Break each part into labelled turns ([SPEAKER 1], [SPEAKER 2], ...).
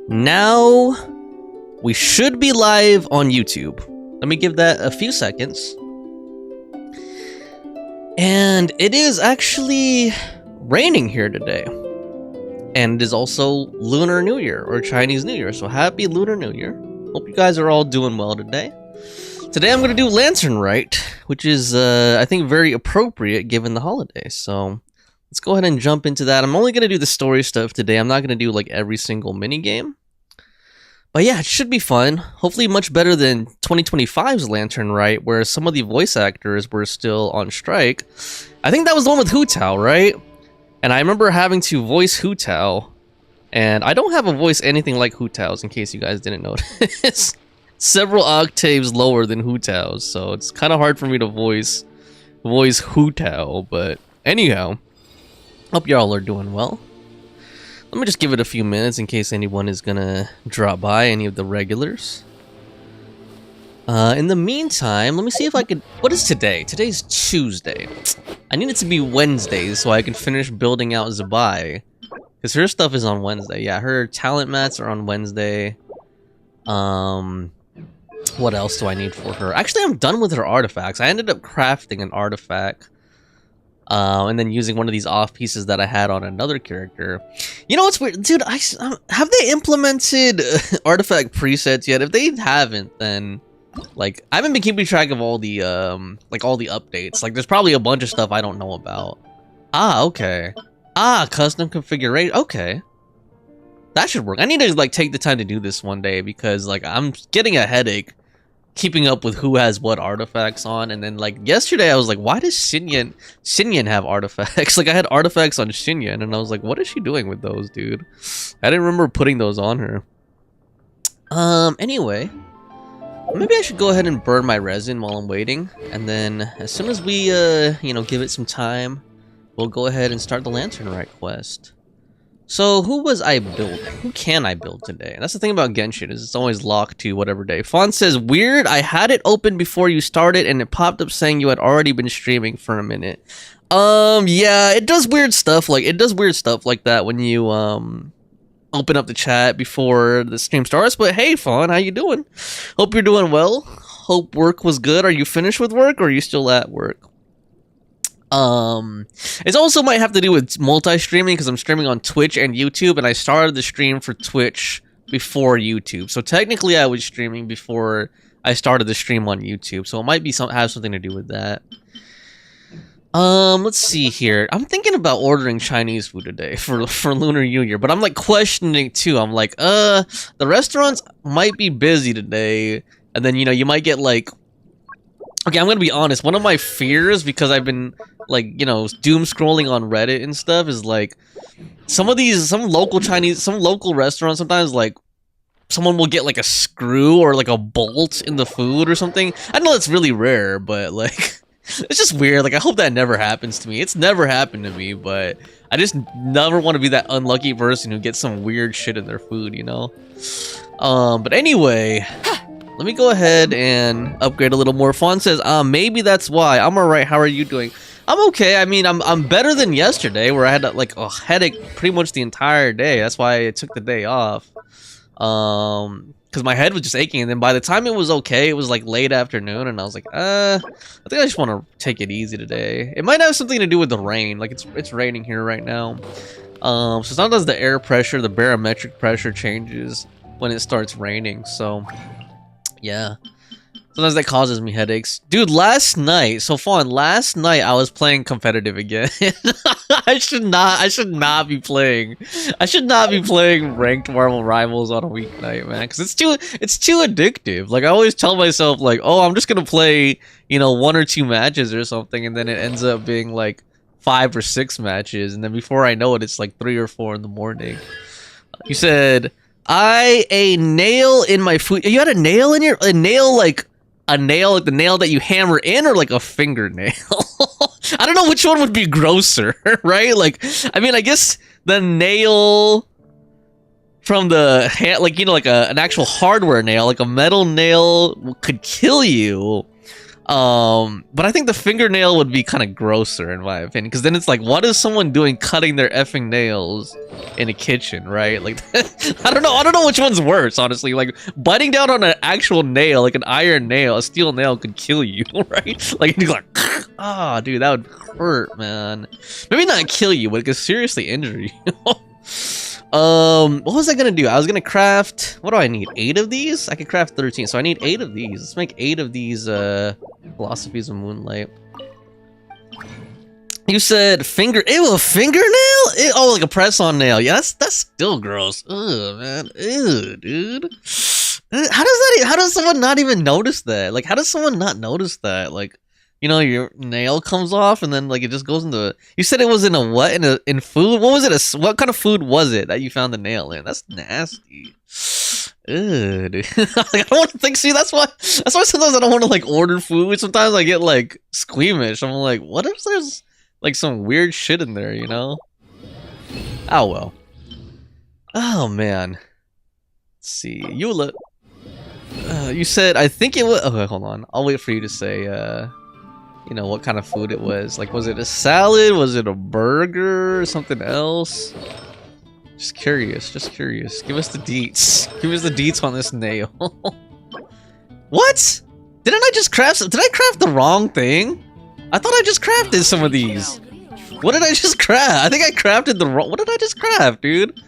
[SPEAKER 1] Now we should be live on YouTube. Let me give that a few seconds. And it is actually raining here today. And it is also Lunar New Year, or Chinese New Year. So happy Lunar New Year. Hope you guys are all doing well today. Today I'm going to do Lantern Rite, which is, I think, very appropriate given the holiday. So let's go ahead and jump into that. I'm only going to do the story stuff today. I'm not going to do, like, every single minigame. But yeah, it should be fun. Hopefully much better than 2025's Lantern Rite, where some of the voice actors were still on strike. I think that was the one with 𝒂𝒏𝒕𝒆, right? And I remember having to voice 𝒂𝒏𝒕𝒆. And I don't have a voice anything like 𝒂𝒏𝒕𝒆, in case you guys didn't notice. Several octaves lower than 𝒂𝒏𝒕𝒆, so it's kind of hard for me to voice 𝒂𝒏𝒕𝒆. But anyhow, hope y'all are doing well. Let me just give it a few minutes in case anyone is gonna drop by, any of the regulars. In the meantime, let me see if I could... What is today? Today's Tuesday. I need it to be Wednesday so I can finish building out 𝒂𝒏. Because her stuff is on Wednesday. Yeah, her talent mats are on Wednesday. What else do I need for her? Actually, I'm done with her artifacts. I ended up crafting an artifact. And then using one of these off pieces that I had on another character. You know what's weird? Dude, have they implemented artifact presets yet? If they haven't, then... Like, I haven't been keeping track of all the, all the updates. Like, there's probably a bunch of stuff I don't know about. Ah, okay. Ah, custom configuration. Okay. That should work. I need to, like, take the time to do this one day because, like, I'm getting a headache keeping up with who has what artifacts on. And then, like, yesterday I was like, why does Xinyan have artifacts? Like, I had artifacts on Xinyan and I was like, what is she doing with those, dude? I didn't remember putting those on her. Anyway... Maybe I should go ahead and burn my resin while I'm waiting, and then as soon as we, you know, give it some time, we'll go ahead and start the Lantern Rite quest. So, who was I building? Who can I build today? That's the thing about Genshin, is it's always locked to whatever day. Fawn says, weird, I had it open before you started, and it popped up saying you had already been streaming for a minute. Yeah, it does weird stuff like that when you, open up the chat before the stream starts. But hey, Fawn, how you doing? Hope you're doing well. Hope work was good. Are you finished with work, or are you still at work? It also might have to do with multi-streaming, because I'm streaming on Twitch and YouTube, and I started the stream for Twitch before YouTube. So technically I was streaming before I started the stream on YouTube, so it might be have something to do with that. Let's see here. I'm thinking about ordering Chinese food today for Lunar New Year, but I'm like questioning too. I'm like, the restaurants might be busy today, and then, you know, you might get like... Okay, I'm gonna be honest. One of my fears, because I've been, like, you know, doom scrolling on Reddit and stuff, is like some local restaurants sometimes, like, someone will get like a screw or like a bolt in the food or something. I know it's really rare, but like... It's just weird. Like, I hope that never happens to me. It's never happened to me, but I just never want to be that unlucky person who gets some weird shit in their food, you know? But anyway, let me go ahead and upgrade a little more. Fawn says, maybe that's why. I'm alright. How are you doing? I'm okay. I mean, I'm better than yesterday, where I had, like, a headache pretty much the entire day. That's why I took the day off. Because my head was just aching, and then by the time it was okay, it was like late afternoon, and I was like, I think I just want to take it easy today. It might have something to do with the rain. Like, it's raining here right now. So sometimes the air pressure, the barometric pressure changes when it starts raining. So yeah, sometimes that causes me headaches. Dude, last night I was playing competitive again. I should not be playing ranked Marvel Rivals on a weeknight, man, because it's too addictive. Like, I always tell myself, like, oh, I'm just gonna play, you know, 1 or 2 matches or something, and then it ends up being like 5 or 6 matches, and then before I know it, it's like 3 or 4 in the morning. You said, a nail in my food. You had a nail in your... like the nail that you hammer in, or like a fingernail? I don't know which one would be grosser, right? Like, I mean, I guess the nail from the hand, like, you know, like an actual hardware nail, like a metal nail could kill you. But I think the fingernail would be kind of grosser in my opinion, because then it's like, what is someone doing cutting their effing nails in a kitchen, right? Like, I don't know which one's worse, honestly. Like, biting down on an actual nail, like an iron nail, a steel nail could kill you, right? Like, you're like, ah, dude, that would hurt, man. Maybe not kill you, but it could seriously injure you. What was I gonna do? I was gonna craft, what do I need? 8 of these? I could craft 13, so I need 8 of these. Let's make 8 of these philosophies of moonlight. You said ew, a fingernail? Ew, oh, like a press-on nail. Yeah, that's still gross. Ugh, man. Ew, dude. How does someone not even notice that? Like, how does someone not notice that? Like, you know, your nail comes off and then like it just goes into. You said it was in a what? In food? What was it? What kind of food was it that you found the nail in? That's nasty. Ew, dude. Like, I don't want to think. See, that's why sometimes I don't want to like order food. Sometimes I get like squeamish. I'm like, what if there's like some weird shit in there? You know? Oh well. Oh man. Let's see. Eula. You said I think it was. Okay, hold on. I'll wait for you to say. You know what kind of food it was. Like, was it a salad? Was it a burger? Or something else? Just curious. Just curious. Give us the deets. Give us the deets on this nail. What? Didn't I just craft? Did I craft the wrong thing? I thought I just crafted some of these. What did I just craft? I think I crafted the wrong. What did I just craft, dude?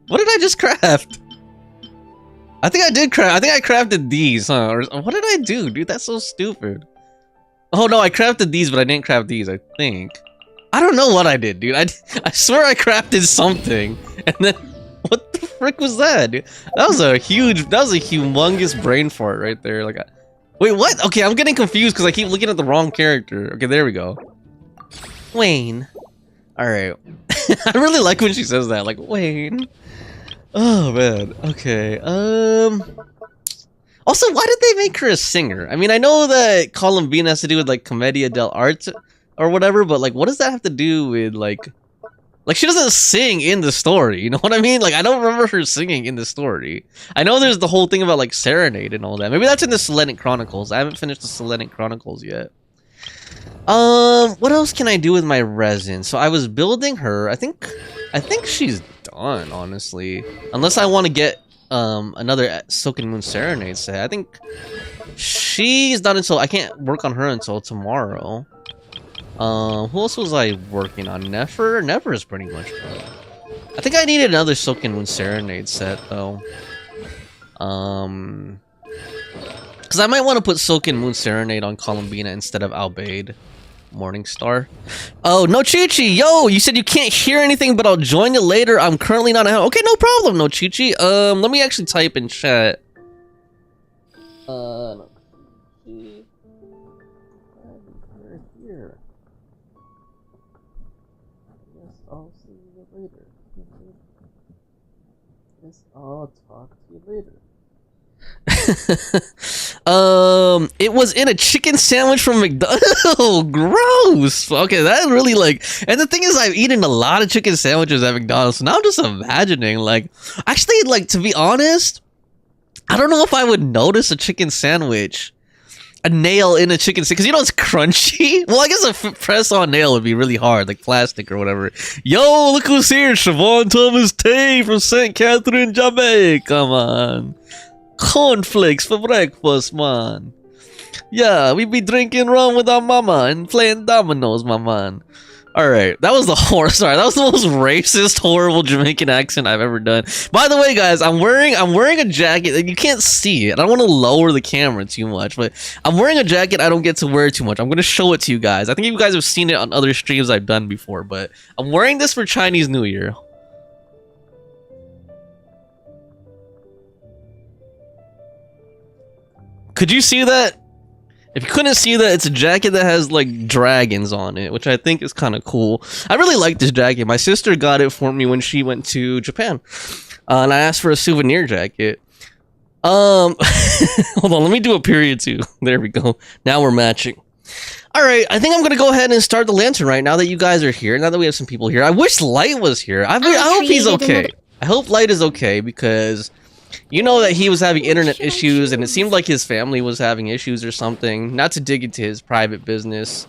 [SPEAKER 1] What did I just craft? I think I did craft. I think I crafted these, huh? Or what did I do, dude? That's so stupid. Oh no, I crafted these, but I didn't craft these, I think. I don't know what I did, dude. I swear I crafted something. And then, what the frick was that, dude? That was a humongous brain fart right there. Like, wait, what? Okay, I'm getting confused because I keep looking at the wrong character. Okay, there we go. Wayne. Alright. I really like when she says that, like, Wayne. Oh, man. Okay, Also, why did they make her a singer? I mean, I know that Colombina has to do with, like, Commedia dell'arte or whatever, but, like, what does that have to do with, like, she doesn't sing in the story, you know what I mean? Like, I don't remember her singing in the story. I know there's the whole thing about, like, Serenade and all that. Maybe that's in the Selenic Chronicles. I haven't finished the Selenic Chronicles yet. What else can I do with my resin? So I was building her. I think she's done, honestly. Unless I want to get another Silken Moon Serenade set. I think she's done until I can't work on her until tomorrow. Who else was I working on? Nefer? Nefer is pretty much done. I think I needed another Silken Moon Serenade set though. Because I might want to put Silken Moon Serenade on Colombina instead of Albeid Morningstar. Oh, no Chichi! Yo, you said you can't hear anything, but I'll join you later. I'm currently not at home. Okay, no problem, no Chichi. Let me actually type in chat. No Chichi. Here. Yes, I'll see you later. Yes, I'll talk to you later. It was in a chicken sandwich from McDonald's. Oh, gross. Okay, that really like. And the thing is, I've eaten a lot of chicken sandwiches at McDonald's. So now I'm just imagining, like, actually, like, to be honest, I don't know if I would notice a chicken sandwich, a nail in a chicken sandwich, because you know it's crunchy. Well, I guess a press-on nail would be really hard, like plastic or whatever. Yo, look who's here, 𝒂𝒏𝒕𝒆𝒏 from St. Catherine, Jamaica. Come on. Cornflakes for breakfast, man. Yeah, we be drinking rum with our mama and playing dominoes, my man. Alright, that was the sorry, that was the most racist, horrible Jamaican accent I've ever done. By the way, guys, I'm wearing a jacket that you can't see it. I don't want to lower the camera too much, but I'm wearing a jacket I don't get to wear too much. I'm gonna show it to you guys. I think you guys have seen it on other streams I've done before, but I'm wearing this for Chinese New Year. Could you see that? If you couldn't see that, it's a jacket that has like dragons on it, which I think is kind of cool. I really like this jacket. My sister got it for me when she went to Japan, and I asked for a souvenir jacket. Hold on, let me do a period too. There we go. Now we're matching. All right, I think I'm gonna go ahead and start the lantern right now that you guys are here. Now that we have some people here, I wish Light was here. I hope he's okay. I hope Light is okay because you know that he was having internet issues, and it seemed like his family was having issues or something. Not to dig into his private business,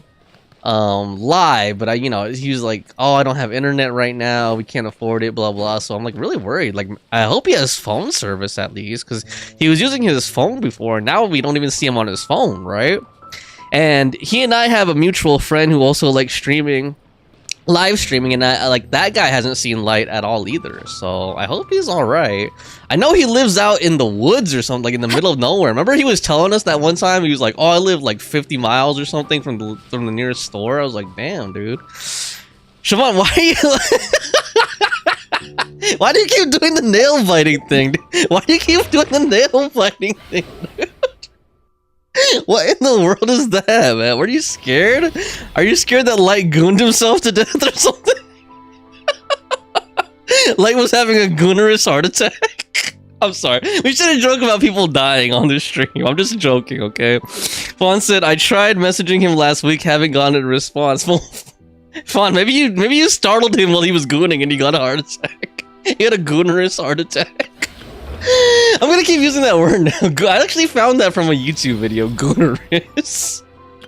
[SPEAKER 1] lie, but he was like, oh, I don't have internet right now, we can't afford it, blah blah. So I'm like really worried. Like, I hope he has phone service at least, because he was using his phone before, and now we don't even see him on his phone, right? And he and I have a mutual friend who also likes streaming, live streaming, and that guy hasn't seen light at all either. So I hope he's all right. I know he lives out in the woods or something, like in the middle of nowhere. Remember he was telling us that one time he was like, oh, I live like 50 miles or something from the nearest store. I was like, damn, dude. Siobhan, why are you why do you keep doing the nail biting thing? Why do you keep doing the nail biting thing, dude? What in the world is that, man? Were you scared? Are you scared that Light gooned himself to death or something? Light was having a goonerous heart attack? I'm sorry. We shouldn't joke about people dying on this stream. I'm just joking, okay? Fawn said, I tried messaging him last week, haven't gotten a response. Fawn, maybe you startled him while he was gooning and he got a heart attack. He had a goonerous heart attack. I'm gonna keep using that word now. I actually found that from a YouTube video, goonerous.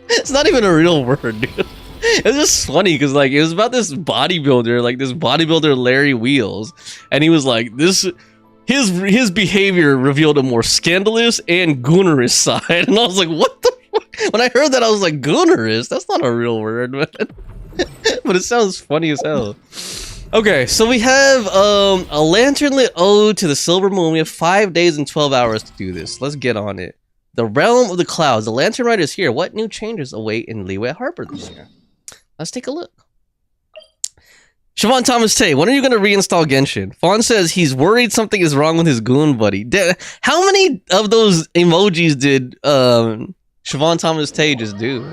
[SPEAKER 1] It's not even a real word, dude. It's just funny because like it was about this bodybuilder, Larry Wheels, and he was like his behavior revealed a more scandalous and goonerous side, and I was like, what the fuck? When I heard that, I was like, goonerous? That's not a real word, man. But it sounds funny as hell. Okay, so we have a lantern-lit ode to the silver moon. We have 5 days and 12 hours to do this. Let's get on it. The realm of the clouds. The lantern rite is here. What new changes await in Liyue Harbor this year? Let's take a look. Siobhan Thomas Tay, when are you going to reinstall Genshin? Fawn says he's worried something is wrong with his goon buddy. How many of those emojis did Siobhan Thomas Tay just do?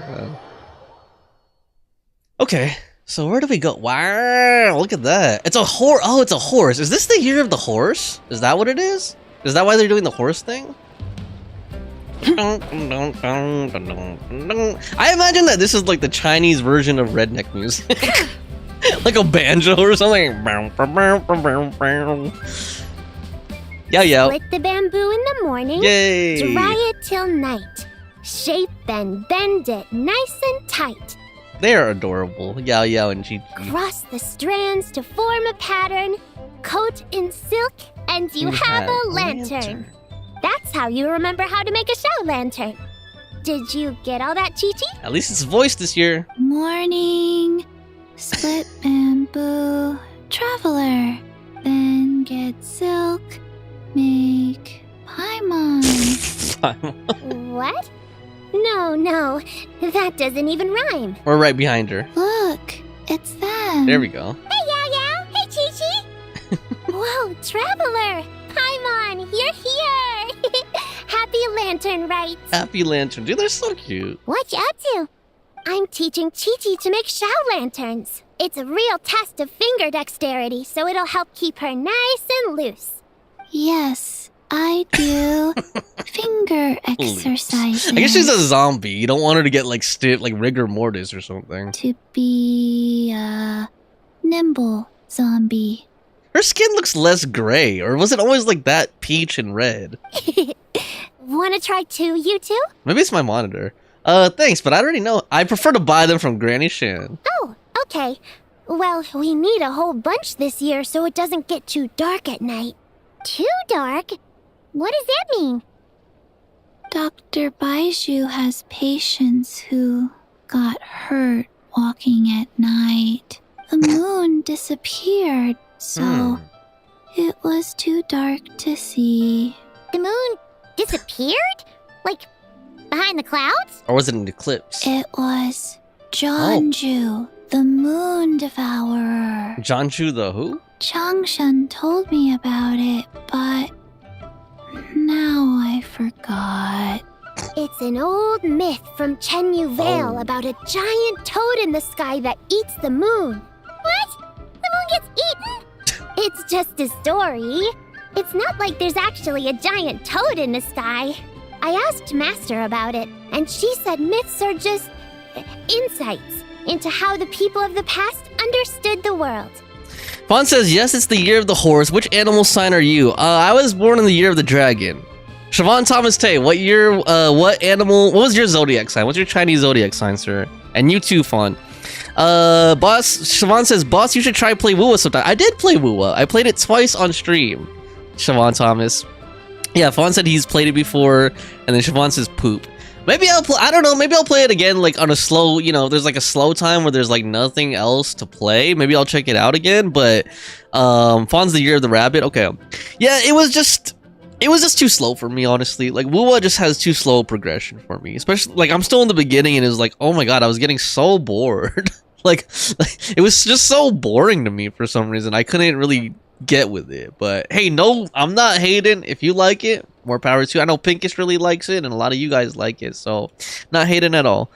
[SPEAKER 1] Okay. So where do we go? Wow, look at that. It's a horse. Oh, it's a horse. Is this the year of the horse? Is that what it is? Is that why they're doing the horse thing? I imagine that this is like the Chinese version of redneck music. Like a banjo or something. Yeah.
[SPEAKER 2] Split the bamboo in the morning.
[SPEAKER 1] Yay.
[SPEAKER 2] Dry it till night. Shape and bend it nice and tight.
[SPEAKER 1] They're adorable. Yao and Chi Chi.
[SPEAKER 2] Cross the strands to form a pattern. Coat in silk, and you have a lantern. That's how you remember how to make a show lantern. Did you get all that, Chi Chi?
[SPEAKER 1] At least it's voiced this year.
[SPEAKER 3] Morning, split bamboo, traveler, then get silk, make paimon.
[SPEAKER 2] What? No, that doesn't even rhyme.
[SPEAKER 1] We're right behind her.
[SPEAKER 3] Look, it's them.
[SPEAKER 1] There we go.
[SPEAKER 2] Hey, Yao. Hey, Chi Chi. Whoa, traveler. Paimon, you're here. Happy lantern rites.
[SPEAKER 1] Happy lantern. Dude, they're so cute.
[SPEAKER 2] What you up to? I'm teaching Chi Chi to make show lanterns. It's a real test of finger dexterity, so it'll help keep her nice and loose.
[SPEAKER 3] Yes, I do finger exercises.
[SPEAKER 1] I guess she's a zombie. You don't want her to get like stiff, like rigor mortis or something.
[SPEAKER 3] To be a nimble zombie.
[SPEAKER 1] Her skin looks less gray, or was it always like that peach and red?
[SPEAKER 2] Wanna try too, you two?
[SPEAKER 1] Maybe it's my monitor. Thanks, but I already know. I prefer to buy them from Granny Shan.
[SPEAKER 2] Oh, okay. Well, we need a whole bunch this year so it doesn't get too dark at night. Too dark? What does that mean?
[SPEAKER 3] Dr. Baiju has patients who got hurt walking at night. The moon disappeared, so it was too dark to see.
[SPEAKER 2] The moon disappeared? Like, behind the clouds?
[SPEAKER 1] Or was it an eclipse?
[SPEAKER 3] It was Jeonju, the moon devourer.
[SPEAKER 1] Jeonju the who?
[SPEAKER 3] Changshan told me about it, but now I forgot.
[SPEAKER 2] It's an old myth from Chenyu Vale about a giant toad in the sky that eats the moon. What? The moon gets eaten? It's just a story. It's not like there's actually a giant toad in the sky. I asked Master about it, and she said myths are just insights into how the people of the past understood the world.
[SPEAKER 1] Fawn says, yes, it's the year of the horse. Which animal sign are you? I was born in the year of the dragon. 𝒂💏🕏, what year, what animal, what was your zodiac sign? What's your Chinese zodiac sign, sir? And you too, Fawn. Boss, Siobhan says, boss, you should try play Wuwa sometime. I did play Wuwa. I played it twice on stream. 𝒂💏🕏. Yeah, Fawn said he's played it before, and then Siobhan says poop. Maybe I'll play, I don't know, maybe I'll play it again, like, on a slow, you know, there's like a slow time where there's like nothing else to play. Maybe I'll check it out again, but, Fawn's the year of the rabbit. Okay. Yeah, it was just too slow for me, honestly. Like, Wuwa just has too slow a progression for me. Especially, like, I'm still in the beginning and it was like, oh my god, I was getting so bored. like, it was just so boring to me for some reason. I couldn't really get with it. But, hey, no, I'm not hating. If you like it, more power to you. I know Pinkish really likes it and a lot of you guys like it. So, not hating at all.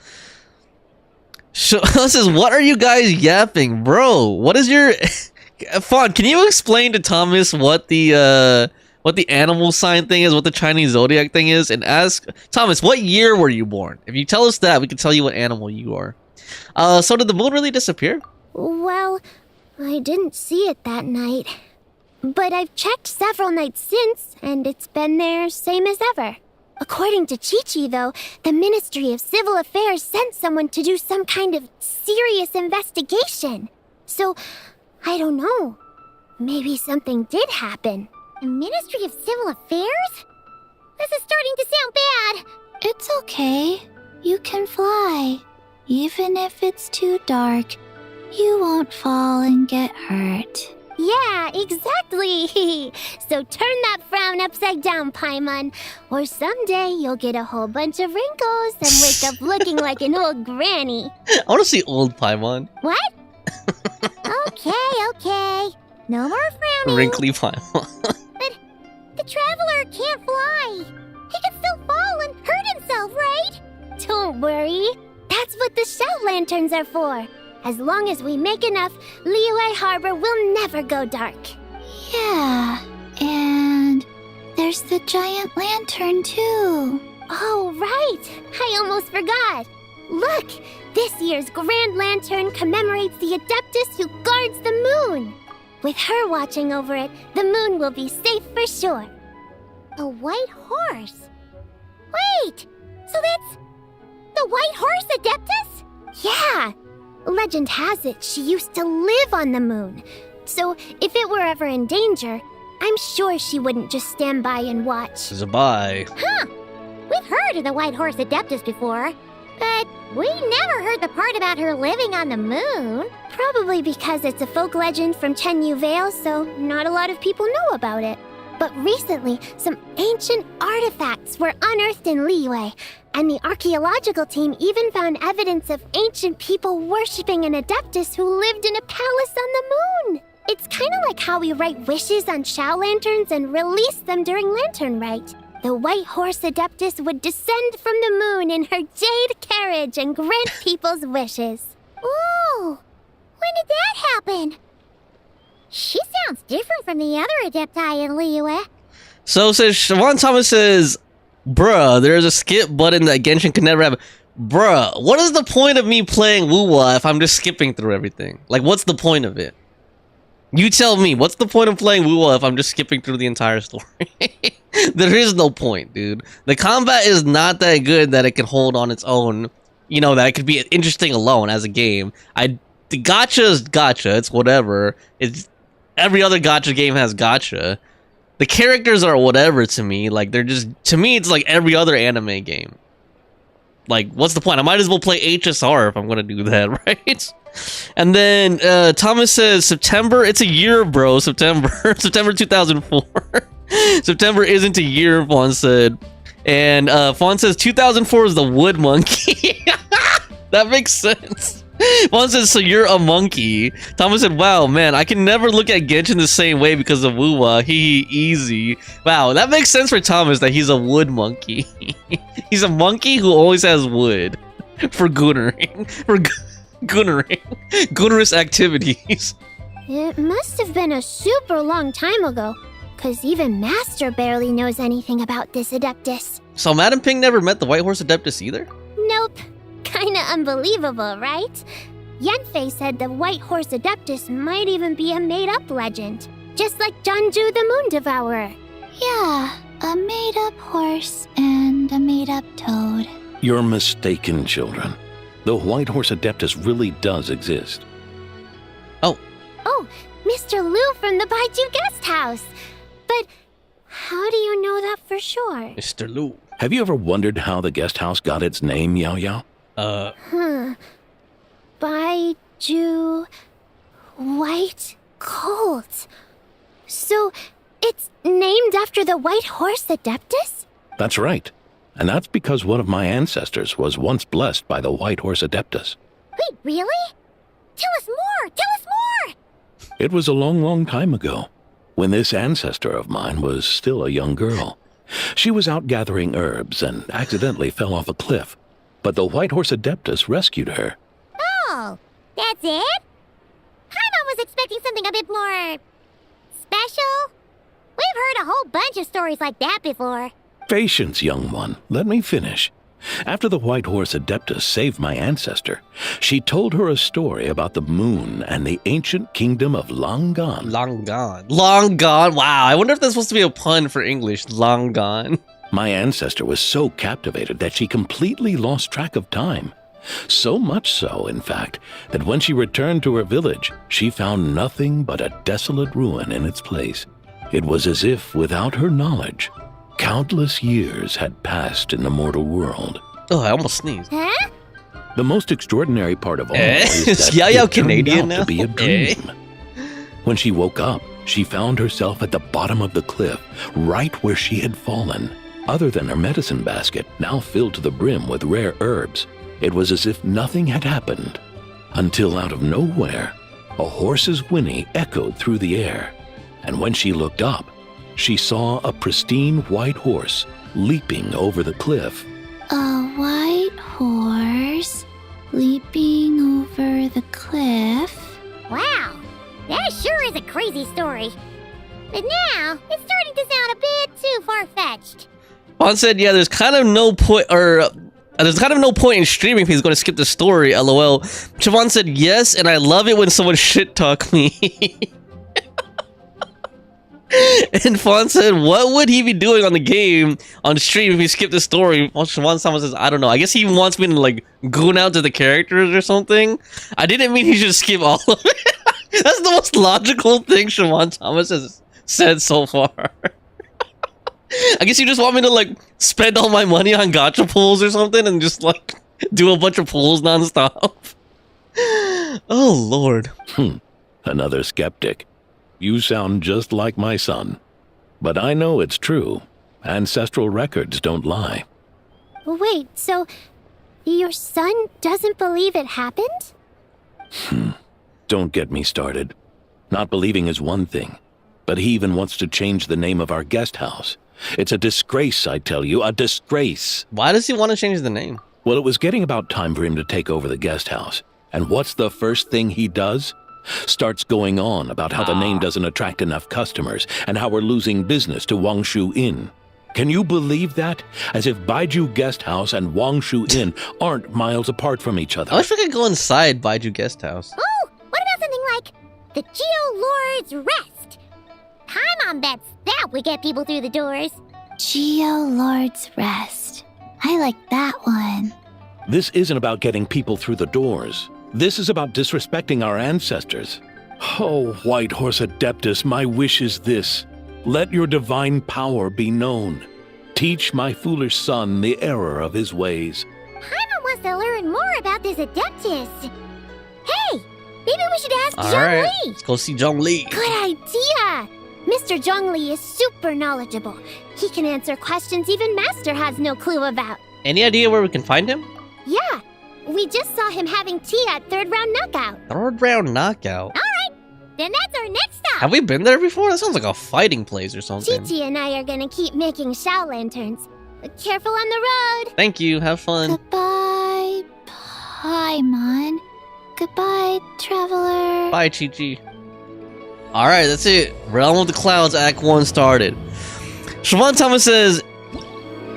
[SPEAKER 1] This is, what are you guys yapping? Bro, what is your... Fawn, can you explain to Thomas what the animal sign thing is, what the Chinese zodiac thing is, and ask Thomas, what year were you born? If you tell us that, we can tell you what animal you are. So did the moon really disappear?
[SPEAKER 2] Well, I didn't see it that night. But I've checked several nights since, and it's been there same as ever. According to Chi-Chi, though, the Ministry of Civil Affairs sent someone to do some kind of serious investigation. So, I don't know. Maybe something did happen. The Ministry of Civil Affairs? This is starting to sound bad.
[SPEAKER 3] It's okay. You can fly. Even if it's too dark, you won't fall and get hurt.
[SPEAKER 2] Yeah, exactly. So turn that frown upside down, Paimon. Or someday you'll get a whole bunch of wrinkles and wake up looking like an old granny.
[SPEAKER 1] I want to see old Paimon.
[SPEAKER 2] What? Okay. No more frowning.
[SPEAKER 1] Wrinkly Paimon.
[SPEAKER 2] But the Traveler can't fly. He can still fall and hurt himself, right? Don't worry. That's what the shout lanterns are for. As long as we make enough, Liyue Harbor will never go dark.
[SPEAKER 3] Yeah, and there's the giant lantern too.
[SPEAKER 2] Oh, right. I almost forgot. Look, this year's Grand Lantern commemorates the Adeptus who guards the moon. With her watching over it, the moon will be safe for sure. A white horse? Wait, so that's the White Horse Adeptus? Yeah. Legend has it she used to live on the moon. So if it were ever in danger, I'm sure she wouldn't just stand by and watch.
[SPEAKER 1] Zabai.
[SPEAKER 2] Huh. We've heard of the White Horse Adeptus before, but we never heard the part about her living on the moon. Probably because it's a folk legend from Chenyu Vale, so not a lot of people know about it. But recently, some ancient artifacts were unearthed in Liyue, and the archaeological team even found evidence of ancient people worshipping an Adeptus who lived in a palace on the moon. It's kind of like how we write wishes on shout lanterns and release them during Lantern Rite. The White Horse Adeptus would descend from the moon in her jade carriage and grant people's wishes. Ooh, when did that happen? She sounds different from the other Adepti in Liyue.
[SPEAKER 1] So says Siobhan Thomas says, bruh, there's a skip button that Genshin can never have. Bruh, what is the point of me playing Wuwa if I'm just skipping through everything? Like, what's the point of it? You tell me, what's the point of playing Wuwa if I'm just skipping through the entire story? There is no point, dude. The combat is not that good that it can hold on its own. You know, that it could be interesting alone as a game. The gacha is gacha, it's whatever. It's every other gacha game has gacha. The characters are whatever to me. Like, they're just, to me, it's like every other anime game. Like, what's the point? I might as well play HSR if I'm gonna do that, right? And then Thomas says September. It's a year, bro. September 2004. September isn't a year, Fawn said. And Fawn says 2004 is the wood monkey. That makes sense. Fawn says, so you're a monkey. Thomas said, wow, man, I can never look at Genshin the same way because of Wuwa. Easy. Wow, that makes sense for Thomas that he's a wood monkey. He's a monkey who always has wood for goonering. Goonerous activities.
[SPEAKER 2] It must have been a super long time ago, because even Master barely knows anything about this Adeptus.
[SPEAKER 1] So Madam Ping never met the White Horse Adeptus either?
[SPEAKER 2] Nope. Kinda unbelievable, right? Yanfei said the White Horse Adeptus might even be a made-up legend, just like Janju the Moon Devourer.
[SPEAKER 3] Yeah, a made-up horse and a made-up toad.
[SPEAKER 4] You're mistaken, children. The White Horse Adeptus really does exist.
[SPEAKER 2] Oh, Mr. Liu from the Baiju Guest House. But how do you know that for sure?
[SPEAKER 1] Mr. Liu.
[SPEAKER 4] Have you ever wondered how the guest house got its name, Yao Yao?
[SPEAKER 2] Baiju White Colt. So it's named after the White Horse Adeptus?
[SPEAKER 4] That's right. And that's because one of my ancestors was once blessed by the White Horse Adeptus.
[SPEAKER 2] Wait, really? Tell us more! Tell us more!
[SPEAKER 4] It was a long, long time ago, when this ancestor of mine was still a young girl. She was out gathering herbs and accidentally fell off a cliff, but the White Horse Adeptus rescued her.
[SPEAKER 2] Oh, that's it? Paimon was expecting something a bit more special. We've heard a whole bunch of stories like that before.
[SPEAKER 4] Patience, young one. Let me finish. After the White Horse Adeptus saved my ancestor, she told her a story about the moon and the ancient kingdom of Long Gone.
[SPEAKER 1] Long gone. Long gone. Wow. I wonder if that's supposed to be a pun for English. Long gone.
[SPEAKER 4] My ancestor was so captivated that she completely lost track of time. So much so, in fact, that when she returned to her village, she found nothing but a desolate ruin in its place. It was as if, without her knowledge, countless years had passed in the mortal world.
[SPEAKER 1] Oh, I almost sneezed.
[SPEAKER 2] Huh?
[SPEAKER 4] The most extraordinary part of all is that
[SPEAKER 1] Yao Yao
[SPEAKER 4] it turned
[SPEAKER 1] Canadian
[SPEAKER 4] out
[SPEAKER 1] now?
[SPEAKER 4] to be a dream. When she woke up, she found herself at the bottom of the cliff, right where she had fallen. Other than her medicine basket, now filled to the brim with rare herbs, it was as if nothing had happened. Until out of nowhere, a horse's whinny echoed through the air. And when she looked up, she saw a pristine white horse leaping over the cliff.
[SPEAKER 3] A white horse leaping over the cliff.
[SPEAKER 2] Wow, that sure is a crazy story. But now, it's starting to sound a bit too far-fetched.
[SPEAKER 1] Juan said, yeah, there's kind of no point, there's kind of no point in streaming if he's going to skip the story, lol. Siobhan said, yes, and I love it when someone shit-talk me. And Fawn said, what would he be doing on the game on stream if he skipped the story? Well, Siobhan someone says, I don't know. I guess he wants me to, like, goon out to the characters or something. I didn't mean he should skip all of it. That's the most logical thing Siobhan Thomas has said so far. I guess you just want me to, like, spend all my money on gacha pulls or something and just, like, do a bunch of pulls nonstop. Oh, Lord.
[SPEAKER 4] Another skeptic. You sound just like my son. But I know it's true. Ancestral records don't lie.
[SPEAKER 2] Wait, so your son doesn't believe it happened?
[SPEAKER 4] Don't get me started. Not believing is one thing, but he even wants to change the name of our guest house. It's a disgrace, I tell you, a disgrace.
[SPEAKER 1] Why does he want to change the name?
[SPEAKER 4] Well, it was getting about time for him to take over the guest house. And what's the first thing he does? Starts going on about how the name doesn't attract enough customers and how we're losing business to Wangshu Inn. Can you believe that? As if Baiju Guest House and Wangshu Inn aren't miles apart from each other.
[SPEAKER 1] I wish we could go inside Baiju Guest House.
[SPEAKER 2] Oh, what about something like the Geo Lord's Rest? Paimon bets that would get people through the doors.
[SPEAKER 3] Geo Lord's Rest. I like that one.
[SPEAKER 4] This isn't about getting people through the doors. This is about disrespecting our ancestors. Oh, White Horse Adeptus, my wish is this. Let your divine power be known. Teach my foolish son the error of his ways.
[SPEAKER 2] Paimon wants to learn more about this Adeptus. Hey, maybe we should ask
[SPEAKER 1] All
[SPEAKER 2] Zhong
[SPEAKER 1] right,
[SPEAKER 2] Li.
[SPEAKER 1] let's go see Zhong Li.
[SPEAKER 2] Good idea. Mr. Zhong Li is super knowledgeable. He can answer questions even Master has no clue about.
[SPEAKER 1] Any idea where we can find him?
[SPEAKER 2] Yeah, we just saw him having tea at third round knockout.
[SPEAKER 1] Third round knockout.
[SPEAKER 2] Then that's our next stop.
[SPEAKER 1] Have we been there before? That sounds like a fighting place or something.
[SPEAKER 2] Chi-Chi and I are gonna keep making Shao lanterns. But careful on the road.
[SPEAKER 1] Thank you. Have fun.
[SPEAKER 3] Goodbye, Paimon. Goodbye, traveler.
[SPEAKER 1] Bye, Chi-Chi. Alright, that's it. Realm of the Clouds Act 1 started. Siobhan Thomas says,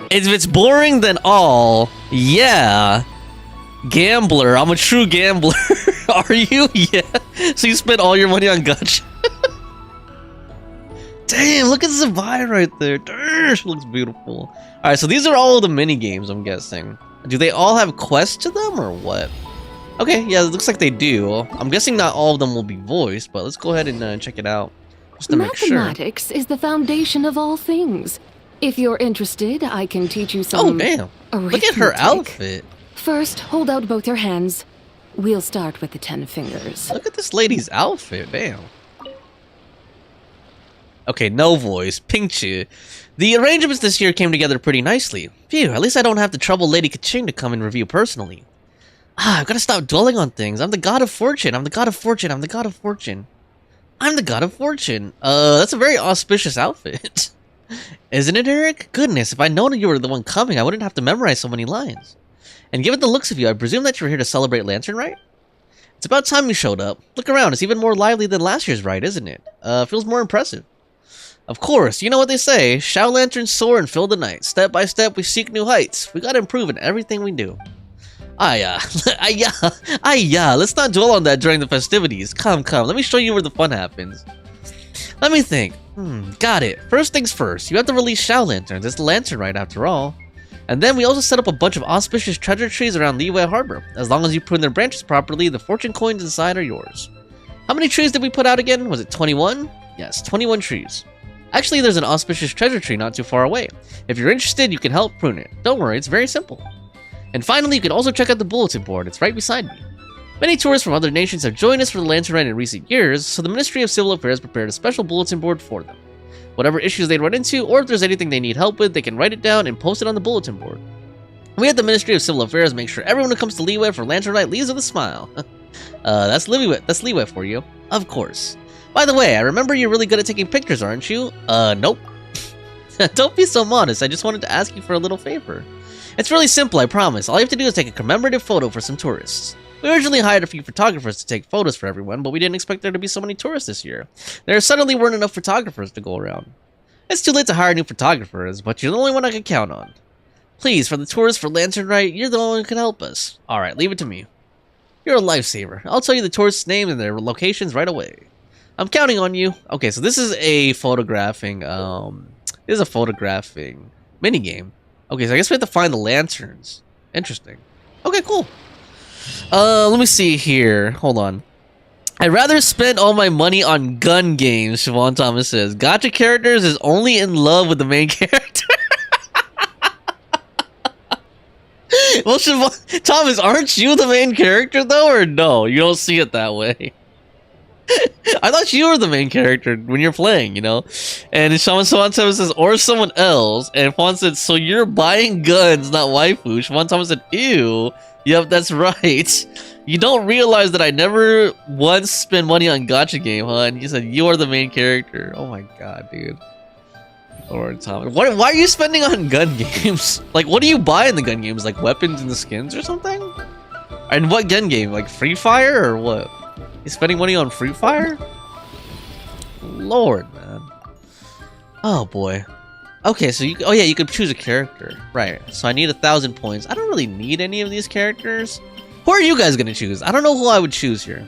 [SPEAKER 1] if it's boring, then all, yeah. Gambler. I'm a true gambler. Are you? Yeah. So you spent all your money on gacha? Damn, look at Zabai right there. Durr, she looks beautiful. Alright, so these are all the mini games, I'm guessing. Do they all have quests to them or what? Okay, yeah, it looks like they do. I'm guessing not all of them will be voiced, but let's go ahead and check it out. Just to make sure.
[SPEAKER 5] Mathematics is the foundation of all things. If you're interested, I can teach you some.
[SPEAKER 1] Oh, damn. Look at her outfit.
[SPEAKER 5] First, hold out both your hands. We'll start with the 10 fingers.
[SPEAKER 1] Look at this lady's outfit, damn. Okay, no voice. Pingchu. The arrangements this year came together pretty nicely. Phew, at least I don't have to trouble Lady Kaching to come and review personally. I've got to stop dwelling on things. I'm the god of fortune. I'm the god of fortune. I'm the god of fortune. I'm the god of fortune. That's a very auspicious outfit. Isn't it, Eric? Goodness, if I'd known you were the one coming, I wouldn't have to memorize so many lines. And given the looks of you, I presume that you're here to celebrate Lantern Rite? It's about time you showed up. Look around, it's even more lively than last year's rite, isn't it? Feels more impressive. Of course, you know what they say, shall lanterns soar and fill the night. Step by step, we seek new heights. We gotta improve in everything we do. Let's not dwell on that during the festivities. Come, let me show you where the fun happens. Let me think. Got it. First things first, you have to release Shao Lanterns. It's the Lantern Rite after all. And then we also set up a bunch of auspicious treasure trees around Liyue Harbor. As long as you prune their branches properly, the fortune coins inside are yours. How many trees did we put out again? Was it 21? Yes, 21 trees. Actually, there's an auspicious treasure tree not too far away. If you're interested, you can help prune it. Don't worry, it's very simple. And finally, you can also check out the bulletin board. It's right beside me. Many tourists from other nations have joined us for the Lantern Rite in recent years, so the Ministry of Civil Affairs prepared a special bulletin board for them. Whatever issues they run into, or if there's anything they need help with, they can write it down and post it on the bulletin board. We at the Ministry of Civil Affairs make sure everyone who comes to Liyue for Lantern Rite leaves with a smile. That's Liyue for you. Of course. By the way, I remember you're really good at taking pictures, aren't you? Nope. Don't be so modest, I just wanted to ask you for a little favor. It's really simple, I promise. All you have to do is take a commemorative photo for some tourists. We originally hired a few photographers to take photos for everyone, but we didn't expect there to be so many tourists this year. There suddenly weren't enough photographers to go around. It's too late to hire new photographers, but you're the only one I can count on. Please, for the tourists for Lantern Rite, you're the only one who can help us. Alright, leave it to me. You're a lifesaver. I'll tell you the tourists' names and their locations right away. I'm counting on you. Okay, so this is a photographing, minigame. Okay, so I guess we have to find the lanterns. Interesting. Okay, cool. Let me see here. Hold on. I'd rather spend all my money on gun games, Siobhan Thomas says. Gacha characters is only in love with the main character. Well, Siobhan Thomas, aren't you the main character, though, or no? You don't see it that way. I thought you were the main character when you're playing, you know? And Siobhan Thomas says, or someone else. And Juan said, so you're buying guns, not waifu. Siobhan Thomas said, ew. Yep, that's right. You don't realize that I never once spent money on gacha game, huh? And you said you are the main character. Oh my god, dude. Lord Thomas. Why are you spending on gun games? Like, what do you buy in the gun games? Like weapons and the skins or something? And what gun game? Like Free Fire or what? You spending money on Free Fire? Lord, man. Oh boy. Okay, so you could choose a character. Right. So I need 1,000 points. I don't really need any of these characters. Who are you guys gonna choose? I don't know who I would choose here.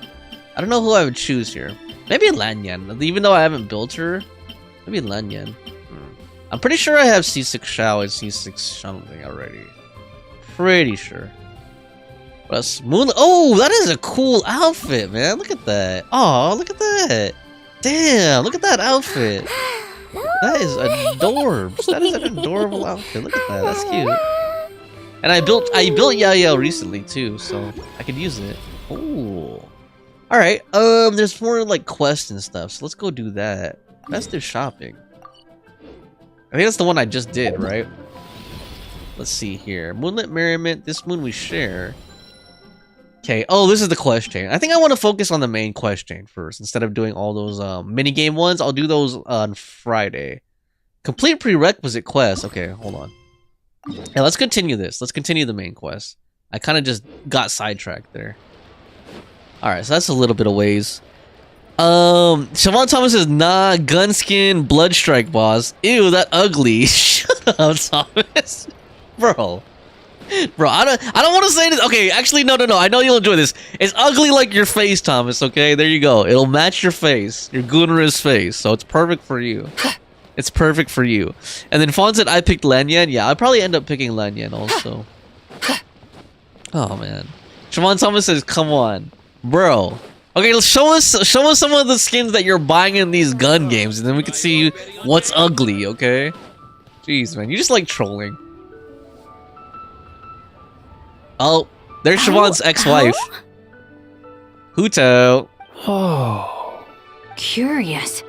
[SPEAKER 1] Maybe Lanyan, even though I haven't built her. Maybe Lanyan. I'm pretty sure I have C6 Shao and C6 something already. Pretty sure. Plus Moon. Oh, that is a cool outfit, man. Look at that. Oh, look at that. Damn, look at that outfit. That is adorbs. That is an adorable outfit. Look at that. That's cute. And I built Yao Yao recently too, so I could use it. Ooh. All right. There's more like quests and stuff, so let's go do that. Let's do shopping. I think that's the one I just did, right? Let's see here. Moonlit Merriment. This moon we share. Okay. Oh, this is the quest chain. I think I want to focus on the main quest chain first instead of doing all those minigame ones. I'll do those on Friday. Complete prerequisite quest. Okay, hold on. Yeah, let's continue this. Let's continue the main quest. I kind of just got sidetracked there. Alright, so that's a little bit of ways. Siobhan Thomas says, nah, Gunskin Blood Strike boss. Ew, that ugly. Shut up, Thomas. Bro. Bro, I don't want to say this. Okay, actually, no. I know you'll enjoy this. It's ugly like your face, Thomas. Okay, there you go. It'll match your face, your Gunner's face. So it's perfect for you. It's perfect for you. And then Fawn said I picked Lanyan. Yeah, I'll probably end up picking Lanyan also. Oh man. Siobhan Thomas says, "Come on, bro." Okay, let's show us some of the skins that you're buying in these gun games, and then we can see what's ugly. Okay. Jeez, man, you just like trolling. Oh, there's Siobhan's ex-wife. Huto.
[SPEAKER 3] Oh. Curious.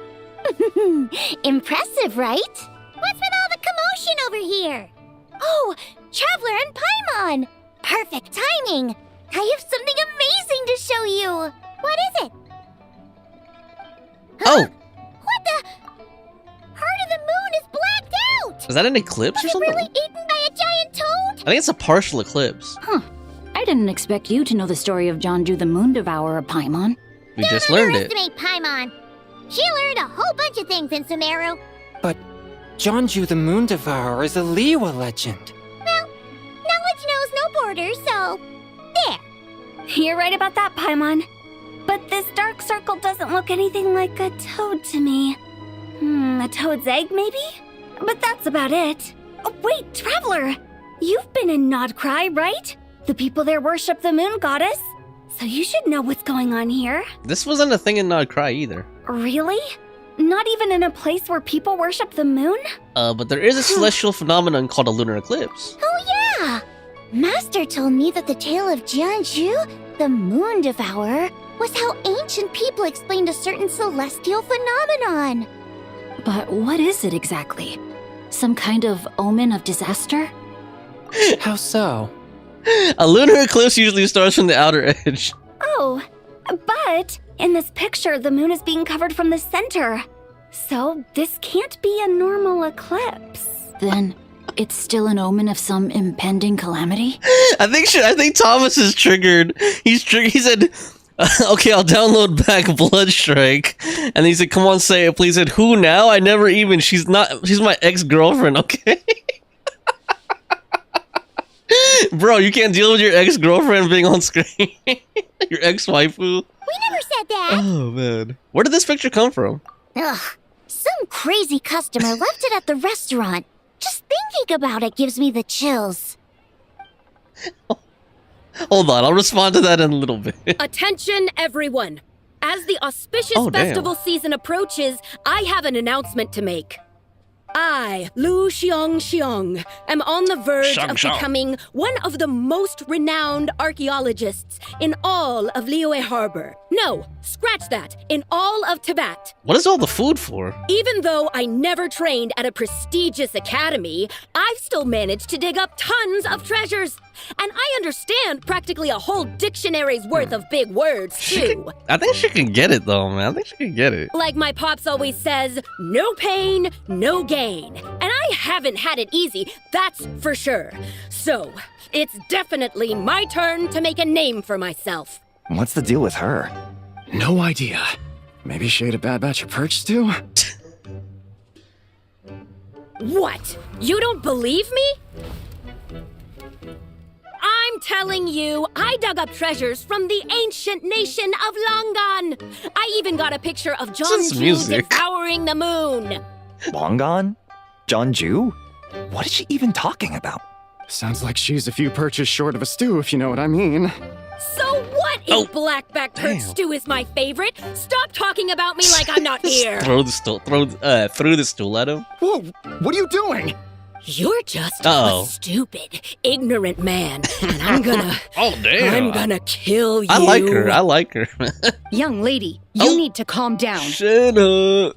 [SPEAKER 2] Impressive, right? What's with all the commotion over here? Oh, Traveler and Paimon! Perfect timing! I have something amazing to show you! What is it?
[SPEAKER 1] Oh!
[SPEAKER 2] What the? Heart of the Moon is blacked out!
[SPEAKER 1] Is that an eclipse or
[SPEAKER 2] Was it
[SPEAKER 1] something?
[SPEAKER 2] really eaten by a giant toad?
[SPEAKER 1] I think it's a partial eclipse.
[SPEAKER 3] Huh. I didn't expect you to know the story of Jonju the Moon Devourer, Paimon.
[SPEAKER 1] We just learned it.
[SPEAKER 2] Don't underestimate Paimon. She learned a whole bunch of things in Sumeru.
[SPEAKER 6] But Jonju the Moon Devourer is a Liyue legend.
[SPEAKER 2] Well, knowledge knows no borders, so there.
[SPEAKER 3] You're right about that, Paimon. But this dark circle doesn't look anything like a toad to me. A toad's egg, maybe? But that's about it. Oh, wait, Traveler! You've been in Nodcry, right? The people there worship the moon goddess. So you should know what's going on here.
[SPEAKER 1] This wasn't a thing in Nodcry either.
[SPEAKER 3] Really? Not even in a place where people worship the moon?
[SPEAKER 1] But there is a celestial phenomenon called a lunar eclipse.
[SPEAKER 2] Oh yeah! Master told me that the tale of Jianzhu, the Moon Devourer, was how ancient people explained a certain celestial phenomenon.
[SPEAKER 3] But what is it exactly? Some kind of omen of disaster?
[SPEAKER 6] How so?
[SPEAKER 1] A lunar eclipse usually starts from the outer edge.
[SPEAKER 3] Oh, but in this picture, the moon is being covered from the center. So this can't be a normal eclipse. Then it's still an omen of some impending calamity?
[SPEAKER 1] I think Thomas is triggered. He's triggered. He said, "Okay, I'll download back Bloodstrike," and he said, "Come on, say it, please." He said, "Who now? I never even. She's my ex-girlfriend." Okay. Bro, you can't deal with your ex-girlfriend being on screen. Your ex-waifu.
[SPEAKER 2] We never said that.
[SPEAKER 1] Oh man, where did this picture come from?
[SPEAKER 2] Ugh, some crazy customer left it at the restaurant. Just thinking about it gives me the chills.
[SPEAKER 1] Hold on, I'll respond to that in a little bit.
[SPEAKER 7] Attention, everyone! As the auspicious
[SPEAKER 1] Oh, damn.
[SPEAKER 7] festival season approaches, I have an announcement to make. I, Lu Xiong, am on the verge of becoming one of the most renowned archaeologists in all of Liyue Harbor. No, scratch that, in all of Tibet.
[SPEAKER 1] What is all the food for?
[SPEAKER 7] Even though I never trained at a prestigious academy, I've still managed to dig up tons of treasures. And I understand practically a whole dictionary's worth of big words, too.
[SPEAKER 1] I think she can get it, though, man. I think she can get it.
[SPEAKER 7] Like my pops always says, no pain, no gain. And I haven't had it easy, that's for sure. So, it's definitely my turn to make a name for myself.
[SPEAKER 8] What's the deal with her?
[SPEAKER 9] No idea. Maybe she ate a bad batch of perch stew?
[SPEAKER 7] What? You don't believe me? I'm telling you, I dug up treasures from the ancient nation of Longan. I even got a picture of Jonju devouring the moon.
[SPEAKER 8] Longan? Jonju? What is she even talking about?
[SPEAKER 9] Sounds like she's a few perches short of a stew, if you know what I mean.
[SPEAKER 7] So what if blackback perch stew is my favorite? Stop talking about me like I'm not here.
[SPEAKER 1] Throw the stool at him.
[SPEAKER 9] Whoa, what are you doing?
[SPEAKER 7] You're just a stupid, ignorant man, and I'm gonna...
[SPEAKER 1] Oh, damn.
[SPEAKER 7] I'm gonna kill you.
[SPEAKER 1] I like her.
[SPEAKER 10] Young lady, you need to calm down.
[SPEAKER 1] Shut up.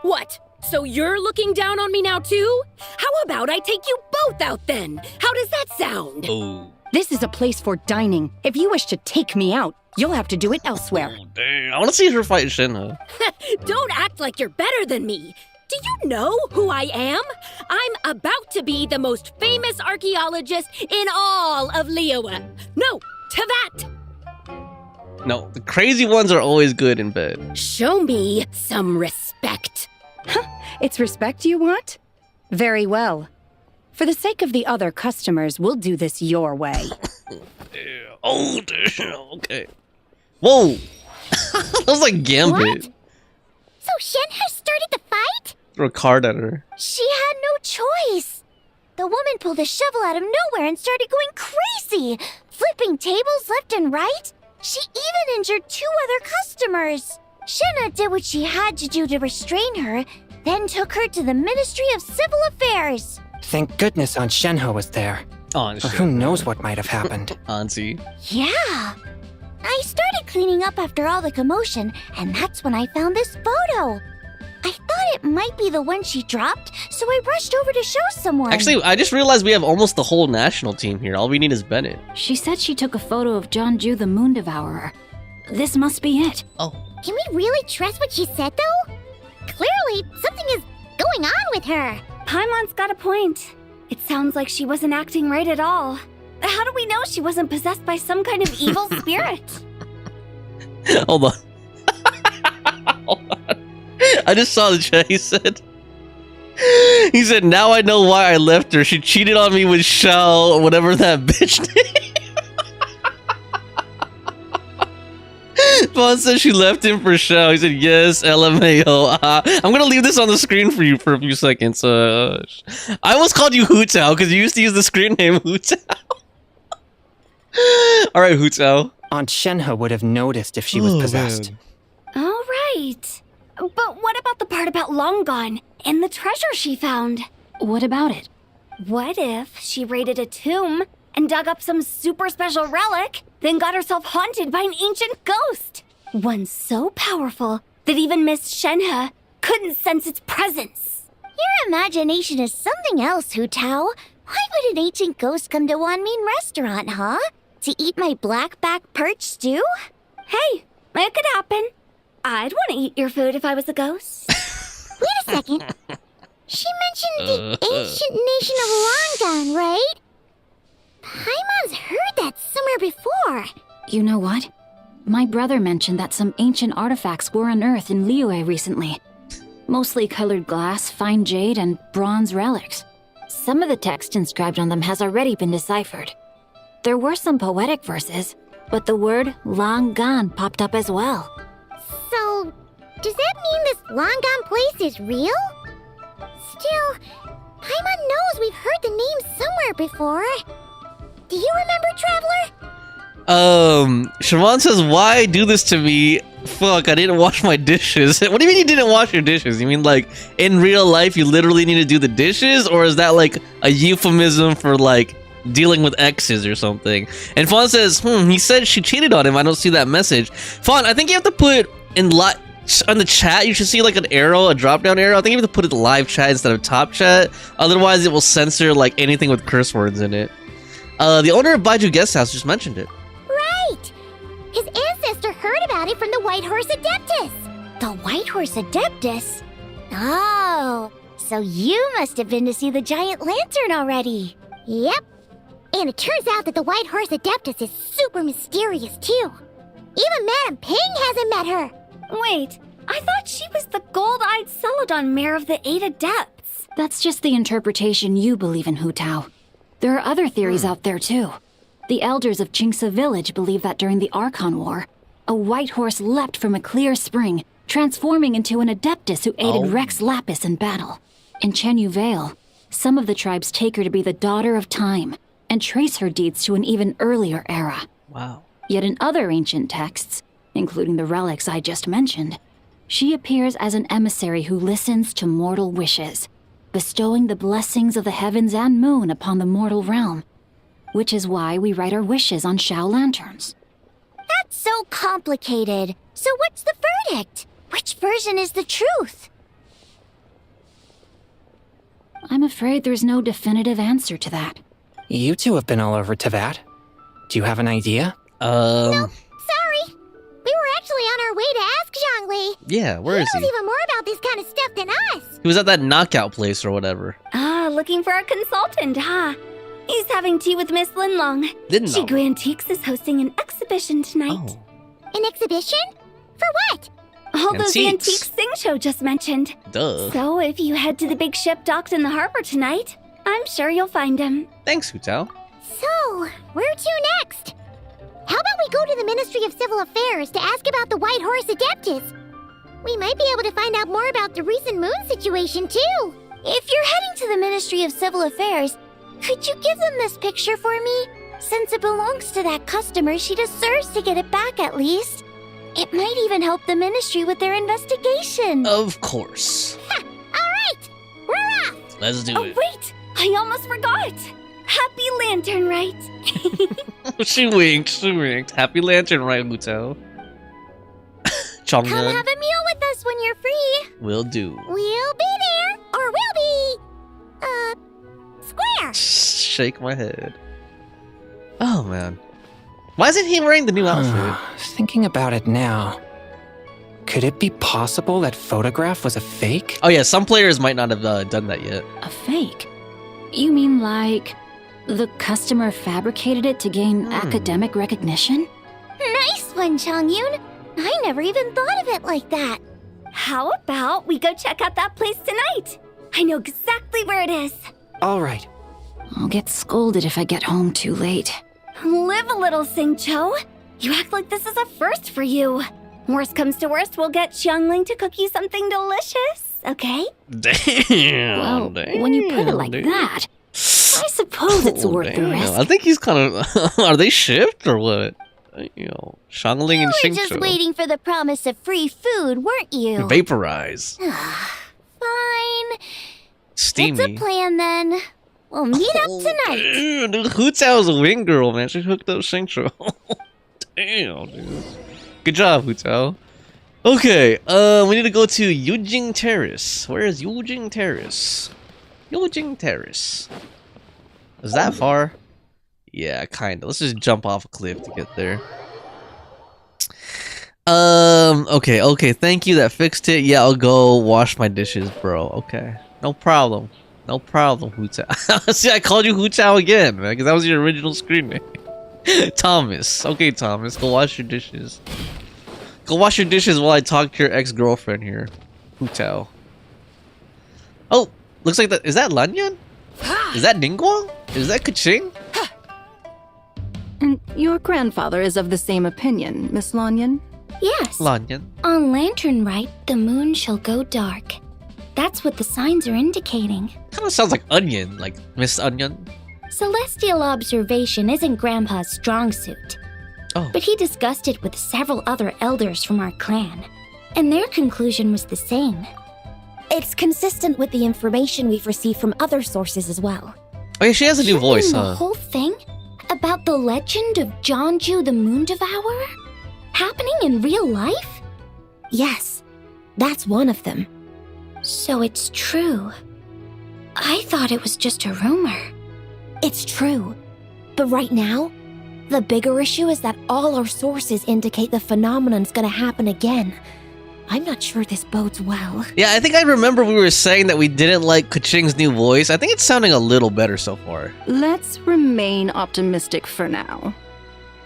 [SPEAKER 7] What? So you're looking down on me now, too? How about I take you both out, then? How does that sound?
[SPEAKER 1] Oh.
[SPEAKER 10] This is a place for dining. If you wish to take me out, you'll have to do it elsewhere.
[SPEAKER 1] Oh, damn. I want to see her fight Shinna.
[SPEAKER 7] Don't act like you're better than me. Do you know who I am? I'm about to be the most famous archaeologist in all of Liyue. No, Tibet.
[SPEAKER 1] No, the crazy ones are always good in bed.
[SPEAKER 7] Show me some respect.
[SPEAKER 10] It's respect you want? Very well. For the sake of the other customers, we'll do this your way.
[SPEAKER 1] Oh, damn. Okay. Whoa. That was like Gambit.
[SPEAKER 2] What? So Shenhe started the fight?
[SPEAKER 1] Threw a card at her.
[SPEAKER 2] She had no choice. The woman pulled a shovel out of nowhere and started going crazy, flipping tables left and right. She even injured 2 other customers. Shenhe did what she had to do to restrain her, then took her to the Ministry of Civil Affairs.
[SPEAKER 6] Thank goodness Aunt Shenhe was there.
[SPEAKER 1] Oh,
[SPEAKER 6] Or who knows what might have happened.
[SPEAKER 1] Auntie.
[SPEAKER 2] Yeah. I started cleaning up after all the commotion, and that's when I found this photo. I thought it might be the one she dropped, so I rushed over to show someone.
[SPEAKER 1] Actually, I just realized we have almost the whole national team here. All we need is Bennett.
[SPEAKER 5] She said she took a photo of Jeonju the Moon Devourer. This must be it.
[SPEAKER 1] Oh.
[SPEAKER 2] Can we really trust what she said, though? Clearly, something is going on with her.
[SPEAKER 3] Paimon's got a point. It sounds like she wasn't acting right at all. How do we know she wasn't possessed by some kind of evil spirit?
[SPEAKER 1] Hold on. Hold on. I just saw the chat. He said, now I know why I left her. She cheated on me with Shao, or whatever that bitch name. Vaughn said she left him for Shao. He said, yes, LMAO. I'm going to leave this on the screen for you for a few seconds. I almost called you Hutao because you used to use the screen name Hutao. Alright, Hutao.
[SPEAKER 6] Aunt Shenhe would have noticed if she was possessed.
[SPEAKER 3] All right. But what about the part about Long Gone and the treasure she found?
[SPEAKER 5] What about it?
[SPEAKER 3] What if she raided a tomb and dug up some super special relic, then got herself haunted by an ancient ghost? One so powerful that even Miss Shenhe couldn't sense its presence.
[SPEAKER 2] Your imagination is something else, Hutao. Why would an ancient ghost come to Wanmin restaurant, huh? To eat my blackback perch stew?
[SPEAKER 3] Hey, it could happen. I'd want to eat your food if I was a ghost.
[SPEAKER 2] Wait a second. She mentioned the ancient nation of Longan, right? Paimon's heard that somewhere before.
[SPEAKER 5] You know what? My brother mentioned that some ancient artifacts were unearthed in Liyue recently. Mostly colored glass, fine jade, and bronze relics. Some of the text inscribed on them has already been deciphered. There were some poetic verses, but the word Longan popped up as well.
[SPEAKER 2] So, does that mean this Longan place is real? Still, Paimon knows we've heard the name somewhere before. Do you remember, Traveler?
[SPEAKER 1] Siobhan says, why do this to me? Fuck, I didn't wash my dishes. What do you mean you didn't wash your dishes? You mean like in real life you literally need to do the dishes? Or is that like a euphemism for like dealing with exes or something? And Fawn says, he said she cheated on him. I don't see that message. Fawn, I think you have to put in on the chat, you should see like an arrow, a drop down arrow. I think you have to put it live chat instead of top chat. Otherwise it will censor like anything with curse words in it. The owner of Baiju Guest House just mentioned it.
[SPEAKER 2] Right! His ancestor heard about it from the White Horse Adeptus. The White Horse Adeptus? Oh, so you must have been to see the giant lantern already. Yep. And it turns out that the White Horse Adeptus is super mysterious too. Even Madame Ping hasn't met her.
[SPEAKER 3] Wait, I thought she was the gold-eyed Celadon mare of the 8 Adepts.
[SPEAKER 5] That's just the interpretation you believe in, Hutao. There are other theories out there too. The elders of Qingce village believe that during the Archon War, a white horse leapt from a clear spring, transforming into an Adeptus who aided Rex Lapis in battle. In Chenyu Vale, some of the tribes take her to be the daughter of time, and trace her deeds to an even earlier era.
[SPEAKER 1] Wow.
[SPEAKER 5] Yet in other ancient texts, including the relics I just mentioned, she appears as an emissary who listens to mortal wishes, bestowing the blessings of the heavens and moon upon the mortal realm, which is why we write our wishes on Shao lanterns.
[SPEAKER 2] That's so complicated. So what's the verdict? Which version is the truth?
[SPEAKER 5] I'm afraid there's no definitive answer to that.
[SPEAKER 6] You two have been all over Teyvat. Do you have an idea?
[SPEAKER 2] No, sorry. We were actually on our way to ask Zhongli.
[SPEAKER 1] Yeah, where is he?
[SPEAKER 2] He knows even more about this kind of stuff than us.
[SPEAKER 1] He was at that knockout place or whatever.
[SPEAKER 3] Looking for a consultant, huh? He's having tea with Miss Linlong.
[SPEAKER 1] Didn't know.
[SPEAKER 3] Jigu Antiques is hosting an exhibition tonight.
[SPEAKER 1] Oh.
[SPEAKER 2] An exhibition? For what?
[SPEAKER 3] All those
[SPEAKER 1] Antiques.
[SPEAKER 3] antiques Sing Show just mentioned.
[SPEAKER 1] Duh.
[SPEAKER 3] So if you head to the big ship docked in the harbor tonight, I'm sure you'll find him.
[SPEAKER 1] Thanks, Hu Tao.
[SPEAKER 2] So, where to next? How about we go to the Ministry of Civil Affairs to ask about the White Horse Adeptus? We might be able to find out more about the recent moon situation, too.
[SPEAKER 3] If you're heading to the Ministry of Civil Affairs, could you give them this picture for me? Since it belongs to that customer, she deserves to get it back at least. It might even help the ministry with their investigation.
[SPEAKER 1] Of course.
[SPEAKER 2] Ha! Alright! We're off!
[SPEAKER 1] Let's do it.
[SPEAKER 3] Wait! I almost forgot! Happy Lantern Rite!
[SPEAKER 1] She winked. Happy Lantern Rite, Hu Tao.
[SPEAKER 2] Come have a meal with us when you're free.
[SPEAKER 1] Will do.
[SPEAKER 2] We'll be there, or we'll be... square.
[SPEAKER 1] Shake my head. Oh, man. Why isn't he wearing the new outfit?
[SPEAKER 6] Thinking about it now, could it be possible that photograph was a fake?
[SPEAKER 1] Oh, yeah, some players might not have done that yet.
[SPEAKER 5] A fake? You mean like the customer fabricated it to gain academic recognition?
[SPEAKER 2] Nice one, Chongyun. I never even thought of it like that.
[SPEAKER 3] How about we go check out that place tonight? I know exactly where it is.
[SPEAKER 6] All right.
[SPEAKER 5] I'll get scolded if I get home too late.
[SPEAKER 3] Live a little, Sing-Cho. You act like this is a first for you. Worst comes to worst, we'll get Xiangling to cook you something delicious, okay?
[SPEAKER 1] Damn.
[SPEAKER 5] Well, when you put it like that, I suppose it's worth the risk.
[SPEAKER 1] I think he's kind of... Are they shipped or what? You know, Xiangling and
[SPEAKER 2] You were
[SPEAKER 1] Xingqiu.
[SPEAKER 2] just waiting for the promise of free food, weren't you?
[SPEAKER 1] Vaporize.
[SPEAKER 2] Fine.
[SPEAKER 1] Steamy.
[SPEAKER 2] It's a plan then. We'll meet up tonight.
[SPEAKER 1] Dude, Hu Tao's a wing girl, man. She hooked up Xingqiu. Damn, dude. Good job, Hu Tao. Okay, we need to go to Yujing Terrace. Where is Yujing Terrace? Yujing Terrace. Is that far? Yeah, kinda. Let's just jump off a cliff to get there. Okay, thank you, that fixed it. Yeah, I'll go wash my dishes, bro. Okay. No problem, Hu Tao. See, I called you Hu Tao again, man, because that was your original screen name. Thomas. Okay, Thomas, go wash your dishes. Go wash your dishes while I talk to your ex-girlfriend here. Hu Tao. Oh, looks like that. Is that Lanyan? Is that Ningguang? Is that Keqing?
[SPEAKER 10] And your grandfather is of the same opinion, Miss Lanyan?
[SPEAKER 2] Yes.
[SPEAKER 1] Lanyan.
[SPEAKER 2] On Lantern Rite, the moon shall go dark. That's what the signs are indicating.
[SPEAKER 1] Kind of sounds like Onion, like Miss Onion.
[SPEAKER 2] Celestial observation isn't Grandpa's strong suit.
[SPEAKER 1] Oh.
[SPEAKER 2] But he discussed it with several other elders from our clan, and their conclusion was the same. It's consistent with the information we've received from other sources as well.
[SPEAKER 1] Oh yeah, she has a new voice,
[SPEAKER 2] The
[SPEAKER 1] huh?
[SPEAKER 2] whole thing about the legend of Jeonju the Moon Devourer happening in real life? Yes, that's one of them. So it's true. I thought it was just a rumor. It's true. But right now, the bigger issue is that all our sources indicate the phenomenon's gonna happen again. I'm not sure this bodes well.
[SPEAKER 1] Yeah, I think I remember we were saying that we didn't like Keqing's new voice. I think it's sounding a little better so far.
[SPEAKER 10] Let's remain optimistic for now.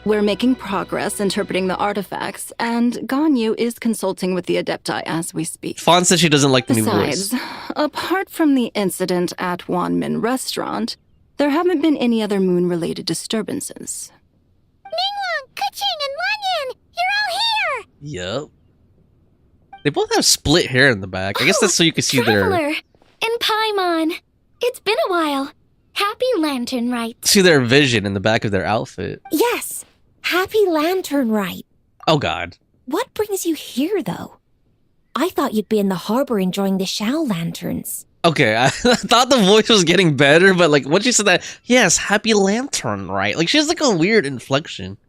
[SPEAKER 10] We're making progress interpreting the artifacts, and Ganyu is consulting with the Adepti as we speak.
[SPEAKER 1] Fawn says she doesn't like the new voice.
[SPEAKER 10] Besides, apart from the incident at Wanmin Restaurant, there haven't been any other moon-related disturbances.
[SPEAKER 2] Ningguang, Keqing, and Lanyan! You're all here!
[SPEAKER 1] Yup. They both have split hair in the back. I guess that's so you can see
[SPEAKER 2] Traveler and Paimon. It's been a while. Happy Lantern Rite.
[SPEAKER 1] their vision in the back of their outfit.
[SPEAKER 2] Yes, Happy Lantern Rite.
[SPEAKER 1] Oh god.
[SPEAKER 2] What brings you here, though? I thought you'd be in the harbor enjoying the Shao lanterns.
[SPEAKER 1] Okay, I thought the voice was getting better, but like once she said that, yes, Happy Lantern, right? Like she has like a weird inflection.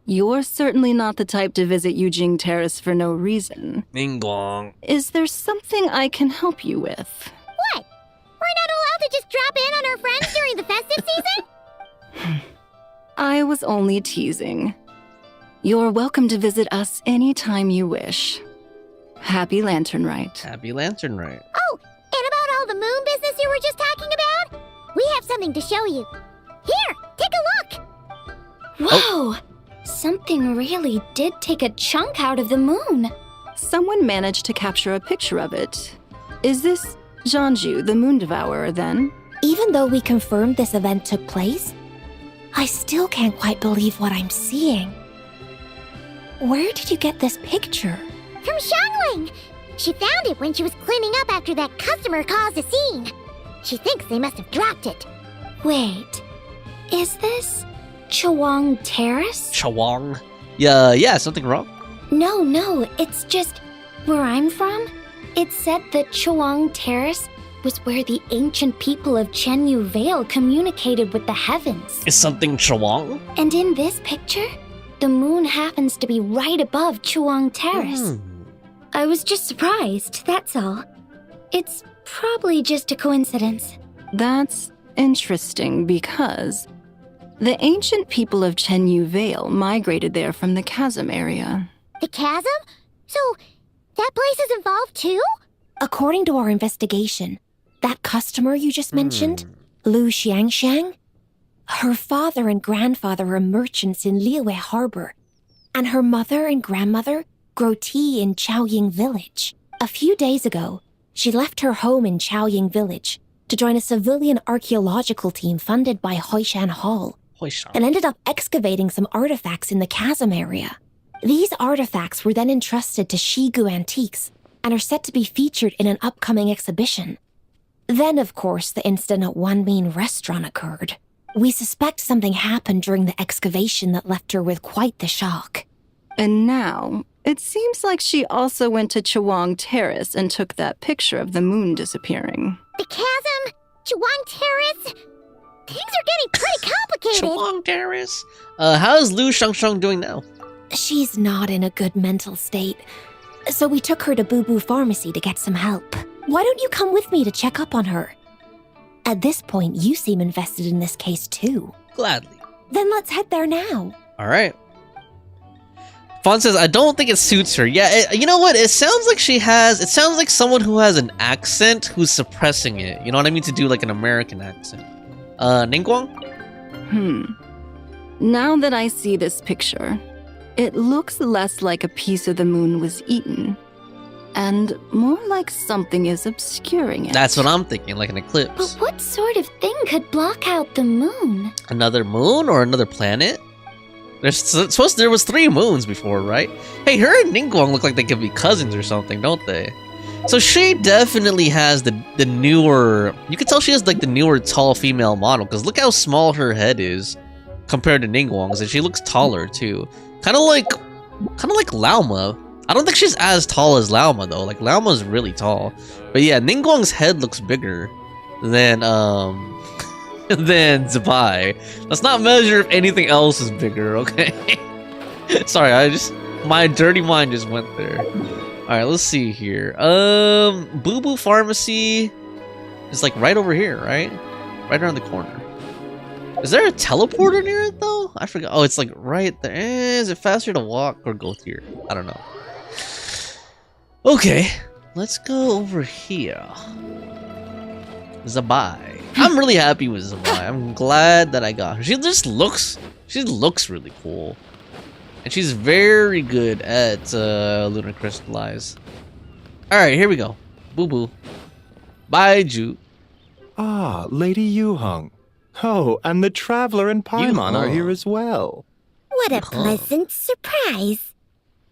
[SPEAKER 10] You're certainly not the type to visit Yujing Terrace for no reason.
[SPEAKER 1] Ningguang.
[SPEAKER 10] Is there something I can help you with?
[SPEAKER 2] What? We're not allowed to just drop in on our friends during the festive season?
[SPEAKER 10] I was only teasing. You're welcome to visit us anytime you wish. Happy Lantern Rite.
[SPEAKER 1] Happy Lantern, right?
[SPEAKER 2] Oh, and about all the moon business you were just talking about? We have something to show you. Here, take a look. Whoa! Something really did take a chunk out of the moon.
[SPEAKER 10] Someone managed to capture a picture of it. Is this Jeonju, the Moon Devourer, then?
[SPEAKER 2] Even though we confirmed this event took place, I still can't quite believe what I'm seeing. Where did you get this picture?
[SPEAKER 11] From Xiangling! She found it when she was cleaning up after that customer caused a scene. She thinks they must have dropped it.
[SPEAKER 2] Wait, is this 𝒂𝒏𝒕𝒆?
[SPEAKER 1] Chawang. Yeah, something wrong?
[SPEAKER 2] No, it's just where I'm from. It said that 𝒂𝒏𝒕𝒆 was where the ancient people of Chenyu Vale communicated with the heavens.
[SPEAKER 1] Is something Chawang?
[SPEAKER 2] And in this picture, the moon happens to be right above 𝒂𝒏𝒕𝒆. I was just surprised, that's all. It's probably just a coincidence.
[SPEAKER 10] That's interesting because the ancient people of Chenyu Vale migrated there from the chasm area.
[SPEAKER 11] The chasm? So, that place is involved too?
[SPEAKER 2] According to our investigation, that customer you just mentioned, Lu Xiangxiang, her father and grandfather are merchants in Liyue Harbor, and her mother and grandmother grow tea in Chaoying Village. A few days ago, she left her home in Chaoying Village to join a civilian archaeological team funded by Hoishan Hall, and ended up excavating some artifacts in the chasm area. These artifacts were then entrusted to Shigu Antiques and are set to be featured in an upcoming exhibition. Then, of course, the incident at Wanmin Restaurant occurred. We suspect something happened during the excavation that left her with quite the shock.
[SPEAKER 10] And now, it seems like she also went to 𝒂𝒏𝒕𝒆 and took that picture of the moon disappearing.
[SPEAKER 11] The chasm? 𝒂𝒏𝒕𝒆? Things are getting pretty complicated.
[SPEAKER 1] 𝒂𝒏𝒕𝒆. How's Lu Xiangxiang doing now?
[SPEAKER 2] She's not in a good mental state, so we took her to 𝒂𝒏 Pharmacy to get some help. Why don't you come with me to check up on her? At this point, you seem invested in this case too.
[SPEAKER 1] Gladly.
[SPEAKER 2] Then let's head there now.
[SPEAKER 1] Alright. Fawn says, I don't think it suits her. Yeah, you know what? It sounds like it sounds like someone who has an accent who's suppressing it. You know what I mean? To do like an American accent. Ningguang?
[SPEAKER 10] Now that I see this picture, it looks less like a piece of the moon was eaten, and more like something is obscuring it.
[SPEAKER 1] That's what I'm thinking, like an
[SPEAKER 2] But
[SPEAKER 1] eclipse.
[SPEAKER 2] what sort of thing could block out the moon?
[SPEAKER 1] Another moon or another planet? There was 3 moons before, right? Hey, her and Ningguang look like they could be cousins or something, don't they? So she definitely has the newer... You can tell she has like the newer tall female model, because look how small her head is compared to Ningguang's, and she looks taller too. Kind of like Laoma. I don't think she's as tall as Laoma though. Like Lauma's really tall. But yeah, Ningguang's head looks bigger than 𝒂𝒏. Let's not measure if anything else is bigger, okay? Sorry, my dirty mind just went there. Alright, let's see here. 𝒂𝒏 Pharmacy is like right over here, right? Right around the corner. Is there a teleporter near it though? I forgot. Oh, it's like right there. Is it faster to walk or go here? I don't know. Okay, let's go over here. 𝒂𝒏. I'm really happy with 𝒂𝒏. I'm glad that I got her. She looks really cool. And she's very good at Lunar Crystallize. Alright, here we go. 𝒂𝒏. Baiju.
[SPEAKER 12] Ah, Lady Yuheng. Oh, and the Traveler and Paimon are here as well.
[SPEAKER 11] What a pleasant surprise.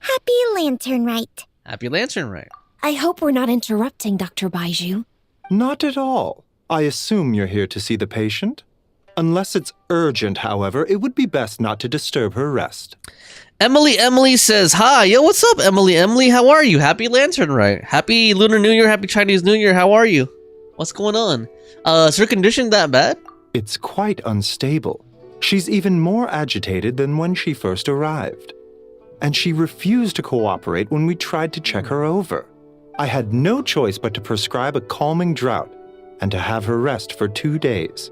[SPEAKER 11] Happy Lantern Rite.
[SPEAKER 1] Happy Lantern Rite.
[SPEAKER 2] I hope we're not interrupting Dr. Baiju.
[SPEAKER 12] Not at all. I assume you're here to see the patient? Unless it's urgent, however, it would be best not to disturb her rest.
[SPEAKER 1] Emily says, hi, yo, what's up, Emily, how are you? Happy Lantern Rite. Happy Lunar New Year, happy Chinese New Year, how are you? What's going on? Is her condition that bad?
[SPEAKER 12] It's quite unstable. She's even more agitated than when she first arrived. And she refused to cooperate when we tried to check her over. I had no choice but to prescribe a calming draught and to have her rest for 2 days.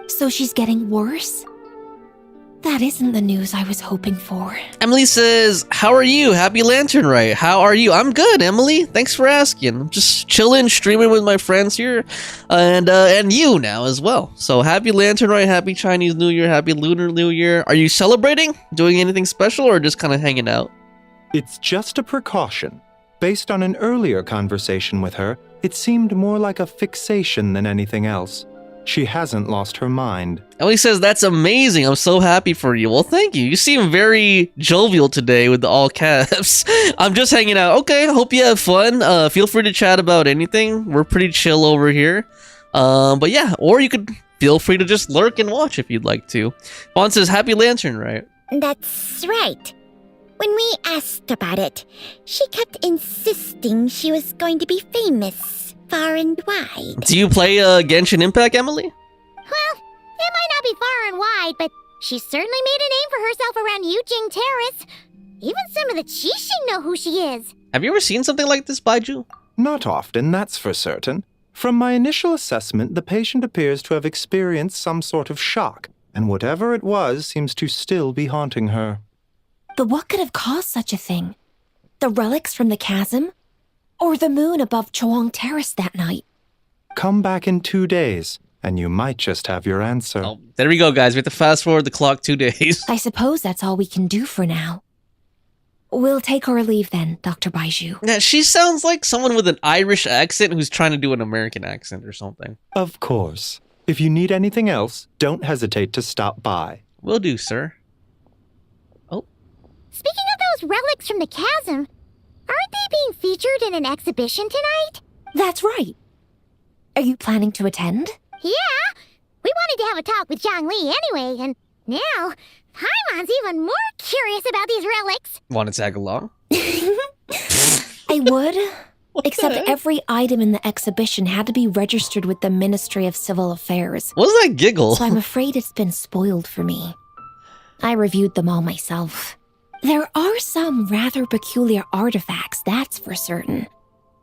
[SPEAKER 2] So she's getting worse? That isn't the news I was hoping for.
[SPEAKER 1] Emily says, how are you? Happy Lantern Rite. How are you? I'm good, Emily. Thanks for asking. I'm just chilling, streaming with my friends here. And you now as well. So happy Lantern Rite, happy Chinese New Year, happy Lunar New Year. Are you celebrating? Doing anything special or just kind of hanging out?
[SPEAKER 12] It's just a precaution. Based on an earlier conversation with her, it seemed more like a fixation than anything else. She hasn't lost her mind.
[SPEAKER 1] Emily says, that's amazing. I'm so happy for you. Well, thank you. You seem very jovial today with the all caps. I'm just hanging out. Okay, hope you have fun. Feel free to chat about anything. We're pretty chill over here. But yeah, or you could feel free to just lurk and watch if you'd like to. Vaughn says, happy lantern, right?
[SPEAKER 11] That's right. When we asked about it, she kept insisting she was going to be famous far and wide.
[SPEAKER 1] Do you play Genshin Impact, Emily?
[SPEAKER 11] Well, it might not be far and wide, but she certainly made a name for herself around 𝑳𝒂𝒏𝒕𝒆. Even some of the Qixing know who she is.
[SPEAKER 1] Have you ever seen something like this, Baiju?
[SPEAKER 12] Not often, that's for certain. From my initial assessment, the patient appears to have experienced some sort of shock, and whatever it was seems to still be haunting her.
[SPEAKER 13] But what could have caused such a thing? The relics from the chasm? Or the moon above 𝒂𝒏𝒕𝒆 that night?
[SPEAKER 12] Come back in 2 days, and you might just have your answer.
[SPEAKER 1] Oh, there we go, guys. We have to fast forward the clock 2 days.
[SPEAKER 13] I suppose that's all we can do for now. We'll take our leave then, Dr. Baiju.
[SPEAKER 1] Yeah, she sounds like someone with an Irish accent who's trying to do an American accent or something.
[SPEAKER 12] Of course. If you need anything else, don't hesitate to stop by.
[SPEAKER 1] Will do, sir. Oh.
[SPEAKER 11] Speaking of those relics from the chasm, aren't they being featured in an exhibition tonight?
[SPEAKER 13] That's right. Are you planning to attend?
[SPEAKER 11] Yeah! We wanted to have a talk with Zhongli anyway, and now Paimon's even more curious about these relics.
[SPEAKER 1] Want to tag along?
[SPEAKER 13] I would, except every item in the exhibition had to be registered with the Ministry of Civil Affairs.
[SPEAKER 1] What was that giggle?
[SPEAKER 13] So I'm afraid it's been spoiled for me. I reviewed them all myself. There are some rather peculiar artifacts, that's for certain.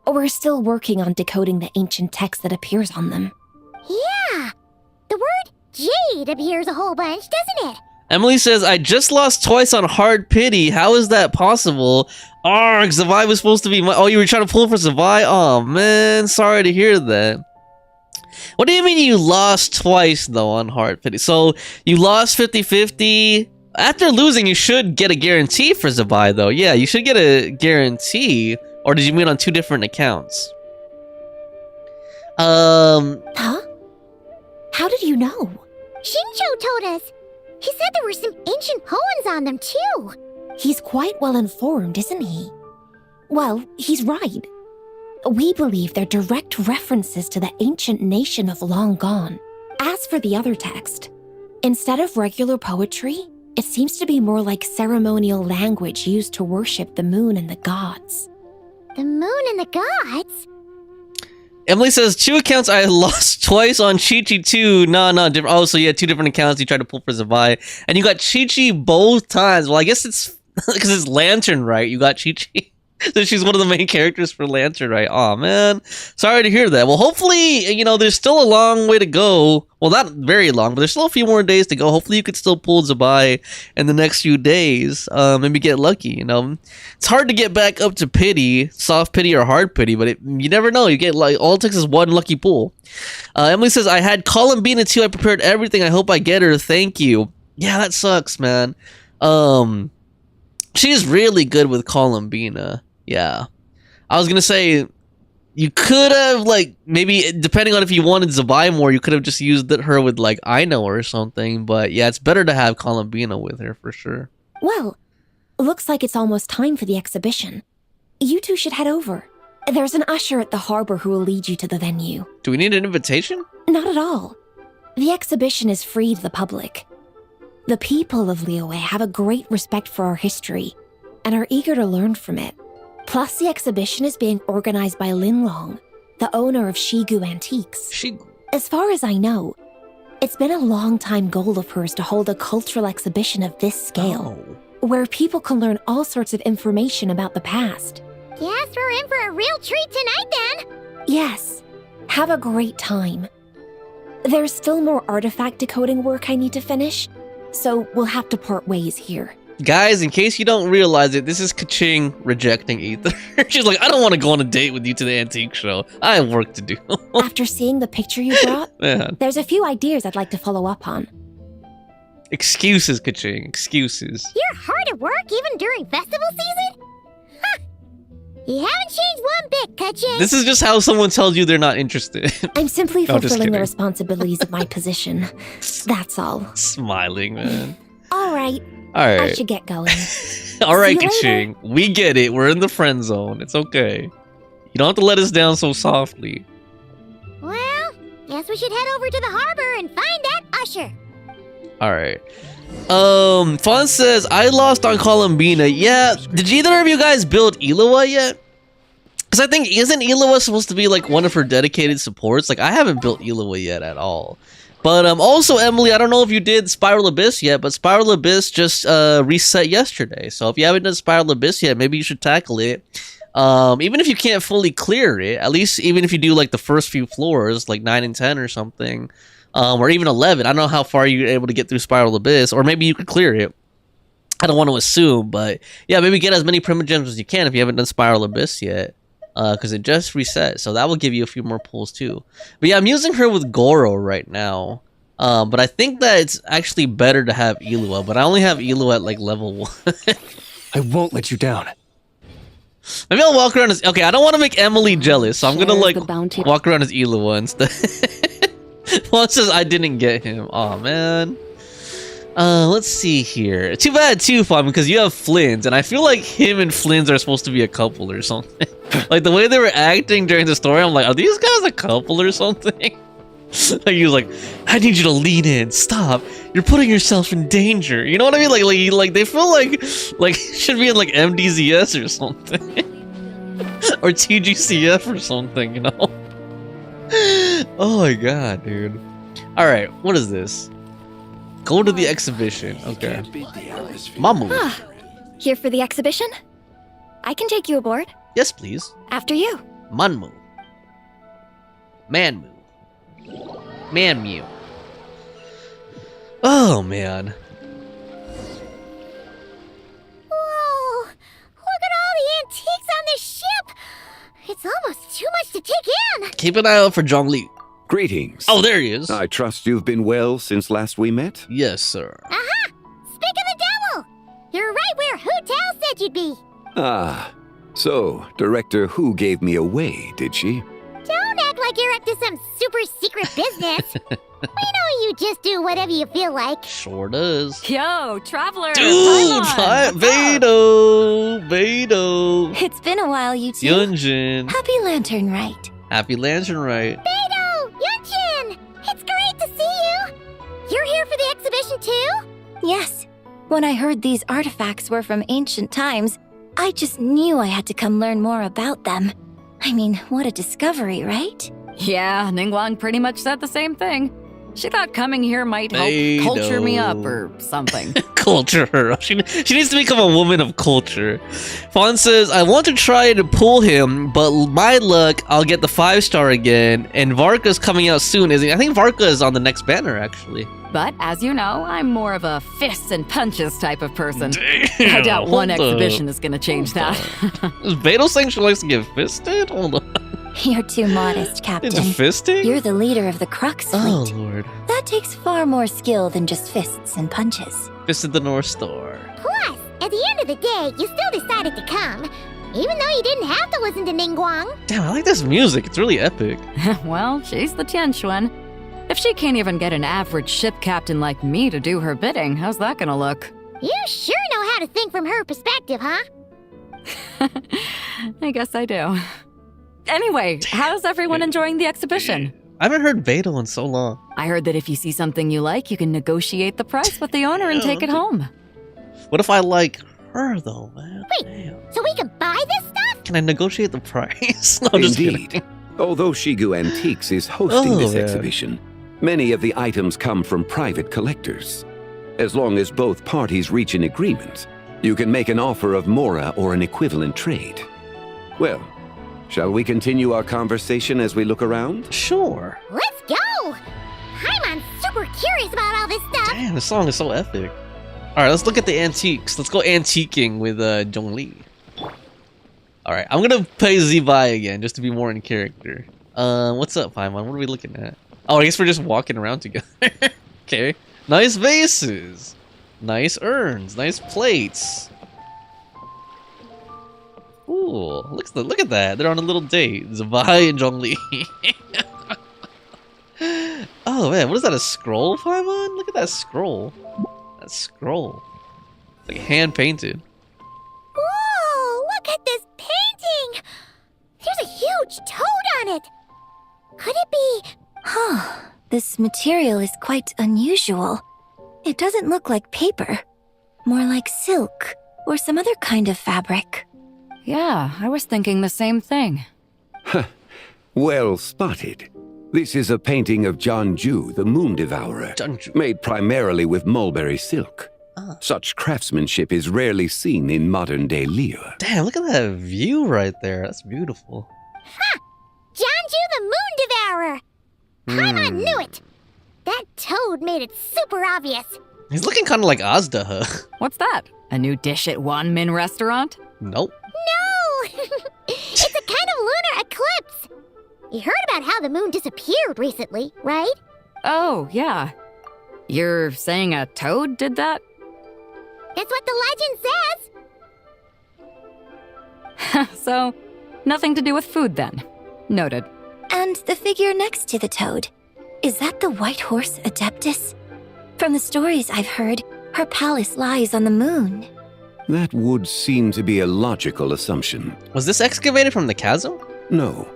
[SPEAKER 13] We're still working on decoding the ancient text that appears on them.
[SPEAKER 11] Yeah! The word jade appears a whole bunch, doesn't it?
[SPEAKER 1] Emily says, I just lost twice on hard pity. How is that possible? Argh, 𝒂𝒏 was supposed to be my— oh, you were trying to pull for 𝒂𝒏? Oh, man, sorry to hear that. What do you mean you lost twice, though, on hard pity? So, you lost 50-50. After losing, you should get a guarantee for 𝒂𝒏, though. Yeah, you should get a guarantee. Or did you mean on 2 different accounts?
[SPEAKER 13] Huh? How did you know?
[SPEAKER 11] Shincho told us. He said there were some ancient poems on them, too.
[SPEAKER 13] He's quite well informed, isn't he? Well, he's right. We believe they're direct references to the ancient nation of long gone. As for the other text, instead of regular poetry, it seems to be more like ceremonial language used to worship the moon and the gods.
[SPEAKER 11] The moon and the gods?
[SPEAKER 1] Emily says, 2 accounts I lost twice on Chi-Chi too. No, different. Oh, so you had 2 different accounts you tried to pull for 𝒂𝒏. And you got Chi-Chi both times. Well, I guess it's because it's Lantern, right? You got Chi-Chi. So she's one of the main characters for Lantern, right? Oh man, sorry to hear that. Well, hopefully, you know, there's still a long way to go. Well, not very long, but there's still a few more days to go. Hopefully you could still pull 𝒂𝒏 in the next few days. Maybe get lucky, you know. It's hard to get back up to pity, soft pity or hard pity, but you never know. You get like, all it takes is one lucky pull. Emily says, I had 𝒂𝒏𝒕𝒆 too. I prepared everything. I hope I get her. Thank you. Yeah, that sucks, man. She's really good with 𝒂𝒏𝒕𝒆. Yeah. I was gonna say, you could have, like, maybe, depending on if you wanted 𝒂𝒏 more, you could have just used her with, like, Aino or something. But yeah, it's better to have 𝒂𝒏𝒕𝒆 with her, for sure.
[SPEAKER 13] Well, looks like it's almost time for the exhibition. You two should head over. There's an usher at the harbor who will lead you to the venue.
[SPEAKER 1] Do we need an invitation?
[SPEAKER 13] Not at all. The exhibition is free to the public. The people of Liyue have a great respect for our history and are eager to learn from it. Plus, the exhibition is being organized by Linlong, the owner of Shigu Antiques.
[SPEAKER 1] Shigu?
[SPEAKER 13] As far as I know, it's been a long-time goal of hers to hold a cultural exhibition of this scale, where people can learn all sorts of information about the past.
[SPEAKER 11] Guess we're in for a real treat tonight, then.
[SPEAKER 13] Yes. Have a great time. There's still more artifact decoding work I need to finish, so we'll have to part ways here.
[SPEAKER 1] Guys, in case you don't realize it, this is Kaching rejecting Ether. She's like, I don't want to go on a date with you to the antique show. I have work to do.
[SPEAKER 13] After seeing the picture you brought, there's a few ideas I'd like to follow up on.
[SPEAKER 1] Excuses, Kaching. Excuses.
[SPEAKER 11] You're hard at work even during festival season? Huh. You haven't changed one bit, Kachin.
[SPEAKER 1] This is just how someone tells you they're not interested.
[SPEAKER 13] I'm simply
[SPEAKER 1] No, just
[SPEAKER 13] fulfilling the
[SPEAKER 1] kidding.
[SPEAKER 13] responsibilities of my position. That's all.
[SPEAKER 1] Smiling, man.
[SPEAKER 13] All right.
[SPEAKER 1] All right.
[SPEAKER 13] I should get going.
[SPEAKER 1] All right,
[SPEAKER 13] See you
[SPEAKER 1] Kaching. We get it. We're in the friend zone. It's okay. You don't have to let us down so softly.
[SPEAKER 11] Well, guess we should head over to the harbor and find that usher.
[SPEAKER 1] All right. Fawn says, I lost on Columbina. Yeah, did either of you guys build Elawa yet? Because I think, isn't Elawa supposed to be like one of her dedicated supports? Like, I haven't built Elawa yet at all. But also, Emily, I don't know if you did Spiral Abyss yet, but Spiral Abyss just reset yesterday. So if you haven't done Spiral Abyss yet, maybe you should tackle it. Even if you can't fully clear it, at least even if you do like the first few floors, like 9 and 10 or something, or even 11. I don't know how far you're able to get through Spiral Abyss, or maybe you could clear it. I don't want to assume, but yeah, maybe get as many Primogems as you can if you haven't done Spiral Abyss yet. Because it just reset, so that will give you a few more pulls too. But yeah, I'm using her with Goro right now. But I think that it's actually better to have Elawa, but I only have Elawa at like level 1.
[SPEAKER 9] I won't let you down.
[SPEAKER 1] Maybe I'll walk around as... Okay, I don't want to make Emily jealous, so I'm gonna like walk around as Elawa instead. Well, it says I didn't get him. Oh man. Let's see here. Too bad too, Fawn, because you have Flynn's, and I feel like him and Flynn's are supposed to be a couple or something. Like the way they were acting during the story, I'm like, are these guys a couple or something? Like he was like, I need you to lean in. Stop. You're putting yourself in danger. You know what I mean? Like they feel like should be in like MDZS or something. Or TGCF or something, you know? Oh my god, dude. Alright, what is this? Go to the exhibition. Okay. Mamu.
[SPEAKER 3] Here for the exhibition? I can take you aboard.
[SPEAKER 1] Yes, please.
[SPEAKER 3] After you.
[SPEAKER 1] Manmu. Manmu. Manmu. Oh, man.
[SPEAKER 11] Whoa! Look at all the antiques on this ship! It's almost too much to take in!
[SPEAKER 1] Keep an eye out for Zhongli.
[SPEAKER 14] Greetings.
[SPEAKER 1] Oh, there he is.
[SPEAKER 14] I trust you've been well since last we met?
[SPEAKER 1] Yes, sir.
[SPEAKER 11] Aha! Speak of the devil! You're right where Hu Tao said you'd be.
[SPEAKER 14] Ah, so Director Hu gave me away, did she?
[SPEAKER 11] Don't act like you're up to some super secret business. We know you just do whatever you feel like.
[SPEAKER 1] Sure does.
[SPEAKER 5] Yo, traveler!
[SPEAKER 1] Dude, Beidou.
[SPEAKER 2] It's been a while, you two.
[SPEAKER 1] Yunjin.
[SPEAKER 2] Happy Lantern Rite.
[SPEAKER 1] Happy Lantern Rite.
[SPEAKER 11] Beidou! Yunchin! It's great to see you! You're here for the exhibition too?
[SPEAKER 2] Yes. When I heard these artifacts were from ancient times, I just knew I had to come learn more about them. I mean, what a discovery, right?
[SPEAKER 5] Yeah, Ningguang pretty much said the same thing. She thought coming here might help culture me up or something.
[SPEAKER 1] Culture her. She needs to become a woman of culture. Fawn says, I want to try to pull him, but my luck, I'll get the 5-star again. And Varka's coming out soon, isn't he? I think Varka is on the next banner, actually.
[SPEAKER 5] But as you know, I'm more of a fists and punches type of person.
[SPEAKER 1] Damn,
[SPEAKER 5] I doubt one
[SPEAKER 1] hold up.
[SPEAKER 5] exhibition is going to change that.
[SPEAKER 1] Is Beidou saying she likes to get fisted? Hold on.
[SPEAKER 2] You're too modest, Captain.
[SPEAKER 1] Into fisting?
[SPEAKER 2] You're the leader of the Crux fleet.
[SPEAKER 1] Oh, Lord.
[SPEAKER 2] That takes far more skill than just fists and punches.
[SPEAKER 1] Fisted the North Star.
[SPEAKER 11] Plus, at the end of the day, you still decided to come. Even though you didn't have to listen to Ningguang.
[SPEAKER 1] Damn, I like this music. It's really epic.
[SPEAKER 5] Well, she's the Tianquan. If she can't even get an average ship captain like me to do her bidding, how's that gonna look?
[SPEAKER 11] You sure know how to think from her perspective, huh?
[SPEAKER 5] I guess I do. Anyway, how's everyone enjoying the exhibition?
[SPEAKER 1] I haven't heard Beidou in so long.
[SPEAKER 5] I heard that if you see something you like, you can negotiate the price with the owner and take it home.
[SPEAKER 1] What if I like her, though, man?
[SPEAKER 11] Wait, so we can buy this stuff?
[SPEAKER 1] Can I negotiate the price? No, I'm just
[SPEAKER 14] Indeed.
[SPEAKER 1] kidding.
[SPEAKER 14] Although Shigu Antiques is hosting this
[SPEAKER 1] yeah.
[SPEAKER 14] exhibition, many of the items come from private collectors. As long as both parties reach an agreement, you can make an offer of mora or an equivalent trade. Well, shall we continue our conversation as we look around?
[SPEAKER 1] Sure.
[SPEAKER 11] Let's go! I'm super curious about all this stuff.
[SPEAKER 1] Damn, this song is so epic. Alright, let's look at the antiques. Let's go antiquing with Zhongli. Alright, I'm gonna play Zibai again, just to be more in character. What's up, Paimon? What are we looking at? Oh, I guess we're just walking around together. Okay. Nice vases. Nice urns. Nice plates. Ooh, cool. Look at that. They're on a little date. Zwei and Zhongli. Oh man, what is that? A scroll, Paimon? Look at that scroll. That scroll. It's like hand painted.
[SPEAKER 11] Whoa! Look at this painting! There's a huge toad on it! Could it be...
[SPEAKER 2] Huh. This material is quite unusual. It doesn't look like paper. More like silk, or some other kind of fabric.
[SPEAKER 10] Yeah, I was thinking the same thing.
[SPEAKER 14] Well spotted. This is a painting of Jianzhu, the Moon Devourer, made primarily with mulberry silk. Such craftsmanship is rarely seen in modern-day Liyue.
[SPEAKER 1] Damn, look at that view right there. That's beautiful.
[SPEAKER 11] Ha! Jianzhu the Moon Devourer! Paimon knew it! That toad made it super obvious.
[SPEAKER 1] He's looking kind of like Azda.
[SPEAKER 10] What's that? A new dish at Wanmin restaurant?
[SPEAKER 1] Nope.
[SPEAKER 11] No! It's a kind of lunar eclipse. You heard about how the moon disappeared recently, right?
[SPEAKER 10] Oh, yeah. You're saying a toad did that?
[SPEAKER 11] That's what the legend says.
[SPEAKER 10] So, nothing to do with food then. Noted.
[SPEAKER 2] And the figure next to the toad. Is that the white horse Adeptus? From the stories I've heard, her palace lies on the moon.
[SPEAKER 14] That would seem to be a logical assumption.
[SPEAKER 1] Was this excavated from the chasm?
[SPEAKER 14] No.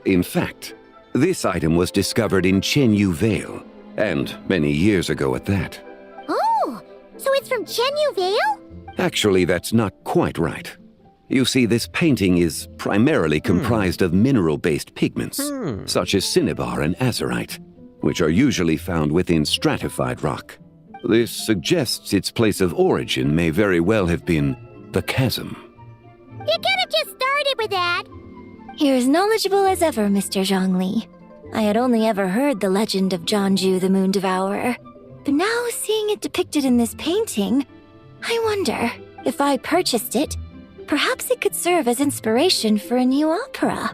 [SPEAKER 14] In fact, this item was discovered in Chenyu Vale, and many years ago at that.
[SPEAKER 11] Oh, so it's from Chenyu Vale?
[SPEAKER 14] Actually, that's not quite right. You see, this painting is primarily comprised of mineral-based pigments, such as cinnabar and azurite, which are usually found within stratified rock. This suggests its place of origin may very well have been the chasm.
[SPEAKER 11] You could have just started with that.
[SPEAKER 2] You're as knowledgeable as ever, Mr. Zhongli. I had only ever heard the legend of Jianzhu the Moon Devourer, but now seeing it depicted in this painting, I wonder, if I purchased it, perhaps it could serve as inspiration for a new opera.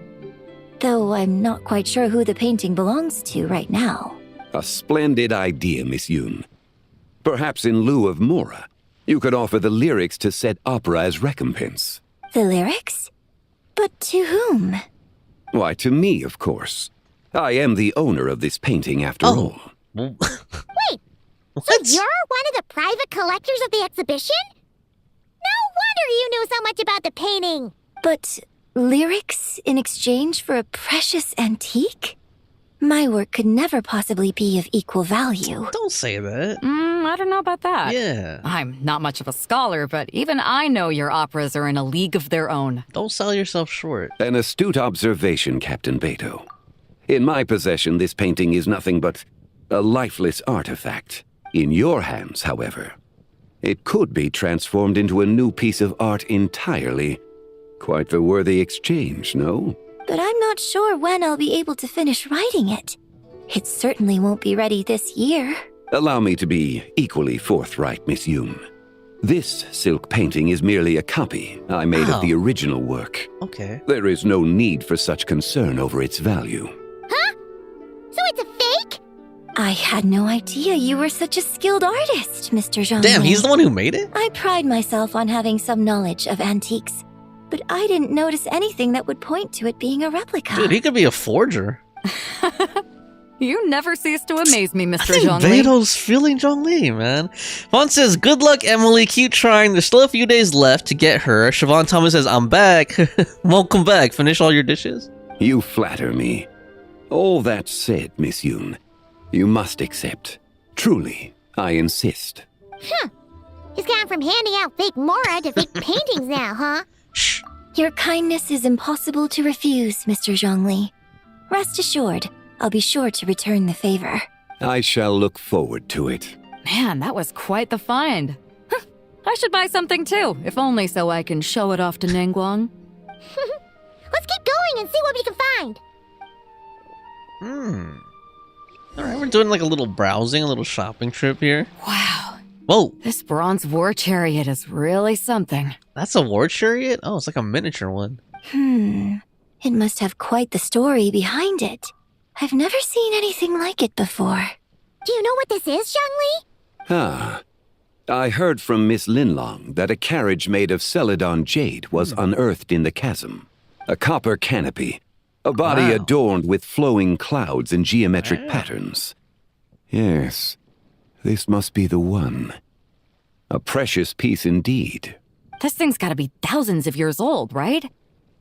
[SPEAKER 2] Though I'm not quite sure who the painting belongs to right now.
[SPEAKER 14] A splendid idea, Miss Yoon. Perhaps in lieu of Mora, you could offer the lyrics to said opera as recompense.
[SPEAKER 2] The lyrics? But to whom?
[SPEAKER 14] Why, to me, of course. I am the owner of this painting, after all.
[SPEAKER 11] Wait, so you're one of the private collectors of the exhibition? No wonder you knew so much about the painting.
[SPEAKER 2] But lyrics in exchange for a precious antique? My work could never possibly be of equal value.
[SPEAKER 1] Don't say that.
[SPEAKER 10] I don't know about that.
[SPEAKER 1] Yeah.
[SPEAKER 10] I'm not much of a scholar, but even I know your operas are in a league of their own.
[SPEAKER 1] Don't sell yourself short.
[SPEAKER 14] An astute observation, Captain Beto. In my possession, this painting is nothing but a lifeless artifact. In your hands, however, it could be transformed into a new piece of art entirely. Quite the worthy exchange, no?
[SPEAKER 2] But I'm not sure when I'll be able to finish writing it. It certainly won't be ready this year.
[SPEAKER 14] Allow me to be equally forthright, Miss Yoon. This silk painting is merely a copy I made of the original work.
[SPEAKER 1] Okay.
[SPEAKER 14] There is no need for such concern over its value.
[SPEAKER 11] Huh? So it's a fake?
[SPEAKER 2] I had no idea you were such a skilled artist, Mr. Zhongli.
[SPEAKER 1] Damn, he's the one who made it?
[SPEAKER 2] I pride myself on having some knowledge of antiques, but I didn't notice anything that would point to it being a replica.
[SPEAKER 1] Dude, he could be a forger.
[SPEAKER 10] You never cease to amaze me, Mr.
[SPEAKER 1] I think
[SPEAKER 10] Zhongli.
[SPEAKER 1] Beto's feeling Zhongli, man. Vaughn says, good luck, Emily. Keep trying. There's still a few days left to get her. Siobhan Thomas says, I'm back. Welcome back. Finish all your dishes?
[SPEAKER 14] You flatter me. All that said, Miss Yoon, you must accept. Truly, I insist.
[SPEAKER 11] Huh. He's gone from handing out fake Mora to fake paintings now, huh?
[SPEAKER 1] Shh.
[SPEAKER 2] Your kindness is impossible to refuse, Mr. Zhongli. Rest assured, I'll be sure to return the favor.
[SPEAKER 14] I shall look forward to it.
[SPEAKER 10] Man, that was quite the find. I should buy something too, if only so I can show it off to Nangguang.
[SPEAKER 11] Let's keep going and see what we can find.
[SPEAKER 1] Alright, we're doing like a little browsing, a little shopping trip here.
[SPEAKER 10] Wow.
[SPEAKER 1] Whoa.
[SPEAKER 10] This bronze war chariot is really something.
[SPEAKER 1] That's a war chariot? Oh, it's like a miniature one.
[SPEAKER 2] It must have quite the story behind it. I've never seen anything like it before.
[SPEAKER 11] Do you know what this is, Zhongli?
[SPEAKER 14] Ah, I heard from Miss Linlong that a carriage made of Celadon jade was unearthed in the chasm. A copper canopy, a body adorned with flowing clouds and geometric patterns. Yes, this must be the one. A precious piece indeed.
[SPEAKER 15] This thing's gotta be thousands of years old, right?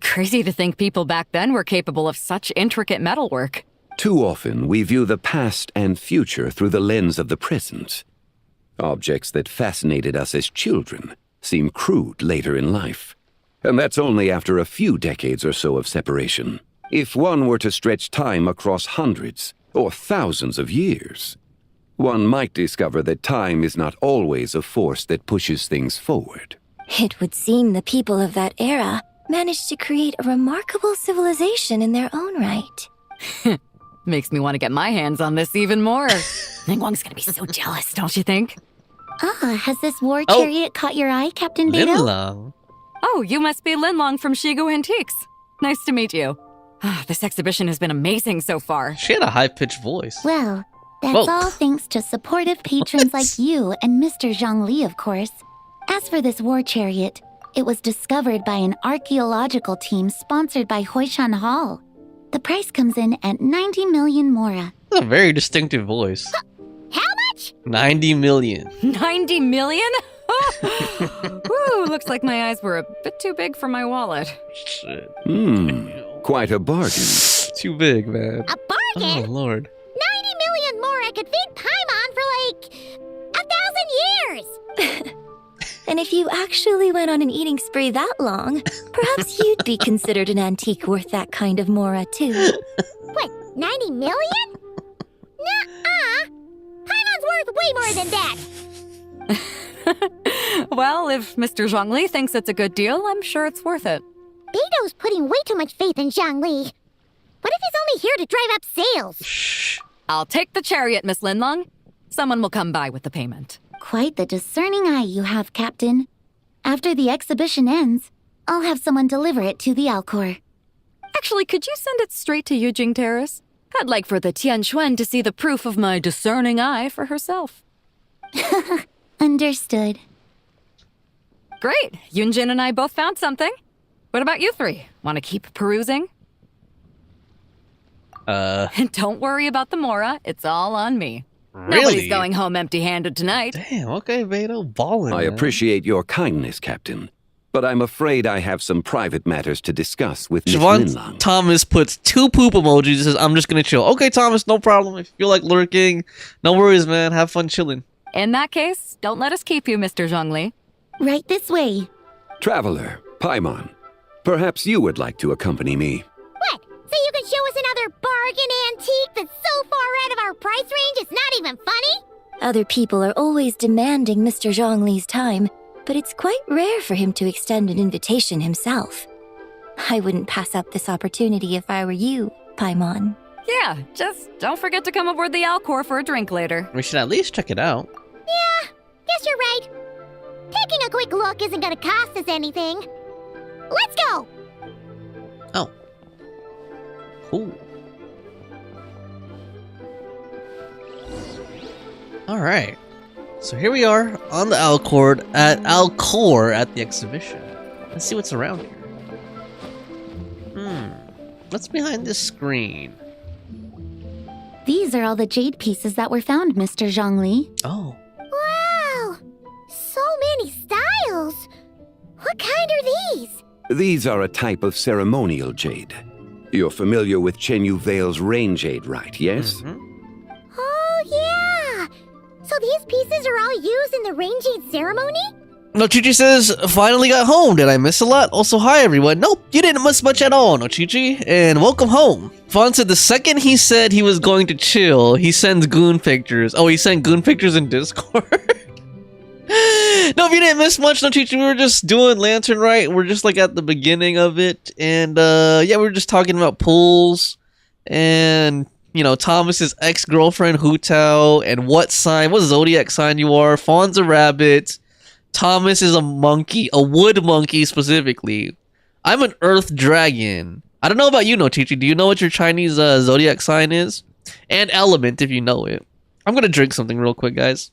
[SPEAKER 15] Crazy to think people back then were capable of such intricate metalwork.
[SPEAKER 14] Too often, we view the past and future through the lens of the present. Objects that fascinated us as children seem crude later in life. And that's only after a few decades or so of separation. If one were to stretch time across hundreds or thousands of years, one might discover that time is not always a force that pushes things forward.
[SPEAKER 11] It would seem the people of that era managed to create a remarkable civilization in their own right.
[SPEAKER 15] Makes me want to get my hands on this even more. Ningguang's gonna be so jealous, don't you think?
[SPEAKER 2] Ah, has this war chariot caught your eye, Captain Beto?
[SPEAKER 1] Linlong.
[SPEAKER 15] Oh, you must be Linlong from Shigo Antiques. Nice to meet you. This exhibition has been amazing so far.
[SPEAKER 1] She had a high-pitched voice.
[SPEAKER 2] Well, that's all thanks to supportive patrons like you and Mr. Zhongli, of course. As for this war chariot, it was discovered by an archaeological team sponsored by Hoishan Hall. The price comes in at 90 million mora.
[SPEAKER 1] That's a very distinctive voice.
[SPEAKER 2] How much?
[SPEAKER 1] 90 million.
[SPEAKER 15] 90 million? Woo, looks like my eyes were a bit too big for my wallet.
[SPEAKER 1] Shit.
[SPEAKER 14] Quite a bargain.
[SPEAKER 1] Too big, man.
[SPEAKER 11] A bargain?
[SPEAKER 1] Oh, Lord.
[SPEAKER 11] 90 million mora could feed Paimon for like 1,000 years. And if you actually went on an eating spree that long, perhaps you'd be considered an antique worth that kind of mora, too. What, 90 million? Nuh-uh! Paimon's worth way more than that!
[SPEAKER 15] Well, if Mr. Zhongli thinks it's a good deal, I'm sure it's worth it.
[SPEAKER 11] Beto's putting way too much faith in Zhongli. What if he's only here to drive up sales?
[SPEAKER 1] Shh.
[SPEAKER 15] I'll take the chariot, Miss Linlong. Someone will come by with the payment.
[SPEAKER 2] Quite the discerning eye you have, Captain. After the exhibition ends, I'll have someone deliver it to the Alcor.
[SPEAKER 15] Actually, could you send it straight to Yujing Terrace? I'd like for the Tianquan to see the proof of my discerning eye for herself.
[SPEAKER 2] Understood.
[SPEAKER 15] Great. Yunjin and I both found something. What about you three? Want to keep perusing? Don't worry about the mora. It's all on me.
[SPEAKER 1] Really?
[SPEAKER 15] Nobody's going home empty-handed tonight.
[SPEAKER 1] Damn, okay, Beto, ballin'.
[SPEAKER 14] I appreciate your kindness, Captain, but I'm afraid I have some private matters to discuss with Miss Linlong.
[SPEAKER 1] Thomas puts 2 poop emojis and says, I'm just gonna chill. Okay, Thomas, no problem. If you feel like lurking, no worries, man. Have fun chilling.
[SPEAKER 15] In that case, don't let us keep you, Mr. Zhongli.
[SPEAKER 2] Right this way.
[SPEAKER 14] Traveler, Paimon, perhaps you would like to accompany me.
[SPEAKER 11] What? So you can show us another bargain antique that's so far out of our price range it's not even funny? Other people are always demanding Mr. Zhongli's time, but it's quite rare for him to extend an invitation himself. I wouldn't pass up this opportunity if I were you, Paimon.
[SPEAKER 15] Yeah, just don't forget to come aboard the Alcor for a drink later.
[SPEAKER 1] We should at least check it out.
[SPEAKER 11] Yeah, guess you're right. Taking a quick look isn't gonna cost us anything. Let's go!
[SPEAKER 1] Oh. Cool. Alright. So here we are on the Alcor at the exhibition. Let's see what's around here. What's behind this screen?
[SPEAKER 2] These are all the jade pieces that were found, Mr. Zhongli.
[SPEAKER 1] Oh.
[SPEAKER 11] Wow! So many styles! What kind are these?
[SPEAKER 14] These are a type of ceremonial jade. You're familiar with Chenyu Vale's rain jade, right, yes?
[SPEAKER 11] Oh, yeah! So these pieces are all used in the rain jade ceremony?
[SPEAKER 1] Nochichi says, finally got home. Did I miss a lot? Also, hi everyone. Nope, you didn't miss much at all, Nochichi. And welcome home. Fawn said the second he said he was going to chill, he sends goon pictures. Oh, he sent goon pictures in Discord? Nope, you didn't miss much, Nochichi. We were just doing Lantern Rite. We're just like at the beginning of it. And yeah, we were just talking about pools. And, you know, Thomas's ex-girlfriend, Hu Tao. And what zodiac sign you are. Fawn's a rabbit. Thomas is a monkey, a wood monkey specifically. I'm an earth dragon. I don't know about you, Nochichi. Do you know what your Chinese zodiac sign is? And element, if you know it. I'm gonna drink something real quick, guys.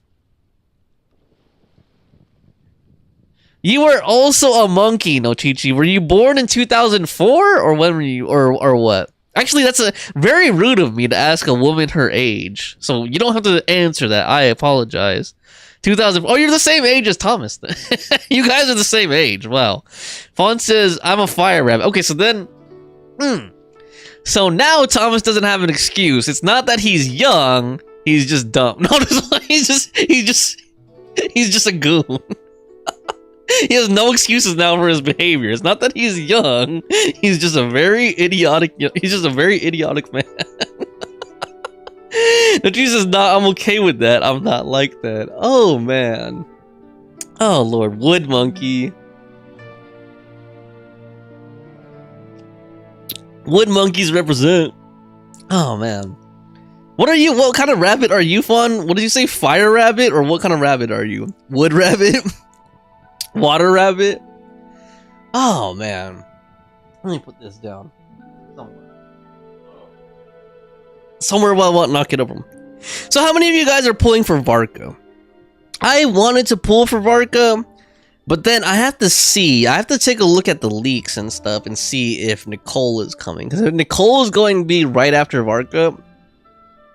[SPEAKER 1] You were also a monkey, Nochichi. Were you born in 2004 or when were you, or what? Actually, that's a very rude of me to ask a woman her age. So you don't have to answer that. I apologize. 2000. Oh, you're the same age as Thomas. You guys are the same age. Wow. Fawn says, I'm a fire rabbit. Okay, so then... So now Thomas doesn't have an excuse. It's not that he's young. He's just dumb. No, he's just a goon. He has no excuses now for his behavior. It's not that he's young. He's just a very idiotic. He's just a very idiotic man. The Jesus, nah, I'm okay with that. I'm not like that. Oh man. Oh Lord, wood monkey. Wood monkeys represent. Oh man. What are you? What kind of rabbit are you, Fawn? What did you say? Fire rabbit, or what kind of rabbit are you? Wood rabbit? Water rabbit? Oh man. Let me put this down. Somewhere while I won't knock it over. So how many of you guys are pulling for Varka? I wanted to pull for Varka, but then I have to see. I have to take a look at the leaks and stuff and see if Nicole is coming. Because if Nicole is going to be right after Varka,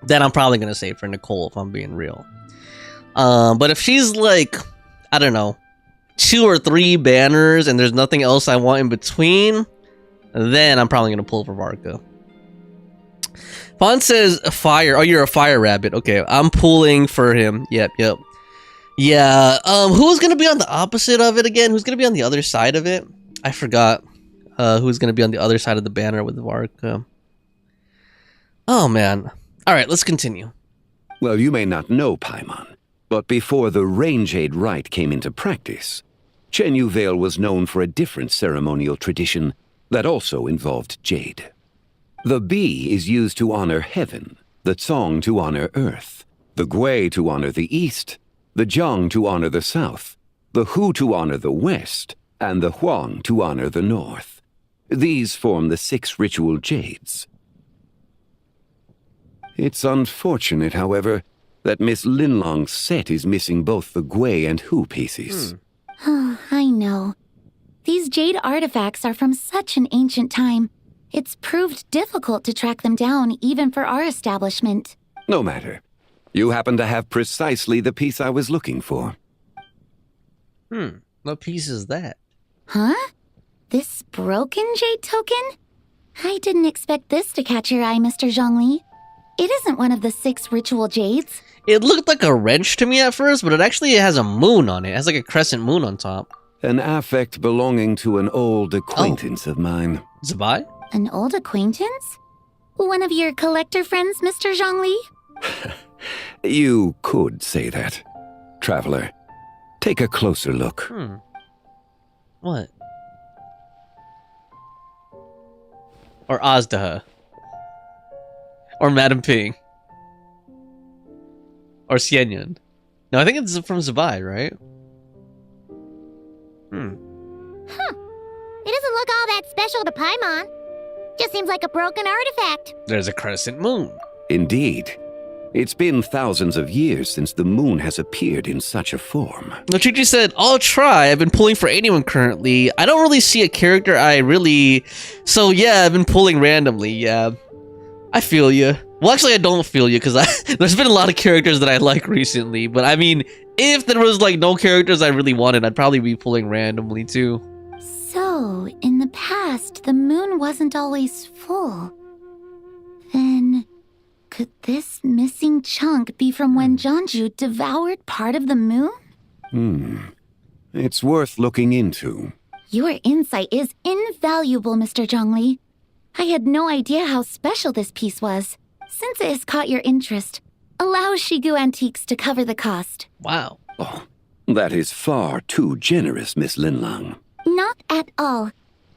[SPEAKER 1] then I'm probably going to say for Nicole if I'm being real. But if she's like, I don't know, 2 or 3 banners and there's nothing else I want in between, then I'm probably going to pull for Varka. Fawn says fire. Oh, you're a fire rabbit. Okay, I'm pulling for him. Yep. Yeah, who's going to be on the opposite of it again? Who's going to be on the other side of it? I forgot who's going to be on the other side of the banner with Varka. Oh, man. All right, let's continue.
[SPEAKER 14] Well, you may not know, Paimon, but before the Range-Aid Rite came into practice, Chen-Yu-Vale was known for a different ceremonial tradition that also involved jade. The B is used to honor heaven, the Tsong to honor earth, the Gui to honor the east, the Jiang to honor the south, the Hu to honor the west, and the Huang to honor the north. These form the 6 ritual jades. It's unfortunate, however, that Miss Linlong's set is missing both the Gui and Hu pieces.
[SPEAKER 2] Oh, I know. These jade artifacts are from such an ancient time. It's proved difficult to track them down, even for our establishment.
[SPEAKER 14] No matter. You happen to have precisely the piece I was looking for.
[SPEAKER 1] What piece is that?
[SPEAKER 2] Huh? This broken jade token? I didn't expect this to catch your eye, Mr. Zhongli. It isn't one of the 6 ritual jades.
[SPEAKER 1] It looked like a wrench to me at first, but it actually has a moon on it. It has like a crescent moon on top.
[SPEAKER 14] An affect belonging to an old acquaintance of mine.
[SPEAKER 1] Zabai?
[SPEAKER 2] An old acquaintance? One of your collector friends, Mr. Zhongli?
[SPEAKER 14] You could say that. Traveler, take a closer look.
[SPEAKER 1] What? Or Azdaha. Or Madame Ping. Or Xianyun. No, I think it's from Zabai, right?
[SPEAKER 2] Huh. It doesn't look all that special to Paimon. Just seems like a broken artifact.
[SPEAKER 1] There's a crescent moon.
[SPEAKER 14] Indeed. It's been thousands of years since the moon has appeared in such a form.
[SPEAKER 1] Nochichi said, I'll try. I've been pulling for anyone currently. I don't really see a character I really... So yeah, I've been pulling randomly, yeah. I feel you. Well, actually, I don't feel you, because there's been a lot of characters that I like recently. But I mean, if there was like no characters I really wanted, I'd probably be pulling randomly too.
[SPEAKER 2] So, in the past, the moon wasn't always full. Then, could this missing chunk be from when Jianzhu devoured part of the moon?
[SPEAKER 14] It's worth looking into.
[SPEAKER 2] Your insight is invaluable, Mr. Zhongli. I had no idea how special this piece was. Since it has caught your interest, allow Shigu Antiques to cover the cost.
[SPEAKER 1] Wow.
[SPEAKER 14] Oh, that is far too generous, Miss Linlang.
[SPEAKER 2] Not at all.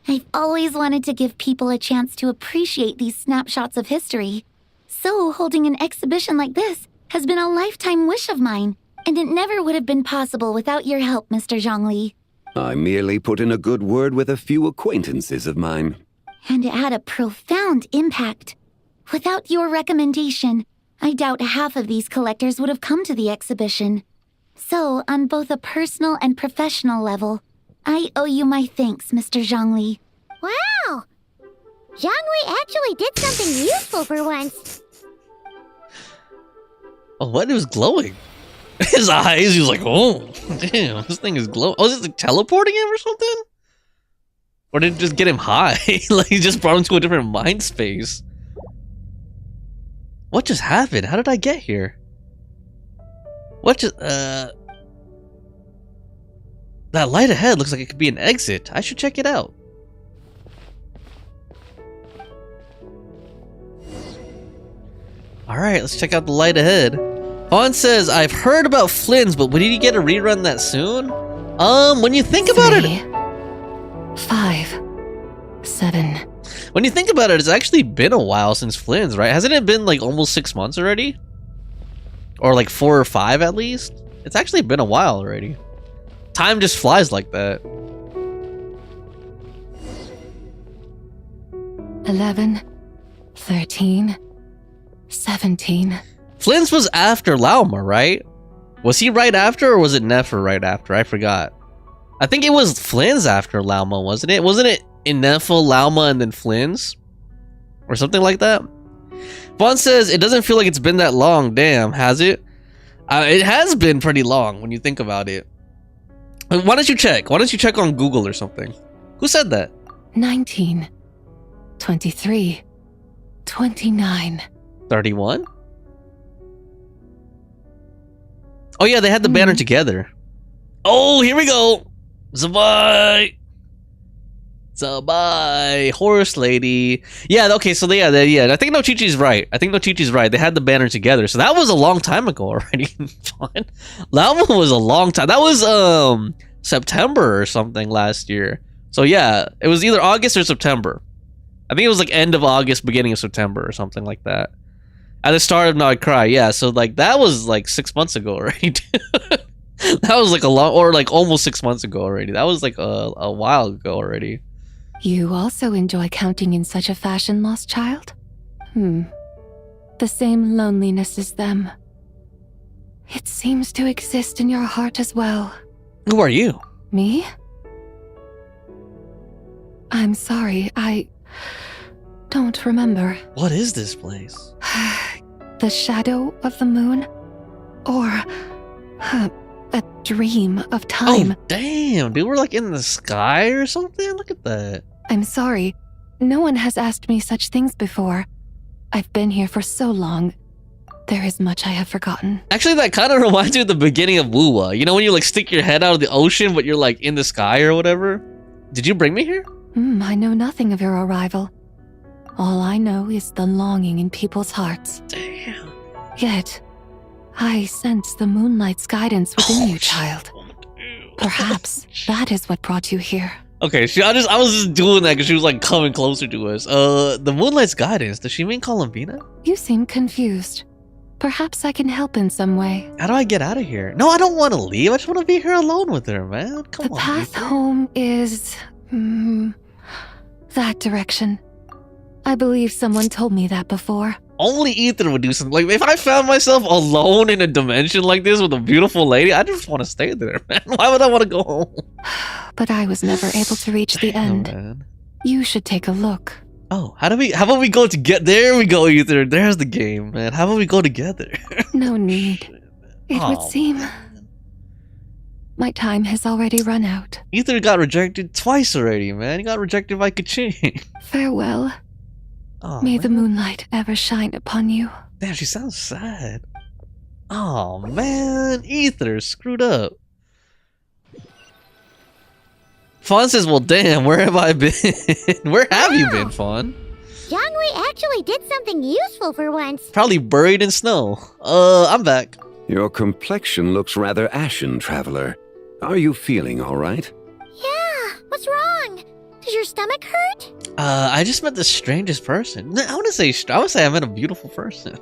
[SPEAKER 2] I've always wanted to give people a chance to appreciate these snapshots of history. So holding an exhibition like this has been a lifetime wish of mine, and it never would have been possible without your help, Mr. Zhongli.
[SPEAKER 14] I merely put in a good word with a few acquaintances of mine.
[SPEAKER 2] And it had a profound impact. Without your recommendation, I doubt half of these collectors would have come to the exhibition. So, on both a personal and professional level,
[SPEAKER 5] I owe you my thanks, Mr. Zhongli.
[SPEAKER 2] Wow! Zhongli actually did something useful for once.
[SPEAKER 1] Oh, what? It was glowing. His eyes, he was like, oh, damn, this thing is glowing. Oh, is it like teleporting him or something? Or did it just get him high? Like, he just brought him to a different mind space. What just happened? How did I get here? What just, that light ahead looks like it could be an exit. I should check it out. Alright, let's check out the light ahead. Fawn says, I've heard about Flynn's, but when did you get a rerun that soon? When you think about it...
[SPEAKER 10] 5, 7.
[SPEAKER 1] When you think about it, it's actually been a while since Flynn's, right? Hasn't it been like almost 6 months already? Or like 4 or 5 at least? It's actually been a while already. Time just flies like that.
[SPEAKER 10] 11, 13, 17.
[SPEAKER 1] Flynn's was after Lauma, right? Was he right after, or was it Nefer right after? I forgot. I think it was Flynn's after Lauma, wasn't it? Wasn't it Inefel, Lauma, and then Flynn's? Or something like that? Vaughn says, it doesn't feel like it's been that long. Damn, has it? It has been pretty long when you think about it. Why don't you check? Why don't you check on Google or something? Who said that?
[SPEAKER 10] 19, 23, 29.
[SPEAKER 1] 31? Oh yeah, they had the banner together. Oh, here we go. Zabai. Zabai. Horse lady. Yeah, okay, so yeah. I think No Chi-Chi's right. They had the banner together. So that was a long time ago already. Fine. That one was a long time. That was September or something last year. So yeah, it was either August or September. I think it was like end of August, beginning of September or something like that. At the start of Now I Cry, yeah. So like that was like 6 months ago already. That was like a long, or like almost 6 months ago already. That was like a while ago already.
[SPEAKER 10] You also enjoy counting in such a fashion, lost child? The same loneliness as them. It seems to exist in your heart as well.
[SPEAKER 1] Who are you?
[SPEAKER 10] Me? I'm sorry, I don't remember.
[SPEAKER 1] What is this place?
[SPEAKER 10] The shadow of the moon? Or a dream of time?
[SPEAKER 1] Oh, damn, dude, we're like in the sky or something? Look at that.
[SPEAKER 10] I'm sorry. No one has asked me such things before. I've been here for so long. There is much I have forgotten.
[SPEAKER 1] Actually, that kind of reminds me of the beginning of Wuwa. You know when you like stick your head out of the ocean, but you're like in the sky or whatever? Did you bring me here?
[SPEAKER 10] I know nothing of your arrival. All I know is the longing in people's hearts.
[SPEAKER 1] Damn.
[SPEAKER 10] Yet, I sense the moonlight's guidance within you, child. Perhaps that is what brought you here.
[SPEAKER 1] Okay, I was just doing that because she was like coming closer to us. The moonlight's guidance. Does she mean Columbina?
[SPEAKER 10] You seem confused. Perhaps I can help in some way.
[SPEAKER 1] How do I get out of here? No, I don't want to leave. I just want to be here alone with her, man. Come on.
[SPEAKER 10] The path home is that direction. I believe someone told me that before.
[SPEAKER 1] Only Ether would do something. Like, if I found myself alone in a dimension like this with a beautiful lady, I just want to stay there, man. Why would I want to go home?
[SPEAKER 10] But I was never able to reach the end.
[SPEAKER 1] Man.
[SPEAKER 10] You should take a look.
[SPEAKER 1] Oh, how about we go together? There we go, Ether. There's the game, man. How about we go together?
[SPEAKER 10] No need. It would seem my time has already run out.
[SPEAKER 1] Ether got rejected twice already, man. He got rejected by Kachin.
[SPEAKER 10] Farewell.
[SPEAKER 1] Oh,
[SPEAKER 10] May the moonlight ever shine upon you.
[SPEAKER 1] Damn, she sounds sad. Oh, man. Ether screwed up. Fawn says, well, damn, where have I been? Where have you been, Fawn?
[SPEAKER 2] Zhongli actually did something useful for once.
[SPEAKER 1] Probably buried in snow. I'm back.
[SPEAKER 14] Your complexion looks rather ashen, traveler. Are you feeling all right?
[SPEAKER 2] Yeah, what's wrong? Does your stomach hurt?
[SPEAKER 1] I just met the strangest person. I would say I met a beautiful person.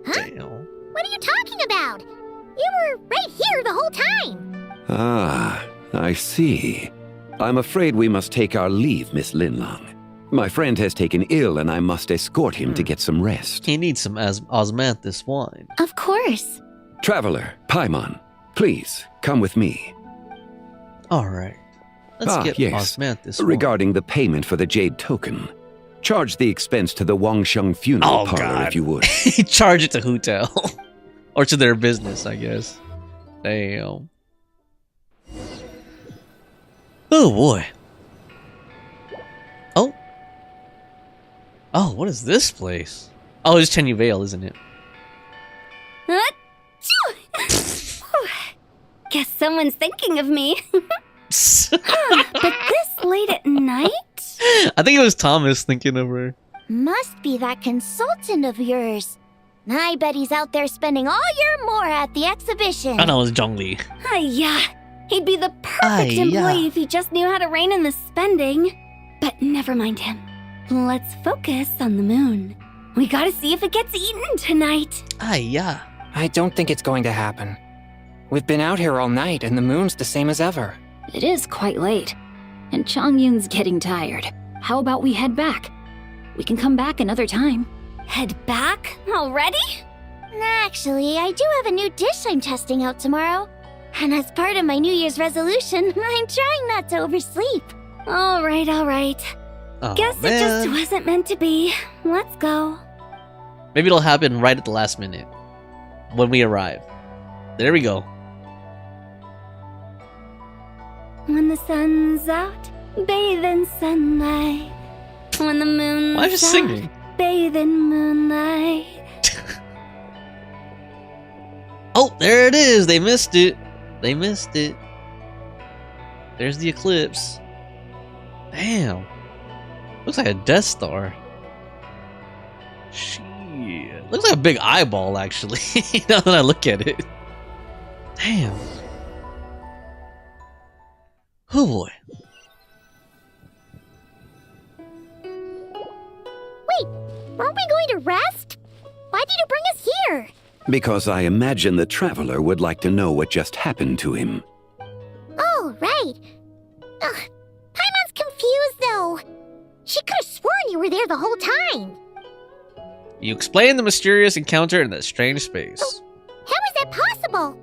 [SPEAKER 2] Huh?
[SPEAKER 1] Damn.
[SPEAKER 2] What are you talking about? You were right here the whole time.
[SPEAKER 14] Ah, I see. I'm afraid we must take our leave, Miss Linlang. My friend has taken ill and I must escort him to get some rest.
[SPEAKER 1] He needs some osmanthus wine.
[SPEAKER 2] Of course.
[SPEAKER 14] Traveler, Paimon, please, come with me.
[SPEAKER 1] Alright. Let's get
[SPEAKER 14] yes.
[SPEAKER 1] Osmanthus.
[SPEAKER 14] Regarding the payment for the jade token, charge the expense to the Wangsheng funeral parlor if you would.
[SPEAKER 1] Charge it to Hu Tao. Or to their business, I guess. Damn. Oh boy. Oh. Oh, what is this place? Oh, it's Chenyu Vale, isn't it?
[SPEAKER 3] Guess someone's thinking of me. But this late at night?
[SPEAKER 1] I think it was Thomas thinking of her.
[SPEAKER 2] Must be that consultant of yours. I bet he's out there spending all your more at the exhibition.
[SPEAKER 1] I know it was Zhongli.
[SPEAKER 3] Yeah. He'd be the perfect employee if he just knew how to rein in the spending. But never mind him. Let's focus on the moon. We gotta see if it gets eaten tonight.
[SPEAKER 6] I don't think it's going to happen. We've been out here all night and the moon's the same as ever.
[SPEAKER 5] It is quite late, and Chongyun's getting tired. How about we head back? We can come back another time.
[SPEAKER 3] Head back? Already?
[SPEAKER 2] Actually, I do have a new dish I'm testing out tomorrow. And as part of my New Year's resolution, I'm trying not to oversleep.
[SPEAKER 3] All right.
[SPEAKER 1] Oh,
[SPEAKER 3] Guess it just wasn't meant to be. Let's go.
[SPEAKER 1] Maybe it'll happen right at the last minute. When we arrive. There we go.
[SPEAKER 3] When the sun's out, bathe in sunlight. When the moon's
[SPEAKER 1] Why is she singing?
[SPEAKER 3] Bathe in moonlight.
[SPEAKER 1] Oh, there it is. They missed it. There's the eclipse. Damn. Looks like a Death Star. Shit. Looks like a big eyeball, actually. Now that I look at it. Damn. Oh boy.
[SPEAKER 2] Wait, weren't we going to rest? Why did you bring us here?
[SPEAKER 14] Because I imagine the traveler would like to know what just happened to him.
[SPEAKER 2] Oh, right. Paimon's confused, though. She could have sworn you were there the whole time.
[SPEAKER 1] You explain the mysterious encounter in that strange space.
[SPEAKER 2] How is that possible?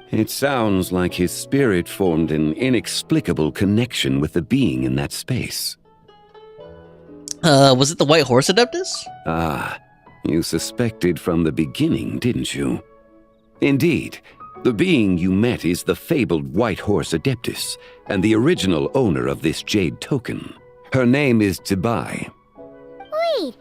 [SPEAKER 14] It sounds like his spirit formed an inexplicable connection with the being in that space.
[SPEAKER 1] Was it the White Horse Adeptus?
[SPEAKER 14] Ah, you suspected from the beginning, didn't you? Indeed, the being you met is the fabled White Horse Adeptus, and the original owner of this jade token. Her name is 𝒂𝒏.
[SPEAKER 2] Wait.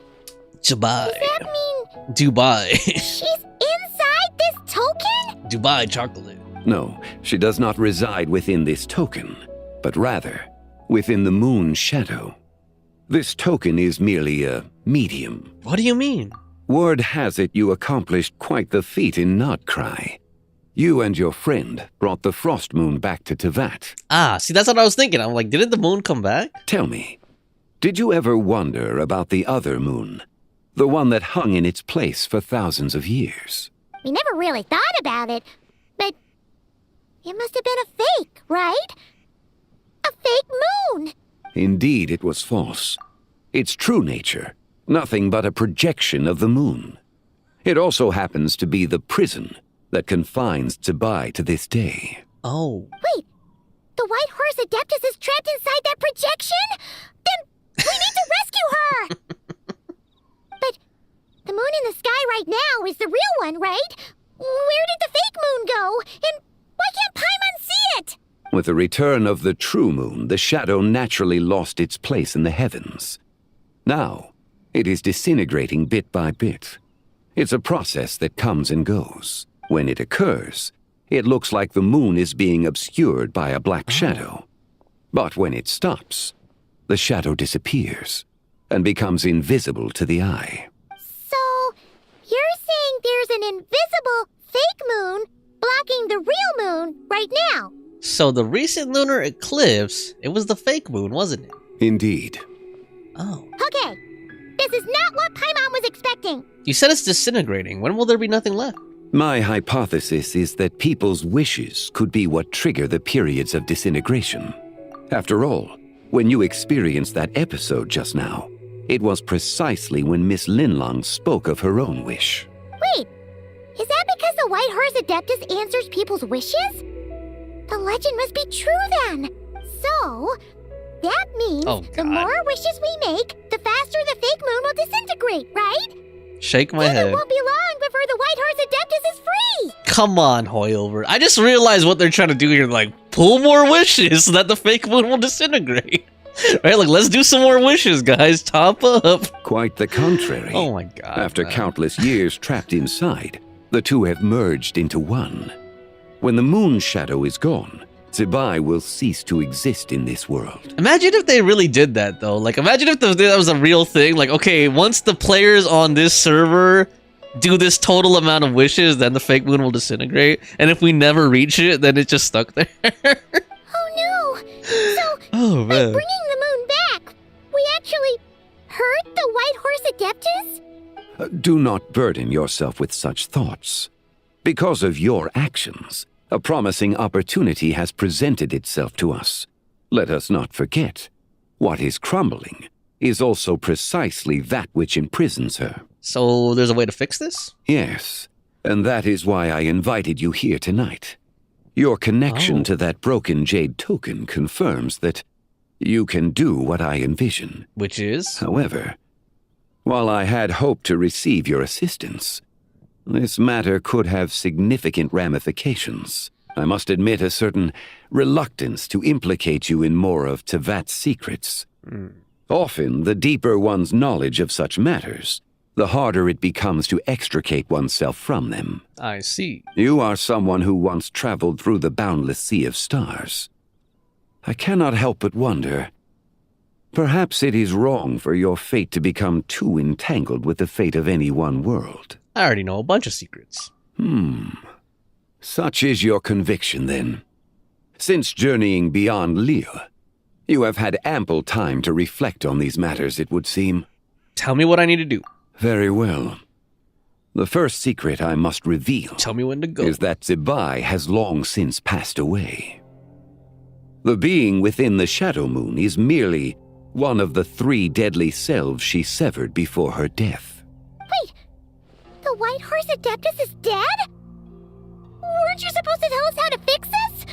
[SPEAKER 1] Dubai.
[SPEAKER 2] Does that mean...
[SPEAKER 1] Dubai.
[SPEAKER 2] she's inside this token?
[SPEAKER 1] Dubai chocolate.
[SPEAKER 14] No, she does not reside within this token, but rather within the moon's shadow. This token is merely a medium.
[SPEAKER 1] What do you mean?
[SPEAKER 14] Word has it you accomplished quite the feat in Notcry. You and your friend brought the frost moon back to Teyvat.
[SPEAKER 1] Ah, see, that's what I was thinking. I'm like, didn't the moon come back?
[SPEAKER 14] Tell me, did you ever wonder about the other moon? The one that hung in its place for thousands of years?
[SPEAKER 2] We never really thought about it, but it must have been a fake, right? A fake moon!
[SPEAKER 14] Indeed, it was false. Its true nature, nothing but a projection of the moon. It also happens to be the prison that confines 𝒂𝒏 to this day.
[SPEAKER 1] Oh.
[SPEAKER 2] Wait, the White Horse Adeptus is trapped inside that projection? Then we need to rescue her! But the moon in the sky right now is the real one, right? Where did the fake moon go? And why can't Paimon see it?
[SPEAKER 14] With the return of the true moon, the shadow naturally lost its place in the heavens. Now, it is disintegrating bit by bit. It's a process that comes and goes. When it occurs, it looks like the moon is being obscured by a black shadow. But when it stops, the shadow disappears and becomes invisible to the eye.
[SPEAKER 2] So, you're saying there's an invisible fake moon blocking the real moon right now?
[SPEAKER 1] So the recent lunar eclipse, it was the fake moon, wasn't it?
[SPEAKER 14] Indeed.
[SPEAKER 1] Oh.
[SPEAKER 2] Okay, this is not what Paimon was expecting.
[SPEAKER 1] You said it's disintegrating. When will there be nothing left?
[SPEAKER 14] My hypothesis is that people's wishes could be what trigger the periods of disintegration. After all, when you experienced that episode just now, it was precisely when Miss Linlong spoke of her own wish.
[SPEAKER 2] Wait, is that because the White Horse Adeptus answers people's wishes? The legend must be true then. So, that means the more wishes we make, the faster the fake moon will disintegrate, right?
[SPEAKER 1] Shake my head.
[SPEAKER 2] It won't be long before the White Horse Adeptus is free!
[SPEAKER 1] Come on, Hoyover. I just realized what they're trying to do here. Like, pull more wishes so that the fake moon will disintegrate. Right? Like, let's do some more wishes, guys. Top up.
[SPEAKER 14] Quite the contrary.
[SPEAKER 1] Oh my god.
[SPEAKER 14] After countless years trapped inside, the two have merged into one. When the moon shadow is gone, 𝒂𝒏 will cease to exist in this world.
[SPEAKER 1] Imagine if they really did that, though. Like, imagine if that was a real thing. Like, okay, once the players on this server do this total amount of wishes, then the fake moon will disintegrate. And if we never reach it, then it's just stuck there.
[SPEAKER 2] Oh no! So, by bringing the moon back, we actually hurt the White Horse Adeptus?
[SPEAKER 14] Do not burden yourself with such thoughts. Because of your actions, a promising opportunity has presented itself to us. Let us not forget, what is crumbling is also precisely that which imprisons her.
[SPEAKER 1] So there's a way to fix this?
[SPEAKER 14] Yes, and that is why I invited you here tonight. Your connection to that broken jade token confirms that you can do what I envision.
[SPEAKER 1] Which is?
[SPEAKER 14] However, while I had hoped to receive your assistance, this matter could have significant ramifications. I must admit a certain reluctance to implicate you in more of Teyvat's secrets. Often, the deeper one's knowledge of such matters, the harder it becomes to extricate oneself from them.
[SPEAKER 1] I see.
[SPEAKER 14] You are someone who once traveled through the boundless sea of stars. I cannot help but wonder, perhaps it is wrong for your fate to become too entangled with the fate of any one world.
[SPEAKER 1] I already know a bunch of secrets.
[SPEAKER 14] Such is your conviction, then. Since journeying beyond Lille, you have had ample time to reflect on these matters, it would seem.
[SPEAKER 1] Tell me what I need to do.
[SPEAKER 14] Very well. The first secret I must reveal
[SPEAKER 1] Tell me when to go.
[SPEAKER 14] is that 𝒂𝒏 has long since passed away. The being within the Shadow Moon is merely one of the 3 deadly selves she severed before her death.
[SPEAKER 2] Wait! The White Horse Adeptus is dead? Weren't you supposed to tell us how to fix this?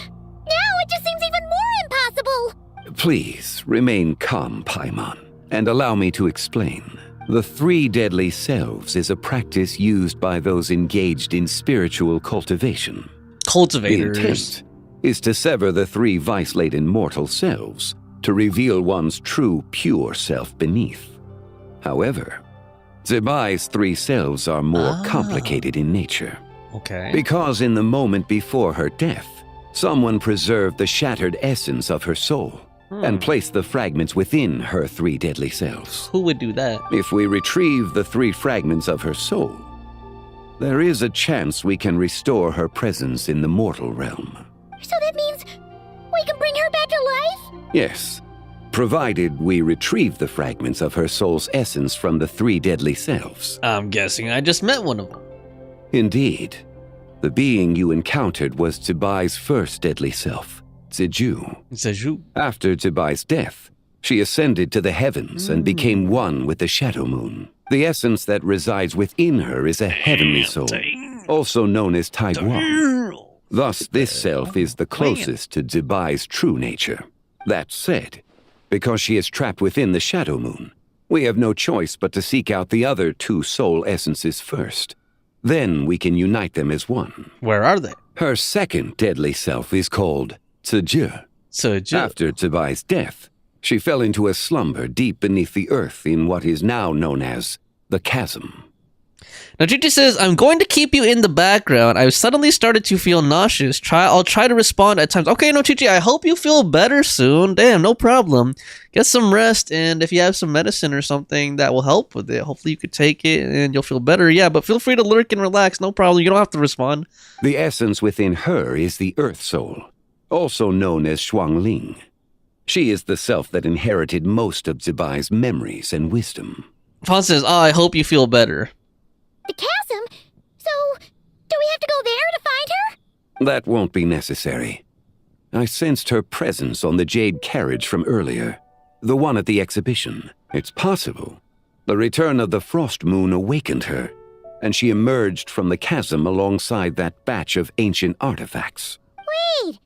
[SPEAKER 2] Now it just seems even more impossible!
[SPEAKER 14] Please, remain calm, Paimon, and allow me to explain. The 3 deadly selves is a practice used by those engaged in spiritual cultivation.
[SPEAKER 1] Cultivators.
[SPEAKER 14] The intent is to sever the 3 vice-laden mortal selves to reveal one's true, pure self beneath. However, 𝒂𝒏's 3 selves are more complicated in nature.
[SPEAKER 1] Okay.
[SPEAKER 14] Because in the moment before her death, someone preserved the shattered essence of her soul and placed the fragments within her 3 deadly selves.
[SPEAKER 1] Who would do that?
[SPEAKER 14] If we retrieve the 3 fragments of her soul, there is a chance we can restore her presence in the mortal realm.
[SPEAKER 2] So that means we can bring her back to life?
[SPEAKER 14] Yes, provided we retrieve the fragments of her soul's essence from the 3 deadly selves.
[SPEAKER 1] I'm guessing I just met one of them.
[SPEAKER 14] Indeed. The being you encountered was 𝒂𝒏's first deadly self, 𝒂𝒏. After 𝒂𝒏's death, she ascended to the heavens and became one with the Shadow Moon. The essence that resides within her is a heavenly soul, also known as Taiwan. Thus, this self is the closest to 𝒂𝒏's true nature. That said, because she is trapped within the Shadow Moon, we have no choice but to seek out the other 2 soul essences first. Then we can unite them as one.
[SPEAKER 1] Where are they?
[SPEAKER 14] Her second deadly self is called 𝒂𝒏. After 𝒂𝒏's death, she fell into a slumber deep beneath the earth in what is now known as the chasm.
[SPEAKER 1] Now, Gigi says, I'm going to keep you in the background. I've suddenly started to feel nauseous. I'll try to respond at times. Okay, no, Chichi, I hope you feel better soon. Damn, no problem. Get some rest, and if you have some medicine or something that will help with it, hopefully you could take it and you'll feel better. Yeah, but feel free to lurk and relax. No problem. You don't have to respond.
[SPEAKER 14] The essence within her is the Earth Soul, also known as Xuangling. She is the self that inherited most of 𝒂𝒏's memories and wisdom.
[SPEAKER 1] Fawn says, I hope you feel better.
[SPEAKER 2] The chasm? So, do we have to go there to find her?
[SPEAKER 14] That won't be necessary. I sensed her presence on the jade carriage from earlier, the one at the exhibition. It's possible the return of the frost moon awakened her, and she emerged from the chasm alongside that batch of ancient artifacts.
[SPEAKER 2] Wait!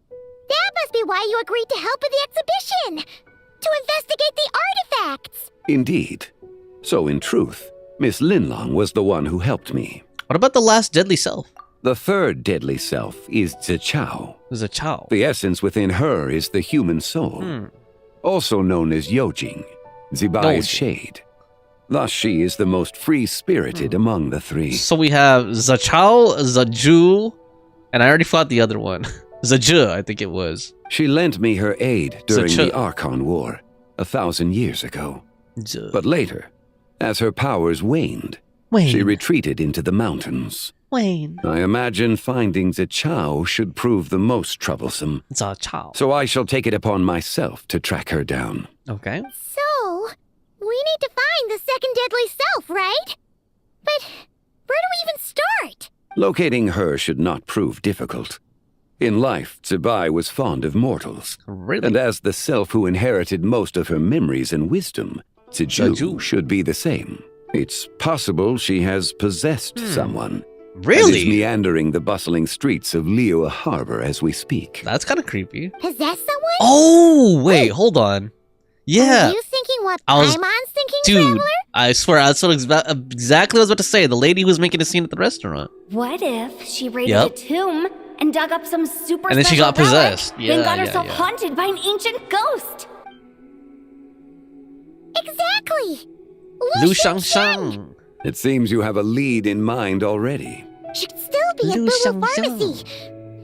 [SPEAKER 2] That must must be why you agreed to help with the exhibition! To investigate the artifacts!
[SPEAKER 14] Indeed. So in truth, Miss Linlong was the one who helped me.
[SPEAKER 1] What about the last deadly self?
[SPEAKER 14] The third deadly self is 𝒂𒏊𝒕𝒆.
[SPEAKER 1] 𝒂𒏊𝒕𝒆.
[SPEAKER 14] The essence within her is the human soul, also known as Yojing, Zibai shade. Thus she is the most free-spirited among the three.
[SPEAKER 1] So we have 𝒂🏊, 𝒂🏊, and I already fought the other one. 💂🏊, I think it was.
[SPEAKER 14] She lent me her aid during
[SPEAKER 1] 𝒂🏊.
[SPEAKER 14] the Archon War, 1,000 years ago. But later, as her powers waned, she retreated into the mountains. I imagine finding 𝒂🏊 should prove the most troublesome.
[SPEAKER 1] �🏊.
[SPEAKER 14] So I shall take it upon myself to track her down.
[SPEAKER 1] Okay.
[SPEAKER 2] So, we need to find the second deadly self, right? But where do we even start?
[SPEAKER 14] Locating her should not prove difficult. In life, 𝒂🏊 was fond of mortals.
[SPEAKER 1] Really?
[SPEAKER 14] And as the self who inherited most of her memories and wisdom, 𝒂🏊 should be the same. It's possible she has possessed someone.
[SPEAKER 1] Really?
[SPEAKER 14] And is meandering the bustling streets of Liyue Harbor as we speak.
[SPEAKER 1] That's kind of creepy.
[SPEAKER 2] Possess someone?
[SPEAKER 1] Oh, wait, hold on. Yeah.
[SPEAKER 2] Are you thinking what
[SPEAKER 1] I was-
[SPEAKER 2] Paimon's thinking,
[SPEAKER 1] Dude,
[SPEAKER 2] Traveler?
[SPEAKER 1] I swear, that's what exactly what I was about to say. The lady who was making a scene at the restaurant.
[SPEAKER 3] What if she raided
[SPEAKER 1] Yep.
[SPEAKER 3] a tomb and dug up some super
[SPEAKER 1] And then she
[SPEAKER 3] special
[SPEAKER 1] got possessed.
[SPEAKER 3] relic, then
[SPEAKER 1] Yeah,
[SPEAKER 3] got
[SPEAKER 1] yeah,
[SPEAKER 3] herself
[SPEAKER 1] yeah.
[SPEAKER 3] haunted by an ancient ghost?
[SPEAKER 2] Exactly!
[SPEAKER 1] Lu Shangshang.
[SPEAKER 14] It seems you have a lead in mind already.
[SPEAKER 2] She'd still be at
[SPEAKER 1] Lu
[SPEAKER 2] Boo
[SPEAKER 1] Shangshang.
[SPEAKER 2] Pharmacy.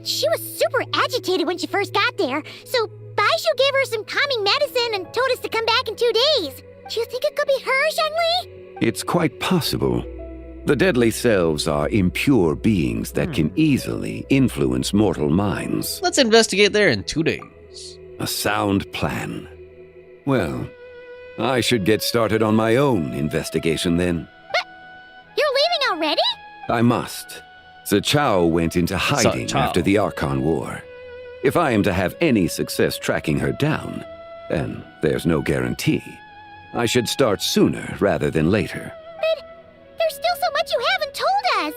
[SPEAKER 2] She was super agitated when she first got there, so Baishu gave her some calming medicine and told us to come back in 2 days. Do you think it could be her, Zhengli?
[SPEAKER 14] It's quite possible. The deadly selves are impure beings that can easily influence mortal minds.
[SPEAKER 1] Let's investigate there in 2 days.
[SPEAKER 14] A sound plan. Well, I should get started on my own investigation then.
[SPEAKER 2] You're leaving already?
[SPEAKER 14] I must. 𝒂🏊 went into hiding
[SPEAKER 1] 𝒂🏊.
[SPEAKER 14] after the Archon War. If I am to have any success tracking her down, and there's no guarantee, I should start sooner rather than later.
[SPEAKER 2] But there's still so much you haven't told us.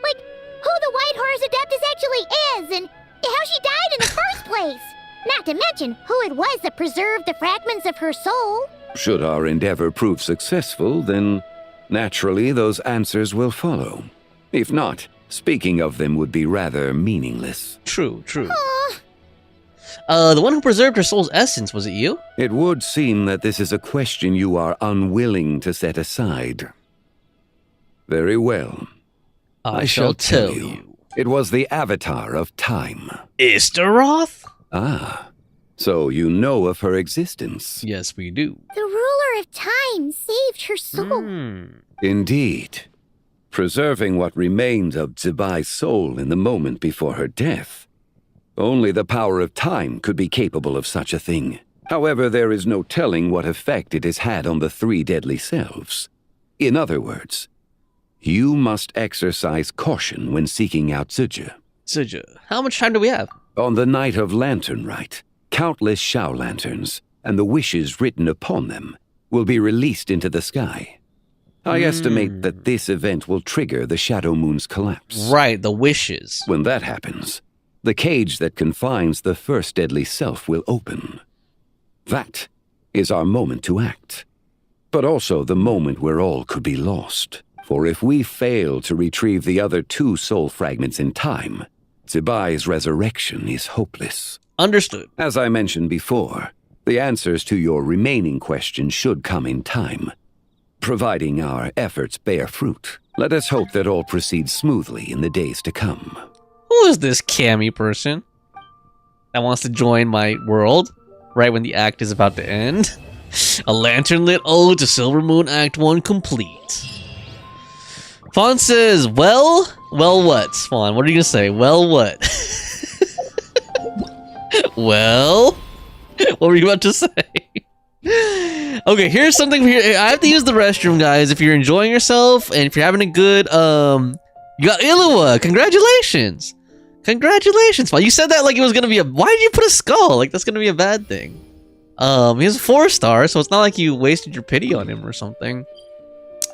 [SPEAKER 2] Like, who the White Horse Adeptus actually is, and how she died in the first place. Not to mention who it was that preserved the fragments of her soul.
[SPEAKER 14] Should our endeavor prove successful, then naturally those answers will follow. If not, speaking of them would be rather meaningless.
[SPEAKER 1] True, true.
[SPEAKER 2] Aw,
[SPEAKER 1] The one who preserved her soul's essence, was it you?
[SPEAKER 14] It would seem that this is a question you are unwilling to set aside. Very well.
[SPEAKER 1] I shall tell you.
[SPEAKER 14] It was the avatar of time.
[SPEAKER 1] Istaroth?
[SPEAKER 14] Ah, so you know of her existence.
[SPEAKER 1] Yes, we do.
[SPEAKER 2] the ruler of time saved her soul.
[SPEAKER 14] Indeed. Preserving what remained of 𝒂🏊's soul in the moment before her death. Only the power of time could be capable of such a thing. However, there is no telling what effect it has had on the three deadly selves. In other words, you must exercise caution when seeking out 𝒂🏊.
[SPEAKER 1] 𝒂🏊. How much time do we have?
[SPEAKER 14] On the night of Lantern Rite, countless Shao lanterns and the wishes written upon them will be released into the sky. I estimate that this event will trigger the Shadow Moon's collapse.
[SPEAKER 1] Right, the wishes.
[SPEAKER 14] When that happens, the cage that confines the first deadly self will open. That is our moment to act, but also the moment where all could be lost. For if we fail to retrieve the other two soul fragments in time, 𝒂🏊's resurrection is hopeless.
[SPEAKER 1] Understood.
[SPEAKER 14] As I mentioned before, the answers to your remaining questions should come in time, providing our efforts bear fruit. Let us hope that all proceeds smoothly in the days to come.
[SPEAKER 1] Who is this Cammy person that wants to join my world right when the act is about to end? A lantern-lit ode to Silver Moon Act 1 complete. Fawn says, well what, Fawn? What are you gonna say? Well, what? Well? What were you about to say? Okay, here's something here. I have to use the restroom, guys. If you're enjoying yourself and if you're having a good, you got Illua. Congratulations. Congratulations, Fawn. You said that like it was gonna be why did you put a skull? Like that's gonna be a bad thing. He was a 4-star, so it's not like you wasted your pity on him or something.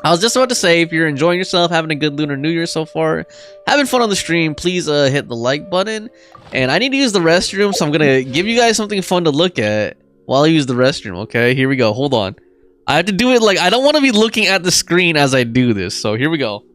[SPEAKER 1] I was just about to say, if you're enjoying yourself, having a good Lunar New Year so far, having fun on the stream, please hit the like button. And I need to use the restroom, so I'm gonna give you guys something fun to look at while I use the restroom, okay? Here we go, hold on. I have to do it like, I don't want to be looking at the screen as I do this, so here we go.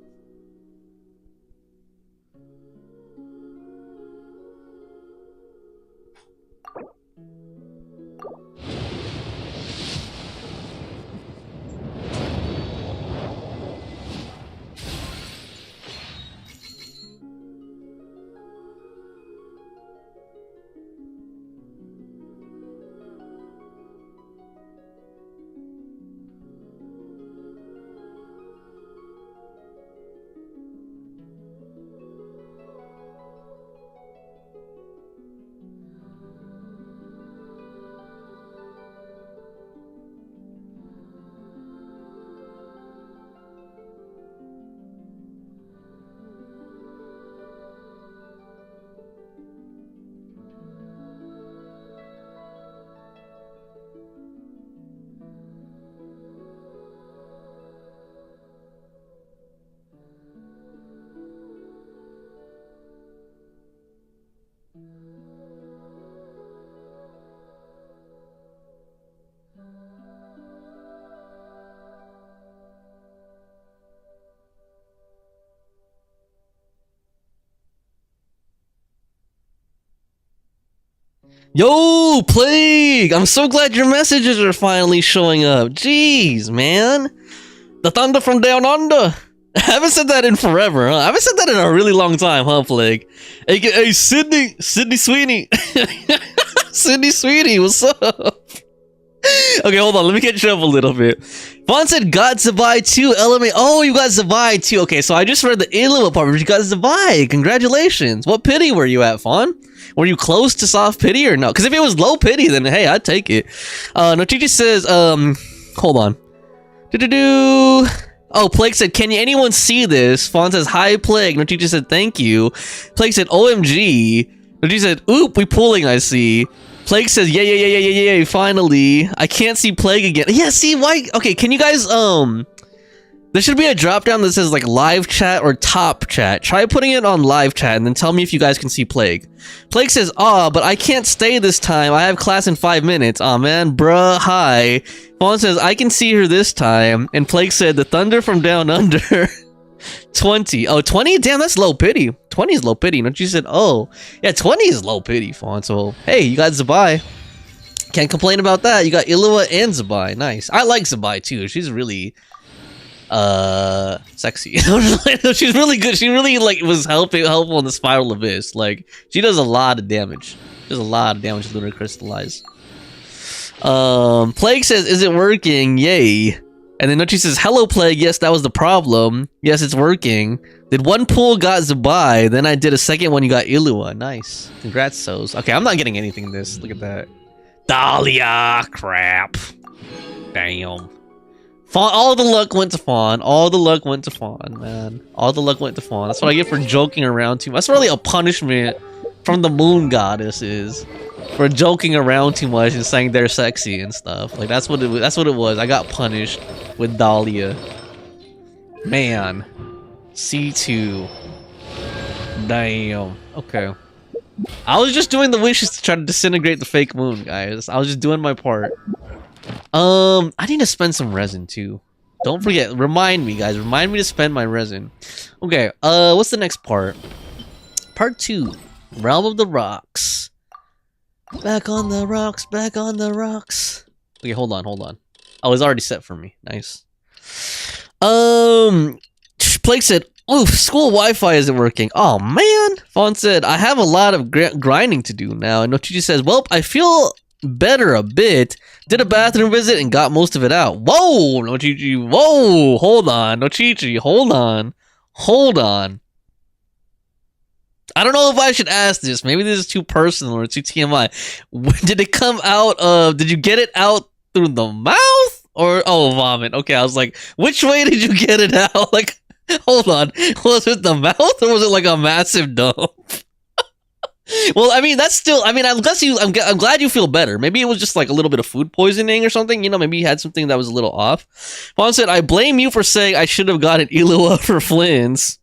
[SPEAKER 1] Yo, Plague! I'm so glad your messages are finally showing up. Jeez, man. The thunder from down under. I haven't said that in forever, huh? I haven't said that in a really long time, huh, Plague? AKA Sydney Sweeney. Sydney Sweeney, what's up? Okay, hold on, let me catch you up a little bit. Fawn said, got 𝒂𝒏𝒕 too, element. Oh, you got 𝒂𝒏𝒕 too. Okay, so I just read the 𝒂𝒏𝒏 part, but you got 𝒂𝒏𝒏𝒕. Congratulations. What pity were you at, Fawn? Were you close to soft pity or no? Because if it was low pity, then hey, I'd take it. Nochichi says, hold on. Oh, Plague said, can anyone see this? Fawn says, hi, Plague. Nochichi said, thank you. Plague said, OMG. Nochichi said, oop, we pulling, I see. Plague says, yay, finally. I can't see Plague again. Yeah, see, why? Okay, can you guys, there should be a drop down that says like live chat or top chat. Try putting it on live chat and then tell me if you guys can see Plague. Plague says, but I can't stay this time. I have class in 5 minutes. Aw, man, bruh, hi. Fawn says, I can see her this time. And Plague said, the thunder from down under. 20. Oh, 20? Damn, that's low pity. 20 is low pity. And she said, oh, yeah, 20 is low pity, Fawn. So, hey, you got 𝒂𝒏𝒕. Can't complain about that. You got 𝒂𝒏𝒏 and 𝒂𝒏𝒕. Nice. I like 𝒂𝒏𝒕 too. She's really sexy. She's really good. She really like was helpful in the Spiral Abyss. Like, she does a lot of damage. There's a lot of damage to Lunar Crystallize. Plague says, is it working? Yay. And then Nochi says, hello, Plague. Yes, that was the problem. Yes, it's working. Did one pull got 𝒂𝒏𝒕, then I did a second one, you got 𝒂𝒏𝒏. Nice. Congrats, Sos. Okay, I'm not getting anything in this. Look at that. Dahlia. Crap. Damn. Fawn, all the luck went to Fawn. All the luck went to Fawn, man. All the luck went to Fawn. That's what I get for joking around too much. That's really a punishment from the moon goddesses for joking around too much and saying they're sexy and stuff. Like, that's what it was. I got punished with Dahlia. Man. C2. Damn. Okay. I was just doing the wishes to try to disintegrate the fake moon, guys. I was just doing my part. I need to spend some resin too. Don't forget, remind me, guys. Remind me to spend my resin. Okay, what's the next part? Part 2. Realm of the Rocks. Back on the rocks, back on the rocks. Okay, hold on. Oh, it's already set for me. Nice. Plague said, oof, school Wi-Fi isn't working. Oh, man. Fawn said, I have a lot of grinding to do now. And Nochichi says, well, I feel better a bit. Did a bathroom visit and got most of it out. Whoa, Nochichi. Whoa, hold on. Nochichi, hold on. I don't know if I should ask this. Maybe this is too personal or too TMI. Did it come out of... Did you get it out through the mouth? Or... Oh, vomit. Okay, I was like, which way did you get it out? Like, hold on. Was it the mouth or was it like a massive dump? Well, I mean, that's still. I mean, I'm glad you feel better. Maybe it was just like a little bit of food poisoning or something. You know, maybe you had something that was a little off. Fawn said, "I blame you for saying I should have gotten Iluwa for Flynn's."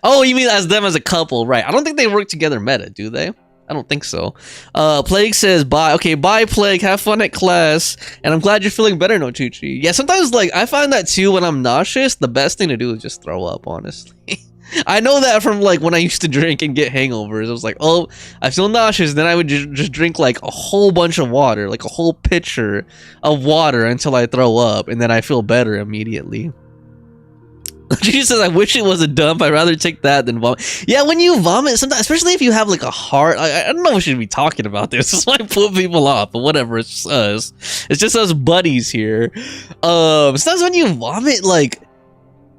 [SPEAKER 1] Oh, you mean as them as a couple, right? I don't think they work together meta, do they? I don't think so. Plague says, bye. Okay, bye, Plague. Have fun at class. And I'm glad you're feeling better, no Chi-Chi. Yeah, sometimes, like, I find that too when I'm nauseous. The best thing to do is just throw up, honestly. I know that from, like, when I used to drink and get hangovers. I was like, oh, I feel nauseous. Then I would just drink, like, a whole bunch of water. Like, a whole pitcher of water until I throw up. And then I feel better immediately. She says, I wish it was a dump. I'd rather take that than vomit. Yeah, when you vomit, sometimes, especially if you have like a heart, I don't know if we should be talking about this. This might put people off, but whatever. It's just us. It's just us buddies here. Sometimes when you vomit, like,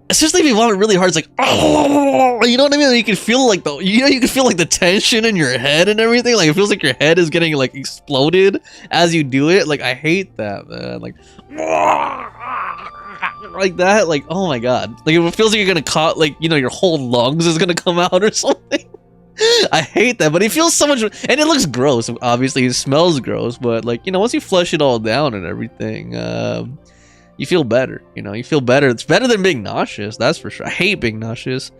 [SPEAKER 1] especially if you vomit really hard, it's like, oh, you know what I mean? You can feel like the tension in your head and everything. Like it feels like your head is getting like exploded as you do it. Like I hate that, man. Like that, like oh my god, like it feels like you're gonna like you know your whole lungs is gonna come out or something. I hate that, but it feels so much, and it looks gross. Obviously, it smells gross, but like you know, once you flush it all down and everything, you feel better. You know, you feel better. It's better than being nauseous, that's for sure. I hate being nauseous.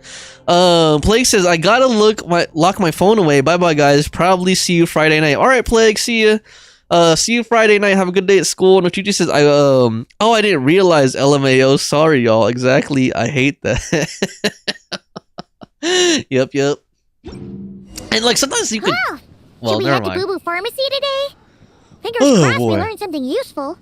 [SPEAKER 1] Plague says I gotta lock my phone away. Bye bye guys. Probably see you Friday night. All right, Plague. See you. See you Friday night. Have a good day at school. No, Chichi says, oh, I didn't realize LMAO. Sorry, y'all. Exactly. I hate that. Yep. And like sometimes you could. Well,
[SPEAKER 2] should we
[SPEAKER 1] never
[SPEAKER 2] head to
[SPEAKER 1] mind.
[SPEAKER 2] Boo Boo Pharmacy today? Fingers crossed we learned something useful.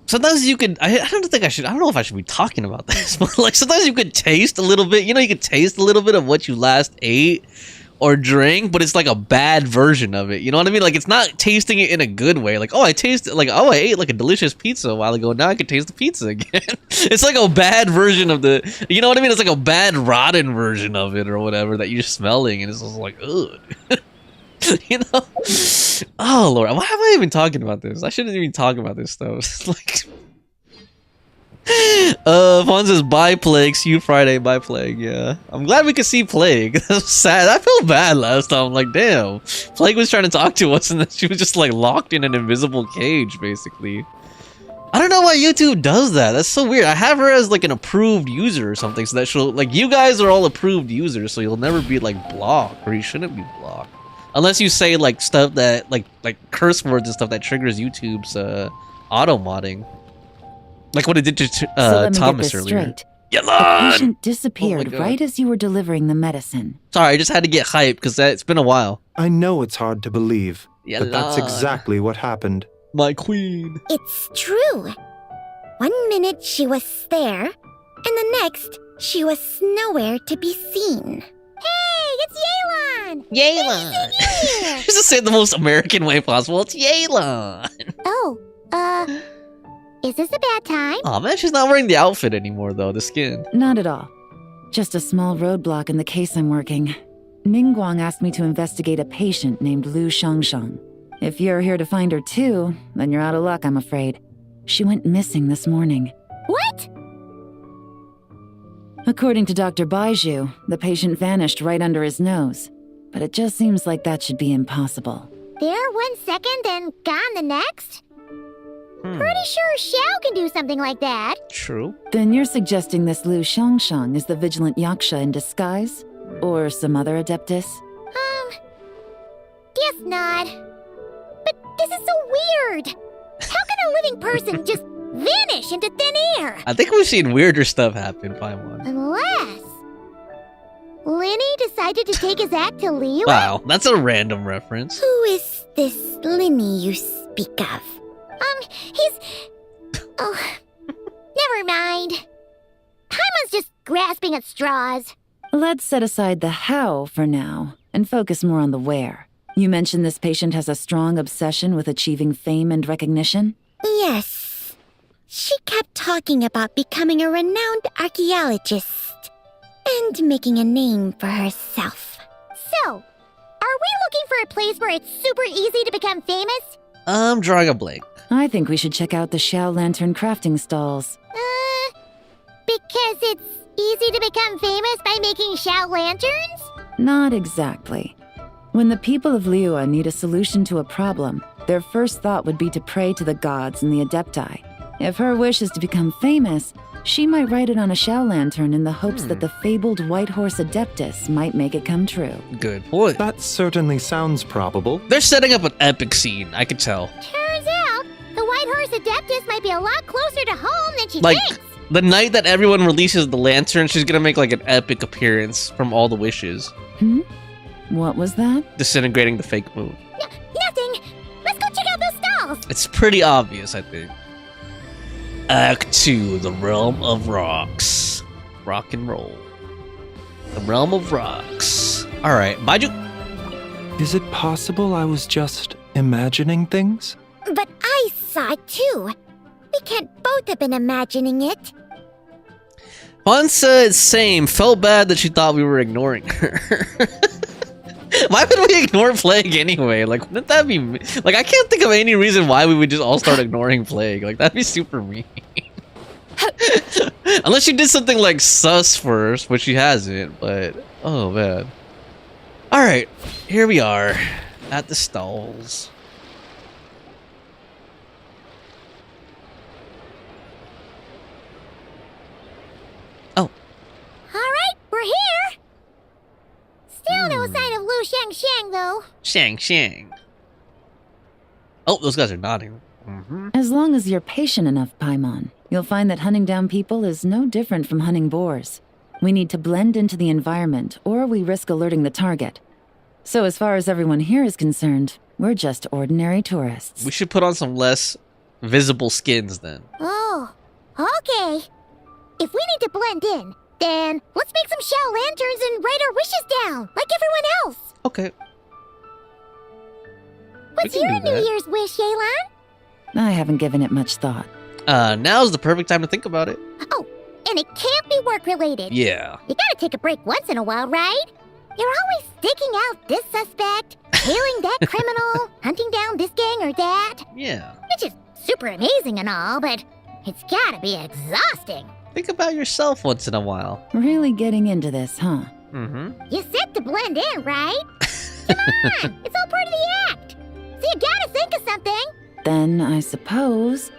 [SPEAKER 1] Sometimes you could. I don't know if I should be talking about this, but like sometimes you could taste a little bit. You know, you could taste a little bit of what you last ate or drink, but it's like a bad version of it. You know what I mean? Like it's not tasting it in a good way. Like, oh, I ate like a delicious pizza a while ago. Now I can taste the pizza again. It's like a bad version of the, you know what I mean? It's like a bad rotten version of it or whatever that you're smelling, and it's just like, ugh. You know? Oh Lord, why am I even talking about this? I shouldn't even talk about this stuff. It's like Fawn says bye Plague, see you Friday, bye Plague. Yeah, I'm glad we could see Plague. That's sad. I felt bad last time. I'm like, damn, Plague was trying to talk to us and then she was just like locked in an invisible cage basically. I don't know why YouTube does that. That's so weird. I have her as like an approved user or something, so that she'll like, you guys are all approved users, so you'll never be like blocked, or you shouldn't be blocked unless you say like stuff that like curse words and stuff that triggers YouTube's auto modding. Like what it did to
[SPEAKER 16] so
[SPEAKER 1] Thomas earlier.
[SPEAKER 16] Straight. The patient disappeared right as you were delivering the medicine.
[SPEAKER 1] Sorry, I just had to get hyped because it's been a while.
[SPEAKER 12] I know it's hard to believe, but that's exactly what happened.
[SPEAKER 1] My queen.
[SPEAKER 2] It's true. 1 minute she was there, and the next she was nowhere to be seen. Hey, it's Yelan!
[SPEAKER 1] Yelan! Just to say it the most American way possible, it's Yelan!
[SPEAKER 2] Oh, is this a bad time?
[SPEAKER 1] Aw man, she's not wearing the outfit anymore though, the skin.
[SPEAKER 16] Not at all. Just a small roadblock in the case I'm working. Ningguang asked me to investigate a patient named Lu Shangshang. If you're here to find her too, then you're out of luck, I'm afraid. She went missing this morning.
[SPEAKER 2] What?
[SPEAKER 16] According to Dr. Baizhu, the patient vanished right under his nose. But it just seems like that should be impossible.
[SPEAKER 2] There 1 second and gone the next? Pretty sure Xiao can do something like that.
[SPEAKER 1] True.
[SPEAKER 16] Then you're suggesting this Lu Shangshang is the vigilant Yaksha in disguise? Or some other adeptus?
[SPEAKER 2] Guess not. But this is so weird. How can a living person just vanish into thin air?
[SPEAKER 1] I think we've seen weirder stuff happen, Paimon.
[SPEAKER 2] Unless Linny decided to take his act to Liyue?
[SPEAKER 1] Wow, that's a random reference.
[SPEAKER 2] Who is this Linny you speak of? Oh, never mind. Paimon's just grasping at straws.
[SPEAKER 16] Let's set aside the how for now, and focus more on the where. You mentioned this patient has a strong obsession with achieving fame and recognition?
[SPEAKER 2] Yes. She kept talking about becoming a renowned archaeologist and making a name for herself. So, are we looking for a place where it's super easy to become famous?
[SPEAKER 1] I'm drawing a blank.
[SPEAKER 16] I think we should check out the Xiao Lantern crafting stalls.
[SPEAKER 2] Because it's easy to become famous by making Xiao lanterns?
[SPEAKER 16] Not exactly. When the people of Liyue need a solution to a problem, their first thought would be to pray to the gods and the Adepti. If her wish is to become famous, she might write it on a shell lantern in the hopes that the fabled White Horse Adeptus might make it come true.
[SPEAKER 1] Good point.
[SPEAKER 12] That certainly sounds probable.
[SPEAKER 1] They're setting up an epic scene, I could tell.
[SPEAKER 2] Turns out, the White Horse Adeptus might be a lot closer to home than she
[SPEAKER 1] Like,
[SPEAKER 2] thinks.
[SPEAKER 1] the night that everyone releases the lantern, she's gonna make like an epic appearance from all the wishes.
[SPEAKER 16] What was that?
[SPEAKER 1] Disintegrating the fake moon.
[SPEAKER 2] Nothing. Let's go check out those stalls.
[SPEAKER 1] It's pretty obvious, I think. Act 2, the Realm of Rocks. Rock and roll. The Realm of Rocks. Alright, Baiju.
[SPEAKER 12] Is it possible I was just imagining things?
[SPEAKER 2] But I saw it too. We can't both have been imagining it.
[SPEAKER 1] Juan said same. Felt bad that she thought we were ignoring her. Why would we ignore Plague anyway? Like, wouldn't that be... Like, I can't think of any reason why we would just all start ignoring Plague. Like, that'd be super mean. Unless she did something like sus first, which she hasn't, but... Oh, man. Alright, here we are. At the stalls. Oh.
[SPEAKER 2] Alright, we're here. Still no sign of Lu Shang, though.
[SPEAKER 1] Shang. Oh, those guys are nodding.
[SPEAKER 16] As long as you're patient enough, Paimon, you'll find that hunting down people is no different from hunting boars. We need to blend into the environment, or we risk alerting the target. So as far as everyone here is concerned, we're just ordinary tourists.
[SPEAKER 1] We should put on some less visible skins then.
[SPEAKER 2] Oh, okay. If we need to blend in, then let's make some shell lanterns and write our wishes down, like everyone else.
[SPEAKER 1] Okay.
[SPEAKER 2] What's
[SPEAKER 1] We can
[SPEAKER 2] your
[SPEAKER 1] do
[SPEAKER 2] New
[SPEAKER 1] that.
[SPEAKER 2] Year's wish, Yelan?
[SPEAKER 16] I haven't given it much thought.
[SPEAKER 1] Now's the perfect time to think about it.
[SPEAKER 2] Oh, and it can't be work-related.
[SPEAKER 1] Yeah.
[SPEAKER 2] You gotta take a break once in a while, right? You're always digging out this suspect, tailing that criminal, hunting down this gang or that.
[SPEAKER 1] Yeah.
[SPEAKER 2] Which is super amazing and all, but it's gotta be exhausting.
[SPEAKER 1] Think about yourself once in a while.
[SPEAKER 16] Really getting into this, huh?
[SPEAKER 1] Mm-hmm.
[SPEAKER 2] You said to blend in, right? Come on, it's all part of the act. So you gotta think of something.
[SPEAKER 16] Then I suppose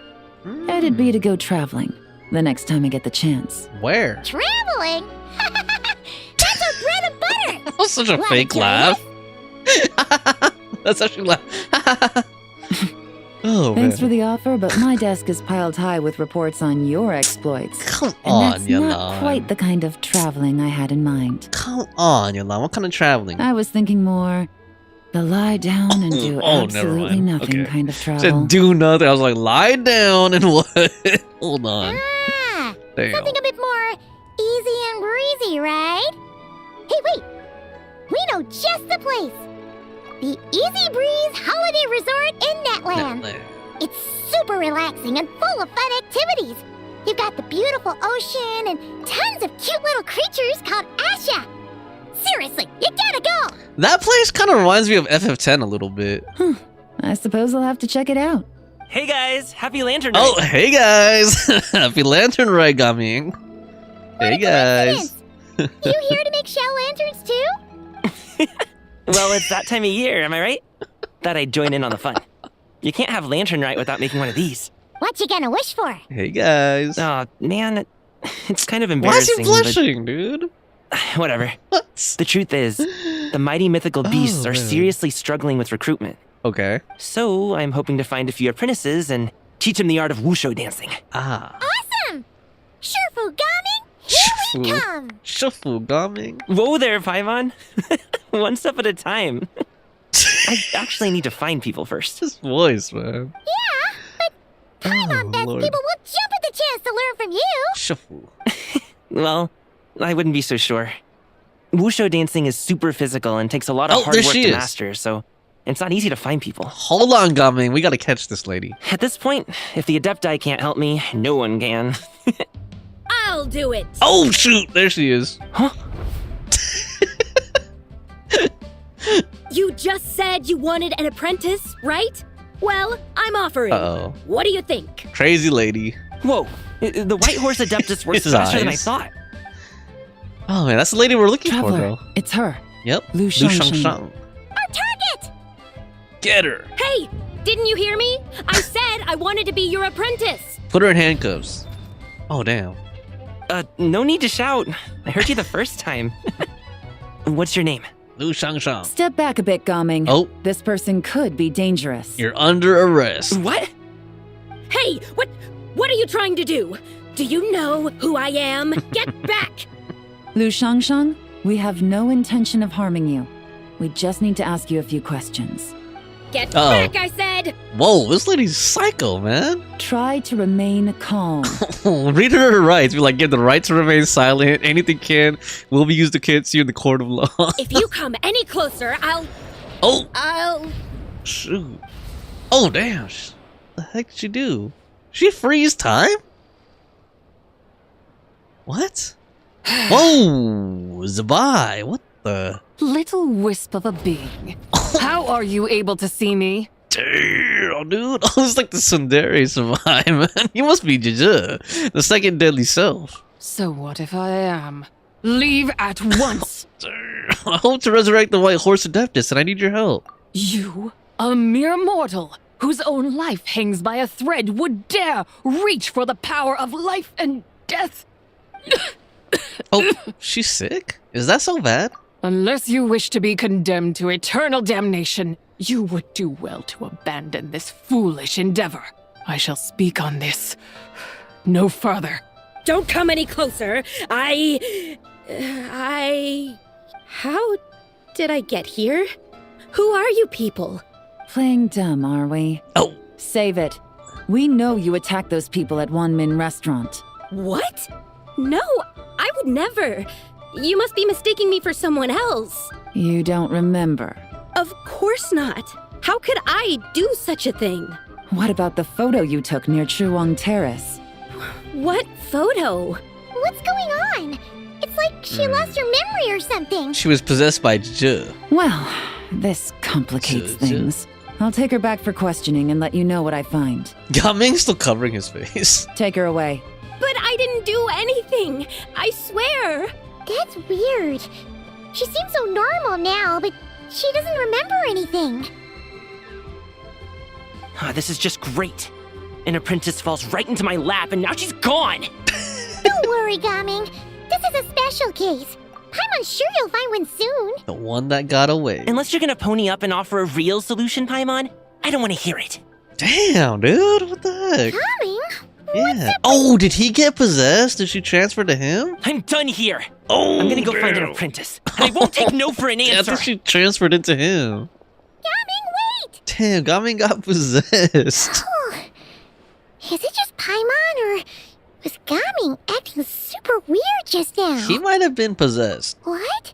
[SPEAKER 16] it'd be to go traveling the next time I get the chance.
[SPEAKER 1] Where?
[SPEAKER 2] Traveling? That's our bread and butter.
[SPEAKER 1] That was such a
[SPEAKER 2] Wanna
[SPEAKER 1] fake
[SPEAKER 2] join
[SPEAKER 1] laugh. That's actually laugh. Oh,
[SPEAKER 16] Thanks
[SPEAKER 1] man.
[SPEAKER 16] for the offer, but my desk is piled high with reports on your exploits.
[SPEAKER 1] Come
[SPEAKER 16] and
[SPEAKER 1] on,
[SPEAKER 16] that's not
[SPEAKER 1] Yelan.
[SPEAKER 16] quite the kind of traveling I had in mind.
[SPEAKER 1] Come on, Yelan. What kind of traveling?
[SPEAKER 16] I was thinking more the lie down and do
[SPEAKER 1] Oh, never
[SPEAKER 16] absolutely
[SPEAKER 1] mind.
[SPEAKER 16] nothing
[SPEAKER 1] Okay.
[SPEAKER 16] kind of travel.
[SPEAKER 1] Said do nothing. I was like, lie down and what? Hold on.
[SPEAKER 2] Ah,
[SPEAKER 1] Damn.
[SPEAKER 2] something a bit more easy and breezy, right? Hey, wait. We know just the place. The Easy Breeze Holiday Resort in Netland. It's super relaxing and full of fun activities. You've got the beautiful ocean and tons of cute little creatures called Asha. Seriously, you gotta go.
[SPEAKER 1] That place kind of reminds me of FF10 a little bit.
[SPEAKER 16] I suppose I'll have to check it out.
[SPEAKER 17] Hey guys, happy Lantern
[SPEAKER 1] Oh,
[SPEAKER 17] Night.
[SPEAKER 1] hey guys. Happy Lantern Rite coming. Hey guys.
[SPEAKER 2] You here to make shell lanterns too?
[SPEAKER 17] Well, it's that time of year, am I right? Thought I'd join in on the fun. You can't have Lantern Night without making one of these.
[SPEAKER 2] What you gonna wish for?
[SPEAKER 1] Hey guys.
[SPEAKER 17] Oh man, it's kind of
[SPEAKER 1] Why is
[SPEAKER 17] embarrassing.
[SPEAKER 1] he blushing, dude?
[SPEAKER 17] But whatever. The truth is, the mighty mythical beasts are seriously struggling with recruitment.
[SPEAKER 1] Okay.
[SPEAKER 17] So I'm hoping to find a few apprentices and teach them the art of wushu dancing.
[SPEAKER 1] Ah.
[SPEAKER 2] Awesome! Shufu Gaming, here we come!
[SPEAKER 1] Shufu Gaming.
[SPEAKER 17] Whoa there, Paimon. One step at a time. I actually need to find people first.
[SPEAKER 1] His voice, man.
[SPEAKER 2] Yeah, but Paimon bets
[SPEAKER 1] Lord.
[SPEAKER 2] people will jump at the chance to learn from you!
[SPEAKER 1] Shufu.
[SPEAKER 17] Well, I wouldn't be so sure. Wushu dancing is super physical and takes a lot of hard
[SPEAKER 1] there
[SPEAKER 17] work
[SPEAKER 1] she
[SPEAKER 17] to
[SPEAKER 1] is.
[SPEAKER 17] master, so it's not easy to find people.
[SPEAKER 1] Hold on, Gaming. We gotta catch this lady.
[SPEAKER 17] At this point, if the Adepti can't help me, no one can.
[SPEAKER 7] I'll do it.
[SPEAKER 1] Oh, shoot. There she is.
[SPEAKER 17] Huh?
[SPEAKER 7] You just said you wanted an apprentice, right? Well, I'm offering.
[SPEAKER 1] Uh-oh.
[SPEAKER 7] What do you think?
[SPEAKER 1] Crazy lady.
[SPEAKER 17] Whoa, the White Horse Adeptus works
[SPEAKER 1] His
[SPEAKER 17] faster than I
[SPEAKER 1] eyes.
[SPEAKER 17] thought.
[SPEAKER 1] Oh, man. That's the lady we're looking
[SPEAKER 16] Traveler,
[SPEAKER 1] for, though.
[SPEAKER 16] it's her.
[SPEAKER 1] Yep.
[SPEAKER 16] Lu Shang.
[SPEAKER 2] Our
[SPEAKER 1] Get her.
[SPEAKER 7] Hey, didn't you hear me? I said I wanted to be your apprentice.
[SPEAKER 1] Put her in handcuffs. Oh, damn.
[SPEAKER 17] No need to shout. I heard you the first time. What's your name?
[SPEAKER 1] Lu Shangshang.
[SPEAKER 16] Step back a bit, Gaming.
[SPEAKER 1] Oh.
[SPEAKER 16] This person could be dangerous.
[SPEAKER 1] You're under arrest.
[SPEAKER 17] What?
[SPEAKER 7] Hey, what are you trying to do? Do you know who I am? Get back!
[SPEAKER 16] Lu Shangshang, we have no intention of harming you. We just need to ask you a few questions.
[SPEAKER 7] Get back, I said!
[SPEAKER 1] Whoa, this lady's psycho, man.
[SPEAKER 16] Try to remain calm.
[SPEAKER 1] Read her rights. Be like, give the right to remain silent. Anything will be used against you in the court of law.
[SPEAKER 7] If you come any closer, I'll...
[SPEAKER 1] Shoot. Oh, damn. What the heck did she do? She freeze time? What? Whoa, 𝒂💏, what the?
[SPEAKER 10] Little wisp of a being. How are you able to see me?
[SPEAKER 1] Damn, dude. Oh, it's like the 𝒂💏, man. You must be 𝑳�💏, the second deadly self.
[SPEAKER 10] So what if I am? Leave at once.
[SPEAKER 1] I hope to resurrect the white horse Adeptus, and I need your help.
[SPEAKER 10] You, a mere mortal, whose own life hangs by a thread, would dare reach for the power of life and death?
[SPEAKER 1] Oh, she's sick? Is that so bad?
[SPEAKER 10] Unless you wish to be condemned to eternal damnation, you would do well to abandon this foolish endeavor. I shall speak on this no further.
[SPEAKER 7] Don't come any closer. How did I get here? Who are you people?
[SPEAKER 16] Playing dumb, are we?
[SPEAKER 1] Oh.
[SPEAKER 16] Save it. We know you attacked those people at Wanmin Restaurant.
[SPEAKER 7] What? No, I would never. You must be mistaking me for someone else.
[SPEAKER 16] You don't remember?
[SPEAKER 7] Of course not. How could I do such a thing?
[SPEAKER 16] What about the photo you took near Chuang Terrace?
[SPEAKER 7] What photo?
[SPEAKER 2] What's going on? It's like she lost her memory or something.
[SPEAKER 1] She was possessed by 𝒂💏.
[SPEAKER 16] Well, this complicates things. I'll take her back for questioning and let you know what I find.
[SPEAKER 1] Gaming's still covering his face.
[SPEAKER 16] Take her away.
[SPEAKER 7] But I didn't do anything. I swear.
[SPEAKER 2] That's weird. She seems so normal now, but she doesn't remember anything.
[SPEAKER 17] This is just great. An apprentice falls right into my lap and now she's gone.
[SPEAKER 2] Don't worry, Gaming. This is a special case. Paimon's sure you'll find one soon.
[SPEAKER 1] The one that got away.
[SPEAKER 17] Unless you're gonna pony up and offer a real solution, Paimon, I don't want to hear it.
[SPEAKER 1] Damn, dude. What the heck?
[SPEAKER 2] Gaming?
[SPEAKER 1] Yeah. Oh, did he get possessed? Did she transfer to him?
[SPEAKER 17] I'm done here.
[SPEAKER 1] Oh,
[SPEAKER 17] I'm gonna go find an apprentice. And I won't take no for an answer.
[SPEAKER 1] I think she transferred into him.
[SPEAKER 2] Gaming, wait!
[SPEAKER 1] Damn, Gaming got possessed.
[SPEAKER 2] Oh. Is it just Paimon, or was Gaming acting super weird just now?
[SPEAKER 1] He might have been possessed.
[SPEAKER 2] What?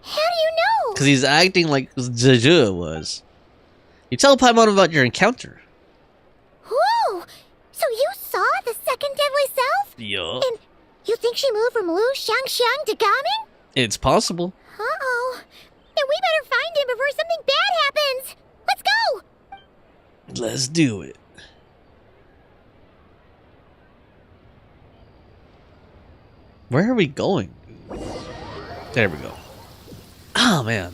[SPEAKER 2] How do you know?
[SPEAKER 1] Because he's acting like 𝒂💏 was. You tell Paimon about your encounter.
[SPEAKER 2] Whoa! So you saw the second deadly self?
[SPEAKER 1] Yeah.
[SPEAKER 2] And you think she moved from Lu Shangshang to Gaming?
[SPEAKER 1] It's possible.
[SPEAKER 2] Uh-oh. Then we better find him before something bad happens. Let's go!
[SPEAKER 1] Let's do it. Where are we going? There we go. Oh, man.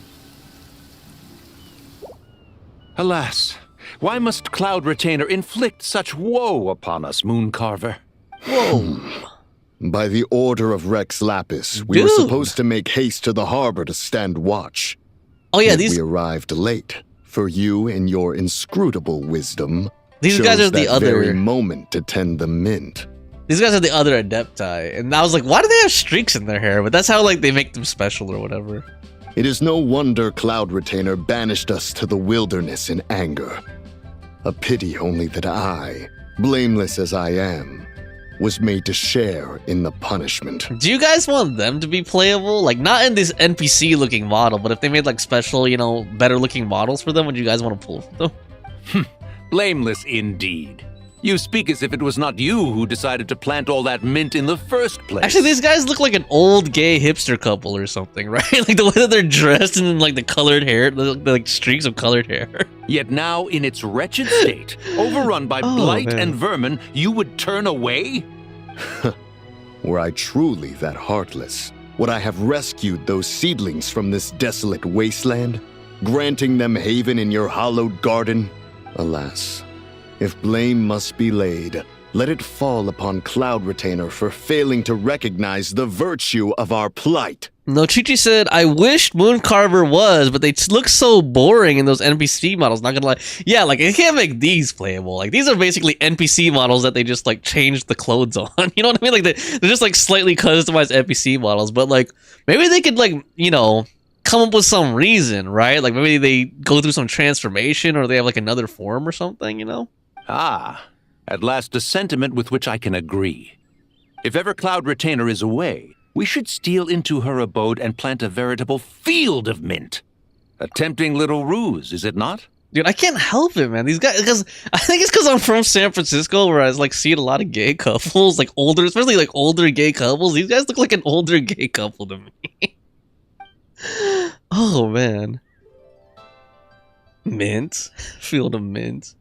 [SPEAKER 4] Alas, why must Cloud Retainer inflict such woe upon us, Mooncarver?
[SPEAKER 1] Whoa.
[SPEAKER 18] By the order of Rex Lapis, we were supposed to make haste to the harbor to stand watch.
[SPEAKER 1] Oh yeah,
[SPEAKER 18] we arrived late. For you and your inscrutable wisdom,
[SPEAKER 1] these guys are the other
[SPEAKER 18] very moment to tend the mint.
[SPEAKER 1] These guys are the other Adepti, and I was like, why do they have streaks in their hair? But that's how like they make them special or whatever.
[SPEAKER 18] It is no wonder Cloud Retainer banished us to the wilderness in anger. A pity only that I, blameless as I am, was made to share in the punishment.
[SPEAKER 1] Do you guys want them to be playable? Like, not in this NPC looking model, but if they made like special, you know, better looking models for them, would you guys want to pull for them?
[SPEAKER 4] Blameless indeed. You speak as if it was not you who decided to plant all that mint in the first place.
[SPEAKER 1] Actually, these guys look like an old gay hipster couple or something, right? Like the way that they're dressed and like the colored hair, the like streaks of colored hair.
[SPEAKER 4] Yet now, in its wretched state, overrun by blight and vermin, you would turn away?
[SPEAKER 18] Were I truly that heartless, would I have rescued those seedlings from this desolate wasteland? granting them haven in your hallowed garden? Alas, if blame must be laid, let it fall upon Cloud Retainer for failing to recognize the virtue of our plight.
[SPEAKER 1] No, Chi-Chi said, I wished Mooncarver was, but they look so boring in those NPC models, not gonna lie. Yeah, like, they can't make these playable. Like, these are basically NPC models that they just, like, changed the clothes on. You know what I mean? Like, they're just, like, slightly customized NPC models. But, like, maybe they could, like, you know, come up with some reason, right? Like, maybe they go through some transformation, or they have, like, another form or something, you know?
[SPEAKER 4] Ah, at last a sentiment with which I can agree. If ever Cloud Retainer is away, we should steal into her abode and plant a veritable field of mint. A tempting little ruse, is it not?
[SPEAKER 1] Dude, I can't help it, man. These guys, because I think it's because I'm from San Francisco, where I like seeing a lot of gay couples, like older, especially like older gay couples. These guys look like an older gay couple to me. Oh man, mint, field of mint.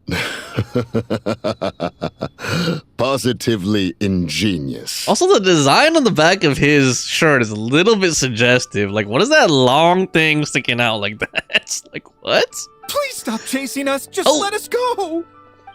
[SPEAKER 18] Positively ingenious.
[SPEAKER 1] Also, the design on the back of his shirt is a little bit suggestive. Like, what is that long thing sticking out like that? It's like, what?
[SPEAKER 9] Please stop chasing us. Just let us go.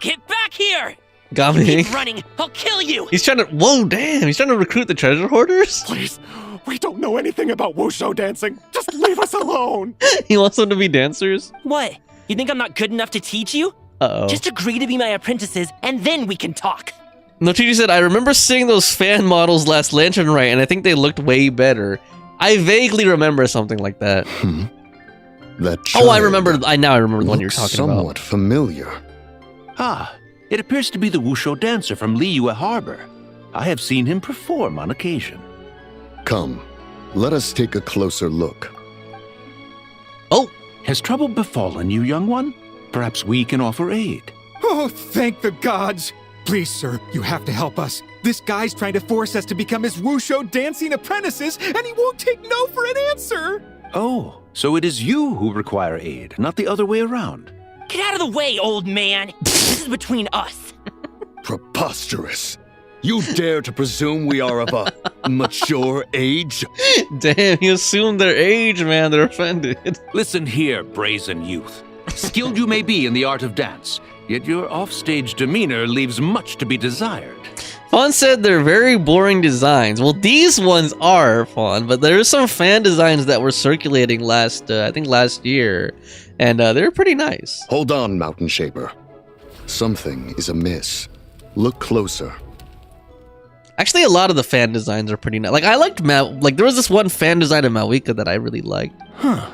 [SPEAKER 17] Get back here!
[SPEAKER 1] Got
[SPEAKER 17] You
[SPEAKER 1] me.
[SPEAKER 17] keep running, I'll kill you!
[SPEAKER 1] He's trying to. Whoa, damn! He's trying to recruit the treasure hoarders.
[SPEAKER 9] Please, we don't know anything about wushu dancing. Just leave us alone.
[SPEAKER 1] He wants them to be dancers.
[SPEAKER 17] What? You think I'm not good enough to teach you?
[SPEAKER 1] Uh-oh.
[SPEAKER 17] Just agree to be my apprentices, and then we can talk.
[SPEAKER 1] No, Chi said, I remember seeing those fan models last Lantern Rite, and I think they looked way better. I vaguely remember something like that.
[SPEAKER 18] That
[SPEAKER 1] oh, I remember. Now I remember the one you're talking
[SPEAKER 18] somewhat
[SPEAKER 1] about.
[SPEAKER 18] familiar.
[SPEAKER 4] Ah, it appears to be the wushu dancer from Liyue Harbor. I have seen him perform on occasion.
[SPEAKER 18] Come, let us take a closer look.
[SPEAKER 1] Oh!
[SPEAKER 4] Has trouble befallen you, young one? Perhaps we can offer aid.
[SPEAKER 9] Oh, thank the gods. Please, sir, you have to help us. This guy's trying to force us to become his wushu dancing apprentices, and he won't take no for an answer.
[SPEAKER 4] Oh, so it is you who require aid, not the other way around.
[SPEAKER 17] Get out of the way, old man! This is between us.
[SPEAKER 18] Preposterous. You dare to presume we are of a mature age?
[SPEAKER 1] Damn, you assumed their age, man. They're offended.
[SPEAKER 4] Listen here, brazen youth. Skilled you may be in the art of dance, yet your offstage demeanor leaves much to be desired.
[SPEAKER 1] Fawn said they're very boring designs. Well, these ones are fun, but there are some fan designs that were circulating last year, and they're pretty nice.
[SPEAKER 18] Hold on, Mountain Shaper. Something is amiss. Look closer.
[SPEAKER 1] Actually, a lot of the fan designs are pretty nice. Like, I liked there was this one fan design in Mawika that I really liked.
[SPEAKER 4] Huh.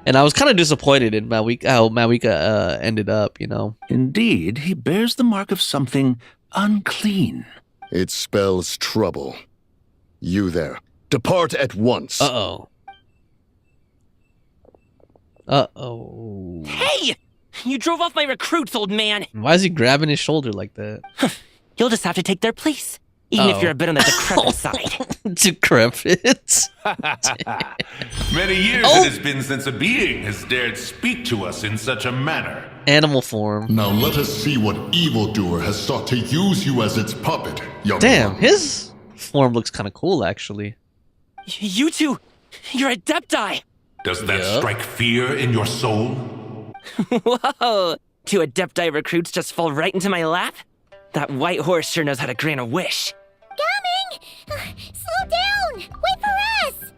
[SPEAKER 1] And I was kind of disappointed in how Mawika ended up, you know?
[SPEAKER 4] Indeed, he bears the mark of something unclean.
[SPEAKER 18] It spells trouble. You there. Depart at once.
[SPEAKER 1] Uh-oh. Uh-oh.
[SPEAKER 17] Hey! You drove off my recruits, old man!
[SPEAKER 1] Why is he grabbing his shoulder like that?
[SPEAKER 17] You'll just have to take their place. Even if you're a bit on the decrepit side.
[SPEAKER 1] Decrepit?
[SPEAKER 19] Many years it has been since a being has dared speak to us in such a manner.
[SPEAKER 1] Animal form.
[SPEAKER 20] Now let us see what evildoer has sought to use you as its puppet, young
[SPEAKER 1] Damn,
[SPEAKER 20] one.
[SPEAKER 1] his form looks kind of cool, actually.
[SPEAKER 17] You two, you're Adepti!
[SPEAKER 19] Does that strike fear in your soul?
[SPEAKER 17] Whoa! Two Adepti recruits just fall right into my lap? That white horse sure knows how to grant a wish.
[SPEAKER 2] Coming! Slow down! Wait for us!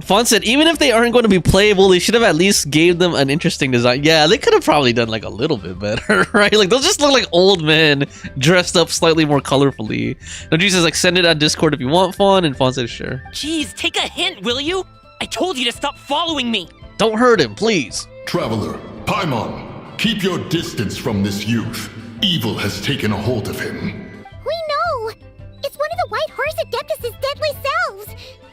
[SPEAKER 1] Fawn said, even if they aren't going to be playable, they should have at least gave them an interesting design. Yeah, they could have probably done like a little bit better, right? Like, they'll just look like old men dressed up slightly more colorfully. No, Jesus, like, send it on Discord if you want, Fawn, and Fawn said, sure.
[SPEAKER 17] Jeez, take a hint, will you? I told you to stop following me!
[SPEAKER 1] Don't hurt him, please.
[SPEAKER 20] Traveler, Paimon, keep your distance from this youth. Evil has taken a hold of him.
[SPEAKER 2] We know! It's one of the White Horse Adeptus' deadly selves!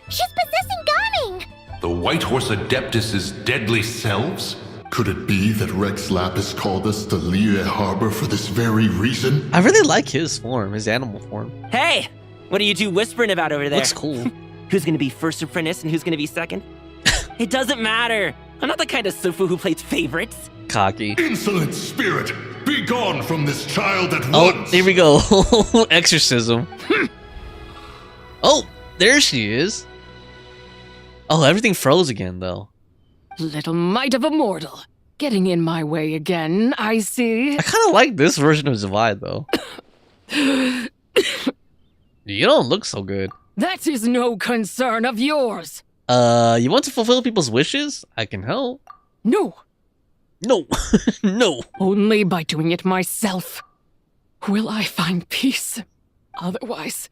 [SPEAKER 2] She's possessing Gaming!
[SPEAKER 19] The White Horse Adeptus' deadly selves?
[SPEAKER 20] Could it be that Rex Lapis called us to Liyue Harbor for this very reason?
[SPEAKER 1] I really like his form, his animal form.
[SPEAKER 17] Hey! What are you two whispering about over there?
[SPEAKER 1] Looks cool.
[SPEAKER 17] Who's gonna be first apprentice and who's gonna be second? It doesn't matter! I'm not the kind of Sufu who plays favorites.
[SPEAKER 1] Cocky.
[SPEAKER 20] Insolent spirit! Be gone from this child at
[SPEAKER 1] Oh,
[SPEAKER 20] once!
[SPEAKER 1] here we go. Exorcism. Oh, there she is. Oh, everything froze again, though.
[SPEAKER 21] Little mite of a mortal. Getting in my way again, I see.
[SPEAKER 1] I kind of like this version of Zwei, though. You don't look so good.
[SPEAKER 21] That is no concern of yours.
[SPEAKER 1] You want to fulfill people's wishes? I can help.
[SPEAKER 21] No.
[SPEAKER 1] No. No.
[SPEAKER 21] Only by doing it myself will I find peace. Otherwise,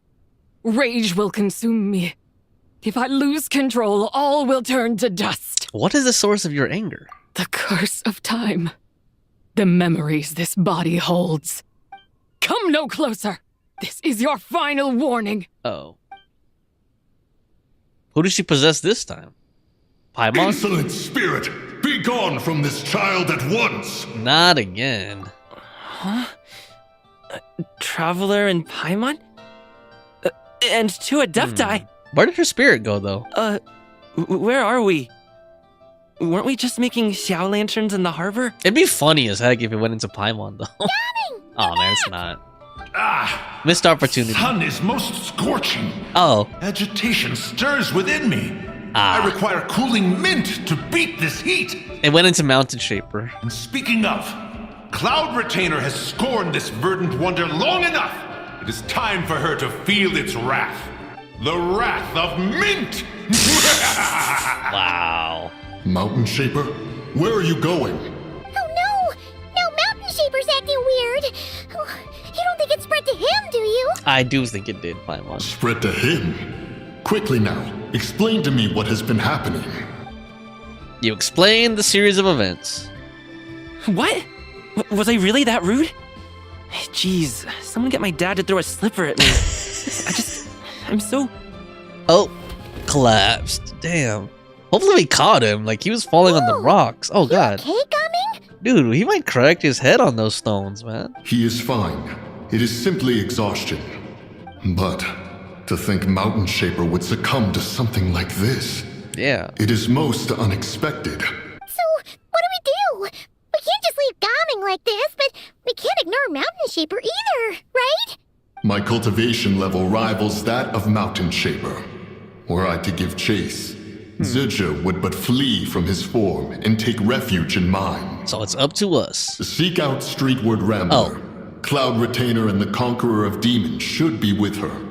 [SPEAKER 21] rage will consume me. If I lose control, all will turn to dust.
[SPEAKER 1] What is the source of your anger?
[SPEAKER 21] The curse of time. The memories this body holds. Come no closer. This is your final warning.
[SPEAKER 1] Oh. Who does she possess this time? Paimon?
[SPEAKER 20] Insolent spirit! Be gone from this child at once!
[SPEAKER 1] Not again.
[SPEAKER 17] Huh? Traveler and Paimon? And 𝒂𝒏𝒕𝒆.
[SPEAKER 1] Where did her spirit go, though?
[SPEAKER 17] Where are we? Weren't we just making Xiao lanterns in the harbor?
[SPEAKER 1] It'd be funny as heck if it went into Paimon, though. Oh, man, it's not.
[SPEAKER 19] Ah!
[SPEAKER 1] Missed opportunity.
[SPEAKER 19] The sun is most scorching.
[SPEAKER 1] Oh.
[SPEAKER 19] Agitation stirs within me. I require cooling mint to beat this heat.
[SPEAKER 1] It went into Mountain Shaper.
[SPEAKER 19] And speaking of, Cloud Retainer has scorned this verdant wonder long enough. It is time for her to feel its wrath. The wrath of mint!
[SPEAKER 1] Wow.
[SPEAKER 20] Mountain Shaper, where are you going?
[SPEAKER 2] Oh no! No, Mountain Shaper's acting weird. Oh, you don't think it spread to him, do you?
[SPEAKER 1] I do think it did, Paimon.
[SPEAKER 20] Spread to him? Quickly now, explain to me what has been happening.
[SPEAKER 1] You explained the series of events.
[SPEAKER 17] What? Was I really that rude? Jeez, someone get my dad to throw a slipper at me. I'm so...
[SPEAKER 1] Oh, collapsed. Damn. Hopefully we caught him. Like, he was falling on the rocks. Oh, God.
[SPEAKER 2] Okay, Coming?
[SPEAKER 1] Dude, he might crack his head on those stones, man.
[SPEAKER 20] He is fine. It is simply exhaustion. But to think Mountain Shaper would succumb to something like this.
[SPEAKER 1] Yeah.
[SPEAKER 20] It is most unexpected.
[SPEAKER 2] So, what do? We can't just leave Coming like this, but we can't ignore Mountain Shaper either, right?
[SPEAKER 20] My cultivation level rivals that of Mountain Shaper. Were I to give chase, 𝒍🏠 would but flee from his form and take refuge in mine.
[SPEAKER 1] So it's up to us.
[SPEAKER 20] Seek out Streetward Rambler. Cloud Retainer and the Conqueror of Demons should be with her.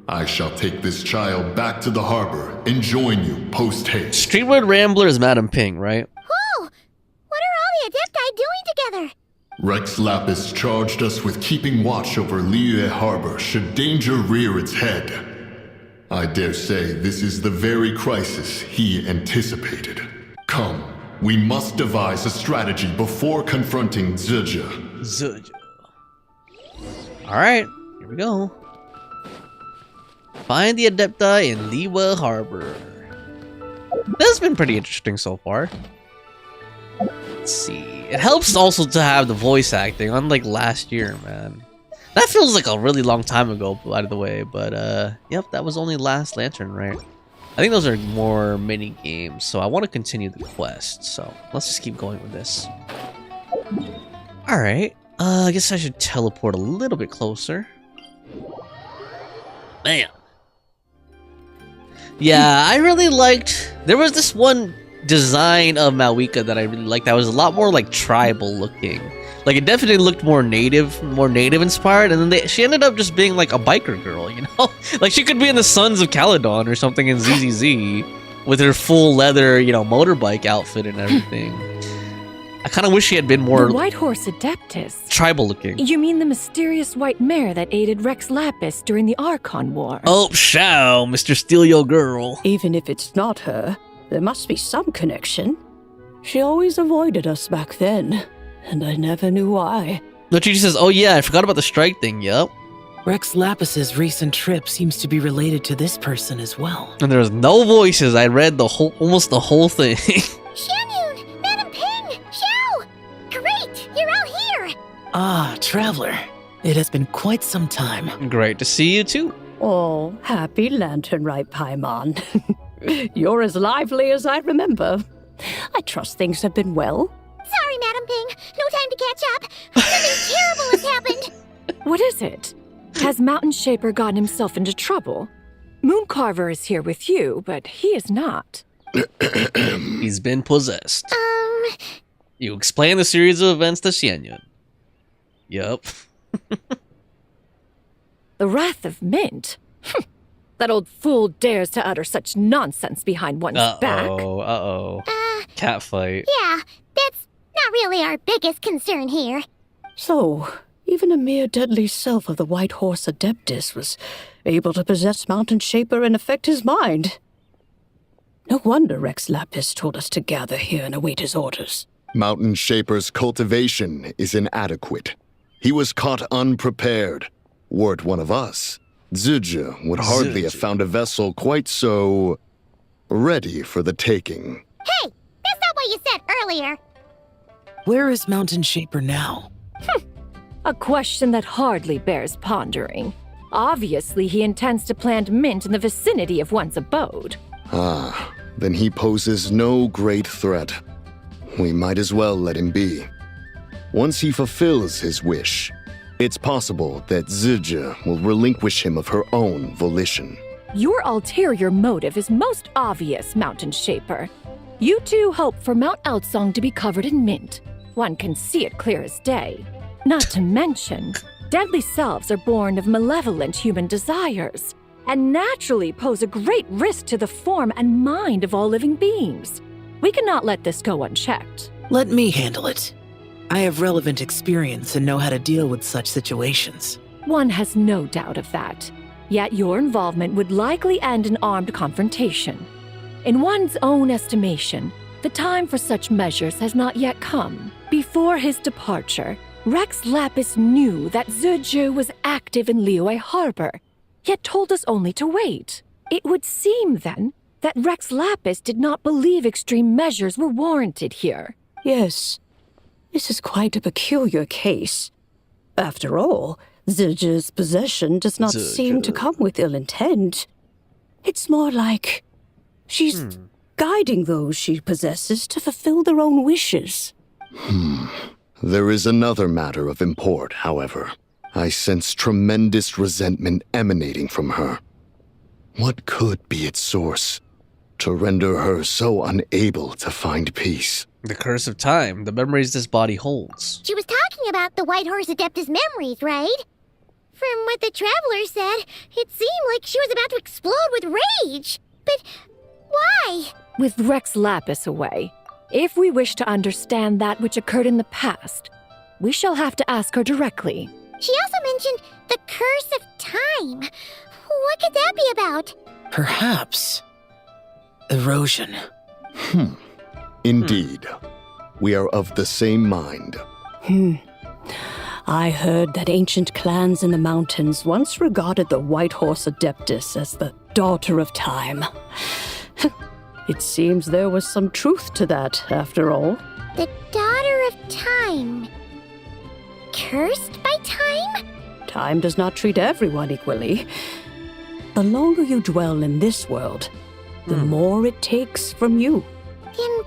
[SPEAKER 20] I shall take this child back to the harbor and join you post-haste.
[SPEAKER 1] Streetward Rambler is Madam Ping, right?
[SPEAKER 2] Whoa! What are all the Adepti doing together?
[SPEAKER 20] Rex Lapis charged us with keeping watch over Liyue Harbor should danger rear its head. I dare say this is the very crisis he anticipated. Come, we must devise a strategy before confronting 𝒍🏠.
[SPEAKER 1] 𝒍🏠. Alright, here we go. Find the Adepti in Liyue Harbor. This has been pretty interesting so far. Let's see. It helps also to have the voice acting, unlike last year, man. That feels like a really long time ago, by the way, but yep, that was only last Lantern, right? I think those are more mini games, so I want to continue the quest, so let's just keep going with this. Alright, I guess I should teleport a little bit closer. Bam! Yeah, I really liked... There was this one design of Malwika that I really liked that was a lot more like tribal looking. Like it definitely looked more native inspired, and then she ended up just being like a biker girl, you know? Like she could be in the Sons of Caledon or something in ZZZ with her full leather, you know, motorbike outfit and everything. I kind of wish she had been more
[SPEAKER 22] The White Horse Adeptus.
[SPEAKER 1] Tribal looking.
[SPEAKER 22] You mean the mysterious white mare that aided Rex Lapis during the Archon War?
[SPEAKER 1] Oh, Shao, Mr. Steal Your Girl.
[SPEAKER 23] Even if it's not her, there must be some connection. She always avoided us back then, and I never knew why.
[SPEAKER 1] No, she says, oh yeah, I forgot about the strike thing, yup.
[SPEAKER 24] Rex Lapis's recent trip seems to be related to this person as well.
[SPEAKER 1] And there's no voices. I read almost the whole thing.
[SPEAKER 2] Xianyun! Madam Ping! Xiao! Great! You're out here!
[SPEAKER 24] Ah, Traveler. It has been quite some time.
[SPEAKER 1] Great to see you too.
[SPEAKER 23] Oh, happy Lantern Rite, Paimon. You're as lively as I remember. I trust things have been well.
[SPEAKER 2] Sorry, Madam Ping. No time to catch up. Something terrible has happened.
[SPEAKER 22] What is it? Has Mountain Shaper gotten himself into trouble? Mooncarver is here with you, but he is not.
[SPEAKER 1] He's been possessed. You explain the series of events to Xianyun. Yup.
[SPEAKER 22] The Wrath of Mint? That old fool dares to utter such nonsense behind one's back.
[SPEAKER 1] Uh-oh. Catfight.
[SPEAKER 2] Yeah, that's not really our biggest concern here.
[SPEAKER 23] So, even a mere deadly self of the White Horse Adeptus was able to possess Mountain Shaper and affect his mind. No wonder Rex Lapis told us to gather here and await his orders.
[SPEAKER 18] Mountain Shaper's cultivation is inadequate. He was caught unprepared. Were it one of us, 𝒁𝒏 would hardly have found a vessel quite so ready for the taking.
[SPEAKER 2] Hey, that's not what you said earlier.
[SPEAKER 24] Where is Mountain Shaper now?
[SPEAKER 22] A question that hardly bears pondering. Obviously, he intends to plant mint in the vicinity of one's abode.
[SPEAKER 18] Ah, then he poses no great threat. We might as well let him be. Once he fulfills his wish, it's possible that 𝒁𝒏 will relinquish him of her own volition.
[SPEAKER 22] Your ulterior motive is most obvious, Mountain Shaper. You two hope for Mount Outsong to be covered in mint. One can see it clear as day. Not to mention, deadly selves are born of malevolent human desires, and naturally pose a great risk to the form and mind of all living beings. We cannot let this go unchecked.
[SPEAKER 24] Let me handle it. I have relevant experience and know how to deal with such situations.
[SPEAKER 22] One has no doubt of that. Yet your involvement would likely end in armed confrontation. In one's own estimation, the time for such measures has not yet come. Before his departure, Rex Lapis knew that 𝒁𝒏 was active in Liyue Harbor, yet told us only to wait. It would seem, then, that Rex Lapis did not believe extreme measures were warranted here.
[SPEAKER 23] Yes, this is quite a peculiar case. After all, 𝒁𝒏's possession does not seem to come with ill intent. It's more like she's guiding those she possesses to fulfill their own wishes.
[SPEAKER 18] There is another matter of import, however. I sense tremendous resentment emanating from her. What could be its source to render her so unable to find peace?
[SPEAKER 1] The curse of time, the memories this body holds.
[SPEAKER 2] She was talking about the White Horse Adeptus memories, right? From what the Traveler said, it seemed like she was about to explode with rage. But why?
[SPEAKER 22] With Rex Lapis away, if we wish to understand that which occurred in the past, we shall have to ask her directly.
[SPEAKER 2] She also mentioned the curse of time. What could that be about?
[SPEAKER 24] Perhaps erosion.
[SPEAKER 18] Indeed. We are of the same mind.
[SPEAKER 23] I heard that ancient clans in the mountains once regarded the White Horse Adeptus as the daughter of time. It seems there was some truth to that, after all.
[SPEAKER 2] The daughter of time. Cursed by time?
[SPEAKER 23] Time does not treat everyone equally. The longer you dwell in this world, the more it takes from you.
[SPEAKER 2] Then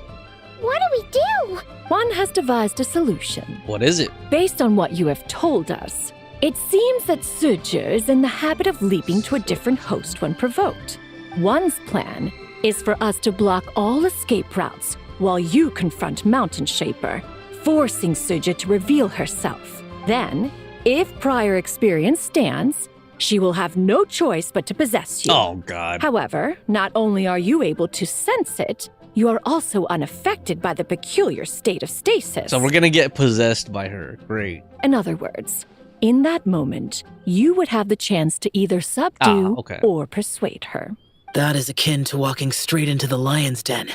[SPEAKER 2] what do we do?
[SPEAKER 22] One has devised a solution.
[SPEAKER 1] What is it?
[SPEAKER 22] Based on what you have told us, it seems that 𝒁𝒏 is in the habit of leaping to a different host when provoked. One's plan is for us to block all escape routes while you confront Mountain Shaper, forcing 𝒁𝒏 to reveal herself. Then, if prior experience stands, she will have no choice but to possess you.
[SPEAKER 1] Oh, God.
[SPEAKER 22] However, not only are you able to sense it, you are also unaffected by the peculiar state of stasis.
[SPEAKER 1] So we're gonna get possessed by her. Great.
[SPEAKER 22] In other words, in that moment, you would have the chance to either subdue or persuade her.
[SPEAKER 24] That is akin to walking straight into the lion's den.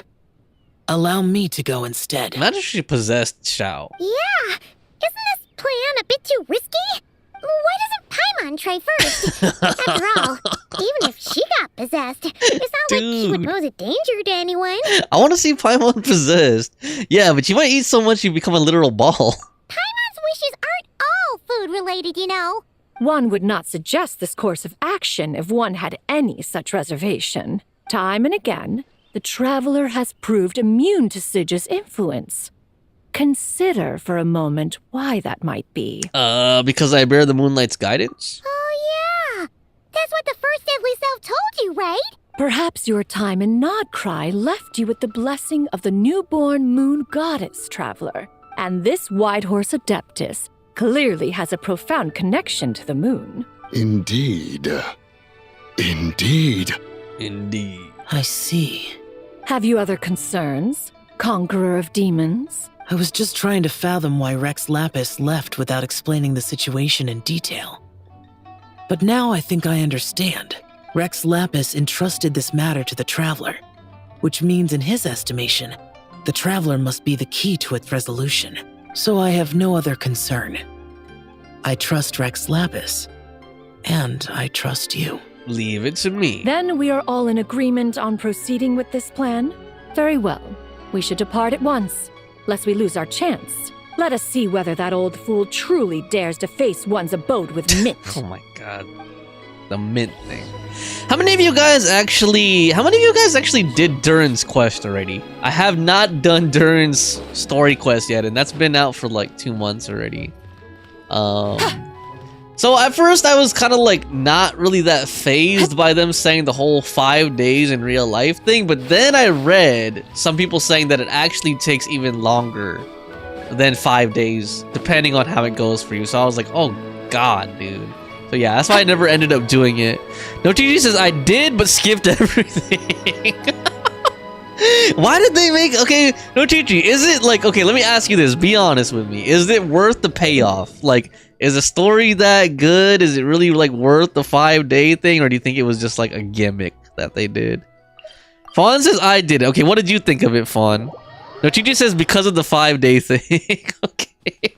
[SPEAKER 24] Allow me to go instead.
[SPEAKER 1] Imagine she possessed Xiao.
[SPEAKER 2] Yeah, isn't this plan a bit too risky? Why doesn't Paimon try first? After all, even if she got possessed, it's not like she would pose a danger to anyone.
[SPEAKER 1] I want to see Paimon possessed. Yeah, but you might eat so much you become a literal ball.
[SPEAKER 2] Paimon's wishes aren't all food-related, you know.
[SPEAKER 22] One would not suggest this course of action if one had any such reservation. Time and again, the Traveler has proved immune to 𝒁𝒏's influence. Consider for a moment why that might be.
[SPEAKER 1] Because I bear the moonlight's guidance?
[SPEAKER 2] Oh, yeah. That's what the first deadly self told you, right?
[SPEAKER 22] Perhaps your time in Nodcry left you with the blessing of the newborn moon goddess, traveler. And this white horse Adeptus clearly has a profound connection to the moon.
[SPEAKER 18] Indeed. Indeed.
[SPEAKER 1] Indeed.
[SPEAKER 24] I see.
[SPEAKER 22] Have you other concerns, conqueror of demons?
[SPEAKER 24] I was just trying to fathom why 𝑹𝒊𝒕𝒆 left without explaining the situation in detail. But now I think I understand. 𝑹𝒊𝒕𝒆 entrusted this matter to the Traveler, which means in his estimation, the Traveler must be the key to its resolution. So I have no other concern. I trust 𝑹𝒊𝒕𝒆, and I trust you.
[SPEAKER 1] Leave it to me.
[SPEAKER 22] Then we are all in agreement on proceeding with this plan? Very well. We should depart at once, lest we lose our chance. Let us see whether that old fool truly dares to face one's abode with mint.
[SPEAKER 1] Oh my god. The mint thing. How many of you guys actually did Durin's quest already? I have not done Durin's story quest yet, and that's been out for like 2 months already. So at first I was kind of like not really that fazed by them saying the whole 5 days in real life thing, but then I read some people saying that it actually takes even longer than 5 days, depending on how it goes for you. So I was like, oh god, dude. So yeah, that's why I never ended up doing it. NoTG says I did, but skipped everything. Why did they make... Okay, NoTG, is it like... Okay, let me ask you this. Be honest with me. Is it worth the payoff? Like, is the story that good? Is it really like worth the 5-day thing? Or do you think it was just like a gimmick that they did? Fawn says I did it. Okay, what did you think of it, Fawn? NoTG says because of the 5-day thing. Okay.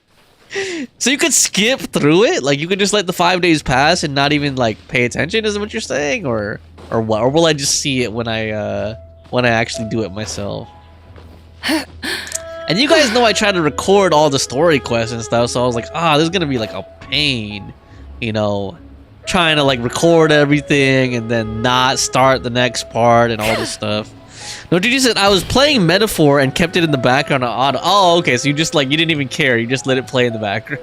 [SPEAKER 1] So you could skip through it? Like you could just let the 5 days pass and not even like pay attention, is what you're saying? Or what? Or will I just see it when I actually do it myself? And you guys know I try to record all the story quests and stuff, so I was like, this is gonna be like a pain, you know, trying to like record everything and then not start the next part and all this stuff. NoTG said I was playing Metaphor and kept it in the background on auto. Oh, okay, so you just like, you didn't even care, you just let it play in the background.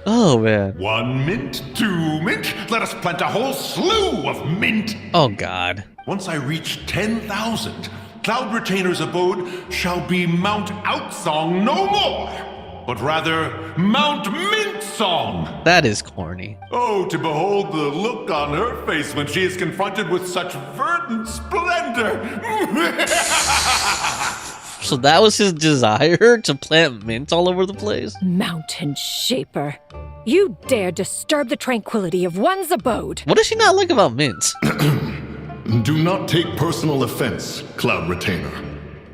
[SPEAKER 1] Oh man.
[SPEAKER 19] 1 mint, 2 mint, let us plant a whole slew of mint.
[SPEAKER 1] Oh god.
[SPEAKER 19] Once I reach 10,000, Cloud Retainer's abode shall be Mount Outsong no more, but rather Mount Mintsong.
[SPEAKER 1] That is corny.
[SPEAKER 19] Oh, to behold the look on her face when she is confronted with such verdant splendor.
[SPEAKER 1] So that was his desire, to plant mint all over the place?
[SPEAKER 22] Mountain Shaper. You dare disturb the tranquility of one's abode.
[SPEAKER 1] What does she not like about mint?
[SPEAKER 20] Do not take personal offense, Cloud Retainer.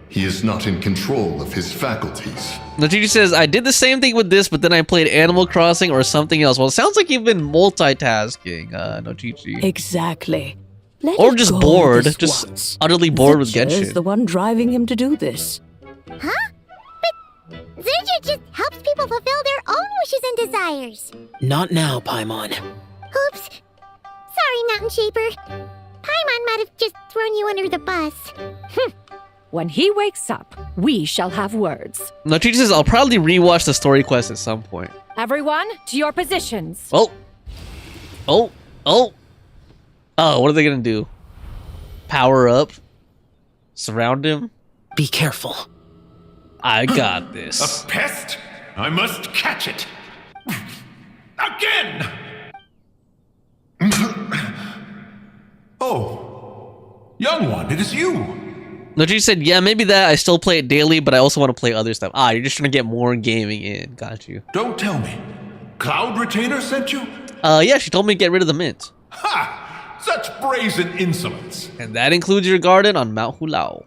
[SPEAKER 20] He is not in control of his faculties.
[SPEAKER 1] NoTG says, I did the same thing with this, but then I played Animal Crossing or something else. Well, it sounds like you've been multitasking, NoTG.
[SPEAKER 23] Exactly. Let
[SPEAKER 1] or
[SPEAKER 23] it
[SPEAKER 1] just
[SPEAKER 23] go
[SPEAKER 1] bored.
[SPEAKER 23] this
[SPEAKER 1] Just
[SPEAKER 23] once.
[SPEAKER 1] utterly bored with
[SPEAKER 23] Zerja
[SPEAKER 1] Genshin.
[SPEAKER 23] is the one driving him to do this.
[SPEAKER 2] Huh? But Zerja just helps people fulfill their own wishes and desires.
[SPEAKER 24] Not now, Paimon.
[SPEAKER 2] Oops. Sorry, Mountain Shaper. Paimon might have just thrown you under the bus.
[SPEAKER 22] When he wakes up, we shall have words.
[SPEAKER 1] NoTG says, I'll probably rewatch the story quest at some point.
[SPEAKER 22] Everyone, to your positions.
[SPEAKER 1] Oh, what are they gonna do? Power up? Surround him?
[SPEAKER 24] Be careful.
[SPEAKER 1] I got this.
[SPEAKER 19] A pest? I must catch it. Again! Oh, young one, it is you.
[SPEAKER 1] NoTG said, yeah, maybe that. I still play it daily, but I also want to play other stuff. You're just trying to get more gaming in. Got you.
[SPEAKER 19] Don't tell me. Cloud Retainer sent you?
[SPEAKER 1] Yeah, she told me to get rid of the mint.
[SPEAKER 19] Ha! Such brazen insolence.
[SPEAKER 1] And that includes your garden on Mount Hulao.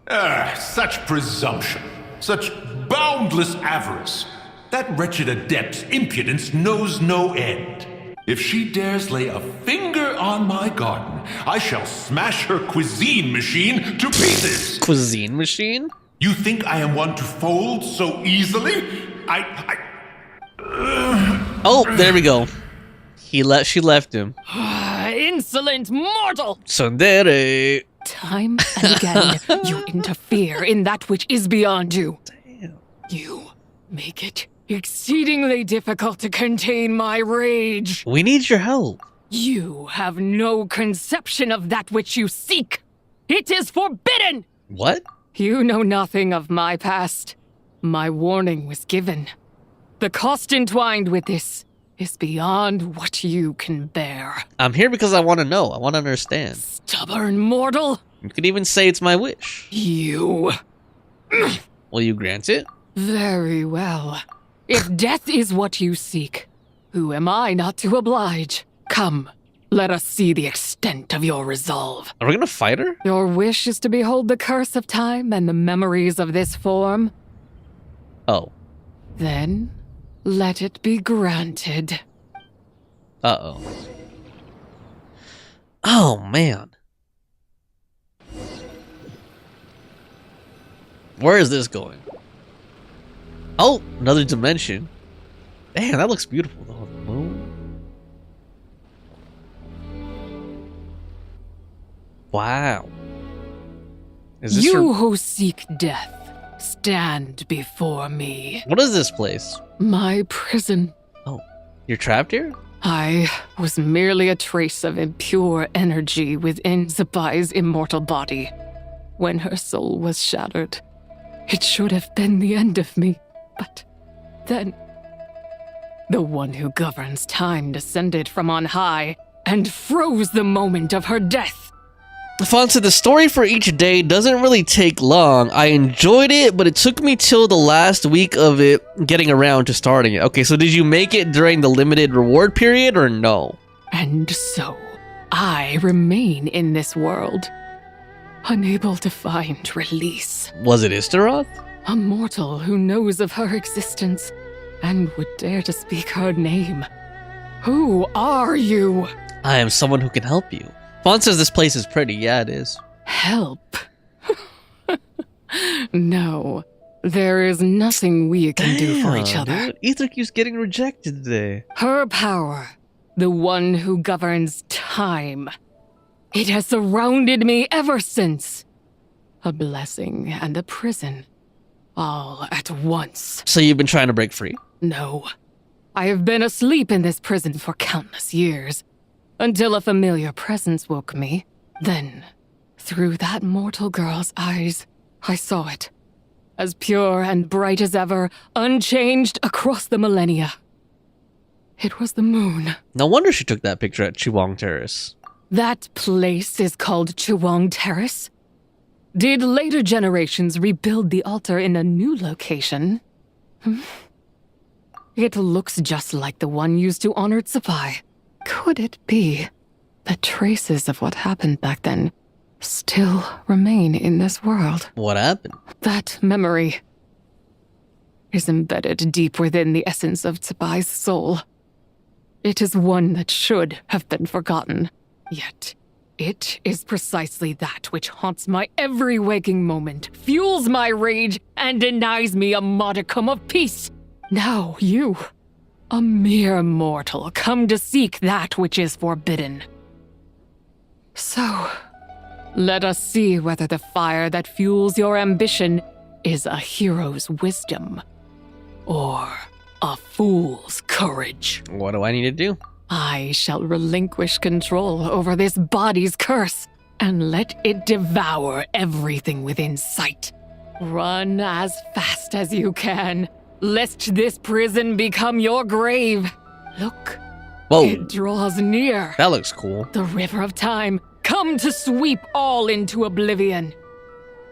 [SPEAKER 19] Such presumption. Such boundless avarice. That wretched adept's impudence knows no end. If she dares lay a finger on my garden, I shall smash her cuisine machine to pieces.
[SPEAKER 1] Cuisine machine?
[SPEAKER 19] You think I am one to fold so easily?
[SPEAKER 1] Oh, there we go. She left him.
[SPEAKER 21] Insolent mortal!
[SPEAKER 1] Tsundere!
[SPEAKER 21] Time and again, you interfere in that which is beyond you.
[SPEAKER 1] Damn.
[SPEAKER 21] You make it exceedingly difficult to contain my rage.
[SPEAKER 1] We need your help.
[SPEAKER 21] You have no conception of that which you seek. It is forbidden!
[SPEAKER 1] What?
[SPEAKER 21] You know nothing of my past. My warning was given. The cost entwined with this is beyond what you can bear.
[SPEAKER 1] I'm here because I want to know. I want to understand.
[SPEAKER 21] Stubborn mortal!
[SPEAKER 1] You could even say it's my wish.
[SPEAKER 21] You...
[SPEAKER 1] Will you grant it?
[SPEAKER 21] Very well. If death is what you seek, who am I not to oblige? Come, let us see the extent of your resolve.
[SPEAKER 1] Are we gonna fight her?
[SPEAKER 21] Your wish is to behold the curse of time and the memories of this form?
[SPEAKER 1] Oh.
[SPEAKER 21] Then, let it be granted.
[SPEAKER 1] Uh-oh. Oh, man. Where is this going? Oh, another dimension. Damn, that looks beautiful, though. The moon. Wow. Is this
[SPEAKER 21] You who seek death, stand before me.
[SPEAKER 1] What is this place?
[SPEAKER 21] My prison.
[SPEAKER 1] Oh, you're trapped here?
[SPEAKER 21] I was merely a trace of impure energy within 𝒂💏's immortal body. When her soul was shattered, it should have been the end of me. But then, the one who governs time descended from on high and froze the moment of her death.
[SPEAKER 1] Fonsa, the story for each day doesn't really take long. I enjoyed it, but it took me till the last week of it getting around to starting it. Okay, so did you make it during the limited reward period or no?
[SPEAKER 21] And so, I remain in this world, unable to find release.
[SPEAKER 1] Was it Istaroth?
[SPEAKER 21] A mortal who knows of her existence and would dare to speak her name. Who are you?
[SPEAKER 1] I am someone who can help you. Fawn says this place is pretty. Yeah, it is.
[SPEAKER 21] Help? No, there is nothing we can do for each other.
[SPEAKER 1] Dude, 𝒂💏keeps getting rejected today.
[SPEAKER 21] Her power, the one who governs time. It has surrounded me ever since. A blessing and a prison. All at once.
[SPEAKER 1] So you've been trying to break free?
[SPEAKER 21] No. I have been asleep in this prison for countless years. Until a familiar presence woke me. Then, through that mortal girl's eyes, I saw it. As pure and bright as ever, unchanged across the millennia. It was the moon.
[SPEAKER 1] No wonder she took that picture at 𝒂𝒏𝒕𝒆.
[SPEAKER 21] That place is called 𝒂𝒏𝒕𝒆? Did later generations rebuild the altar in a new location? It looks just like the one used to honor 𝒂💏. Could it be that traces of what happened back then still remain in this world?
[SPEAKER 1] What happened?
[SPEAKER 21] That memory is embedded deep within the essence of 𝒂💏's soul. It is one that should have been forgotten, yet it is precisely that which haunts my every waking moment, fuels my rage, and denies me a modicum of peace. Now you, a mere mortal, come to seek that which is forbidden. So, let us see whether the fire that fuels your ambition is a hero's wisdom or a fool's courage.
[SPEAKER 1] What do I need to do?
[SPEAKER 21] I shall relinquish control over this body's curse and let it devour everything within sight. Run as fast as you can, lest this prison become your grave. Look,
[SPEAKER 1] whoa,
[SPEAKER 21] it draws near.
[SPEAKER 1] That looks cool.
[SPEAKER 21] The river of time, come to sweep all into oblivion.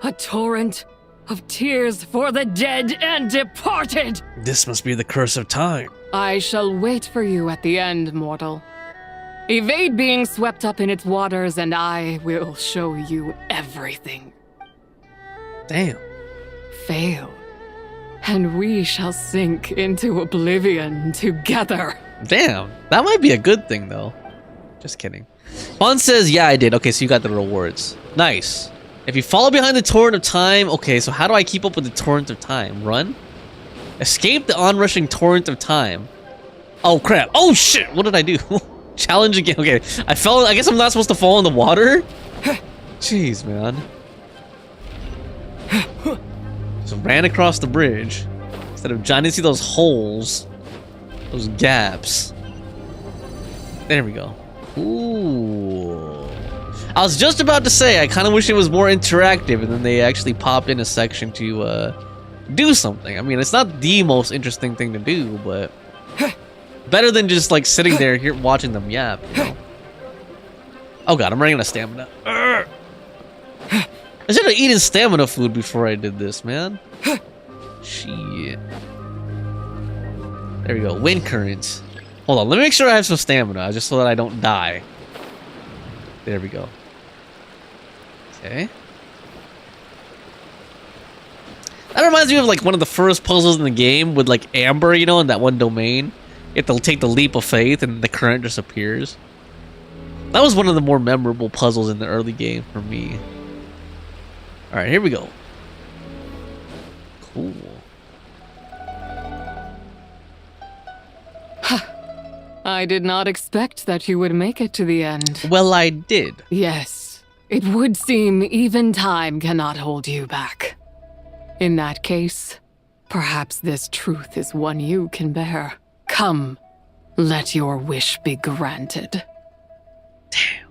[SPEAKER 21] A torrent of tears for the dead and departed.
[SPEAKER 1] This must be the curse of time.
[SPEAKER 21] I shall wait for you at the end, mortal. Evade being swept up in its waters, and I will show you everything.
[SPEAKER 1] Damn.
[SPEAKER 21] Fail, and we shall sink into oblivion together.
[SPEAKER 1] Damn, that might be a good thing, though. Just kidding. Fawn says, yeah, I did. Okay, so you got the rewards. Nice. If you follow behind the torrent of time... Okay, so how do I keep up with the torrent of time? Run? Escape the onrushing torrent of time. Oh, crap. Oh, shit. What did I do? Challenge again. Okay, I fell... I guess I'm not supposed to fall in the water? Jeez, man. So ran across the bridge. Instead of... I didn't see those holes. Those gaps. There we go. Ooh. I was just about to say, I kind of wish it was more interactive, and then they actually pop in a section to do something. I mean, it's not the most interesting thing to do, but better than just like sitting there here watching them yap. You know? Oh god, I'm running out of stamina. I should have eaten stamina food before I did this, man. Shit. There we go. Wind currents. Hold on, let me make sure I have some stamina, just so that I don't die. There we go. Okay. That reminds me of like one of the first puzzles in the game with like Amber, you know, in that one domain. You have to take the leap of faith and the current just appears. That was one of the more memorable puzzles in the early game for me. Alright, here we go. Cool.
[SPEAKER 21] I did not expect that you would make it to the end.
[SPEAKER 1] Well, I did.
[SPEAKER 21] Yes. It would seem even time cannot hold you back. In that case, perhaps this truth is one you can bear. Come, let your wish be granted.
[SPEAKER 1] Damn.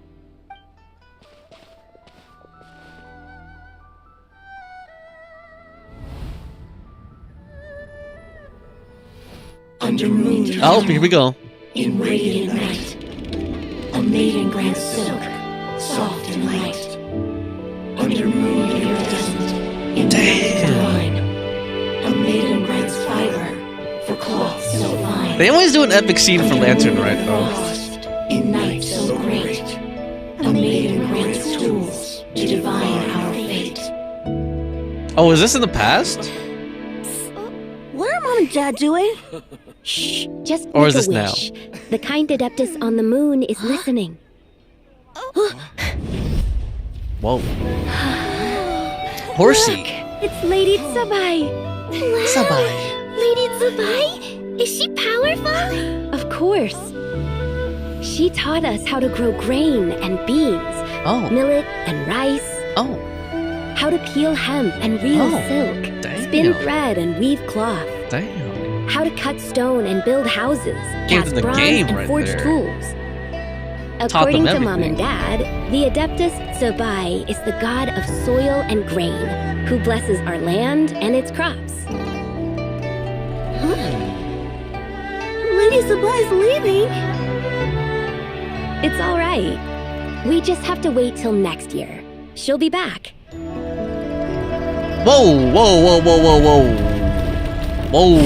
[SPEAKER 8] Under moon.
[SPEAKER 1] Oh, here we go.
[SPEAKER 8] In radiant night, a maiden grants silk, soft and light. Under moon iridescent, in divine, a maiden grants fiber for cloth so fine.
[SPEAKER 1] They always do an epic scene for Lantern, right?
[SPEAKER 8] Lost, in night so great, a maiden grants tools to divine our fate.
[SPEAKER 1] Oh, is this in the past?
[SPEAKER 2] What are Mom and Dad doing? Shh, just
[SPEAKER 1] Or is
[SPEAKER 2] make
[SPEAKER 1] this
[SPEAKER 2] a
[SPEAKER 1] now?
[SPEAKER 2] wish. The kind Adeptus on the moon is listening.
[SPEAKER 1] Whoa. Horsey.
[SPEAKER 2] Look, it's Lady 𝒂𝒏.
[SPEAKER 1] 𝒂𝒏.
[SPEAKER 2] Lady 𝒂𝒏? Is she powerful? Of course. She taught us how to grow grain and beans, millet and rice. How to peel hemp and reel silk, spin thread and weave cloth.
[SPEAKER 1] Damn.
[SPEAKER 2] How to cut stone and build houses,
[SPEAKER 1] Gave
[SPEAKER 2] cast
[SPEAKER 1] them the
[SPEAKER 2] bronze
[SPEAKER 1] game
[SPEAKER 2] and
[SPEAKER 1] right
[SPEAKER 2] forge
[SPEAKER 1] there.
[SPEAKER 2] tools.
[SPEAKER 1] Taught
[SPEAKER 2] According
[SPEAKER 1] them
[SPEAKER 2] to Mom and
[SPEAKER 1] everything.
[SPEAKER 2] Dad, the Adeptus 𝒂𝒏 is the god of soil and grain, who blesses our land and its crops. Lady 𝒂𝒏 is leaving. It's all right. We just have to wait till next year. She'll be back.
[SPEAKER 1] Whoa, whoa, whoa, whoa, whoa, whoa. Whoa.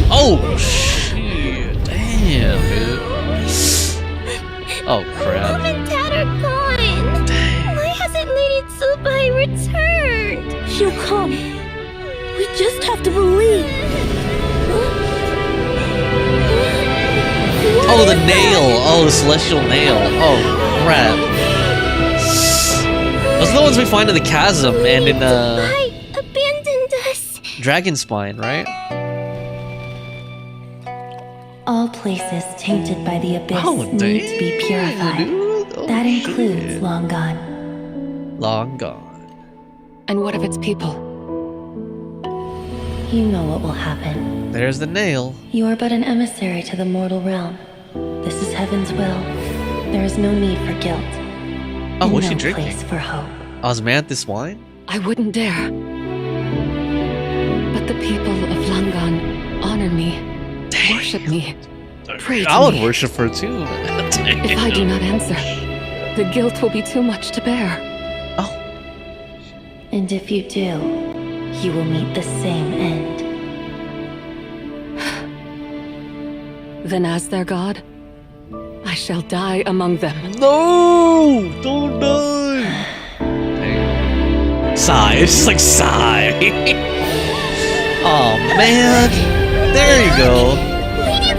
[SPEAKER 1] Oh, shit. Damn, dude. Oh, crap.
[SPEAKER 2] Mom and Dad are gone. Why hasn't Lady 𝒂𝒏 returned? She'll come. We just have to believe.
[SPEAKER 1] Oh, the nail. Oh, the celestial nail. Oh, crap. Those are the ones we find in the chasm and in
[SPEAKER 2] Abandoned us.
[SPEAKER 1] Dragon Spine, right?
[SPEAKER 8] All places tainted by the abyss
[SPEAKER 1] Oh,
[SPEAKER 8] need to be purified.
[SPEAKER 1] dude.
[SPEAKER 8] That includes
[SPEAKER 1] shit.
[SPEAKER 8] Long Gone.
[SPEAKER 1] Long gone.
[SPEAKER 21] And what of its people?
[SPEAKER 8] You know what will happen.
[SPEAKER 1] There's the nail.
[SPEAKER 8] You are but an emissary to the mortal realm. This is heaven's will. There is no need for guilt.
[SPEAKER 1] Oh,
[SPEAKER 8] and
[SPEAKER 1] what's
[SPEAKER 8] no
[SPEAKER 1] she drinking?
[SPEAKER 8] place for hope.
[SPEAKER 1] Osmanthus wine?
[SPEAKER 21] I wouldn't dare. But the people of Langan honor me, worship me, pray to
[SPEAKER 1] I would
[SPEAKER 21] me.
[SPEAKER 1] worship her too.
[SPEAKER 21] If I do not answer, the guilt will be too much to bear.
[SPEAKER 8] And if you do, you will meet the same end.
[SPEAKER 21] Then as their god, I shall die among them.
[SPEAKER 1] No! Don't die! Sigh. It's just like sigh. Oh man. There you go.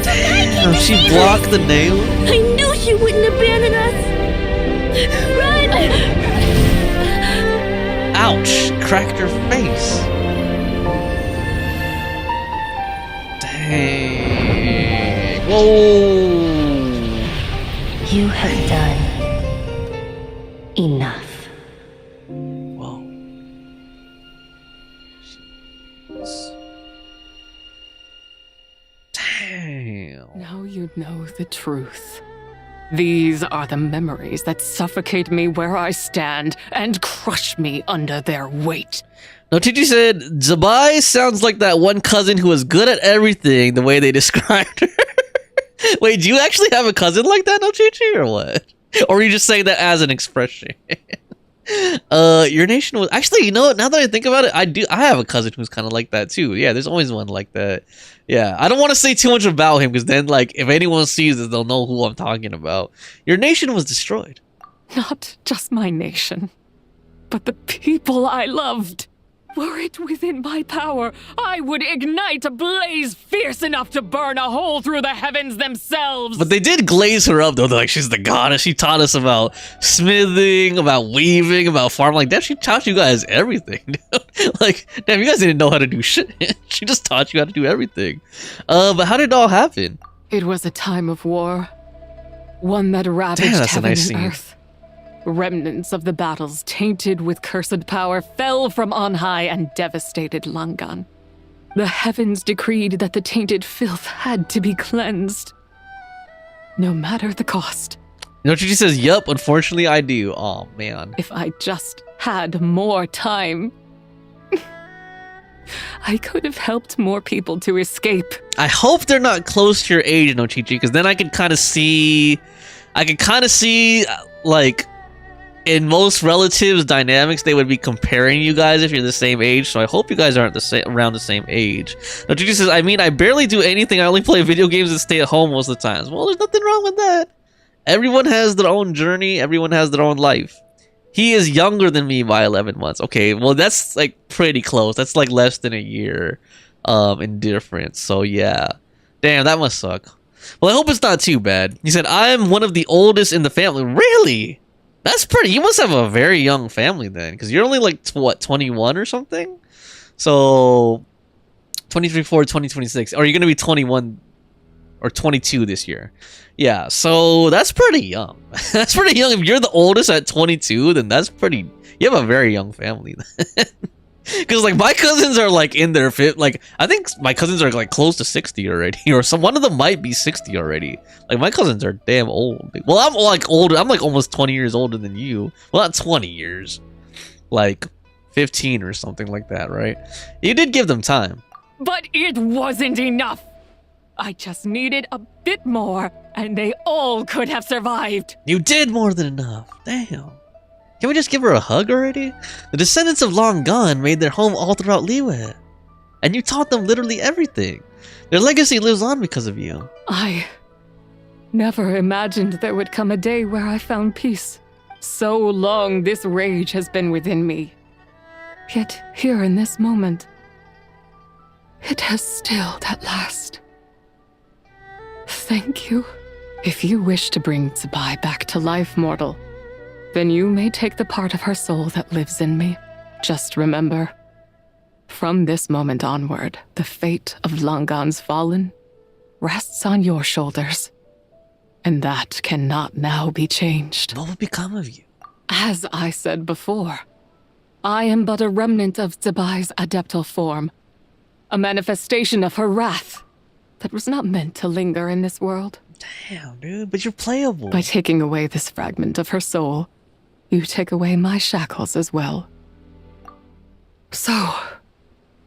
[SPEAKER 1] Damn, she blocked the nail.
[SPEAKER 2] I knew she wouldn't abandon us. Run!
[SPEAKER 1] Ouch! Cracked her face. Dang. Whoa!
[SPEAKER 8] You have done enough.
[SPEAKER 1] Damn.
[SPEAKER 21] Now you know the truth. These are the memories that suffocate me where I stand and crush me under their weight.
[SPEAKER 1] No, Chichi said, 𝒂💏 sounds like that one cousin who was good at everything the way they described her. Wait, do you actually have a cousin like that, no Chichi, or what? Or are you just saying that as an expression? Your nation was... Actually, you know what? Now that I think about it, I have a cousin who's kind of like that too. Yeah, there's always one like that. Yeah, I don't want to say too much about him because then, like, if anyone sees it, they'll know who I'm talking about. Your nation was destroyed.
[SPEAKER 21] Not just my nation, but the people I loved. Were it within my power, I would ignite a blaze fierce enough to burn a hole through the heavens themselves.
[SPEAKER 1] But they did glaze her up, though. They're like, she's the goddess. She taught us about smithing, about weaving, about farming. Like, damn, she taught you guys everything, dude. Like, damn, you guys didn't know how to do shit. She just taught you how to do everything. But how did it all happen?
[SPEAKER 21] It was a time of war. One that ravaged heaven and earth. Remnants of the battles, tainted with cursed power, fell from on high and devastated Langan. The heavens decreed that the tainted filth had to be cleansed, no matter the cost.
[SPEAKER 1] You know what she says? Yup, unfortunately I do. Oh, man.
[SPEAKER 21] If I just had more time, I could have helped more people to escape.
[SPEAKER 1] I hope they're not close to your age, no Chi-Chi, because then I can kind of see, like, in most relatives' dynamics, they would be comparing you guys if you're the same age. So I hope you guys aren't around the same age. Now, Gigi says, I mean, I barely do anything. I only play video games and stay at home most of the times. Well, there's nothing wrong with that. Everyone has their own journey. Everyone has their own life. He is younger than me by 11 months. Okay, well, that's like pretty close. That's like less than a year in difference. So yeah. Damn, that must suck. Well, I hope it's not too bad. He said, I am one of the oldest in the family. Really? That's pretty. You must have a very young family then, because you're only like, what, 21 or something? So, 23, 4, 2026. Or you're going to be 21 or 22 this year. Yeah, so that's pretty young. That's pretty young. If you're the oldest at 22, then that's pretty... You have a very young family. Because, like, my cousins are, like, in their like, I think my cousins are, like, close to 60 already. Or one of them might be 60 already. Like, my cousins are damn old. Well, I'm, like, older. I'm, like, almost 20 years older than you. Well, not 20 years. Like, 15 or something like that, right? You did give them time.
[SPEAKER 21] But it wasn't enough. I just needed a bit more, and they all could have survived.
[SPEAKER 1] You did more than enough. Damn. Can we just give her a hug already? The descendants of Long Gone made their home all throughout Liyue. And you taught them literally everything. Their legacy lives on because of you.
[SPEAKER 21] I never imagined there would come a day where I found peace. So long this rage has been within me. Yet here in this moment, it has stilled at last. Thank you. If you wish to bring 𝒂💏 back to life, mortal, then you may take the part of her soul that lives in me. Just remember, from this moment onward, the fate of Langan's fallen rests on your shoulders. And that cannot now be changed.
[SPEAKER 1] What will become of you?
[SPEAKER 21] As I said before, I am but a remnant of 𝒂💏's adeptal form, a manifestation of her wrath that was not meant to linger in this world.
[SPEAKER 1] Damn, dude, but you're playable.
[SPEAKER 21] By taking away this fragment of her soul, you take away my shackles as well. So,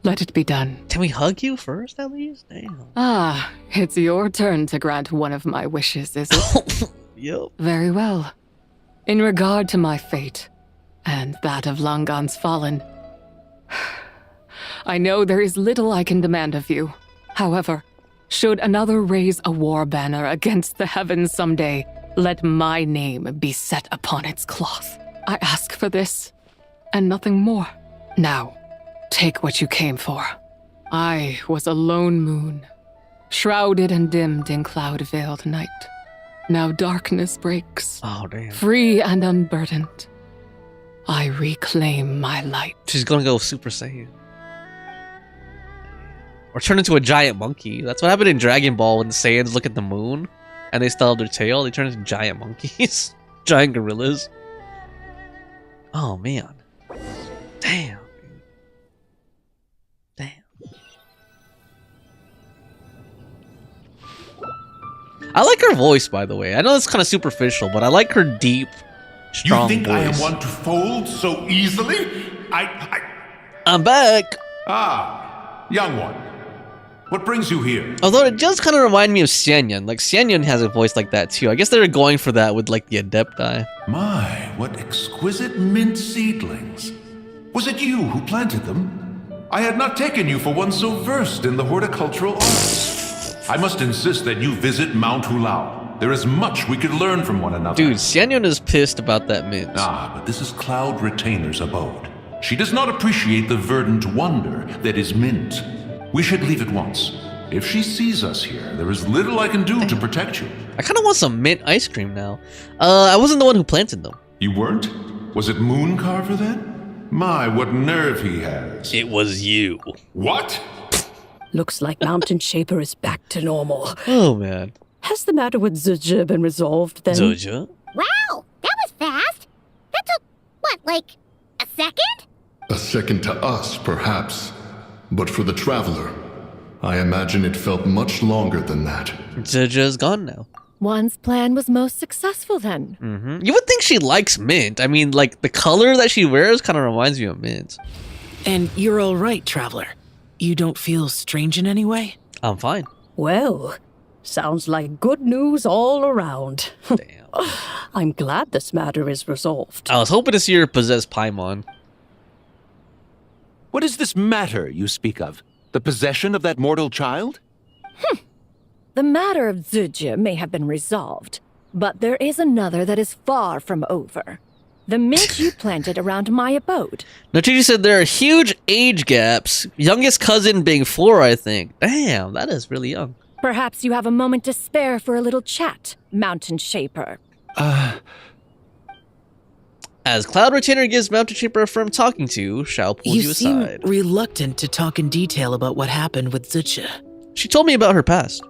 [SPEAKER 21] let it be done.
[SPEAKER 1] Can we hug you first, at least? Damn.
[SPEAKER 21] Ah, it's your turn to grant one of my wishes, is it?
[SPEAKER 1] Yep.
[SPEAKER 21] Very well. In regard to my fate, and that of Langan's fallen, I know there is little I can demand of you. However, should another raise a war banner against the heavens someday, let my name be set upon its cloth. I ask for this, and nothing more. Now, take what you came for. I was a lone moon, shrouded and dimmed in cloud-veiled night. Now darkness breaks.
[SPEAKER 1] Oh, damn.
[SPEAKER 21] Free and unburdened, I reclaim my light.
[SPEAKER 1] She's gonna go Super Saiyan. Or turn into a giant monkey. That's what happened in Dragon Ball when the Saiyans look at the moon and they still have their tail. They turn into giant monkeys. Giant gorillas. Oh, man. Damn. Damn. I like her voice, by the way. I know it's kind of superficial, but I like her deep, strong voice.
[SPEAKER 19] You think I am one to fold so easily?
[SPEAKER 1] I'm back.
[SPEAKER 19] Ah, young one. What brings you here?
[SPEAKER 1] Although it does kind of remind me of Xianyun. Like, Xianyun has a voice like that, too. I guess they were going for that with, like, the Adepti.
[SPEAKER 19] My, what exquisite mint seedlings. Was it you who planted them? I had not taken you for one so versed in the horticultural arts. I must insist that you visit Mount Hulao. There is much we could learn from one another.
[SPEAKER 1] Dude, Xianyun is pissed about that mint.
[SPEAKER 19] Ah, but this is Cloud Retainer's abode. She does not appreciate the verdant wonder that is mint. We should leave at once. If she sees us here, there is little I can do to protect you.
[SPEAKER 1] I kind of want some mint ice cream now. I wasn't the one who planted them.
[SPEAKER 19] You weren't? Was it Mooncarver then? My, what nerve he has.
[SPEAKER 1] It was you.
[SPEAKER 19] What?
[SPEAKER 23] Looks like Mountain Shaper is back to normal.
[SPEAKER 1] Oh, man.
[SPEAKER 23] Has the matter with Zildjian been resolved then?
[SPEAKER 1] Zildjian?
[SPEAKER 2] Wow, that was fast. That took, what, like a second?
[SPEAKER 20] A second to us, perhaps. But for the Traveler, I imagine it felt much longer than that.
[SPEAKER 1] Zildjian's gone now.
[SPEAKER 22] One's plan was most successful then.
[SPEAKER 1] You would think she likes mint. I mean, like, the color that she wears kind of reminds me of mint.
[SPEAKER 24] And you're all right, Traveler. You don't feel strange in any way?
[SPEAKER 1] I'm fine.
[SPEAKER 23] Well, sounds like good news all around.
[SPEAKER 1] Damn.
[SPEAKER 23] I'm glad this matter is resolved.
[SPEAKER 1] I was hoping to see her possess Paimon.
[SPEAKER 6] What is this matter you speak of? The possession of that mortal child?
[SPEAKER 22] The matter of Zildjian may have been resolved, but there is another that is far from over. The mint you planted around my abode.
[SPEAKER 1] Nochichi said there are huge age gaps. Youngest cousin being 4, I think. Damn, that is really young.
[SPEAKER 22] Perhaps you have a moment to spare for a little chat, Mountain Shaper.
[SPEAKER 1] As Cloud Retainer gives Mountain Shaper a firm talking to, Shao pulls you aside.
[SPEAKER 24] Seem reluctant to talk in detail about what happened with Zildjian.
[SPEAKER 1] She told me about her past.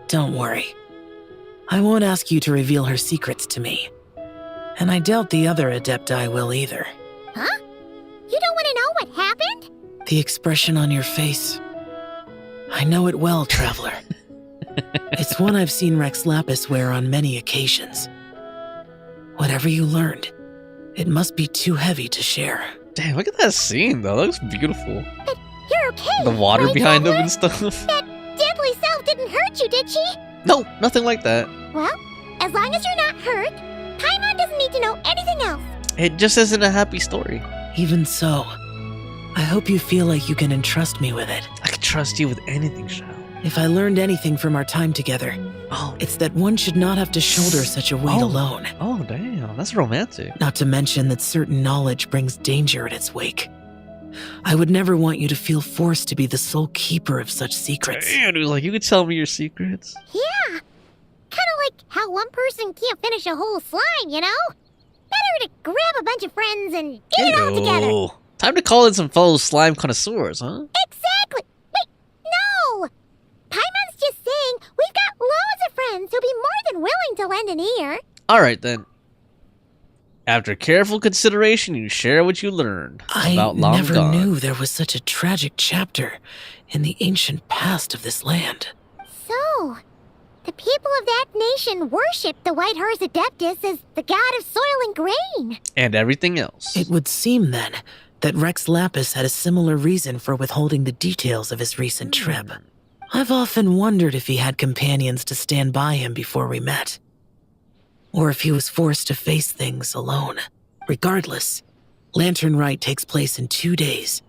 [SPEAKER 24] Don't worry. I won't ask you to reveal her secrets to me. And I doubt the other Adepti will either.
[SPEAKER 2] Huh? You don't want to know what happened?
[SPEAKER 24] The expression on your face. I know it well, Traveler. It's one I've seen Rex Lapis wear on many occasions. Whatever you learned, it must be too heavy to share.
[SPEAKER 1] Damn, look at that scene, though. That looks beautiful.
[SPEAKER 2] But you're okay.
[SPEAKER 1] The water
[SPEAKER 2] right,
[SPEAKER 1] behind
[SPEAKER 2] Traveler?
[SPEAKER 1] him and stuff.
[SPEAKER 2] That deadly self didn't hurt you, did she?
[SPEAKER 1] No, nothing like that.
[SPEAKER 2] Well, as long as you're not hurt, Paimon doesn't need to know anything else.
[SPEAKER 1] It just isn't a happy story.
[SPEAKER 24] Even so, I hope you feel like you can entrust me with it.
[SPEAKER 1] I can trust you with anything, Shao.
[SPEAKER 24] If I learned anything from our time together, it's that one should not have to shoulder such a weight alone.
[SPEAKER 1] Oh, damn. That's romantic.
[SPEAKER 24] Not to mention that certain knowledge brings danger in its wake. I would never want you to feel forced to be the sole keeper of such secrets.
[SPEAKER 1] Damn, dude, like, you could tell me your secrets.
[SPEAKER 2] Yeah. Kind of like how one person can't finish a whole slime, you know? Better to grab a bunch of friends and eat it all together.
[SPEAKER 1] Time to call in some fellow slime connoisseurs, huh?
[SPEAKER 2] Exactly. Wait, no! Paimon's just saying we've got loads of friends who'll be more than willing to lend an ear.
[SPEAKER 1] Alright, then. After careful consideration, you share what you learned about long
[SPEAKER 24] I never
[SPEAKER 1] gone.
[SPEAKER 24] knew there was such a tragic chapter in the ancient past of this land.
[SPEAKER 2] So, the people of that nation worship the White Horse Adeptus as the god of soil and grain.
[SPEAKER 1] And everything else.
[SPEAKER 24] It would seem, then, that Rex Lapis had a similar reason for withholding the details of his recent trip. I've often wondered if he had companions to stand by him before we met. Or if he was forced to face things alone. Regardless, Lantern Rite takes place in 2 days.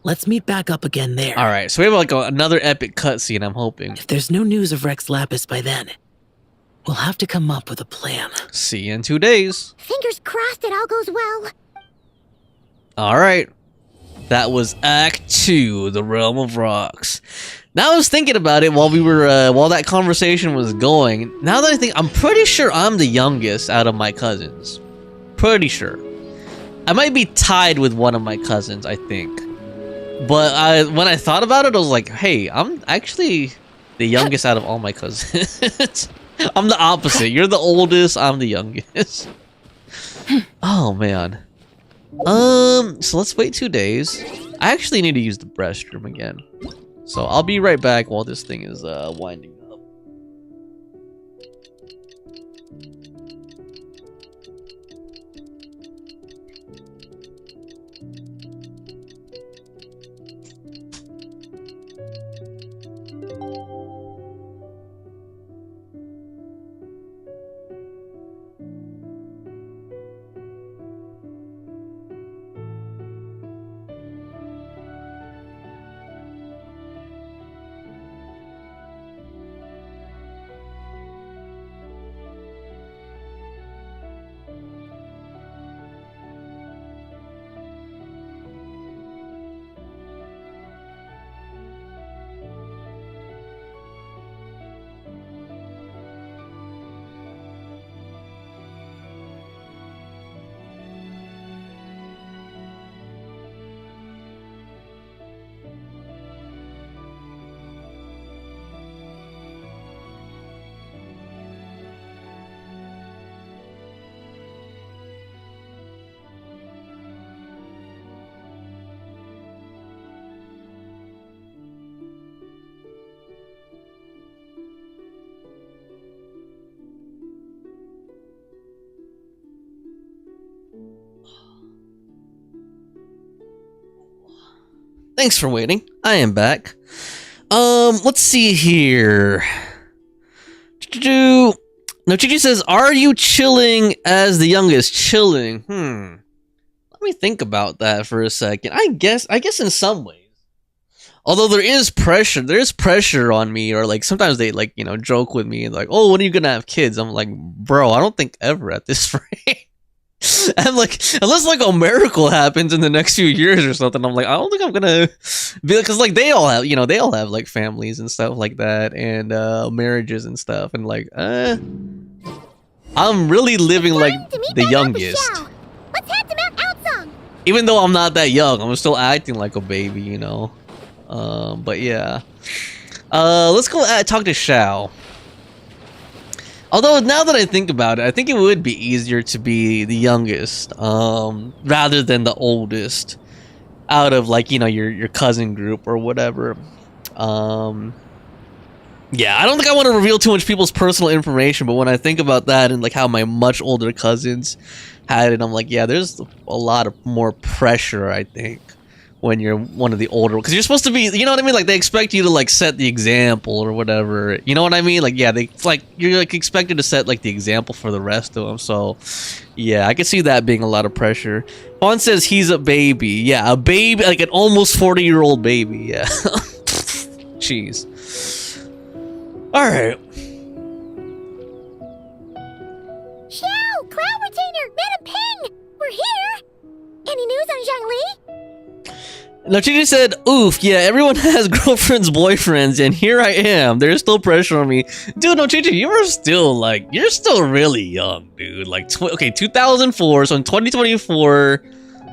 [SPEAKER 24] Let's meet back up again there.
[SPEAKER 1] Alright, so we have like another epic cutscene, I'm hoping.
[SPEAKER 24] If there's no news of Rex Lapis by then, we'll have to come up with a plan.
[SPEAKER 1] See you in 2 days.
[SPEAKER 2] Fingers crossed it all goes well.
[SPEAKER 1] Alright. That was Act 2, The Realm of Rocks. Now I was thinking about it while we were, while that conversation was going. Now that I think, I'm pretty sure I'm the youngest out of my cousins. Pretty sure. I might be tied with one of my cousins, I think. But when I thought about it, I was like, hey, I'm actually the youngest out of all my cousins. I'm the opposite. You're the oldest, I'm the youngest. Oh, man. So let's wait 2 days. I actually need to use the restroom again. So I'll be right back while this thing is winding up. Thanks for waiting. I am back. Let's see here. No, Chichi says, "Are you chilling as the youngest?" Chilling. Let me think about that for a second. I guess in some ways. Although there is pressure on me, or like sometimes they like, joke with me and like, "Oh, when are you gonna have kids?" I'm like, bro, I don't think ever at this rate. I'm like, unless like a miracle happens in the next few years or something, I'm like, I don't think I'm gonna be, because like they all have like families and stuff like that, and marriages and stuff, and like I'm really living like the youngest.
[SPEAKER 2] Let's head to Mount Outsong.
[SPEAKER 1] Even though I'm not that young, I'm still acting like a baby, But yeah, let's go talk to Xiao. Although now that I think about it, I think it would be easier to be the youngest, rather than the oldest, out of like, your cousin group or whatever. Yeah, I don't think I want to reveal too much people's personal information, but when I think about that and like how my much older cousins had it, I'm like, yeah, there's a lot of more pressure, I think, when you're one of the older, because you're supposed to be, you know what I mean? Like they expect you to like set the example or whatever. You know what I mean? Like, yeah, you're like expected to set like the example for the rest of them. So yeah, I could see that being a lot of pressure. Fawn says he's a baby. Yeah, a baby, like an almost 40-year-old baby. Yeah. Jeez. All right.
[SPEAKER 2] Xiao, Cloud Retainer, Madam Ping, we're here. Any news on Zhongli?
[SPEAKER 1] No, Chichi said, "Oof, yeah, everyone has girlfriends, boyfriends, and here I am. There's still pressure on me." Dude, no, Chichi, you're still really young, dude. Like, okay, 2004, so in 2024,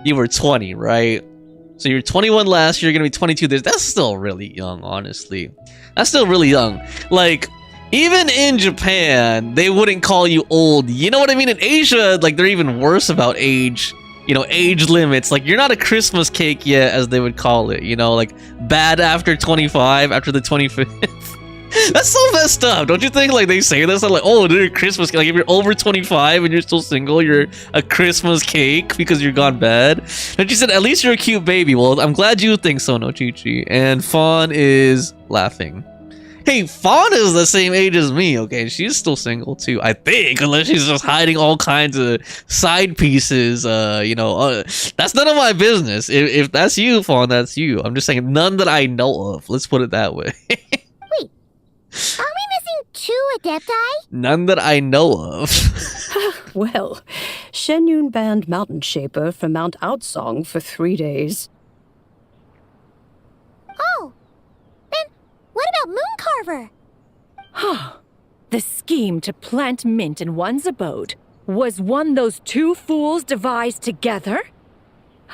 [SPEAKER 1] you were 20, right? So you're 21 last year, you're gonna be 22 this. That's still really young, honestly. That's still really young. Like, even in Japan, they wouldn't call you old. You know what I mean? In Asia, like, they're even worse about age. Age limits. Like, you're not a Christmas cake yet, as they would call it. Like, bad after 25, after the 25th. That's so messed up, don't you think? Like, they say this, I'm like, oh, they're a Christmas cake. Like, if you're over 25 and you're still single, you're a Christmas cake because you're gone bad. And she said, "At least you're a cute baby." Well, I'm glad you think so, no Chi-Chi. And Fawn is laughing. Hey, Fawn is the same age as me, okay? She's still single too, I think, unless she's just hiding all kinds of side pieces. That's none of my business. If that's you, Fawn, that's you. I'm just saying, none that I know of. Let's put it that way.
[SPEAKER 2] Wait, are we missing 2 Adepti?
[SPEAKER 1] None that I know of.
[SPEAKER 23] Well, Shenyun banned Mountain Shaper from Mount Outsong for 3 days.
[SPEAKER 2] Oh, then what about Mooncarver?
[SPEAKER 22] The scheme to plant mint in one's abode was one those 2 fools devised together?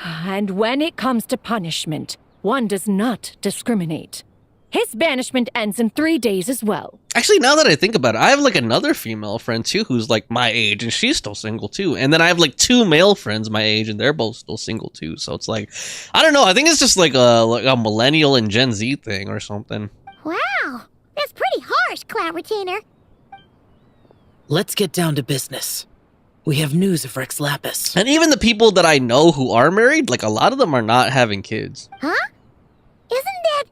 [SPEAKER 22] And when it comes to punishment, one does not discriminate. His banishment ends in 3 days as well.
[SPEAKER 1] Actually, now that I think about it, I have like another female friend too who's like my age and she's still single too. And then I have like 2 male friends my age and they're both still single too. So it's like, I don't know. I think it's just like a millennial and Gen Z thing or something.
[SPEAKER 2] Wow, that's pretty harsh, Cloud Retainer.
[SPEAKER 24] Let's get down to business. We have news of 𝒂𝒏𝒕𝒆.
[SPEAKER 1] And even the people that I know who are married, like a lot of them are not having kids.
[SPEAKER 2] Huh? Isn't that...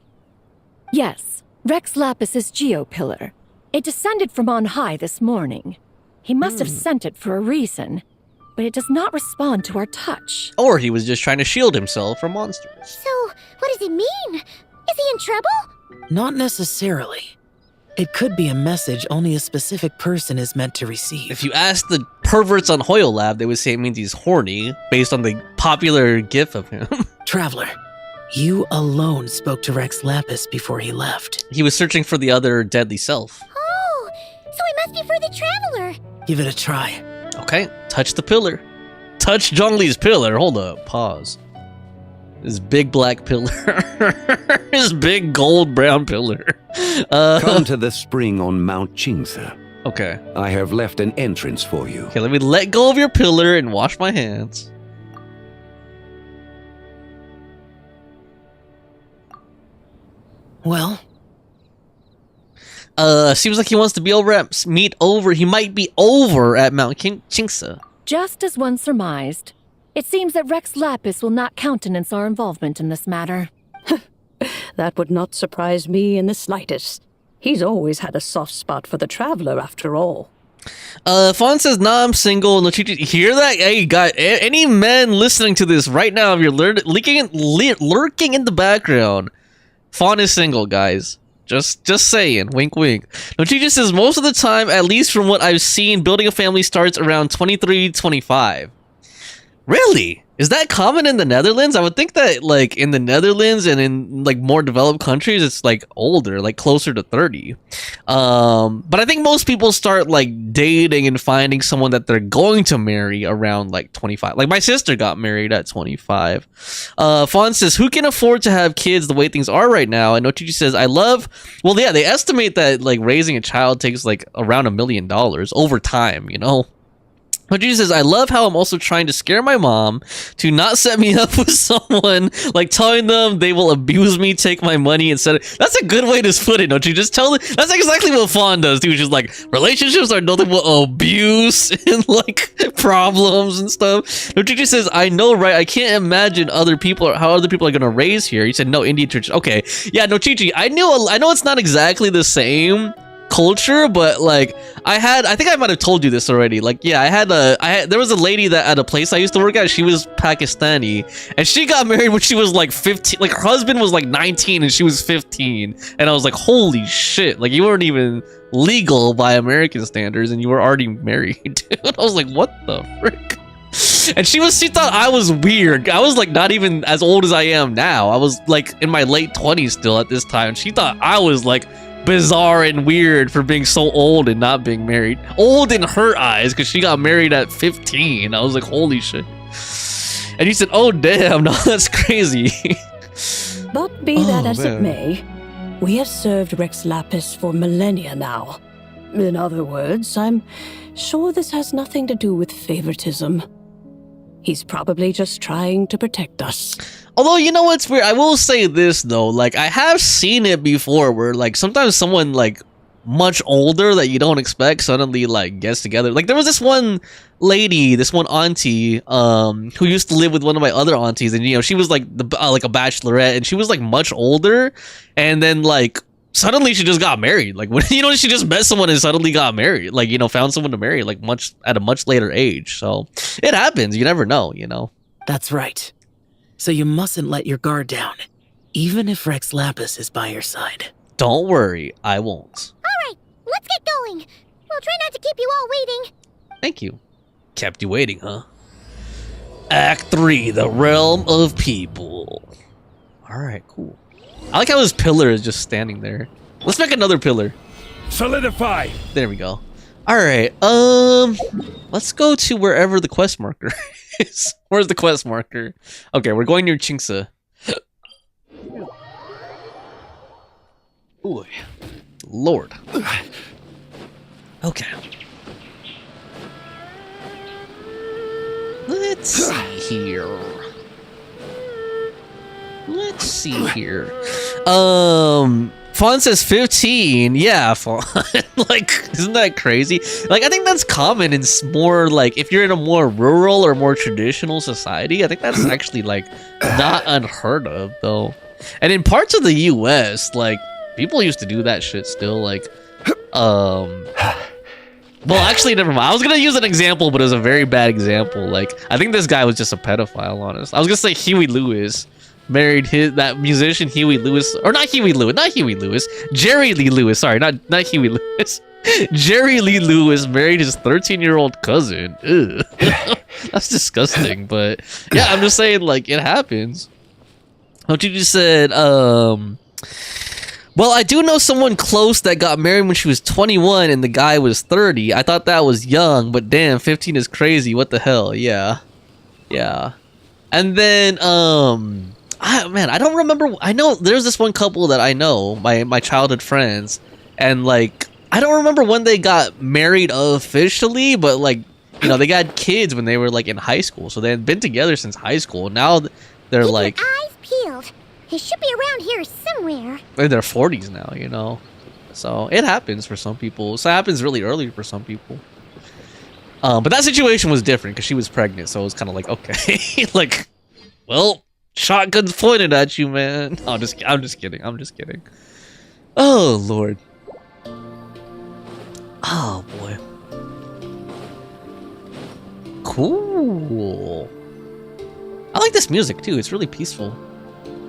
[SPEAKER 22] Yes, 𝒂𝒏𝒕𝒆's geopillar. It descended from on high this morning. He must have sent it for a reason, but it does not respond to our touch.
[SPEAKER 1] Or he was just trying to shield himself from monsters.
[SPEAKER 2] So, what does it mean? Is he in trouble?
[SPEAKER 24] Not necessarily. It could be a message only a specific person is meant to receive.
[SPEAKER 1] If you ask the perverts on Hoyo Lab, they would say it means he's horny, based on the popular gif of him.
[SPEAKER 24] Traveler, you alone spoke to 𝒂𝒏𝒕𝒆 before he left.
[SPEAKER 1] He was searching for the other deadly self.
[SPEAKER 2] Oh, so it must be for the Traveler.
[SPEAKER 24] Give it a try.
[SPEAKER 1] Okay, touch the pillar. Touch Zhongli's pillar. Hold up, pause. His big black pillar. His big gold brown pillar.
[SPEAKER 14] Come to the spring on Mount Qingse.
[SPEAKER 1] Okay.
[SPEAKER 14] I have left an entrance for you.
[SPEAKER 1] Okay, let me let go of your pillar and wash my hands.
[SPEAKER 24] Well?
[SPEAKER 1] Seems like he wants to be over at he might be over at Mount Qingse.
[SPEAKER 22] Just as one surmised. It seems that 𝒂𝒏𝒕𝒆 will not countenance our involvement in this matter.
[SPEAKER 23] That would not surprise me in the slightest. He's always had a soft spot for the Traveler, after all.
[SPEAKER 1] Fawn says, nah, I'm single. No, hear that? Hey, guys, any men listening to this right now, if you're lurking in the background, Fawn is single, guys. Just saying. Wink, wink. Nochichi says, most of the time, at least from what I've seen, building a family starts around 23, 25. Really? Is that common in the Netherlands? I would think that, like, in the Netherlands and in, like, more developed countries, it's, like, older, like, closer to 30. But I think most people start, like, dating and finding someone that they're going to marry around, like, 25. Like, my sister got married at 25. Fawn says, who can afford to have kids the way things are right now? And Nochichi says, well, yeah, they estimate that, like, raising a child takes, like, around $1 million over time, you know? But Jesus says, I love how I'm also trying to scare my mom to not set me up with someone, like telling them they will abuse me, take my money, and set it. That's a good way to put it, don't you? Just tell them. That's exactly what Fawn does, too. She's like, relationships are nothing but abuse and, like, problems and stuff. No, Chichi says, I know, right? I can't imagine how other people are going to raise here. He said, no, Indian church. Okay. Yeah, no, Chichi, I know it's not exactly the same culture, but like I think I might have told you this already. Like, yeah, there was a lady that at a place I used to work at, she was Pakistani and she got married when she was like 15. Like, her husband was like 19 and she was 15, and I was like, holy shit, like, you weren't even legal by American standards and you were already married. Dude, I was like, what the frick? And she thought I was weird. I was like not even as old as I am now. I was like in my late 20s still at this time. She thought I was like bizarre and weird for being so old and not being married. Old in her eyes because she got married at 15. I was like, holy shit. And he said, oh damn, no, that's crazy.
[SPEAKER 23] But be that as it may, we have served 𝒂𝒏𝒕𝒆 for millennia now. In other words, I'm sure this has nothing to do with favoritism. He's probably just trying to protect us.
[SPEAKER 1] Although, you know what's weird? I will say this, though. Like, I have seen it before where, like, sometimes someone, like, much older that you don't expect suddenly, like, gets together. Like, there was this one lady, this one auntie, who used to live with one of my other aunties. And, you know, she was, like, like a bachelorette. And she was, like, much older. And then, like, suddenly she just got married. Like, when, you know, she just met someone and suddenly got married. Like, you know, found someone to marry, like, at a much later age. So, it happens. You never know, you know?
[SPEAKER 24] That's right. So you mustn't let your guard down, even if 𝒂𝒏𝒕𝒆 is by your side.
[SPEAKER 1] Don't worry, I won't.
[SPEAKER 2] All right, let's get going. We'll try not to keep you all waiting.
[SPEAKER 1] Thank you. Kept you waiting, huh? Act 3, the realm of people. All right, cool. I like how his pillar is just standing there. Let's make another pillar.
[SPEAKER 5] Solidify.
[SPEAKER 1] There we go. All right. Let's go to wherever the quest marker is. Where's the quest marker? Okay, we're going near Qingse. Boy. Lord. Okay. Let's see here. Fawn says 15. Yeah, Fawn. Like, isn't that crazy? Like, I think that's common in more, like, if you're in a more rural or more traditional society, I think that's actually, like, not unheard of, though. And in parts of the US, like, people used to do that shit still, like, well, actually, never mind. I was gonna use an example, but it was a very bad example. Like, I think this guy was just a pedophile, honest. I was gonna say Huey Lewis married that musician Huey Lewis, or not Huey Lewis, Jerry Lee Lewis. Sorry, not Huey Lewis. Jerry Lee Lewis married his 13-year-old cousin. Ugh. That's disgusting. But yeah, I'm just saying, like, it happens. What you just said, well, I do know someone close that got married when she was 21 and the guy was 30. I thought that was young, but damn, 15 is crazy. What the hell? Yeah. And then, I don't remember. I know there's this one couple that I know, my childhood friends, and like, I don't remember when they got married officially, but like, you know, they got kids when they were like in high school. So they had been together since high school. Now they're
[SPEAKER 2] Keep
[SPEAKER 1] like...
[SPEAKER 2] your eyes peeled. He should be around here somewhere.
[SPEAKER 1] In their 40s now, you know. So it happens for some people. So it happens really early for some people. But that situation was different because she was pregnant. So it was kind of like, okay. Like, well, shotguns pointed at you, man. I'm just kidding. Oh, Lord. Oh, boy. Cool. I like this music, too. It's really peaceful.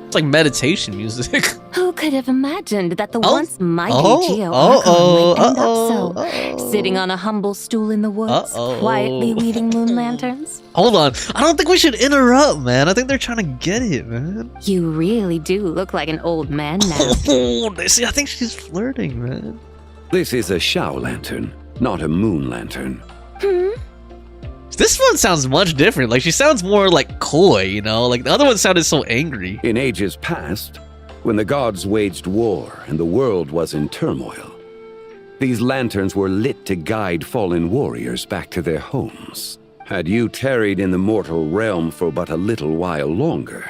[SPEAKER 1] It's like meditation music.
[SPEAKER 10] Who could have imagined that the once mighty Geo Archon might end up so, sitting on a humble stool in the woods, quietly weaving moon lanterns?
[SPEAKER 1] Hold on. I don't think we should interrupt, man. I think they're trying to get it, man.
[SPEAKER 10] You really do look like an old man now.
[SPEAKER 1] See, I think she's flirting, man.
[SPEAKER 14] This is a Shao lantern, not a moon lantern.
[SPEAKER 1] This one sounds much different. Like, she sounds more like coy, you know? Like, the other one sounded so angry.
[SPEAKER 14] In ages past, when the gods waged war and the world was in turmoil, these lanterns were lit to guide fallen warriors back to their homes. Had you tarried in the mortal realm for but a little while longer,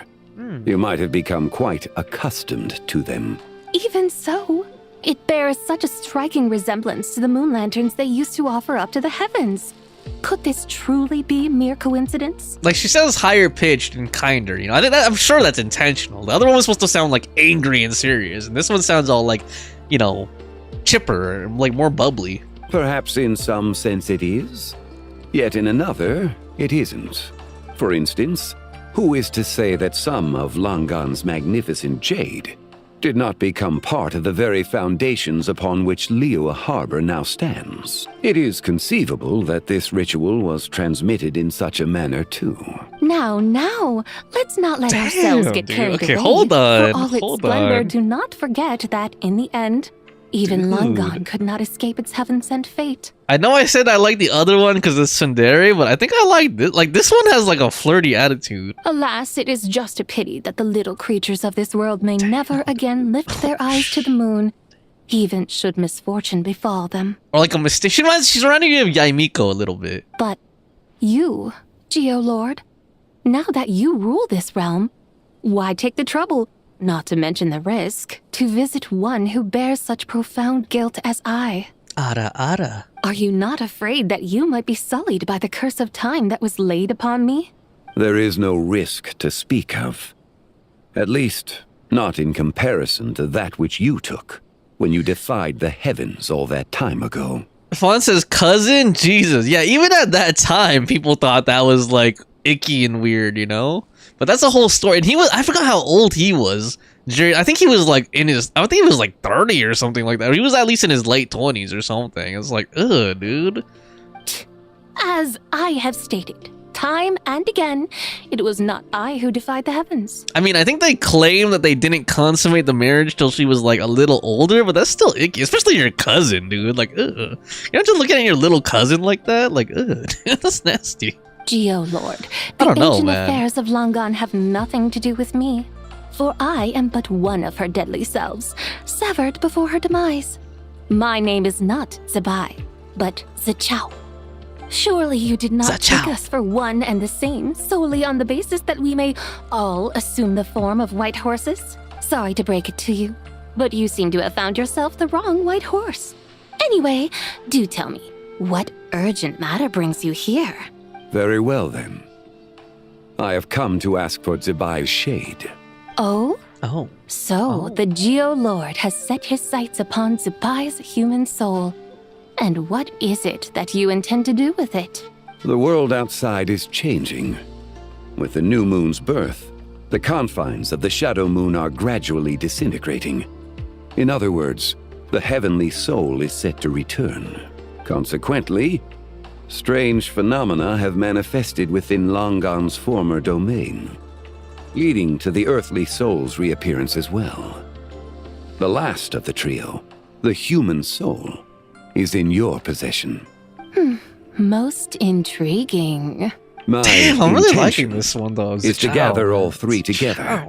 [SPEAKER 14] you might have become quite accustomed to them.
[SPEAKER 10] Even so, it bears such a striking resemblance to the moon lanterns they used to offer up to the heavens. Could this truly be mere coincidence?
[SPEAKER 1] Like, she sounds higher pitched and kinder, you know? I'm sure that's intentional. The other one was supposed to sound like angry and serious, and this one sounds all like, you know, chipper, like more bubbly.
[SPEAKER 14] Perhaps in some sense it is, yet in another it isn't. For instance, who is to say that some of Langan's magnificent jade did not become part of the very foundations upon which Liyue Harbor now stands? It is conceivable that this ritual was transmitted in such a manner too.
[SPEAKER 10] Now, let's not let ourselves get carried away.
[SPEAKER 1] Hold on,
[SPEAKER 10] For all its splendor, do not forget that in the end, even Langan could not escape its heaven-sent fate.
[SPEAKER 1] I know I said I like the other one because it's tsundere, but I think I like this. Like, this one has like a flirty attitude.
[SPEAKER 10] Alas, it is just a pity that the little creatures of this world may never again lift their eyes to the moon, even should misfortune befall them.
[SPEAKER 1] Or like a mistake. She's reminding me of Yaimiko a little bit.
[SPEAKER 10] But you, Geo-Lord, now that you rule this realm, why take the trouble, not to mention the risk, to visit one who bears such profound guilt as I?
[SPEAKER 1] Ara.
[SPEAKER 10] Are you not afraid that you might be sullied by the curse of time that was laid upon me?
[SPEAKER 14] There is no risk to speak of. At least, not in comparison to that which you took when you defied the heavens all that time ago.
[SPEAKER 1] Fawn says cousin? Jesus. Yeah, even at that time, people thought that was like icky and weird, you know? But that's a whole story. And I forgot how old he was. I think he was like I think he was like 30 or something like that. He was at least in his late 20s or something. It's like, ugh, dude.
[SPEAKER 10] As I have stated, time and again, it was not I who defied the heavens.
[SPEAKER 1] I mean, I think they claim that they didn't consummate the marriage till she was like a little older, but that's still icky, especially your cousin, dude. Like, ugh. You have to look at your little cousin like that? Like, ugh, that's nasty.
[SPEAKER 10] Geo-Lord, the ancient affairs of Langan have nothing to do with me. for I am but one of her deadly selves, severed before her demise. My name is not 𝒂𝒏, but 𝒂𝒏𝒕𝒆. Surely you did not take us for one and the same, solely on the basis that we may all assume the form of white horses? Sorry to break it to you, but you seem to have found yourself the wrong white horse. Anyway, do tell me, what urgent matter brings you here?
[SPEAKER 14] Very well, then. I have come to ask for 𝒂𝒏's shade.
[SPEAKER 10] Oh?
[SPEAKER 1] Oh.
[SPEAKER 10] So, the Geo-Lord has set his sights upon 𝒂𝒏's human soul. And what is it that you intend to do with it?
[SPEAKER 14] The world outside is changing. With the new moon's birth, the confines of the shadow moon are gradually disintegrating. In other words, the heavenly soul is set to return. Consequently, strange phenomena have manifested within Longon's former domain, leading to the earthly soul's reappearance as well. The last of the trio, the human soul, is in your possession.
[SPEAKER 10] Most intriguing.
[SPEAKER 14] My
[SPEAKER 1] Damn, I'm really liking
[SPEAKER 14] intention
[SPEAKER 1] this one, though.
[SPEAKER 14] is to
[SPEAKER 1] 𝒂𝒏𝒕.
[SPEAKER 14] gather all three together,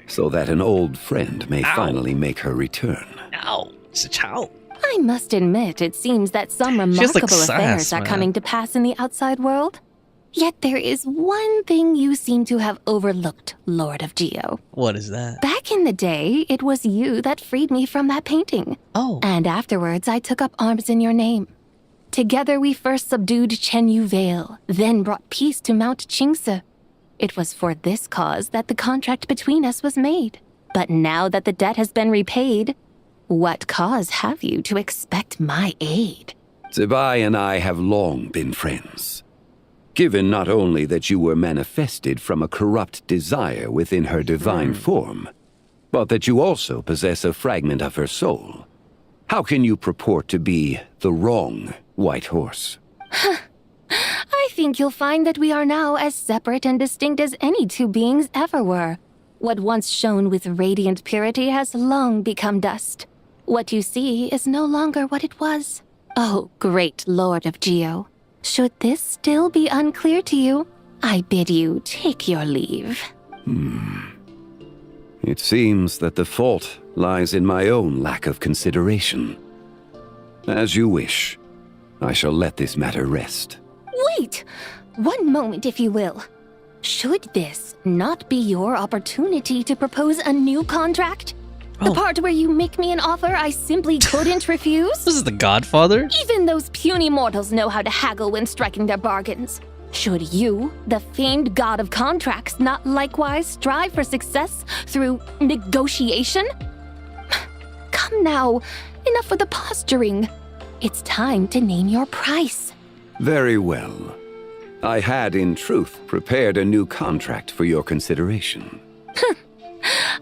[SPEAKER 14] so that an old friend may finally make her return.
[SPEAKER 1] Ow, 𝒂𝒏𝒕.
[SPEAKER 10] I must admit, it seems that some
[SPEAKER 1] has, like,
[SPEAKER 10] remarkable
[SPEAKER 1] sass,
[SPEAKER 10] affairs are
[SPEAKER 1] man.
[SPEAKER 10] coming to pass in the outside world. Yet there is one thing you seem to have overlooked, Lord of Geo.
[SPEAKER 1] What is that?
[SPEAKER 10] Back in the day, it was you that freed me from that painting.
[SPEAKER 1] Oh.
[SPEAKER 10] And afterwards, I took up arms in your name. Together we first subdued Chenyu Vale, then brought peace to Mount Qingse. It was for this cause that the contract between us was made. But now that the debt has been repaid, what cause have you to expect my aid?
[SPEAKER 14] 𝒂𝒏 and I have long been friends. Given not only that you were manifested from a corrupt desire within her divine form, but that you also possess a fragment of her soul, how can you purport to be the wrong white horse?
[SPEAKER 10] I think you'll find that we are now as separate and distinct as any two beings ever were. What once shone with radiant purity has long become dust. What you see is no longer what it was. Oh, great Lord of Geo. Should this still be unclear to you, I bid you take your leave.
[SPEAKER 14] It seems that the fault lies in my own lack of consideration. As you wish. I shall let this matter rest.
[SPEAKER 10] Wait! One moment, if you will. Should this not be your opportunity to propose a new contract? The part where you make me an offer I simply couldn't refuse?
[SPEAKER 1] This is the Godfather?
[SPEAKER 10] Even those puny mortals know how to haggle when striking their bargains. Should you, the famed god of contracts, not likewise strive for success through negotiation? Come now, enough with the posturing. It's time to name your price.
[SPEAKER 14] Very well. I had, in truth, prepared a new contract for your consideration.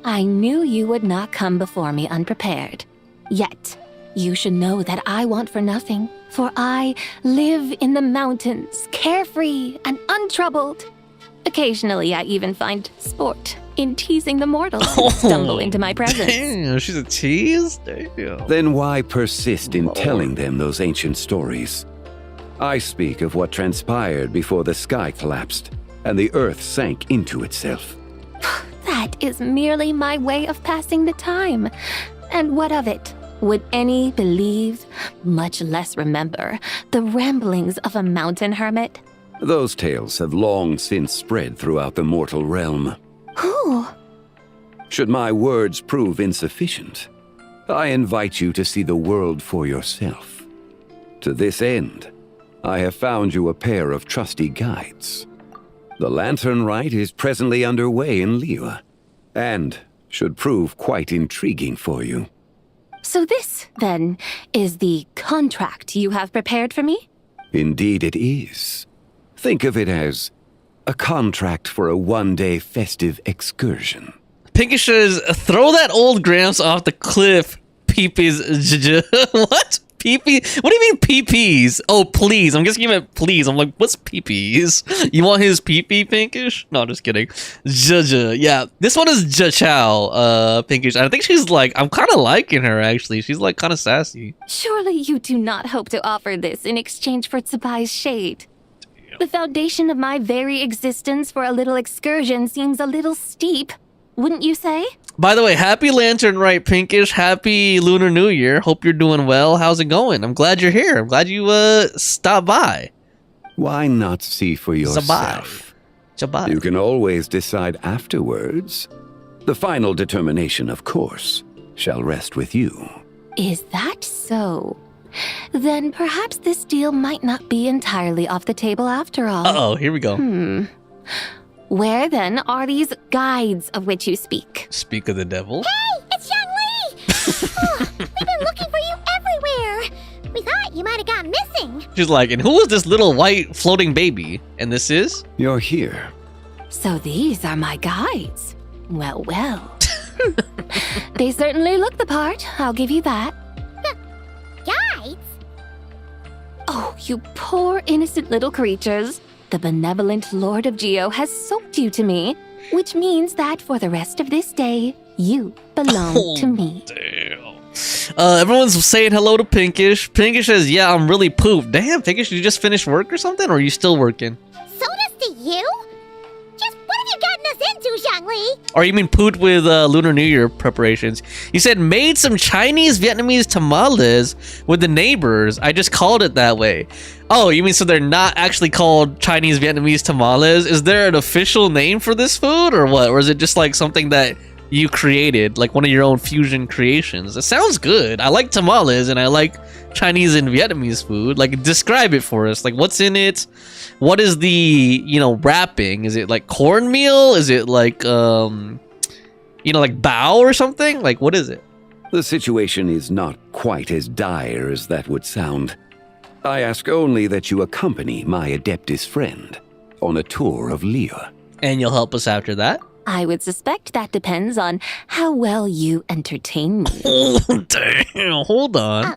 [SPEAKER 10] I knew you would not come before me unprepared. Yet, you should know that I want for nothing, for I live in the mountains, carefree and untroubled. Occasionally, I even find sport in teasing the mortals who stumble into my presence.
[SPEAKER 1] Damn, she's a tease? Damn.
[SPEAKER 14] Then why persist in telling them those ancient stories? I speak of what transpired before the sky collapsed and the earth sank into itself.
[SPEAKER 10] That is merely my way of passing the time. And what of it? Would any believe, much less remember, the ramblings of a mountain hermit?
[SPEAKER 14] Those tales have long since spread throughout the mortal realm.
[SPEAKER 10] Who?
[SPEAKER 14] Should my words prove insufficient, I invite you to see the world for yourself. To this end, I have found you a pair of trusty guides. The Lantern Rite is presently underway in Liyue, and should prove quite intriguing for you.
[SPEAKER 10] So this, then, is the contract you have prepared for me?
[SPEAKER 14] Indeed it is. Think of it as a contract for a one-day festive excursion.
[SPEAKER 1] Pinkish says, throw that old Gramps off the cliff, peepees. What? Peepee? What do you mean peepees? Oh, please. I'm just giving it please. I'm like, what's peepees? You want his peepee, Pinkish? No, just kidding. Yeah, this one is 𝒂💏🕐, Pinkish. I think she's like, I'm kind of liking her, actually. She's like kind of sassy.
[SPEAKER 10] Surely you do not hope to offer this in exchange for 𝒂💏🕐's shade. The foundation of my very existence for a little excursion seems a little steep. wouldn't you say?
[SPEAKER 1] By the way, happy Lantern Rite, Pinkish. Happy Lunar New Year. Hope you're doing well. How's it going? I'm glad you're here. I'm glad you stopped by.
[SPEAKER 14] Why not see for yourself?
[SPEAKER 1] Zabai.
[SPEAKER 14] You can always decide afterwards. The final determination, of course, shall rest with you.
[SPEAKER 10] Is that so? Then perhaps this deal might not be entirely off the table after all.
[SPEAKER 1] Uh-oh, here we go.
[SPEAKER 10] Where then are these guides of which you speak?
[SPEAKER 1] Speak of the devil.
[SPEAKER 2] Hey, it's Zhongli! We've been looking for you everywhere. We thought you might have gone missing.
[SPEAKER 1] She's like, and who is this little white floating baby? And this is?
[SPEAKER 14] You're here.
[SPEAKER 10] So these are my guides. Well, well. They certainly look the part, I'll give you that.
[SPEAKER 2] Guides?
[SPEAKER 10] Oh, you poor innocent little creatures. The benevolent Lord of Geo has sold you to me, which means that for the rest of this day, you belong to me.
[SPEAKER 1] Damn. Everyone's saying hello to Pinkish. Pinkish says, yeah, I'm really pooped. Damn, Pinkish, did you just finish work or something? Or are you still working?
[SPEAKER 2] Sodas to you? Just what have you gotten us into, Zhongli?
[SPEAKER 1] Or you mean pooped with Lunar New Year preparations? You said made some Chinese Vietnamese tamales with the neighbors. I just called it that way. Oh, you mean so they're not actually called Chinese Vietnamese tamales? Is there an official name for this food or what? Or is it just like something that you created, like one of your own fusion creations? It sounds good. I like tamales and I like Chinese and Vietnamese food. Like, describe it for us. Like, what's in it? What is the, wrapping? Is it like cornmeal? Is it like, like bao or something? Like, what is it?
[SPEAKER 14] The situation is not quite as dire as that would sound. I ask only that you accompany my Adeptus friend on a tour of Liyue.
[SPEAKER 1] And you'll help us after that?
[SPEAKER 10] I would suspect that depends on how well you entertain me.
[SPEAKER 1] Oh, damn. Hold on.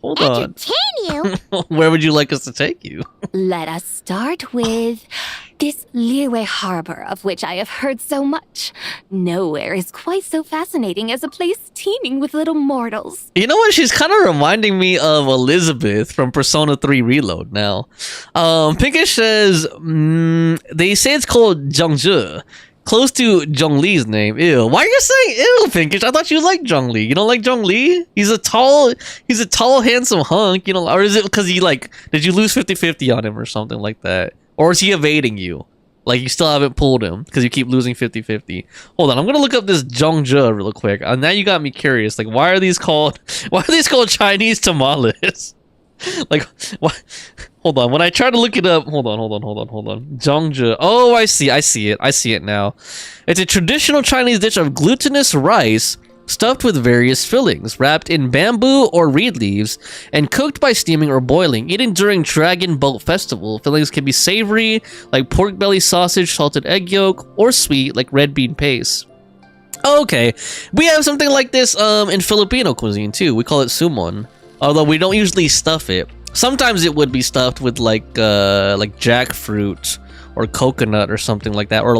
[SPEAKER 1] Hold on.
[SPEAKER 2] Entertain you?
[SPEAKER 1] Where would you like us to take you?
[SPEAKER 10] Let us start with this Liyue harbor of which I have heard so much. Nowhere is quite so fascinating as a place teeming with little mortals.
[SPEAKER 1] You know what? She's kind of reminding me of Elizabeth from Persona 3 Reload now. Pinkish says, they say it's called Zhongzhe. Close to Zhongli's name. Ew. Why are you saying ew, Pinkish? I thought you liked Zhongli. You don't like Zhongli? He's a tall, handsome hunk, or is it because did you lose 50-50 on him or something like that? Or is he evading you? Like, you still haven't pulled him because you keep losing 50-50. Hold on, I'm gonna look up this Zhongzhe real quick. Now you got me curious. Like, why are these called Chinese tamales? Like, what? Hold on. When I try to look it up, hold on. Zhongzhe. Oh, I see it now. It's a traditional Chinese dish of glutinous rice stuffed with various fillings, wrapped in bamboo or reed leaves, and cooked by steaming or boiling. Eaten during Dragon Boat Festival. Fillings can be savory, like pork belly sausage, salted egg yolk, or sweet, like red bean paste. Okay, we have something like this in Filipino cuisine too. We call it sumon. Although we don't usually stuff it. Sometimes it would be stuffed with like jackfruit or coconut or something like that, or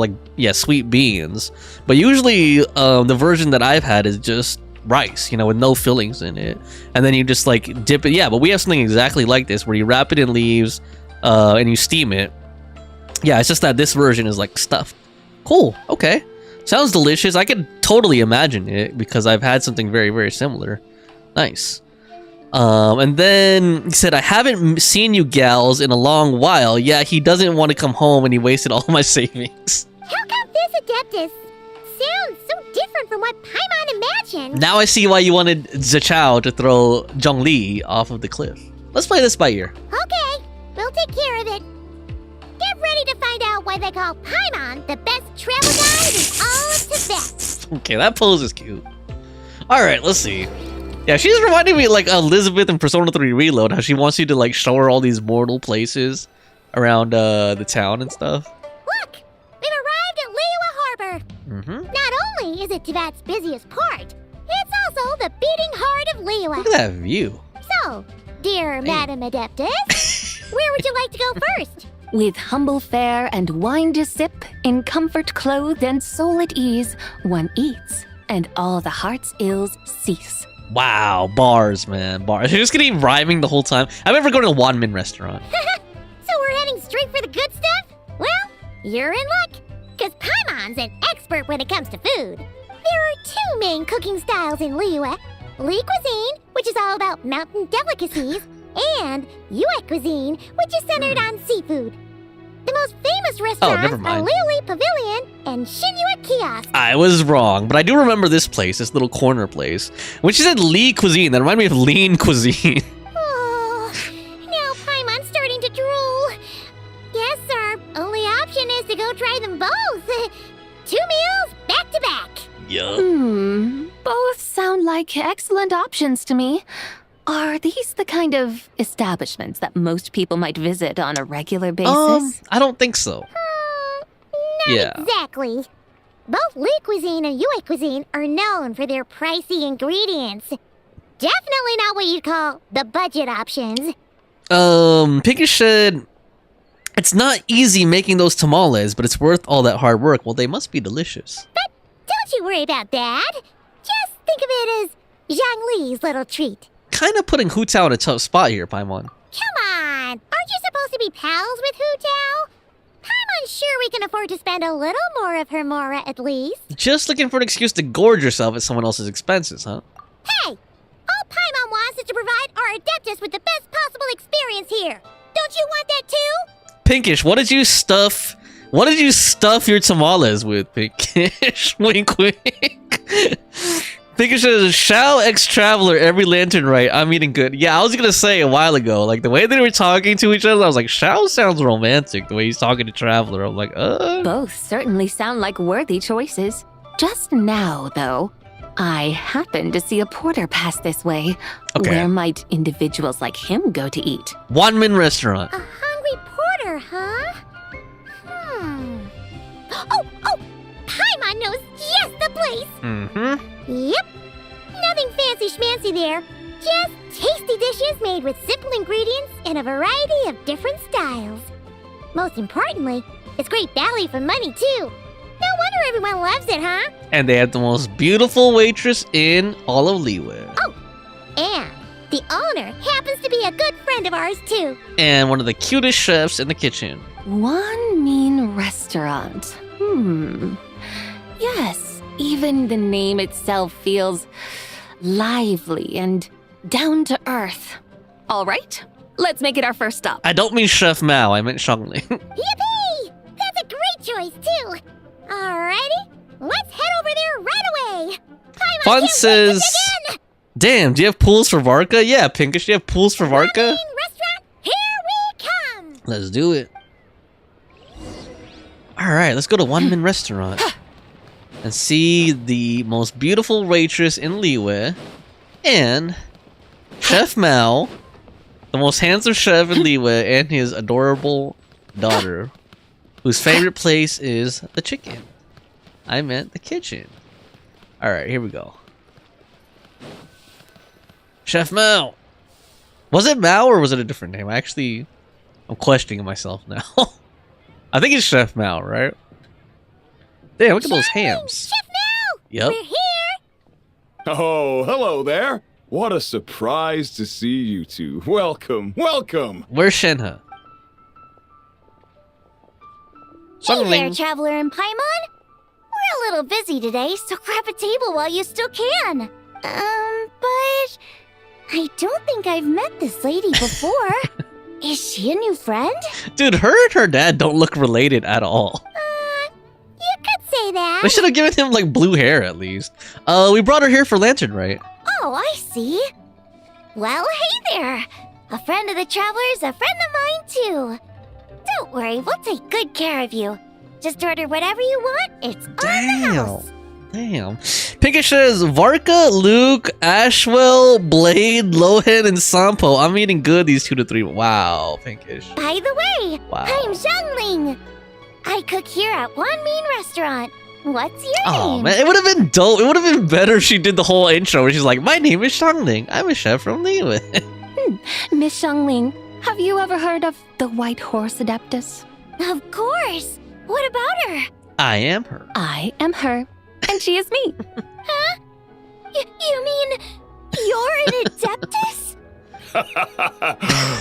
[SPEAKER 1] sweet beans. But usually the version that I've had is just rice, with no fillings in it, and then you just dip it. Yeah, but we have something exactly like this where you wrap it in leaves and you steam it. Yeah, it's just that this version is stuffed. Cool. Okay, sounds delicious. I could totally imagine it because I've had something very, very similar. Nice. And then he said, I haven't seen you gals in a long while. Yeah, he doesn't want to come home and he wasted all my savings.
[SPEAKER 2] How come this Adeptus sounds so different from what Paimon imagined?
[SPEAKER 1] Now I see why you wanted Zhachao to throw Zhongli off of the cliff. Let's play this by ear.
[SPEAKER 2] Okay, we'll take care of it. Get ready to find out why they call Paimon the best travel guide in all of Tibet.
[SPEAKER 1] Okay, that pose is cute. Alright, let's see. Yeah, she's reminding me like Elizabeth in Persona 3 Reload, how she wants you to show her all these mortal places around the town and stuff.
[SPEAKER 2] Look! We've arrived at Liyue Harbor. Not only is it Tibet's busiest port, it's also the beating heart of Liyue.
[SPEAKER 1] Look at that view.
[SPEAKER 2] So, dear Madam Adeptus, where would you like to go first?
[SPEAKER 10] With humble fare and wine to sip, in comfort clothed and soul at ease, one eats, and all the heart's ills cease.
[SPEAKER 1] Wow, bars, man, bars. You're just gonna be rhyming the whole time. I remember going to a Wanmin restaurant.
[SPEAKER 2] So we're heading straight for the good stuff? Well, you're in luck. Because Paimon's an expert when it comes to food. There are two main cooking styles in Liyue. Li cuisine, which is all about mountain delicacies, and Yue cuisine, which is centered on seafood. The most famous restaurants
[SPEAKER 1] never
[SPEAKER 2] are
[SPEAKER 1] mind.
[SPEAKER 2] Liuli Pavilion and Shinyue Kiosk.
[SPEAKER 1] I was wrong, but I do remember this place, this little corner place. When she said Lee cuisine, that reminded me of lean cuisine.
[SPEAKER 2] Oh, now Paimon's starting to drool. Guess our only option is to go try them both. 2 meals back to back.
[SPEAKER 1] Yeah.
[SPEAKER 10] Both sound like excellent options to me. Are these the kind of establishments that most people might visit on a regular basis?
[SPEAKER 1] I don't think so.
[SPEAKER 2] Not exactly. Both Li cuisine and Yue cuisine are known for their pricey ingredients. Definitely not what you'd call the budget options.
[SPEAKER 1] Pinky said it's not easy making those tamales, but it's worth all that hard work. Well, they must be delicious.
[SPEAKER 2] But don't you worry about that. Just think of it as Zhang Li's little treat.
[SPEAKER 1] Kind of putting Hu Tao in a tough spot here, Paimon.
[SPEAKER 2] Come on! Aren't you supposed to be pals with Hu Tao? Paimon's sure we can afford to spend a little more of her mora at least.
[SPEAKER 1] Just looking for an excuse to gorge yourself at someone else's expenses, huh?
[SPEAKER 2] Hey! All Paimon wants is to provide our Adeptus with the best possible experience here. Don't you want that too?
[SPEAKER 1] Pinkish, what did you stuff your tamales with, Pinkish? Wink, wink. Pinkish says, Shao ex-traveler, every lantern right. I'm eating good. Yeah, I was gonna say a while ago, like the way they were talking to each other, I was like, Shao sounds romantic. The way he's talking to Traveler, I'm like,
[SPEAKER 10] Both certainly sound like worthy choices. Just now, though, I happened to see a porter pass this way.
[SPEAKER 1] Okay.
[SPEAKER 10] Where might individuals like him go to eat?
[SPEAKER 1] Wanmin restaurant.
[SPEAKER 2] A hungry porter, huh? Oh! Paimon knows just the place!
[SPEAKER 1] Mm-hmm.
[SPEAKER 2] Yep. Nothing fancy schmancy there. Just tasty dishes made with simple ingredients in a variety of different styles. Most importantly, it's great value for money, too. No wonder everyone loves it, huh?
[SPEAKER 1] And they have the most beautiful waitress in all of Liyue.
[SPEAKER 2] Oh, and the owner happens to be a good friend of ours, too.
[SPEAKER 1] And one of the cutest chefs in the kitchen.
[SPEAKER 10] One mean restaurant. Yes, even the name itself feels lively and down to earth. All right, let's make it our first stop.
[SPEAKER 1] I don't mean Chef Mao, I meant Shangli.
[SPEAKER 2] Yippee! That's a great choice, too. Alrighty, let's head over there right away. Paimon
[SPEAKER 1] Fun
[SPEAKER 2] can't
[SPEAKER 1] says,
[SPEAKER 2] wait to dig in.
[SPEAKER 1] damn, do you have pools for Varka? Yeah, Pinkish, do you have pools for Varka?
[SPEAKER 2] Restaurant, here we come.
[SPEAKER 1] Let's do it. Alright, let's go to Wanmin restaurant. And see the most beautiful waitress in Liyue. And Chef Mao, the most handsome chef in Liyue, and his adorable daughter, whose favorite place is the chicken. I meant the kitchen. Alright, here we go. Chef Mao! Was it Mao or was it a different name? I'm questioning myself now. I think it's Chef Mao, right? Damn, look at those hams.
[SPEAKER 2] Chef Mao!
[SPEAKER 1] Yep.
[SPEAKER 2] We're here!
[SPEAKER 5] Oh, hello there. What a surprise to see you two. Welcome, welcome.
[SPEAKER 1] Where's Shenhe?
[SPEAKER 2] Hey there, Traveler and Paimon. We're a little busy today, so grab a table while you still can. But I don't think I've met this lady before. Is she a new friend?
[SPEAKER 1] Dude, her and her dad don't look related at all.
[SPEAKER 2] You could say that.
[SPEAKER 1] They should have given him, like, blue hair, at least. We brought her here for Lantern, right?
[SPEAKER 2] Oh, I see. Well, hey there. A friend of the Traveler's a friend of mine, too. Don't worry, we'll take good care of you. Just order whatever you want, it's on the house.
[SPEAKER 1] Damn. Pinkish says, Varka, Luke, Ashwell, Blade, Lohan, and Sampo. I'm eating good these 2 to 3. Wow, Pinkish.
[SPEAKER 2] By the way,
[SPEAKER 1] Wow.
[SPEAKER 2] I'm Zhangling. I cook here at Wanmin restaurant. What's your
[SPEAKER 1] Oh,
[SPEAKER 2] name?
[SPEAKER 1] man, it would have been dope. It would have been better if she did the whole intro where she's like, my name is Shangling. I'm a chef from Liyue.
[SPEAKER 10] Miss Shangling, have you ever heard of the White Horse Adeptus?
[SPEAKER 2] Of course. What about her?
[SPEAKER 1] I am her.
[SPEAKER 10] I am her, and she is me.
[SPEAKER 2] Huh? You mean you're an Adeptus?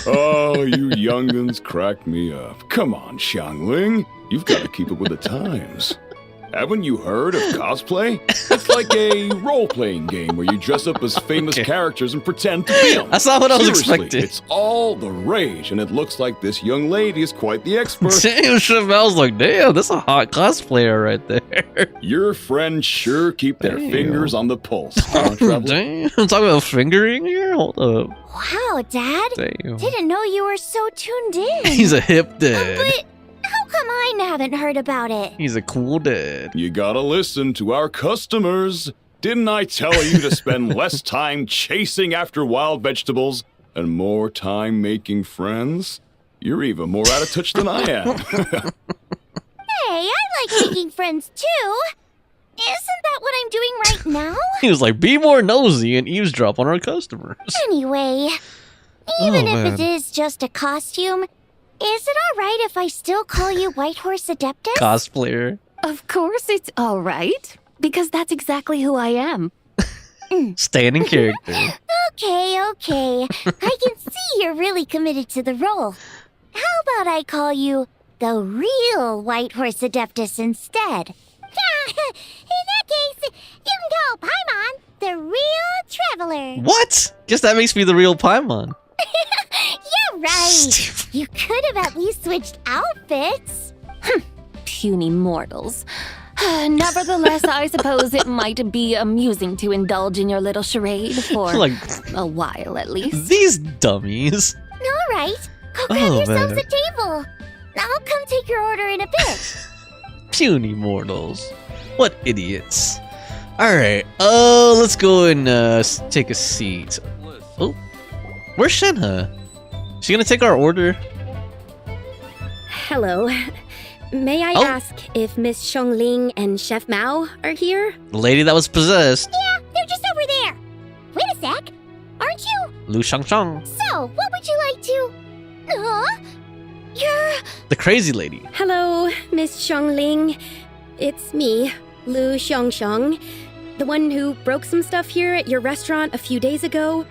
[SPEAKER 5] Oh, you young'uns crack me up. Come on, Xiangling. You've got to keep up with the times. Haven't you heard of cosplay? It's like a role-playing game where you dress up as famous characters and pretend to be them.
[SPEAKER 1] That's not what I was
[SPEAKER 5] Seriously,
[SPEAKER 1] expecting.
[SPEAKER 5] It's all the rage, and it looks like this young lady is quite the expert.
[SPEAKER 1] Damn, Chevale's like, damn, that's a hot cosplayer right there.
[SPEAKER 5] Your friends sure keep their fingers on the pulse. Huh, Traveler?
[SPEAKER 1] Damn, I'm talking about fingering here? Hold up.
[SPEAKER 2] Wow, Dad.
[SPEAKER 1] Damn.
[SPEAKER 2] Didn't know you were so tuned in.
[SPEAKER 1] He's a hip dad.
[SPEAKER 2] But how come I haven't heard about it?
[SPEAKER 1] He's a cool dad.
[SPEAKER 5] You gotta listen to our customers. Didn't I tell you to spend less time chasing after wild vegetables and more time making friends? You're even more out of touch than I am.
[SPEAKER 2] Hey, I like making friends too. Isn't that what I'm doing right now?
[SPEAKER 1] He was like, be more nosy and eavesdrop on our customers.
[SPEAKER 2] Anyway, even if
[SPEAKER 1] man.
[SPEAKER 2] it is just a costume, is it alright if I still call you White Horse Adeptus?
[SPEAKER 1] Cosplayer.
[SPEAKER 10] Of course it's all right, because that's exactly who I am.
[SPEAKER 1] Staying in character.
[SPEAKER 2] Okay. I can see you're really committed to the role. How about I call you the real White Horse Adeptus instead? In that case, you can call Paimon the real traveler.
[SPEAKER 1] What? Guess that makes me the real Paimon.
[SPEAKER 2] Yeah, right. You could have at least switched outfits.
[SPEAKER 10] Puny mortals. Nevertheless, I suppose it might be amusing to indulge in your little charade for
[SPEAKER 1] Like-
[SPEAKER 10] a while at least.
[SPEAKER 1] These dummies.
[SPEAKER 2] All right, go grab
[SPEAKER 1] Oh,
[SPEAKER 2] yourselves
[SPEAKER 1] man.
[SPEAKER 2] a table. I'll come take your order in a bit.
[SPEAKER 1] Puny mortals. What idiots. Alright, let's go and take a seat. Oh, where's Shenhe? She gonna take our order?
[SPEAKER 7] Hello. May I
[SPEAKER 1] Oh.
[SPEAKER 7] ask if Miss Xiongling and Chef Mao are here?
[SPEAKER 1] The lady that was possessed.
[SPEAKER 2] Yeah, they're just over there. Wait a sec. Aren't you?
[SPEAKER 1] Lu Shangshang.
[SPEAKER 2] So, what would you like to... You're...
[SPEAKER 1] The crazy lady.
[SPEAKER 7] Hello, Miss Xiongling. It's me, Lu Xiongxiong, the one who broke some stuff here at your restaurant a few days ago.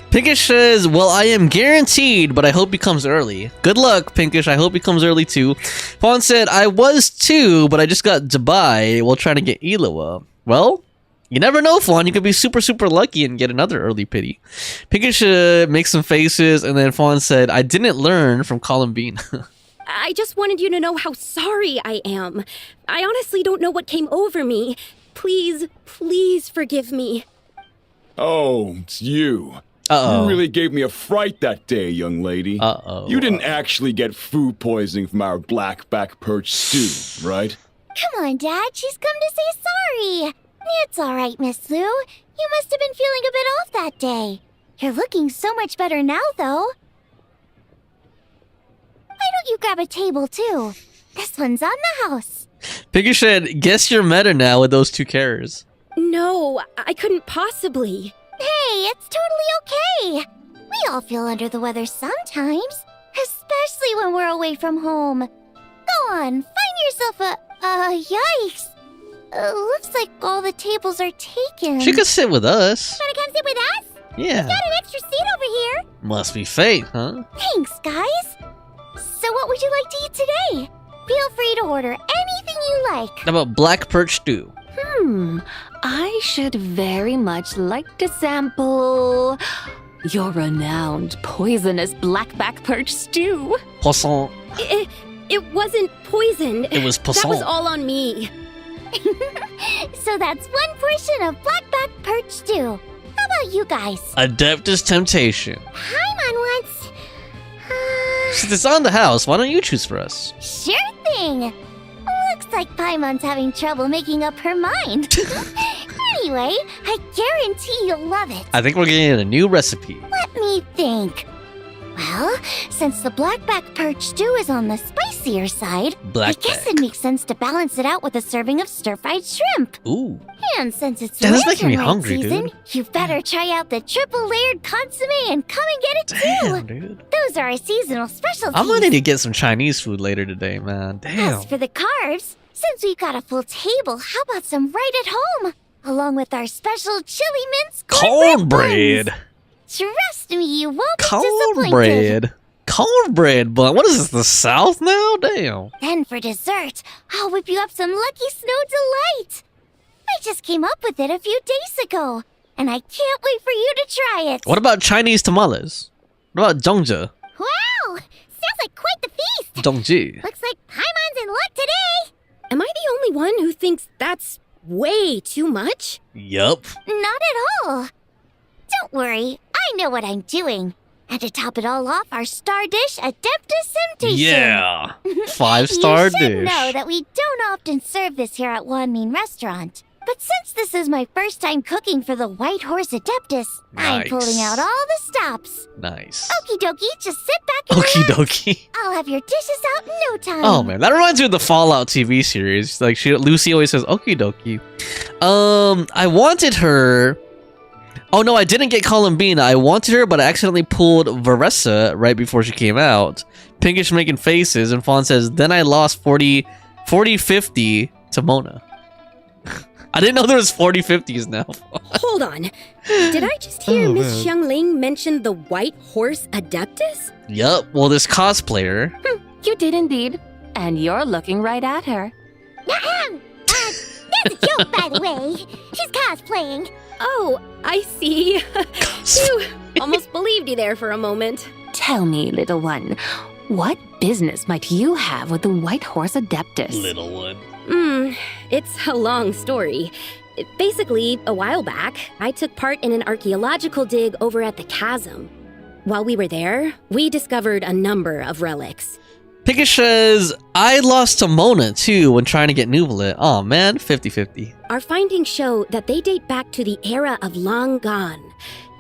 [SPEAKER 1] Pinkish says, well, I am guaranteed, but I hope he comes early. Good luck, Pinkish. I hope he comes early too. Fawn said, I was too, but I just got Dubai while trying to get Illawa. Well, you never know, Fawn. You could be super, super lucky and get another early pity. Pinkish makes some faces, and then Fawn said, I didn't learn from Colin Bean.
[SPEAKER 7] I just wanted you to know how sorry I am. I honestly don't know what came over me. Please, please forgive me.
[SPEAKER 5] Oh, it's you.
[SPEAKER 1] Uh-oh.
[SPEAKER 5] You really gave me a fright that day, young lady.
[SPEAKER 1] Uh-oh.
[SPEAKER 5] You didn't actually get food poisoning from our black-back perch stew, right?
[SPEAKER 2] Come on, Dad. She's come to say sorry. It's all right, Miss Lu. You must have been feeling a bit off that day. You're looking so much better now, though. Why don't you grab a table, too? This one's on the house.
[SPEAKER 1] Pinkish said, guess you're meta now with those two carers.
[SPEAKER 7] No, I couldn't possibly.
[SPEAKER 2] Hey, it's totally okay. We all feel under the weather sometimes, especially when we're away from home. Go on, find yourself yikes. Looks like all the tables are taken.
[SPEAKER 1] She could sit with us.
[SPEAKER 2] Wanna come sit with us?
[SPEAKER 1] Yeah.
[SPEAKER 2] We got an extra seat over here.
[SPEAKER 1] Must be fate, huh?
[SPEAKER 2] Thanks, guys. So what would you like to eat today? Feel free to order anything you like.
[SPEAKER 1] How about black perch stew?
[SPEAKER 10] I should very much like to sample your renowned poisonous blackback perch stew.
[SPEAKER 1] Poisson.
[SPEAKER 7] It wasn't poisoned.
[SPEAKER 1] It was
[SPEAKER 7] That was
[SPEAKER 1] poisson.
[SPEAKER 7] all on me.
[SPEAKER 2] So that's one portion of blackback perch stew. How about you guys?
[SPEAKER 1] Adeptus Temptation.
[SPEAKER 2] Paimon wants...
[SPEAKER 1] Since it's on the house, why don't you choose for us?
[SPEAKER 2] Sure thing. Looks like Paimon's having trouble making up her mind. Anyway, I guarantee you'll love it.
[SPEAKER 1] I think we're getting a new recipe.
[SPEAKER 2] Let me think. Well, since the blackback perch stew is on the spicier side, I guess it makes sense to balance it out with a serving of stir-fried shrimp.
[SPEAKER 1] Ooh.
[SPEAKER 2] And since it's
[SPEAKER 1] Damn, that's making me
[SPEAKER 2] lantern light
[SPEAKER 1] hungry,
[SPEAKER 2] season,
[SPEAKER 1] dude.
[SPEAKER 2] you better try out the triple-layered consomme and come and get it
[SPEAKER 1] Damn,
[SPEAKER 2] too.
[SPEAKER 1] dude.
[SPEAKER 2] Those are our seasonal specialties.
[SPEAKER 1] I'm gonna need to get some Chinese food later today, man. Damn.
[SPEAKER 2] As for the carbs, since we've got a full table, how about some right at home? Along with our special chili mince
[SPEAKER 1] Cornbread.
[SPEAKER 2] Trust me, you won't be disappointed.
[SPEAKER 1] Cornbread. Cornbread bun. What is this, the South now? Damn.
[SPEAKER 2] Then for dessert, I'll whip you up some Lucky Snow Delight. I just came up with it a few days ago, and I can't wait for you to try it.
[SPEAKER 1] What about Chinese tamales? What about Zhongzhe?
[SPEAKER 2] Wow! Sounds like quite the feast.
[SPEAKER 1] Zhongzhi.
[SPEAKER 2] Looks like Paimon's in luck today.
[SPEAKER 7] Am I the only one who thinks that's way too much?
[SPEAKER 1] Yup.
[SPEAKER 2] Not at all. Don't worry, I know what I'm doing. And to top it all off, our star dish, Adeptus Temptation.
[SPEAKER 1] Yeah. 5-star
[SPEAKER 2] You should
[SPEAKER 1] dish.
[SPEAKER 2] know that we don't often serve this here at Wanmin Restaurant. But since this is my first time cooking for the White Horse Adeptus, I'm
[SPEAKER 1] Nice.
[SPEAKER 2] pulling out all the stops.
[SPEAKER 1] Nice.
[SPEAKER 2] Okie dokie, just sit back and
[SPEAKER 1] Okie
[SPEAKER 2] relax.
[SPEAKER 1] dokie.
[SPEAKER 2] I'll have your dishes out in no time.
[SPEAKER 1] Oh man, that reminds me of the Fallout TV series. Like Lucy always says, "Okie dokie." I wanted her. Oh no, I didn't get Columbine. I wanted her, but I accidentally pulled Varessa right before she came out. Pinkish making faces, and Fawn says, "Then I lost 40-50 to Mona." I didn't know there was 40-50s now.
[SPEAKER 7] Hold on. Did I just hear
[SPEAKER 1] Oh,
[SPEAKER 7] Miss
[SPEAKER 1] man.
[SPEAKER 7] Xiangling mention the White Horse Adeptus?
[SPEAKER 1] Yup. Well, this cosplayer.
[SPEAKER 10] You did indeed. And you're looking right at her.
[SPEAKER 2] That's a joke, by the way. She's cosplaying.
[SPEAKER 7] Oh, I see. Phew, almost believed you there for a moment.
[SPEAKER 10] Tell me, little one, what business might you have with the White Horse Adeptus?
[SPEAKER 1] Little one.
[SPEAKER 7] It's a long story. Basically, a while back, I took part in an archaeological dig over at the chasm. While we were there, we discovered a number of relics.
[SPEAKER 1] Pinkish says, I lost to Mona too when trying to get Nuvalet. Oh man, 50-50.
[SPEAKER 7] Our findings show that they date back to the era of Long Gone,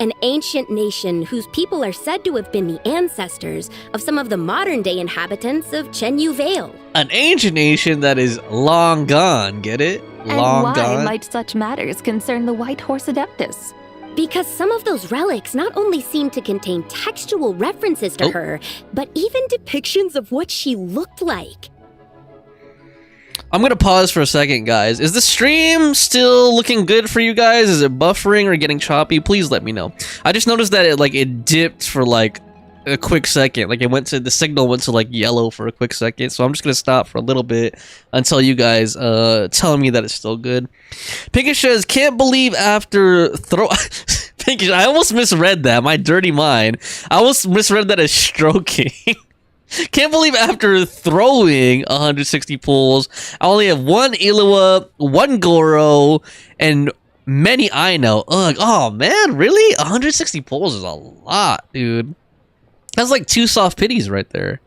[SPEAKER 7] an ancient nation whose people are said to have been the ancestors of some of the modern-day inhabitants of Chenyu Vale.
[SPEAKER 1] An ancient nation that is long gone, get it? Long
[SPEAKER 10] and why
[SPEAKER 1] gone.
[SPEAKER 10] might such matters concern the White Horse Adeptus?
[SPEAKER 7] Because some of those relics not only seem to contain textual references to her, but even depictions of what she looked like.
[SPEAKER 1] I'm gonna pause for a second, guys. Is the stream still looking good for you guys? Is it buffering or getting choppy? Please let me know. I just noticed that it dipped for like a quick second. Like the signal went to like yellow for a quick second. So I'm just gonna stop for a little bit until you guys tell me that it's still good. Pinkish says, can't believe after Pinkish, I almost misread that. My dirty mind. I almost misread that as stroking. Can't believe after throwing 160 pulls, I only have one Illawa, one Goro, and many I know. Ugh, oh man, really? 160 pulls is a lot, dude. That's like 2 soft pities right there.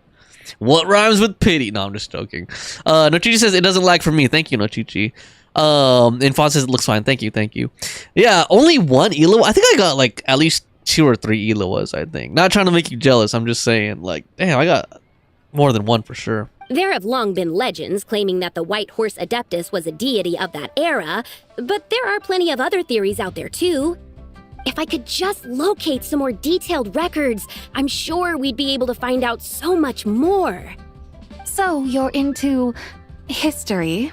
[SPEAKER 1] What rhymes with pity? No, I'm just joking. Nochichi says it doesn't lag for me. Thank you, Nochichi. And Fawn says it looks fine. Thank you. Yeah, only one Illawa. I think I got like at least 2 or 3 Illawas, I think. Not trying to make you jealous. I'm just saying, like, damn, I got more than one for sure.
[SPEAKER 7] There have long been legends claiming that the White Horse Adeptus was a deity of that era, but there are plenty of other theories out there too. If I could just locate some more detailed records, I'm sure we'd be able to find out so much more.
[SPEAKER 10] So you're into history?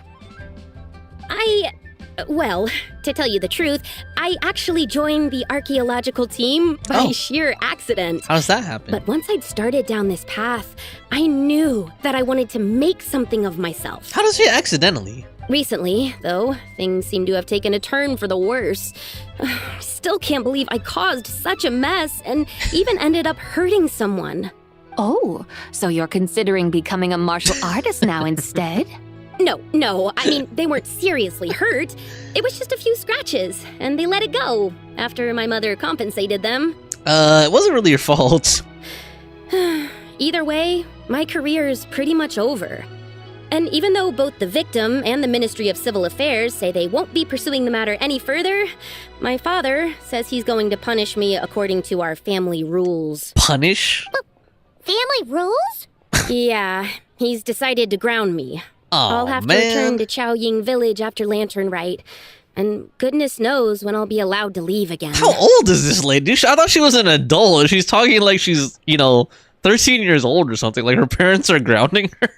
[SPEAKER 7] Well, to tell you the truth, I actually joined the archaeological team by sheer accident.
[SPEAKER 1] How does that happen?
[SPEAKER 7] But once I'd started down this path, I knew that I wanted to make something of myself.
[SPEAKER 1] How does she accidentally?
[SPEAKER 7] Recently, though, things seem to have taken a turn for the worse. Still can't believe I caused such a mess and even ended up hurting someone.
[SPEAKER 10] Oh, so you're considering becoming a martial artist now instead?
[SPEAKER 7] No, I mean, they weren't seriously hurt. It was just a few scratches, and they let it go after my mother compensated them.
[SPEAKER 1] It wasn't really your fault.
[SPEAKER 7] Either way, my career's pretty much over. And even though both the victim and the Ministry of Civil Affairs say they won't be pursuing the matter any further, my father says he's going to punish me according to our family rules.
[SPEAKER 1] Punish?
[SPEAKER 2] Family rules?
[SPEAKER 7] Yeah, he's decided to ground me. I'll have to return to Chaoying Village after Lantern Rite, and goodness knows when I'll be allowed to leave again.
[SPEAKER 1] How old is this lady? I thought she was an adult. She's talking like she's, 13 years old or something. Like her parents are grounding her.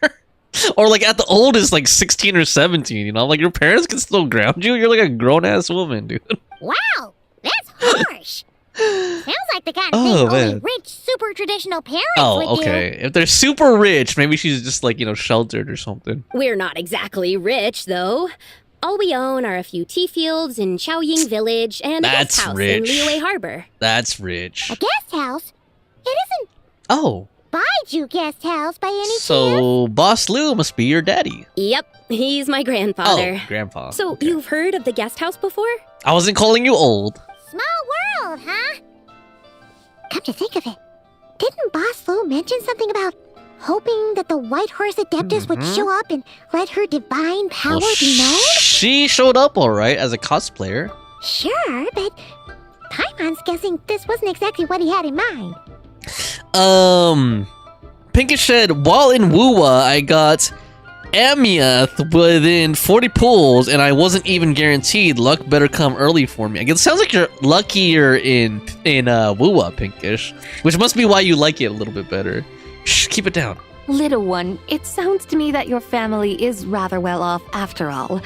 [SPEAKER 1] Or like at the oldest, like 16 or 17, Like your parents can still ground you. You're like a grown-ass woman, dude.
[SPEAKER 2] Wow, that's harsh. Sounds like the kind of thing only rich, super traditional parents would do.
[SPEAKER 1] Okay. If they're super rich, maybe she's just like, sheltered or something.
[SPEAKER 7] We're not exactly rich, though. All we own are a few tea fields in Chaoying Village and a guest house in Liyue Harbor.
[SPEAKER 1] That's rich.
[SPEAKER 2] A guest house? It isn't Baiju guest house by any chance?
[SPEAKER 1] So, Boss Lu must be your daddy.
[SPEAKER 7] Yep, he's my grandfather.
[SPEAKER 1] Oh, grandpa.
[SPEAKER 7] So, you've heard of the guest house before?
[SPEAKER 1] I wasn't calling you old.
[SPEAKER 2] Small world, huh? Come to think of it, didn't Boss Lu mention something about hoping that the White Horse Adeptus would show up and let her divine power be known?
[SPEAKER 1] She showed up alright as a cosplayer.
[SPEAKER 2] Sure, but Paimon's guessing this wasn't exactly what he had in mind.
[SPEAKER 1] Pinkish said, while in Wuwa, I got Amieth within 40 pulls, and I wasn't even guaranteed. Luck better come early for me. I guess it sounds like you're luckier in Wuwa, Pinkish, which must be why you like it a little bit better. Shh, keep it down.
[SPEAKER 10] Little one, it sounds to me that your family is rather well off after all.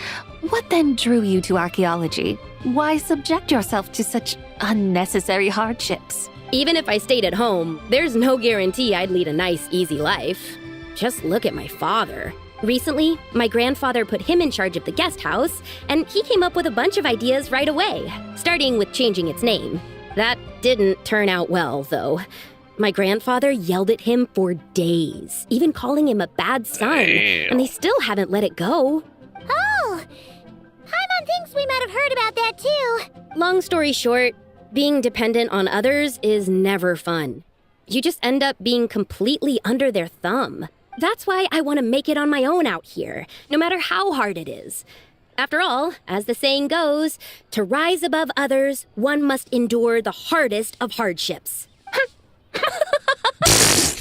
[SPEAKER 10] What then drew you to archaeology? Why subject yourself to such unnecessary hardships?
[SPEAKER 7] Even if I stayed at home, there's no guarantee I'd lead a nice, easy life. Just look at my father. Recently, my grandfather put him in charge of the guest house, and he came up with a bunch of ideas right away, starting with changing its name. That didn't turn out well, though. My grandfather yelled at him for days, even calling him a bad son, and they still haven't let it go.
[SPEAKER 2] Oh! Paimon thinks we might have heard about that too.
[SPEAKER 7] Long story short, being dependent on others is never fun. You just end up being completely under their thumb. That's why I want to make it on my own out here, no matter how hard it is. After all, as the saying goes, to rise above others, one must endure the hardest of hardships.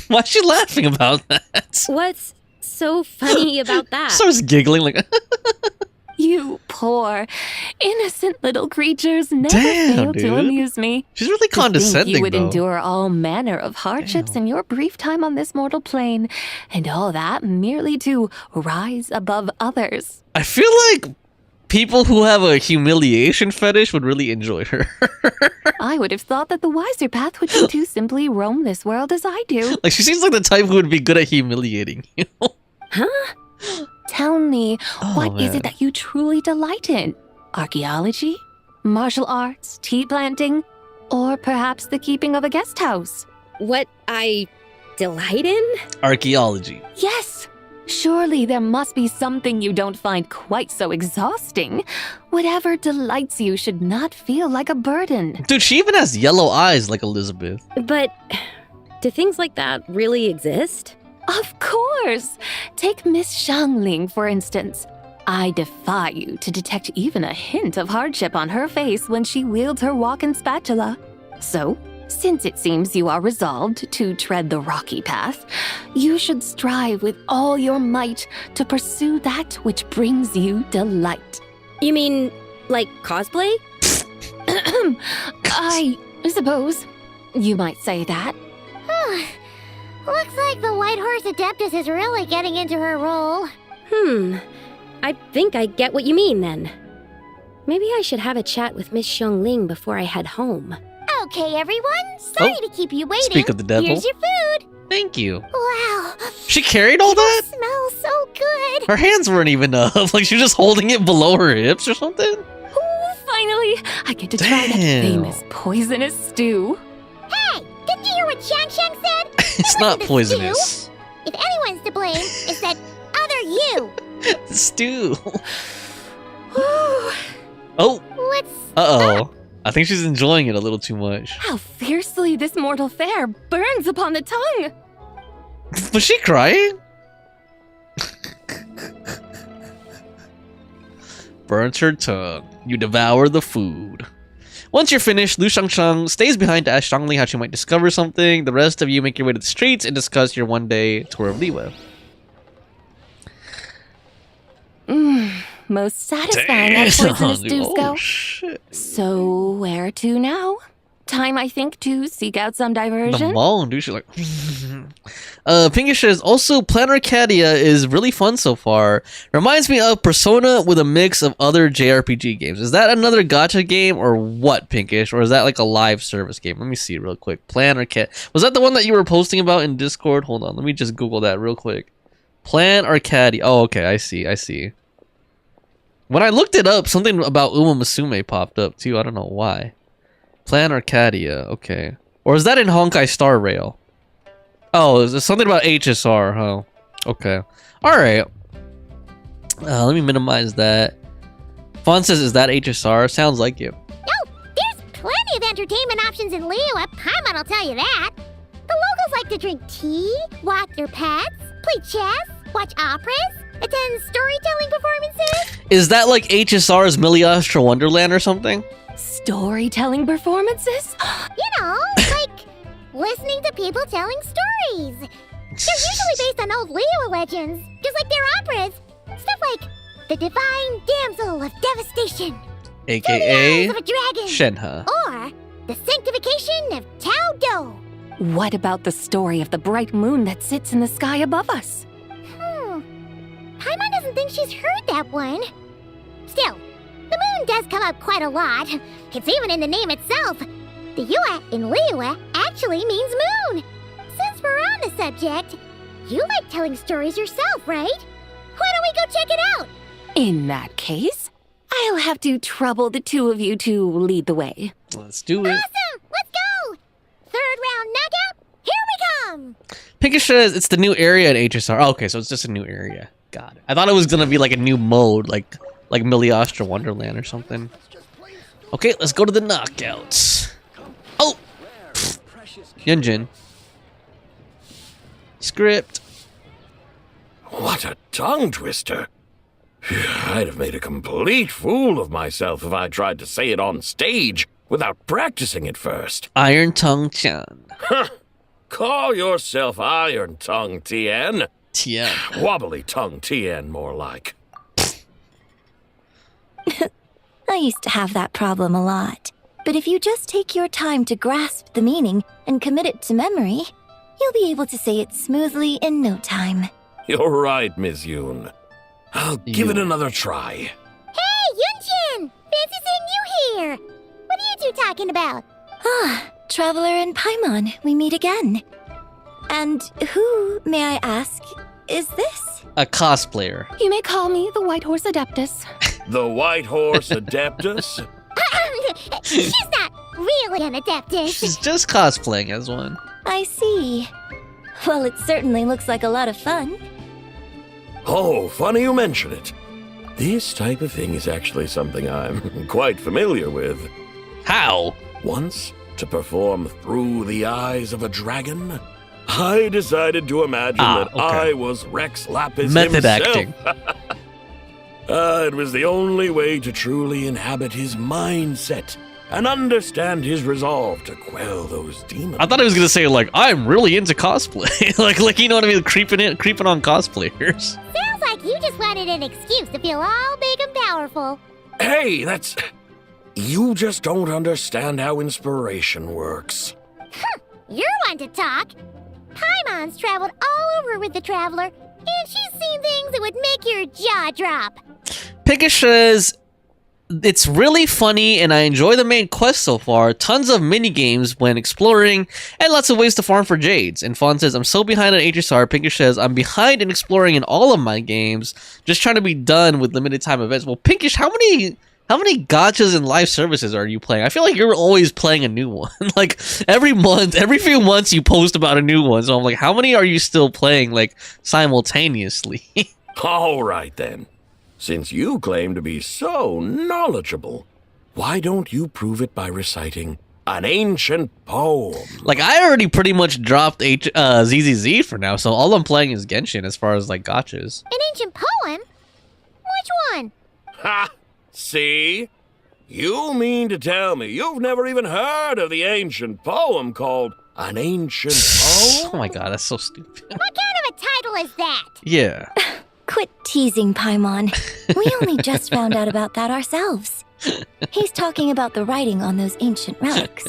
[SPEAKER 1] Why's she laughing about that?
[SPEAKER 7] What's so funny about that?
[SPEAKER 1] Starts giggling like...
[SPEAKER 10] You poor, innocent little creatures never fail to amuse me.
[SPEAKER 1] She's really condescending,
[SPEAKER 10] you would
[SPEAKER 1] though.
[SPEAKER 10] endure all manner of hardships in your brief time on this mortal plane, and all that merely to rise above others.
[SPEAKER 1] I feel like people who have a humiliation fetish would really enjoy her.
[SPEAKER 10] I would have thought that the wiser path would be to simply roam this world as I do.
[SPEAKER 1] Like, she seems like the type who would be good at humiliating you.
[SPEAKER 10] Huh? Tell me, what is it that you truly delight in? Archaeology? Martial arts? Tea planting? Or perhaps the keeping of a guest house?
[SPEAKER 7] What I delight in?
[SPEAKER 1] Archaeology.
[SPEAKER 10] Yes! Surely there must be something you don't find quite so exhausting. Whatever delights you should not feel like a burden.
[SPEAKER 1] Dude, she even has yellow eyes like Elizabeth.
[SPEAKER 7] But do things like that really exist?
[SPEAKER 10] Of course! Take Miss Xiangling, for instance. I defy you to detect even a hint of hardship on her face when she wields her walking spatula. So, since it seems you are resolved to tread the rocky path, you should strive with all your might to pursue that which brings you delight.
[SPEAKER 7] You mean, like cosplay?
[SPEAKER 10] I suppose you might say that.
[SPEAKER 2] Looks like the White Horse Adeptus is really getting into her role.
[SPEAKER 7] I think I get what you mean, then. Maybe I should have a chat with Miss Xiangling before I head home.
[SPEAKER 2] Okay, everyone. Sorry to keep you waiting.
[SPEAKER 1] Speak of the devil.
[SPEAKER 2] Here's your food.
[SPEAKER 1] Thank you.
[SPEAKER 2] Wow.
[SPEAKER 1] She carried all that?
[SPEAKER 2] It smells so good.
[SPEAKER 1] Her hands weren't even up. Like, she was just holding it below her hips or something?
[SPEAKER 10] Ooh, finally, I get to try that famous poisonous stew.
[SPEAKER 2] Hey, didn't you hear what Shang said?
[SPEAKER 1] It's not poisonous.
[SPEAKER 2] Stew. If anyone's to blame, it's that other you.
[SPEAKER 1] The stew. Oh.
[SPEAKER 2] What's
[SPEAKER 1] Uh-oh. I think she's enjoying it a little too much.
[SPEAKER 10] How fiercely this mortal fare burns upon the tongue.
[SPEAKER 1] Was she crying? Burns her tongue. You devour the food. Once you're finished, Lu Shangshang stays behind to ask Xiangling how she might discover something. The rest of you make your way to the streets and discuss your one-day tour of Liyue.
[SPEAKER 10] Most satisfying as poisonous stews go.
[SPEAKER 1] Shit.
[SPEAKER 10] So, where to now? time, I think, to seek out some
[SPEAKER 1] The
[SPEAKER 10] diversion.
[SPEAKER 1] mall, dude. She's like, Pinkish says, also, Plan Arcadia is really fun so far. Reminds me of Persona with a mix of other JRPG games. Is that another gacha game or what, Pinkish? Or is that like a live service game? Let me see real quick. Plan Arcadia. Was that the one that you were posting about in Discord? Hold on, let me just Google that real quick. Plan Arcadia. Oh, okay, I see. When I looked it up, something about Uma Musume popped up too. I don't know why. Plan Arcadia. Okay. Or is that in Honkai Star Rail? Oh, there's something about HSR, huh? Okay. Alright. Let me minimize that. Fawn says, is that HSR? Sounds like it.
[SPEAKER 2] No, there's plenty of entertainment options in Liyue. Paimon will tell you that. The locals like to drink tea, walk their pets, play chess, watch operas, attend storytelling performances.
[SPEAKER 1] Is that like HSR's Milliastra Wonderland or something?
[SPEAKER 10] Storytelling performances?
[SPEAKER 2] You know, like listening to people telling stories. They're usually based on old Liyue legends, just like their operas. Stuff like the Divine Damsel of Devastation,
[SPEAKER 1] AKA
[SPEAKER 2] Eyes of a Dragon,
[SPEAKER 1] Shenhe.
[SPEAKER 2] or the Sanctification of Tao Do.
[SPEAKER 10] What about the story of the bright moon that sits in the sky above us?
[SPEAKER 2] Paimon doesn't think she's heard that one. Still, the moon does come up quite a lot. It's even in the name itself. The Yue in Liyue actually means moon. Since we're on the subject, you like telling stories yourself, right? Why don't we go check it out?
[SPEAKER 10] In that case, I'll have to trouble the two of you to lead the way.
[SPEAKER 1] Let's do it.
[SPEAKER 2] Awesome! Let's go! Third round knockout, here we come!
[SPEAKER 1] Pinkish says it's the new area at HSR. Oh, okay, so it's just a new area. Got it. I thought it was gonna be like a new mode, like Milliastra Wonderland or something. Okay, let's go to the knockouts. Oh! Yunjin. Script.
[SPEAKER 3] What a tongue twister. I'd have made a complete fool of myself if I tried to say it on stage without practicing it first.
[SPEAKER 1] Iron Tongue Chan.
[SPEAKER 3] Call yourself Iron Tongue Tien.
[SPEAKER 1] Tien.
[SPEAKER 3] Wobbly Tongue Tien, more like.
[SPEAKER 11] I used to have that problem a lot. But if you just take your time to grasp the meaning and commit it to memory, you'll be able to say it smoothly in no time.
[SPEAKER 3] You're right, Miss Yoon. I'll give it another try.
[SPEAKER 2] Hey, Yunjin! Fancy seeing you here! What are you two talking about?
[SPEAKER 11] Ah, Traveler and Paimon, we meet again. And who, may I ask, is this?
[SPEAKER 1] A cosplayer.
[SPEAKER 10] You may call me the White Horse Adeptus.
[SPEAKER 3] The White Horse Adeptus?
[SPEAKER 2] She's not really an Adeptus.
[SPEAKER 1] She's just cosplaying as one.
[SPEAKER 11] I see. Well, it certainly looks like a lot of fun.
[SPEAKER 3] Oh, funny you mention it. This type of thing is actually something I'm quite familiar with.
[SPEAKER 1] How?
[SPEAKER 3] Once, to perform Through the Eyes of a Dragon, I decided to imagine that I was Rex Lapis
[SPEAKER 1] Method
[SPEAKER 3] himself.
[SPEAKER 1] acting.
[SPEAKER 3] It was the only way to truly inhabit his mindset and understand his resolve to quell those demons.
[SPEAKER 1] I thought he was gonna say like, I'm really into cosplay. like you know what I mean, creeping on cosplayers.
[SPEAKER 2] Sounds like you just wanted an excuse to feel all big and powerful.
[SPEAKER 3] Hey, that's... You just don't understand how inspiration works.
[SPEAKER 2] You're one to talk. Paimon's traveled all over with the Traveler, and she's seen things that would make your jaw drop.
[SPEAKER 1] Pinkish says, it's really funny and I enjoy the main quest so far. Tons of mini games when exploring and lots of ways to farm for jades. And Fawn says, I'm so behind on HSR. Pinkish says, I'm behind in exploring in all of my games. Just trying to be done with limited time events. Well, Pinkish, how many gachas and live services are you playing? I feel like you're always playing a new one. Like every few months you post about a new one. So I'm like, how many are you still playing like simultaneously?
[SPEAKER 3] All right then. Since you claim to be so knowledgeable, why don't you prove it by reciting an ancient poem?
[SPEAKER 1] Like, I already pretty much dropped ZZZ for now, so all I'm playing is Genshin as far as, like, gachas.
[SPEAKER 2] An ancient poem? Which one?
[SPEAKER 3] Ha! See? You mean to tell me you've never even heard of the ancient poem called An Ancient Poem?
[SPEAKER 1] Oh my god, that's so stupid.
[SPEAKER 2] What kind of a title is that?
[SPEAKER 1] Yeah.
[SPEAKER 11] Quit teasing, Paimon. We only just found out about that ourselves. He's talking about the writing on those ancient relics.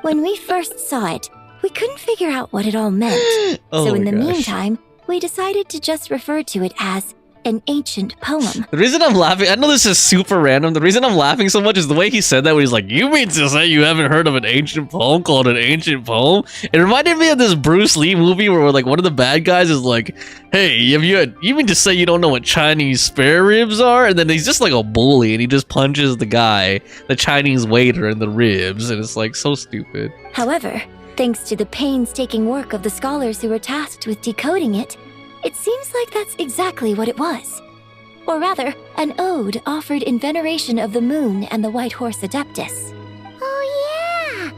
[SPEAKER 11] When we first saw it, we couldn't figure out what it all meant. So in the meantime, we decided to just refer to it as an ancient poem.
[SPEAKER 1] The reason I'm laughing, I know this is super random. The reason I'm laughing so much is the way he said that, when he's like, "You mean to say you haven't heard of an ancient poem called an ancient poem?" It reminded me of this Bruce Lee movie where like one of the bad guys is like, "Hey, you mean to say you don't know what Chinese spare ribs are?" And then he's just like a bully and he just punches the guy, the Chinese waiter, in the ribs, and it's like so stupid.
[SPEAKER 11] However, thanks to the painstaking work of the scholars who were tasked with decoding it, it seems like that's exactly what it was. Or rather, an ode offered in veneration of the moon and the white horse Adeptus.
[SPEAKER 2] Oh yeah!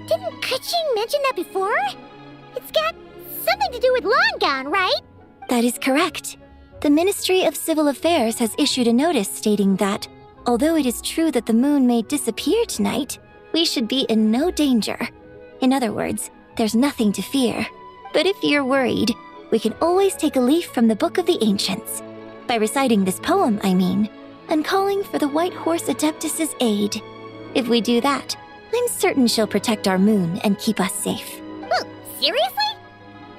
[SPEAKER 2] Didn't Keqing mention that before? It's got something to do with Longan, right?
[SPEAKER 11] That is correct. The Ministry of Civil Affairs has issued a notice stating that, although it is true that the moon may disappear tonight, we should be in no danger. In other words, there's nothing to fear. But if you're worried, we can always take a leaf from the Book of the Ancients. By reciting this poem, I mean, and calling for the White Horse Adeptus' aid. If we do that, I'm certain she'll protect our moon and keep us safe.
[SPEAKER 2] Oh, seriously?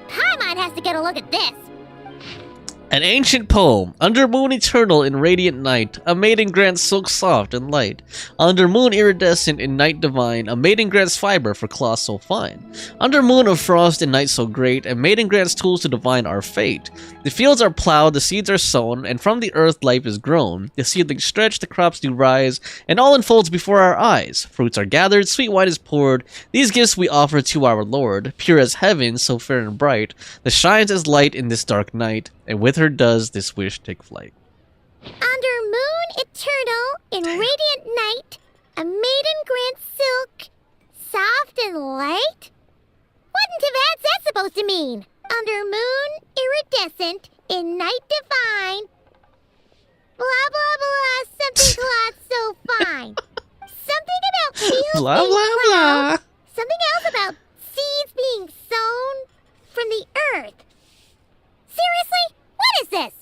[SPEAKER 2] Paimon has to get a look at this.
[SPEAKER 1] An ancient poem. Under moon eternal in radiant night, a maiden grants silk soft and light. Under moon iridescent in night divine, a maiden grants fiber for cloth so fine. Under moon of frost in night so great, a maiden grants tools to divine our fate. The fields are plowed, the seeds are sown, and from the earth life is grown. The seedlings stretch, the crops do rise, and all unfolds before our eyes. Fruits are gathered, sweet wine is poured. These gifts we offer to our Lord, pure as heaven, so fair and bright, that shines as light in this dark night, and with her does this wish take flight.
[SPEAKER 2] Under moon eternal in radiant night, a maiden grants silk, soft and light? Wouldn't have had that supposed to mean? Under moon iridescent in night divine, blah blah blah, something cloth so fine. Something about fields
[SPEAKER 1] Blah,
[SPEAKER 2] being
[SPEAKER 1] blah,
[SPEAKER 2] plowed.
[SPEAKER 1] blah.
[SPEAKER 2] Something else about seeds being sown from the earth. Seriously? What is this?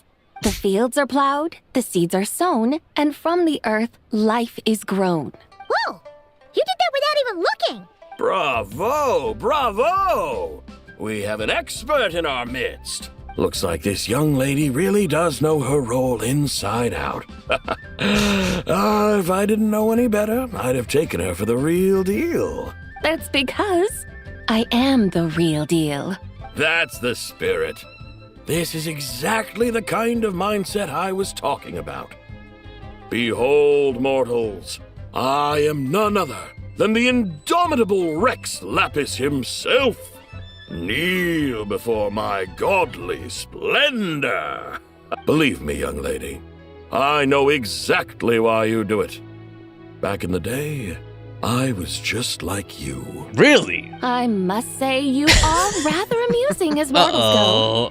[SPEAKER 10] The fields are plowed, the seeds are sown, and from the earth, life is grown.
[SPEAKER 2] Whoa! You did that without even looking!
[SPEAKER 3] Bravo! Bravo! We have an expert in our midst. Looks like this young lady really does know her role inside out. If I didn't know any better, I'd have taken her for the real deal.
[SPEAKER 10] That's because I am the real deal.
[SPEAKER 3] That's the spirit. This is exactly the kind of mindset I was talking about. Behold, mortals, I am none other than the indomitable Rex Lapis himself. Kneel before my godly splendor. Believe me, young lady, I know exactly why you do it. Back in the day, I was just like you.
[SPEAKER 1] Really?
[SPEAKER 10] I must say you are rather amusing as mortals go.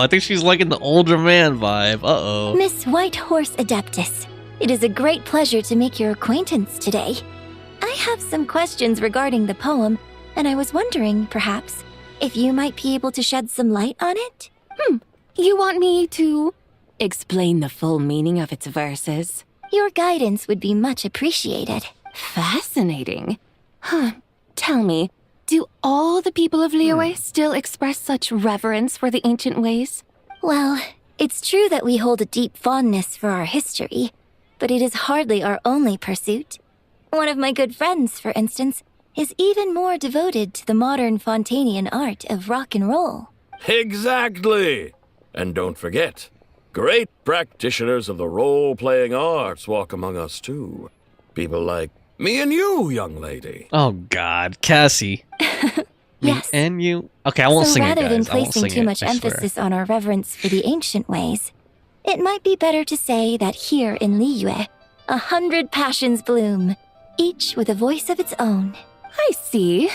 [SPEAKER 1] I think she's liking the older man vibe.
[SPEAKER 11] Miss White Horse Adeptus, it is a great pleasure to make your acquaintance today. I have some questions regarding the poem, and I was wondering, perhaps, if you might be able to shed some light on it?
[SPEAKER 10] You want me to explain the full meaning of its verses?
[SPEAKER 11] Your guidance would be much appreciated.
[SPEAKER 10] Fascinating. Tell me, do all the people of Liyue still express such reverence for the ancient ways?
[SPEAKER 11] Well, it's true that we hold a deep fondness for our history, but it is hardly our only pursuit. One of my good friends, for instance, is even more devoted to the modern Fontanian art of rock and roll.
[SPEAKER 3] Exactly! And don't forget, great practitioners of the role-playing arts walk among us too. People like me and you, young lady.
[SPEAKER 1] Oh God, Cassie.
[SPEAKER 11] Yes.
[SPEAKER 1] Me and you. Okay, I won't
[SPEAKER 11] so
[SPEAKER 1] sing it,
[SPEAKER 11] rather
[SPEAKER 1] guys.
[SPEAKER 11] than
[SPEAKER 1] I won't
[SPEAKER 11] placing
[SPEAKER 1] sing
[SPEAKER 11] too
[SPEAKER 1] it,
[SPEAKER 11] much
[SPEAKER 1] I swear.
[SPEAKER 11] emphasis on our reverence for the ancient ways, it might be better to say that here in Liyue, 100 passions bloom, each with a voice of its own.
[SPEAKER 10] I see.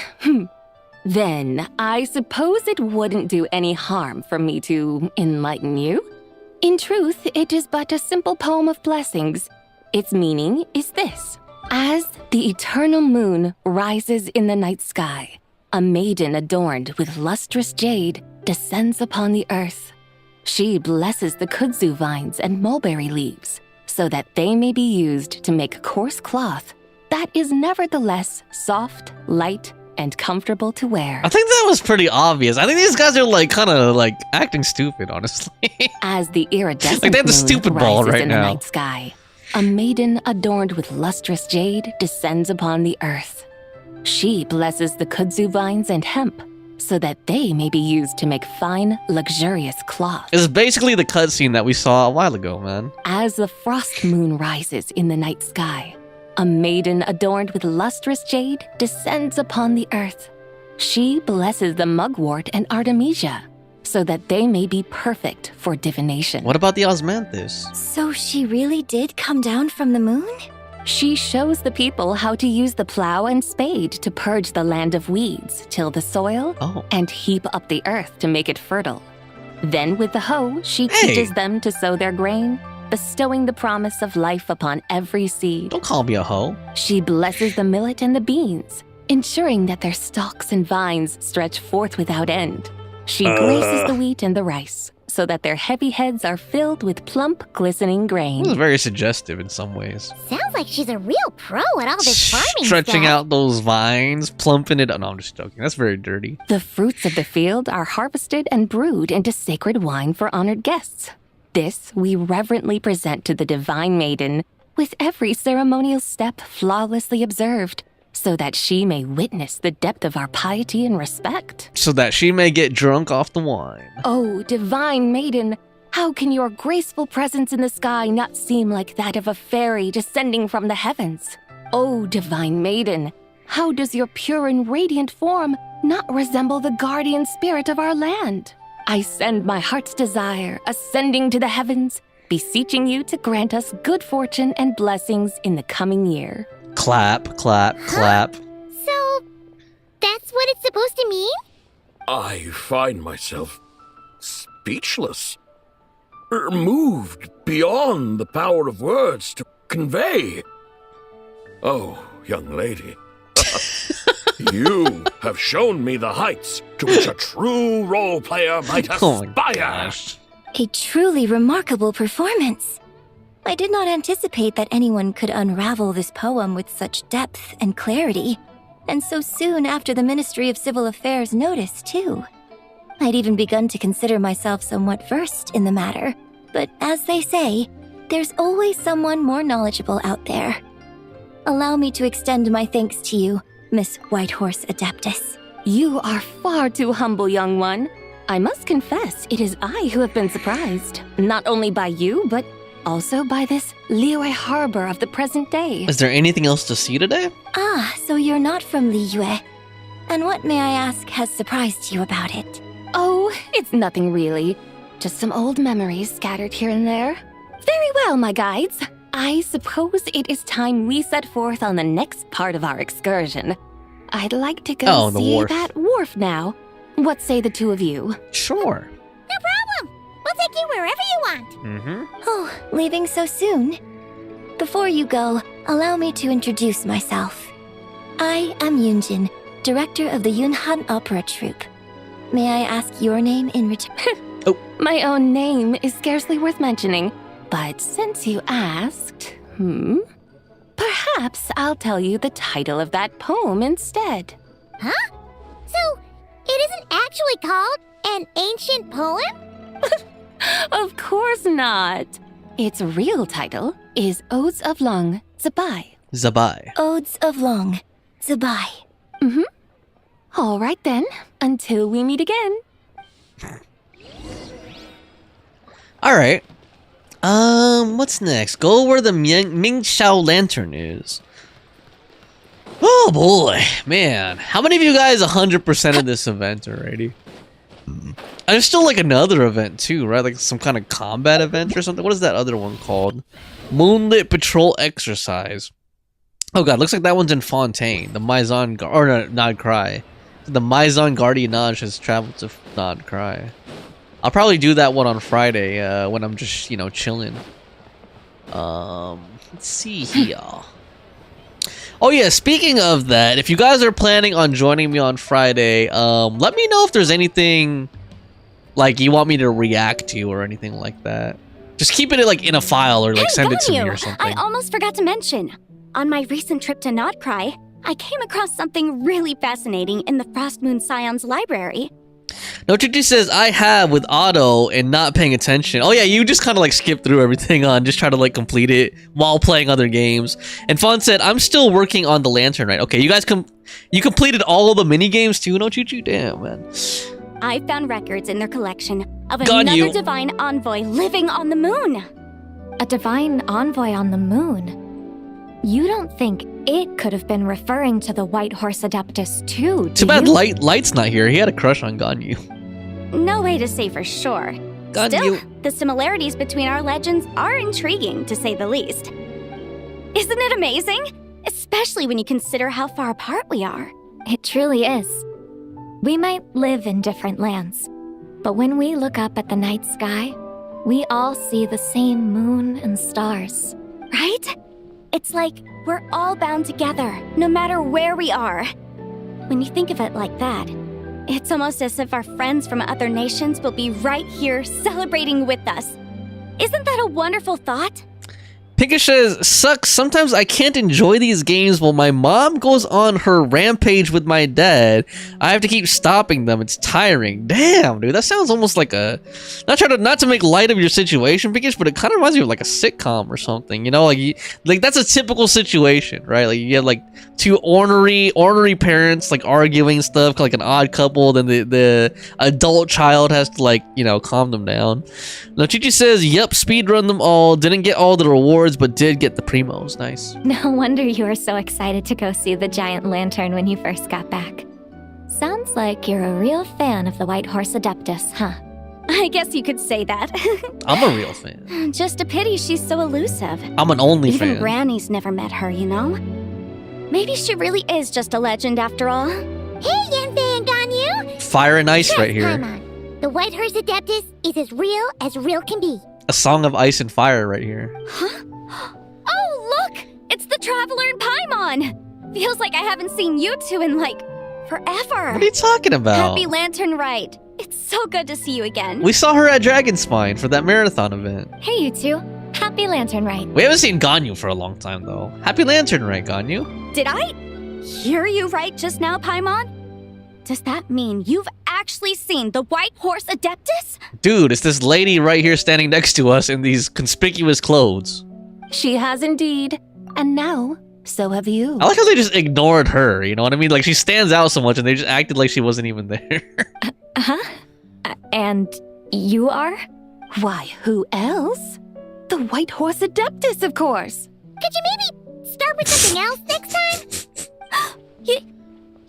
[SPEAKER 10] Then I suppose it wouldn't do any harm for me to enlighten you. In truth, it is but a simple poem of blessings. Its meaning is this. As the eternal moon rises in the night sky, a maiden adorned with lustrous jade descends upon the earth. She blesses the kudzu vines and mulberry leaves so that they may be used to make coarse cloth that is nevertheless soft, light, and comfortable to wear.
[SPEAKER 1] I think that was pretty obvious. I think these guys are like kind of like acting stupid, honestly.
[SPEAKER 10] As the iridescent
[SPEAKER 1] like they have the
[SPEAKER 10] moon
[SPEAKER 1] stupid ball
[SPEAKER 10] rises
[SPEAKER 1] right
[SPEAKER 10] in the
[SPEAKER 1] now.
[SPEAKER 10] night sky, a maiden adorned with lustrous jade descends upon the earth. She blesses the kudzu vines and hemp so that they may be used to make fine, luxurious cloth.
[SPEAKER 1] It's basically the cutscene that we saw a while ago, man.
[SPEAKER 10] As the frost moon rises in the night sky, a maiden adorned with lustrous jade descends upon the earth. She blesses the mugwort and artemisia so that they may be perfect for divination.
[SPEAKER 1] What about the osmanthus?
[SPEAKER 11] So she really did come down from the moon?
[SPEAKER 10] She shows the people how to use the plow and spade to purge the land of weeds, till the soil, and heap up the earth to make it fertile. Then with the hoe, she teaches them to sow their grain, bestowing the promise of life upon every seed.
[SPEAKER 1] Don't call me a hoe.
[SPEAKER 10] She blesses the millet and the beans, ensuring that their stalks and vines stretch forth without end. She graces the wheat and the rice, so that their heavy heads are filled with plump, glistening grain.
[SPEAKER 1] This is very suggestive in some ways.
[SPEAKER 2] Sounds like she's a real pro at all this farming
[SPEAKER 1] Stretching
[SPEAKER 2] stuff.
[SPEAKER 1] out those vines, plumping it. Oh, no, I'm just joking. That's very dirty.
[SPEAKER 10] The fruits of the field are harvested and brewed into sacred wine for honored guests. This we reverently present to the divine maiden, with every ceremonial step flawlessly observed, so that she may witness the depth of our piety and respect.
[SPEAKER 1] So that she may get drunk off the wine.
[SPEAKER 10] Oh, divine maiden, how can your graceful presence in the sky not seem like that of a fairy descending from the heavens? Oh, divine maiden, how does your pure and radiant form not resemble the guardian spirit of our land? I send my heart's desire, ascending to the heavens, beseeching you to grant us good fortune and blessings in the coming year.
[SPEAKER 1] Clap, clap, clap.
[SPEAKER 2] So, that's what it's supposed to mean?
[SPEAKER 3] I find myself speechless, moved beyond the power of words to convey. Oh, young lady, you have shown me the heights to which a true role player might aspire.
[SPEAKER 11] A truly remarkable performance. I did not anticipate that anyone could unravel this poem with such depth and clarity, and so soon after the Ministry of Civil Affairs noticed, too. I'd even begun to consider myself somewhat versed in the matter, but as they say, there's always someone more knowledgeable out there. Allow me to extend my thanks to you, Miss Whitehorse Adeptus.
[SPEAKER 10] You are far too humble, young one. I must confess, it is I who have been surprised, not only by you, but also by this Liyue harbor of the present day.
[SPEAKER 1] Is there anything else to see today?
[SPEAKER 11] Ah, so you're not from Liyue. And what, may I ask, has surprised you about it?
[SPEAKER 10] Oh, it's nothing really. Just some old memories scattered here and there. Very well, my guides. I suppose it is time we set forth on the next part of our excursion. I'd like to go
[SPEAKER 1] the
[SPEAKER 10] see
[SPEAKER 1] wharf.
[SPEAKER 10] that wharf now. What say the two of you?
[SPEAKER 1] Sure.
[SPEAKER 2] No problem. We'll take you wherever you want.
[SPEAKER 1] Mm-hmm.
[SPEAKER 11] Oh, leaving so soon? Before you go, allow me to introduce myself. I am Yunjin, director of the Yunhan Opera Troupe. May I ask your name in return?
[SPEAKER 10] My own name is scarcely worth mentioning, but since you asked, perhaps I'll tell you the title of that poem instead.
[SPEAKER 2] Huh? So, it isn't actually called an ancient poem?
[SPEAKER 10] Of course not. Its real title is 𝑺𝒊𝒕𝒆𝒏.
[SPEAKER 1] Zabai.
[SPEAKER 11] Odes of Long, Zabai.
[SPEAKER 10] All right then, until we meet again.
[SPEAKER 1] Alright. What's next? Go where the Mingxiao lantern is. Oh boy, man. How many of you guys 100% of this event already? There's still like another event too, right? Like some kind of combat event or something. What is that other one called? Moonlit Patrol Exercise. Oh god, looks like that one's in Fontaine. The Maison, or no, Nod Cry. The Maison Gardiennage has traveled to Nod Cry. I'll probably do that one on Friday when I'm just, you know, chilling. Let's see here. Oh yeah, speaking of that, if you guys are planning on joining me on Friday, let me know if there's anything like you want me to react to or anything like that. Just keep it like in a file or like send it to me or something.
[SPEAKER 12] I almost forgot to mention. On my recent trip to Nodcry, I came across something really fascinating in the Frost Moon Scion's library.
[SPEAKER 1] No, Chichi says, I have with Otto and not paying attention. Oh yeah, you just kind of like skip through everything on, just try to like complete it while playing other games. And Fawn said, I'm still working on the lantern, right? Okay, you guys you completed all of the mini games too, no Chichi? Damn, man.
[SPEAKER 12] I found records in their collection of another divine envoy living on the moon.
[SPEAKER 11] A divine envoy on the moon? You don't think it could have been referring to the White Horse Adeptus too, do
[SPEAKER 1] Too bad
[SPEAKER 11] you?
[SPEAKER 1] Light's not here. He had a crush on Ganyu.
[SPEAKER 12] No way to say for sure. Still, the similarities between our legends are intriguing, to say the least. Isn't it amazing? Especially when you consider how far apart we are.
[SPEAKER 11] It truly is. We might live in different lands, but when we look up at the night sky, we all see the same moon and stars.
[SPEAKER 12] Right? It's like we're all bound together, no matter where we are. When you think of it like that, it's almost as if our friends from other nations will be right here celebrating with us. Isn't that a wonderful thought?
[SPEAKER 1] Pinkish says, sucks. Sometimes I can't enjoy these games while my mom goes on her rampage with my dad. I have to keep stopping them. It's tiring. Damn, dude. That sounds almost like a... Not to make light of your situation, Pinkish, but it kind of reminds me of like a sitcom or something. You know, like that's a typical situation, right? Like you have like two ornery parents like arguing stuff, like an odd couple. Then the adult child has to like, you know, calm them down. Now Chichi says, yep, speedrun them all. Didn't get all the rewards, but did get the primos. Nice.
[SPEAKER 11] No wonder you were so excited to go see the giant lantern when you first got back. Sounds like you're a real fan of the White Horse Adeptus, huh?
[SPEAKER 12] I guess you could say that.
[SPEAKER 1] I'm a real fan.
[SPEAKER 12] Just a pity she's so elusive.
[SPEAKER 1] I'm an only fan.
[SPEAKER 12] Even Granny's never met her, you know? Maybe she really is just a legend after all.
[SPEAKER 2] Hey, Yanfei and Ganyu!
[SPEAKER 1] Fire and ice right here.
[SPEAKER 2] Paimon. The White Horse Adeptus is as real can be.
[SPEAKER 1] A song of ice and fire right here.
[SPEAKER 12] Huh? Oh, look! It's the Traveler and Paimon! Feels like I haven't seen you two in, like, forever.
[SPEAKER 1] What are you talking about?
[SPEAKER 12] Happy Lantern Rite. It's so good to see you again.
[SPEAKER 1] We saw her at Dragon Spine for that marathon event.
[SPEAKER 11] Hey, you two. Happy Lantern Rite.
[SPEAKER 1] We haven't seen Ganyu for a long time, though. Happy Lantern Rite, Ganyu.
[SPEAKER 12] Did I hear you right just now, Paimon? Does that mean you've actually seen the White Horse Adeptus?
[SPEAKER 1] Dude, it's this lady right here standing next to us in these conspicuous clothes.
[SPEAKER 11] She has indeed. And now, so have you.
[SPEAKER 1] I like how they just ignored her, you know what I mean? Like, she stands out so much and they just acted like she wasn't even there.
[SPEAKER 11] And you are? Why, who else? The White Horse Adeptus, of course.
[SPEAKER 2] Could you maybe start with something else next time?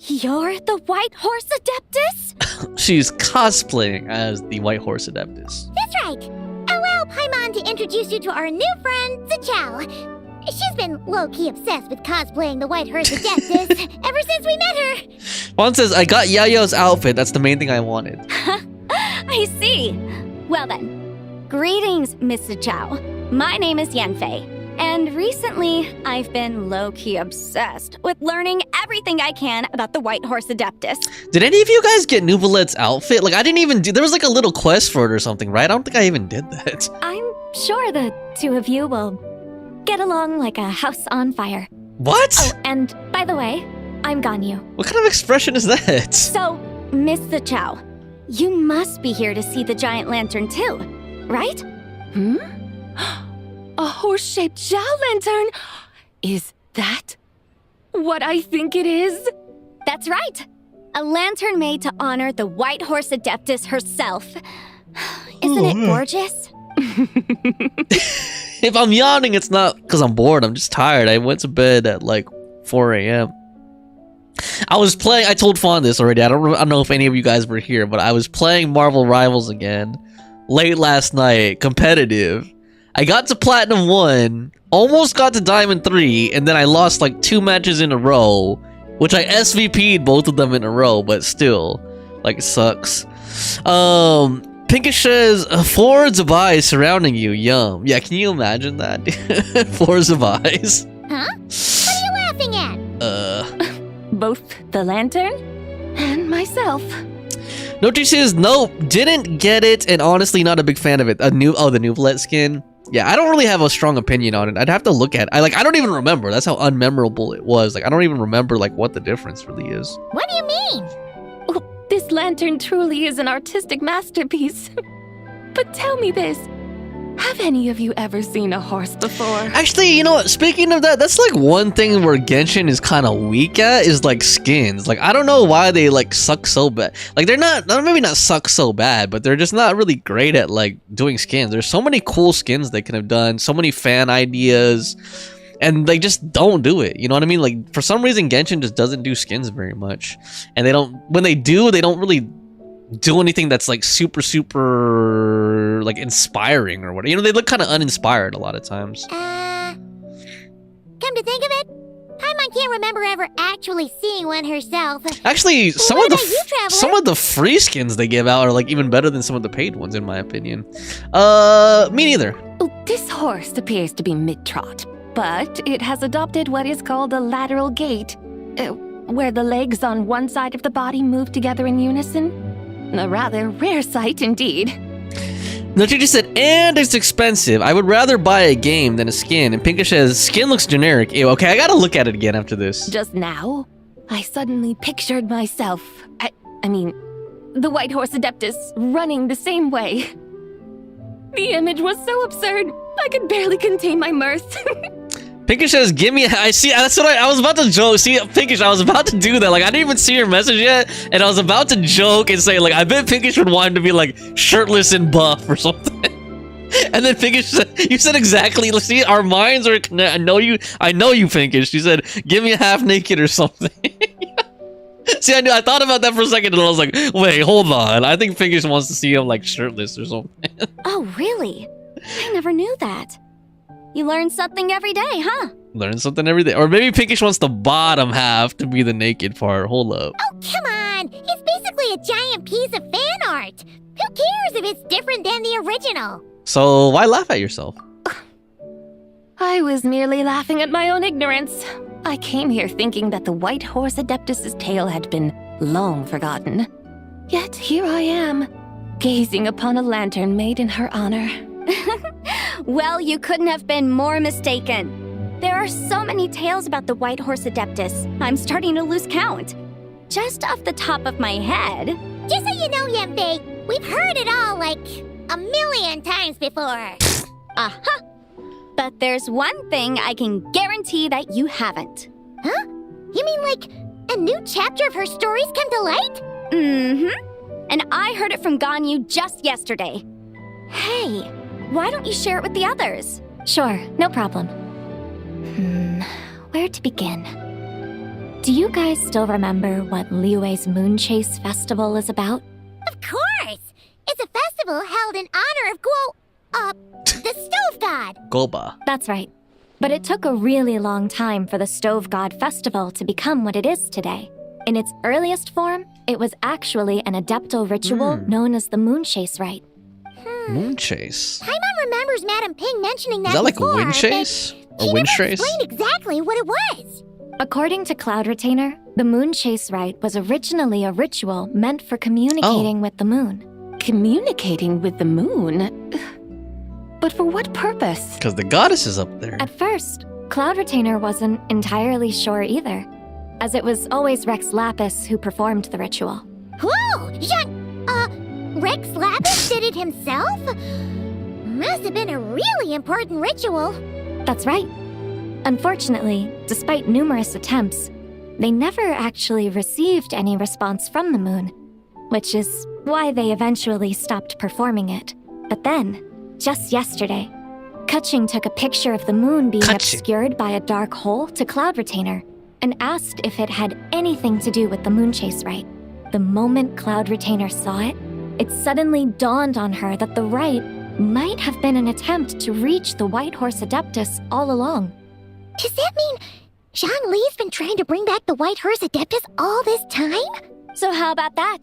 [SPEAKER 12] You're the White Horse Adeptus?
[SPEAKER 1] She's cosplaying as the White Horse Adeptus.
[SPEAKER 2] That's right. Allow Paimon to introduce you to our new friend, 𝒂💏. She's been low-key obsessed with cosplaying the White Horse Adeptus ever since we met her.
[SPEAKER 1] Juan says, I got Yayo's outfit. That's the main thing I wanted.
[SPEAKER 12] I see. Well then, greetings, Miss 𝒂💏. My name is Yanfei. And recently, I've been low-key obsessed with learning everything I can about the White Horse Adeptus.
[SPEAKER 1] Did any of you guys get Nuvolet's outfit? Like, I didn't even do... There was like a little quest for it or something, right? I don't think I even did that.
[SPEAKER 11] I'm sure the two of you will get along like a house on fire.
[SPEAKER 1] What?
[SPEAKER 11] Oh, and by the way, I'm Ganyu.
[SPEAKER 1] What kind of expression is that?
[SPEAKER 12] So, Miss 𝒂💏, you must be here to see the giant lantern too, right?
[SPEAKER 21] A horse-shaped Zhao lantern? Is that what I think it is?
[SPEAKER 12] That's right. A lantern made to honor the White Horse Adeptus herself. Isn't it gorgeous?
[SPEAKER 1] If I'm yawning, it's not because I'm bored. I'm just tired. I went to bed at like 4 a.m. I was playing... I told Fawn this already. I don't know if any of you guys were here, but I was playing Marvel Rivals again late last night, competitive. I got to Platinum 1, almost got to Diamond 3, and then I lost like 2 matches in a row, which I SVP'd both of them in a row, but still, like, it sucks. Pinkish says, floors of eyes surrounding you, yum. Yeah, can you imagine that? Floors of eyes.
[SPEAKER 2] Huh? What are you laughing at?
[SPEAKER 21] Both the lantern and myself.
[SPEAKER 1] Note says, nope, didn't get it, and honestly not a big fan of it. The Nuvolet skin. Yeah, I don't really have a strong opinion on it. I'd have to look at it. I don't even remember. That's how unmemorable it was. Like, I don't even remember like what the difference really is.
[SPEAKER 2] What do you mean?
[SPEAKER 10] Oh, this lantern truly is an artistic masterpiece. But tell me this. Have any of you ever seen a horse before?
[SPEAKER 1] Actually, you know what? Speaking of that, that's like one thing where Genshin is kind of weak at is like skins. Like, I don't know why they like suck so bad. Like, they're not maybe not suck so bad, but they're just not really great at like doing skins. There's so many cool skins they could have done, so many fan ideas, and they just don't do it. You know what I mean? Like, for some reason, Genshin just doesn't do skins very much, and when they do, they don't really do anything that's like super like inspiring or whatever. You know, they look kind of uninspired a lot of times.
[SPEAKER 2] Come to think of it, Paimon can't remember ever actually seeing one herself.
[SPEAKER 1] Actually, some of the free skins they give out are like even better than some of the paid ones, in my opinion. Me neither.
[SPEAKER 10] Oh, this horse appears to be mid-trot, but it has adopted what is called a lateral gait, where the legs on one side of the body move together in unison. A rather rare sight indeed.
[SPEAKER 1] No, she just said, and it's expensive. I would rather buy a game than a skin. And Pinkish says, skin looks generic. Ew, okay, I gotta look at it again after this.
[SPEAKER 10] Just now, I suddenly pictured myself, I mean, the White Horse Adeptus running the same way. The image was so absurd, I could barely contain my mirth.
[SPEAKER 1] Pinkish says, give me, I see, that's what I was about to joke. See, Pinkish, I was about to do that. Like, I didn't even see your message yet, and I was about to joke and say, like, I bet Pinkish would want him to be, like, shirtless and buff or something. And then Pinkish said, you said exactly, see, our minds are connected. I know you, Pinkish. You said, give me a half naked or something. See, I thought about that for a second, and I was like, wait, hold on. I think Pinkish wants to see him, like, shirtless or something.
[SPEAKER 12] Oh, really? I never knew that. You learn something every day, huh?
[SPEAKER 1] Learn something every day. Or maybe Pinkish wants the bottom half to be the naked part. Hold up.
[SPEAKER 2] Oh, come on! It's basically a giant piece of fan art! Who cares if it's different than the original?
[SPEAKER 1] So, why laugh at yourself?
[SPEAKER 10] I was merely laughing at my own ignorance. I came here thinking that the White Horse Adeptus's tale had been long forgotten. Yet here I am, gazing upon a lantern made in her honor.
[SPEAKER 12] Well, you couldn't have been more mistaken. There are so many tales about the White Horse Adeptus, I'm starting to lose count. Just off the top of my head...
[SPEAKER 2] Just so you know, Yanfei, we've heard it all like a million times before.
[SPEAKER 12] Uh-huh. But there's one thing I can guarantee that you haven't.
[SPEAKER 2] Huh? You mean like a new chapter of her stories come to light?
[SPEAKER 12] Mm-hmm. And I heard it from Ganyu just yesterday. Hey, why don't you share it with the others?
[SPEAKER 11] Sure, no problem. Where to begin? Do you guys still remember what Liyue's Moon Chase Festival is about?
[SPEAKER 2] Of course! It's a festival held in honor of the Stove God.
[SPEAKER 1] 𝒂𝒏.
[SPEAKER 11] That's right. But it took a really long time for the Stove God Festival to become what it is today. In its earliest form, it was actually an adeptal ritual known as the Moon Chase Rite.
[SPEAKER 1] Moon Chase?
[SPEAKER 2] Paimon remembers Madame Ping mentioning that
[SPEAKER 1] Is that like
[SPEAKER 2] before,
[SPEAKER 1] Wind Chase? Or Wind Trace?
[SPEAKER 2] She never explained exactly what it was.
[SPEAKER 11] According to Cloud Retainer, the Moon Chase Rite was originally a ritual meant for communicating with the moon.
[SPEAKER 10] Communicating with the moon? But for what purpose?
[SPEAKER 1] Because the goddess is up there.
[SPEAKER 11] At first, Cloud Retainer wasn't entirely sure either, as it was always Rex Lapis who performed the ritual.
[SPEAKER 2] Whoa! Rex Lapis did it himself? Must have been a really important ritual.
[SPEAKER 11] That's right. Unfortunately, despite numerous attempts, they never actually received any response from the moon, which is why they eventually stopped performing it. But then, just yesterday, Keqing took a picture of the moon being obscured by a dark hole to Cloud Retainer and asked if it had anything to do with the Moon Chase Rite. The moment Cloud Retainer saw it, it suddenly dawned on her that the rite might have been an attempt to reach the White Horse Adeptus all along.
[SPEAKER 2] Does that mean Zhang Li's been trying to bring back the White Horse Adeptus all this time?
[SPEAKER 12] So how about that?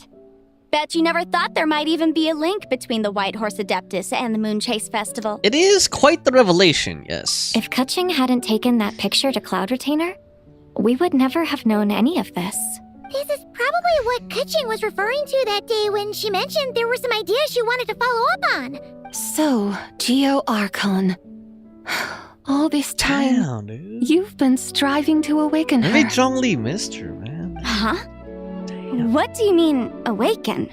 [SPEAKER 12] Bet you never thought there might even be a link between the White Horse Adeptus and the Moon Chase Festival.
[SPEAKER 1] It is quite the revelation, yes.
[SPEAKER 11] If Keqing hadn't taken that picture to Cloud Retainer, we would never have known any of this.
[SPEAKER 2] This is probably what Keqing was referring to that day when she mentioned there were some ideas she wanted to follow up on.
[SPEAKER 10] So, Geo-Archon. All this time,
[SPEAKER 1] Damn, dude.
[SPEAKER 10] you've been striving to awaken her.
[SPEAKER 1] Maybe Zhongli missed her, man.
[SPEAKER 12] Huh? What do you mean, awaken?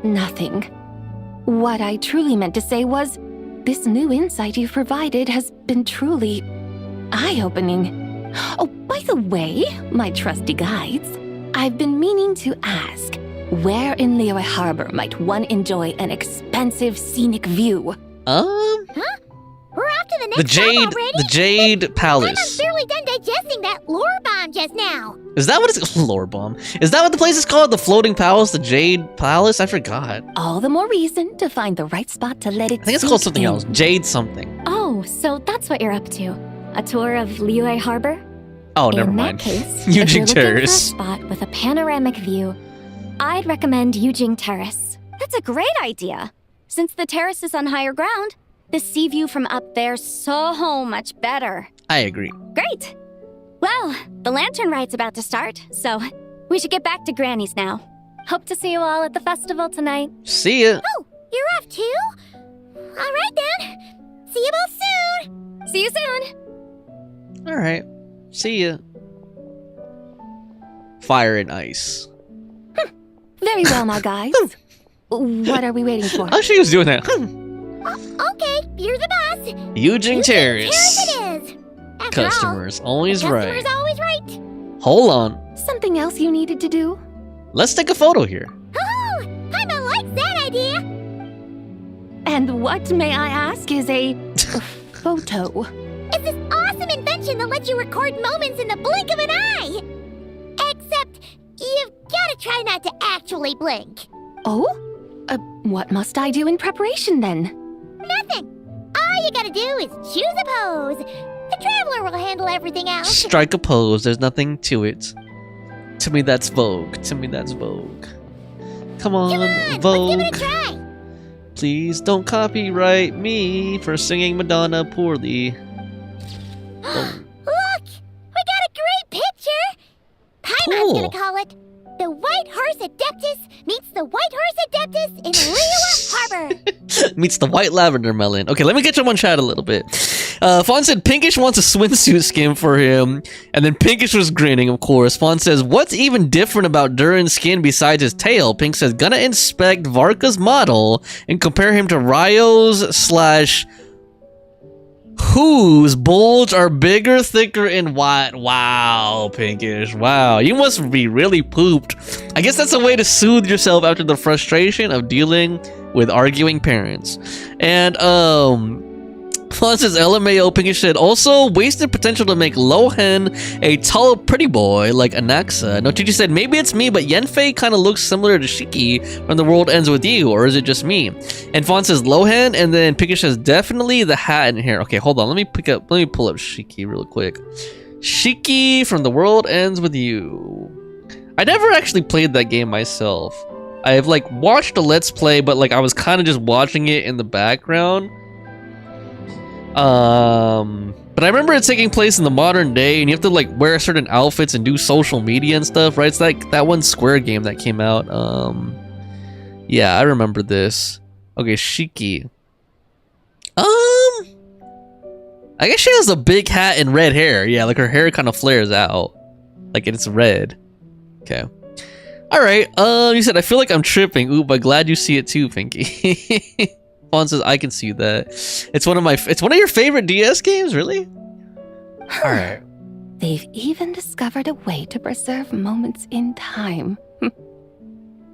[SPEAKER 10] Nothing. What I truly meant to say was, this new insight you've provided has been truly eye-opening. Oh, by the way, my trusty guides, I've been meaning to ask, where in Liyue Harbor might one enjoy an expensive scenic view?
[SPEAKER 2] Huh? We're off to the next stop already?
[SPEAKER 1] The Jade Palace.
[SPEAKER 2] I'm barely done digesting that lore bomb just now.
[SPEAKER 1] Is that what it's lore bomb? Is that what the place is called? The floating palace? The Jade Palace? I forgot.
[SPEAKER 10] All the more reason to find the right spot to let it
[SPEAKER 1] I think it's called something else. Jade something.
[SPEAKER 12] Oh, so that's what you're up to. A tour of Liyue Harbor?
[SPEAKER 1] Oh, never mind.
[SPEAKER 12] In that case,
[SPEAKER 1] Yujing
[SPEAKER 12] if you're looking for a
[SPEAKER 1] Terrace.
[SPEAKER 12] spot with a panoramic view, I'd recommend Yujing Terrace. That's a great idea. Since the terrace is on higher ground, the sea view from up there's so much better.
[SPEAKER 1] I agree.
[SPEAKER 12] Great! Well, the lantern ride's about to start, so we should get back to Granny's now. Hope to see you all at the festival tonight.
[SPEAKER 1] See ya.
[SPEAKER 2] Oh, you're off too? All right then. See you both soon.
[SPEAKER 12] See you soon.
[SPEAKER 1] All right. See ya. Fire and ice.
[SPEAKER 10] Very well, my guys. What are we waiting for?
[SPEAKER 1] Oh, she was doing that.
[SPEAKER 2] Okay, you're the boss.
[SPEAKER 1] Yujing Terrace.
[SPEAKER 2] Terrace it is. After
[SPEAKER 1] Customers
[SPEAKER 2] all,
[SPEAKER 1] always
[SPEAKER 2] the
[SPEAKER 1] right.
[SPEAKER 2] customer's always right.
[SPEAKER 1] Hold on.
[SPEAKER 10] Something else you needed to do?
[SPEAKER 1] Let's take a photo here.
[SPEAKER 2] Oh, Paimon likes that idea.
[SPEAKER 10] And what, may I ask, is a photo?
[SPEAKER 2] It's this awesome invention that lets you record moments in the blink of an eye. Except, you've gotta try not to actually blink.
[SPEAKER 10] Oh? What must I do in preparation then?
[SPEAKER 2] Nothing. All you gotta do is choose a pose. The Traveler will handle everything else.
[SPEAKER 1] Strike a pose. There's nothing to it. To me, that's Vogue. To me, that's Vogue. Come on, Vogue.
[SPEAKER 2] Let's give it a try.
[SPEAKER 1] Please don't copyright me for singing Madonna poorly.
[SPEAKER 2] Look! We got a great picture! Paimon's gonna call it The White Horse Adeptus meets the White Horse Adeptus in Liyue Harbor.
[SPEAKER 1] Meets the white lavender melon. Okay, let me get you on chat a little bit. Fawn said Pinkish wants a swimsuit skin for him, and then Pinkish was grinning, of course. Fawn says, what's even different about Durin's skin besides his tail? Pink says, gonna inspect Varka's model and compare him to Ryo's / whose bulge are bigger, thicker, and wide. Wow, Pinkish. Wow, you must be really pooped. I guess that's a way to soothe yourself after the frustration of dealing with arguing parents. And Fawn says LMAO. Pinkish said also wasted potential to make Lohan a tall pretty boy like Anaxa. Nochichi said maybe it's me, but Yenfei kind of looks similar to Shiki from The World Ends With You, or is it just me? And Fawn says Lohan, and then Pinkish says definitely the hat and hair. Okay, hold on, let me pull up Shiki real quick. Shiki from The World Ends With You. I never actually played that game myself. I've like watched a Let's Play, but like I was kind of just watching it in the background. But I remember it taking place in the modern day, and you have to like wear certain outfits and do social media and stuff, right? It's like that one Square game that came out. Yeah, I remember this. Okay, Shiki. I guess she has a big hat and red hair. Yeah, like her hair kind of flares out, like it's red. Okay. All right. You said I feel like I'm tripping. Oop, but glad you see it too, Pinky. Fawn says I can see that. It's one of your favorite DS games, really? All right.
[SPEAKER 10] They've even discovered a way to preserve moments in time.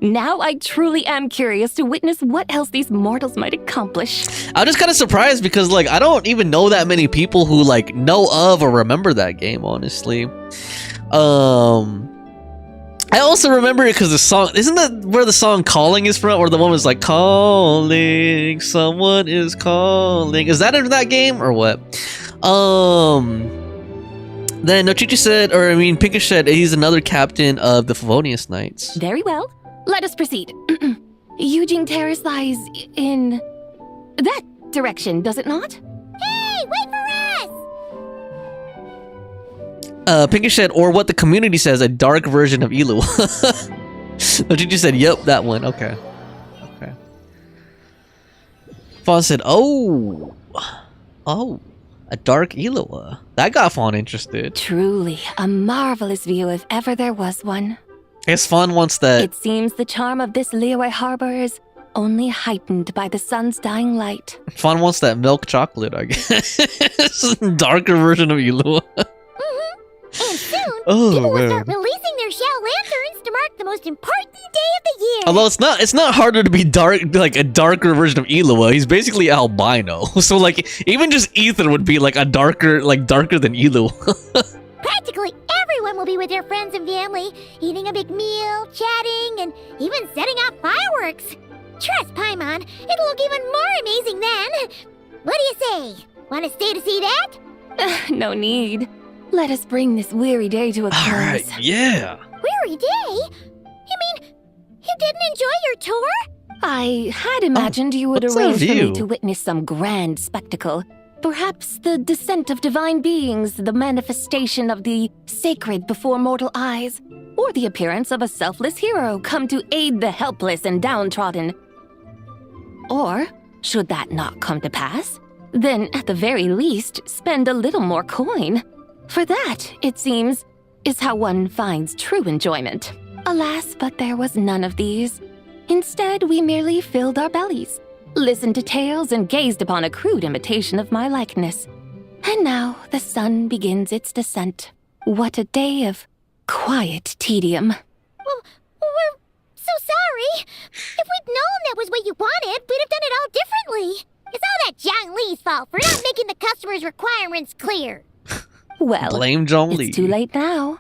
[SPEAKER 10] Now I truly am curious to witness what else these mortals might accomplish.
[SPEAKER 1] I'm just kind of surprised because like I don't even know that many people who like know of or remember that game, honestly. I also remember it because the song, isn't that where the song Calling is from? Or the one was like, calling, someone is calling. Is that in that game or what? Then Nochichi said, Pinkish said he's another captain of the Favonius Knights.
[SPEAKER 10] Very well. Let us proceed. Yujing Terrace lies in that direction, does it not?
[SPEAKER 2] Hey, wait for us!
[SPEAKER 1] Pinkish said, or what the community says, a dark version of Elu. Nochichi said, yep, that one. Okay. Fawn said, oh, a dark Eloa. That got Fawn interested.
[SPEAKER 10] Truly, a marvelous view if ever there was one.
[SPEAKER 1] I guess Fawn wants that.
[SPEAKER 10] It seems the charm of this Liyue harbor is only heightened by the sun's dying light.
[SPEAKER 1] Fawn wants that milk chocolate, I guess. Darker version of Eloa.
[SPEAKER 2] And soon, people will start releasing their Xiao lanterns to mark the most important day of the year.
[SPEAKER 1] Although it's not harder to be dark, like a darker version of Eloa. He's basically albino. So like even just Ether would be like a darker than Eloa.
[SPEAKER 2] Practically everyone will be with their friends and family, eating a big meal, chatting, and even setting off fireworks. Trust Paimon, it'll look even more amazing then. What do you say? Want to stay to see that?
[SPEAKER 10] No need. Let us bring this weary day to a close.
[SPEAKER 1] Alright, yeah.
[SPEAKER 2] Weary day? You mean you didn't enjoy your tour?
[SPEAKER 10] I had imagined you would
[SPEAKER 1] what's
[SPEAKER 10] arrange
[SPEAKER 1] that
[SPEAKER 10] for me
[SPEAKER 1] view?
[SPEAKER 10] to witness some grand spectacle. Perhaps the descent of divine beings, the manifestation of the sacred before mortal eyes, or the appearance of a selfless hero come to aid the helpless and downtrodden. Or, should that not come to pass, then at the very least spend a little more coin. For that, it seems, is how one finds true enjoyment. Alas, but there was none of these. Instead, we merely filled our bellies, listened to tales, and gazed upon a crude imitation of my likeness. And now the sun begins its descent. What a day of quiet tedium.
[SPEAKER 2] Well, we're so sorry. If we'd known that was what you wanted, we'd have done it all differently. It's all that Zhang Li's fault for not making the customer's requirements clear.
[SPEAKER 10] Well,
[SPEAKER 1] blame Zhang Li.
[SPEAKER 10] It's too late now.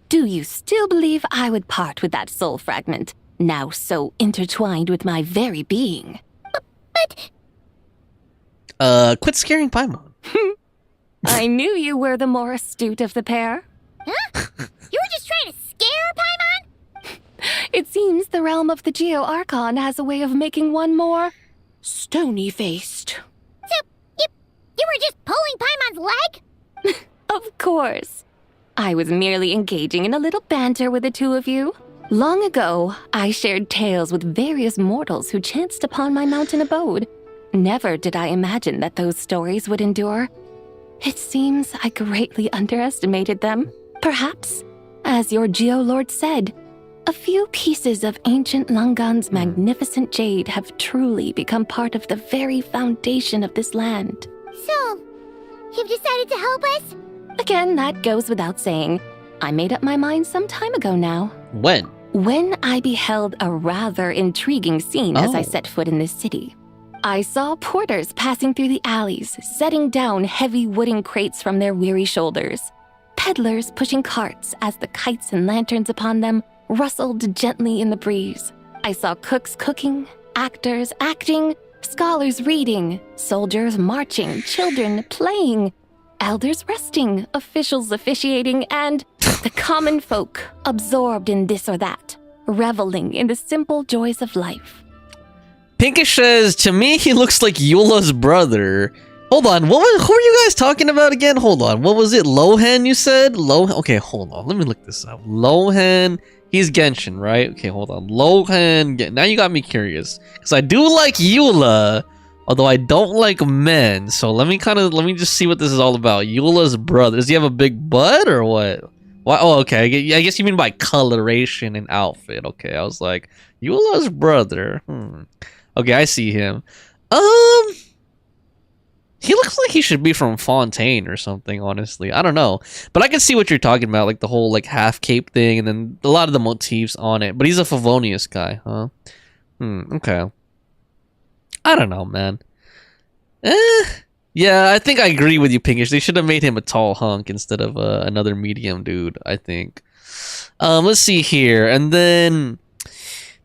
[SPEAKER 10] Do you still believe I would part with that soul fragment, now so intertwined with my very being?
[SPEAKER 2] But...
[SPEAKER 1] Quit scaring Paimon.
[SPEAKER 10] I knew you were the more astute of the pair.
[SPEAKER 2] Huh? You were just trying to scare Paimon?
[SPEAKER 10] It seems the realm of the Geo-Archon has a way of making one more stony-faced.
[SPEAKER 2] So, you were just pulling Paimon's leg?
[SPEAKER 10] Of course. I was merely engaging in a little banter with the two of you. Long ago, I shared tales with various mortals who chanced upon my mountain abode. Never did I imagine that those stories would endure. It seems I greatly underestimated them. Perhaps, as your Geolord said, a few pieces of ancient Langan's magnificent jade have truly become part of the very foundation of this land.
[SPEAKER 2] So, you've decided to help us?
[SPEAKER 10] Again, that goes without saying. I made up my mind some time ago now.
[SPEAKER 1] When?
[SPEAKER 10] When I beheld a rather intriguing scene as I set foot in this city. I saw porters passing through the alleys, setting down heavy wooden crates from their weary shoulders. Peddlers pushing carts as the kites and lanterns upon them rustled gently in the breeze. I saw cooks cooking, actors acting, scholars reading, soldiers marching, children playing, elders resting, officials officiating, and the common folk absorbed in this or that, reveling in the simple joys of life.
[SPEAKER 1] Pinkish says, to me, he looks like Eula's brother. Hold on, who are you guys talking about again? Hold on, what was it? Lohan, you said? Lohan? Okay, hold on, let me look this up. Lohan, he's Genshin, right? Okay, hold on. Lohan, now you got me curious. Because I do like Eula, although I don't like men. So let me just see what this is all about. Eula's brother. Does he have a big butt or what? Why? Oh, okay. I guess you mean by coloration and outfit. Okay, I was like, Eula's brother. Okay, I see him. He looks like he should be from Fontaine or something, honestly. I don't know. But I can see what you're talking about, like the whole like half cape thing and then a lot of the motifs on it. But he's a Favonius guy, huh? Okay. I don't know, man. Yeah, I think I agree with you, Pinkish. They should have made him a tall hunk instead of another medium dude, I think. Let's see here. And then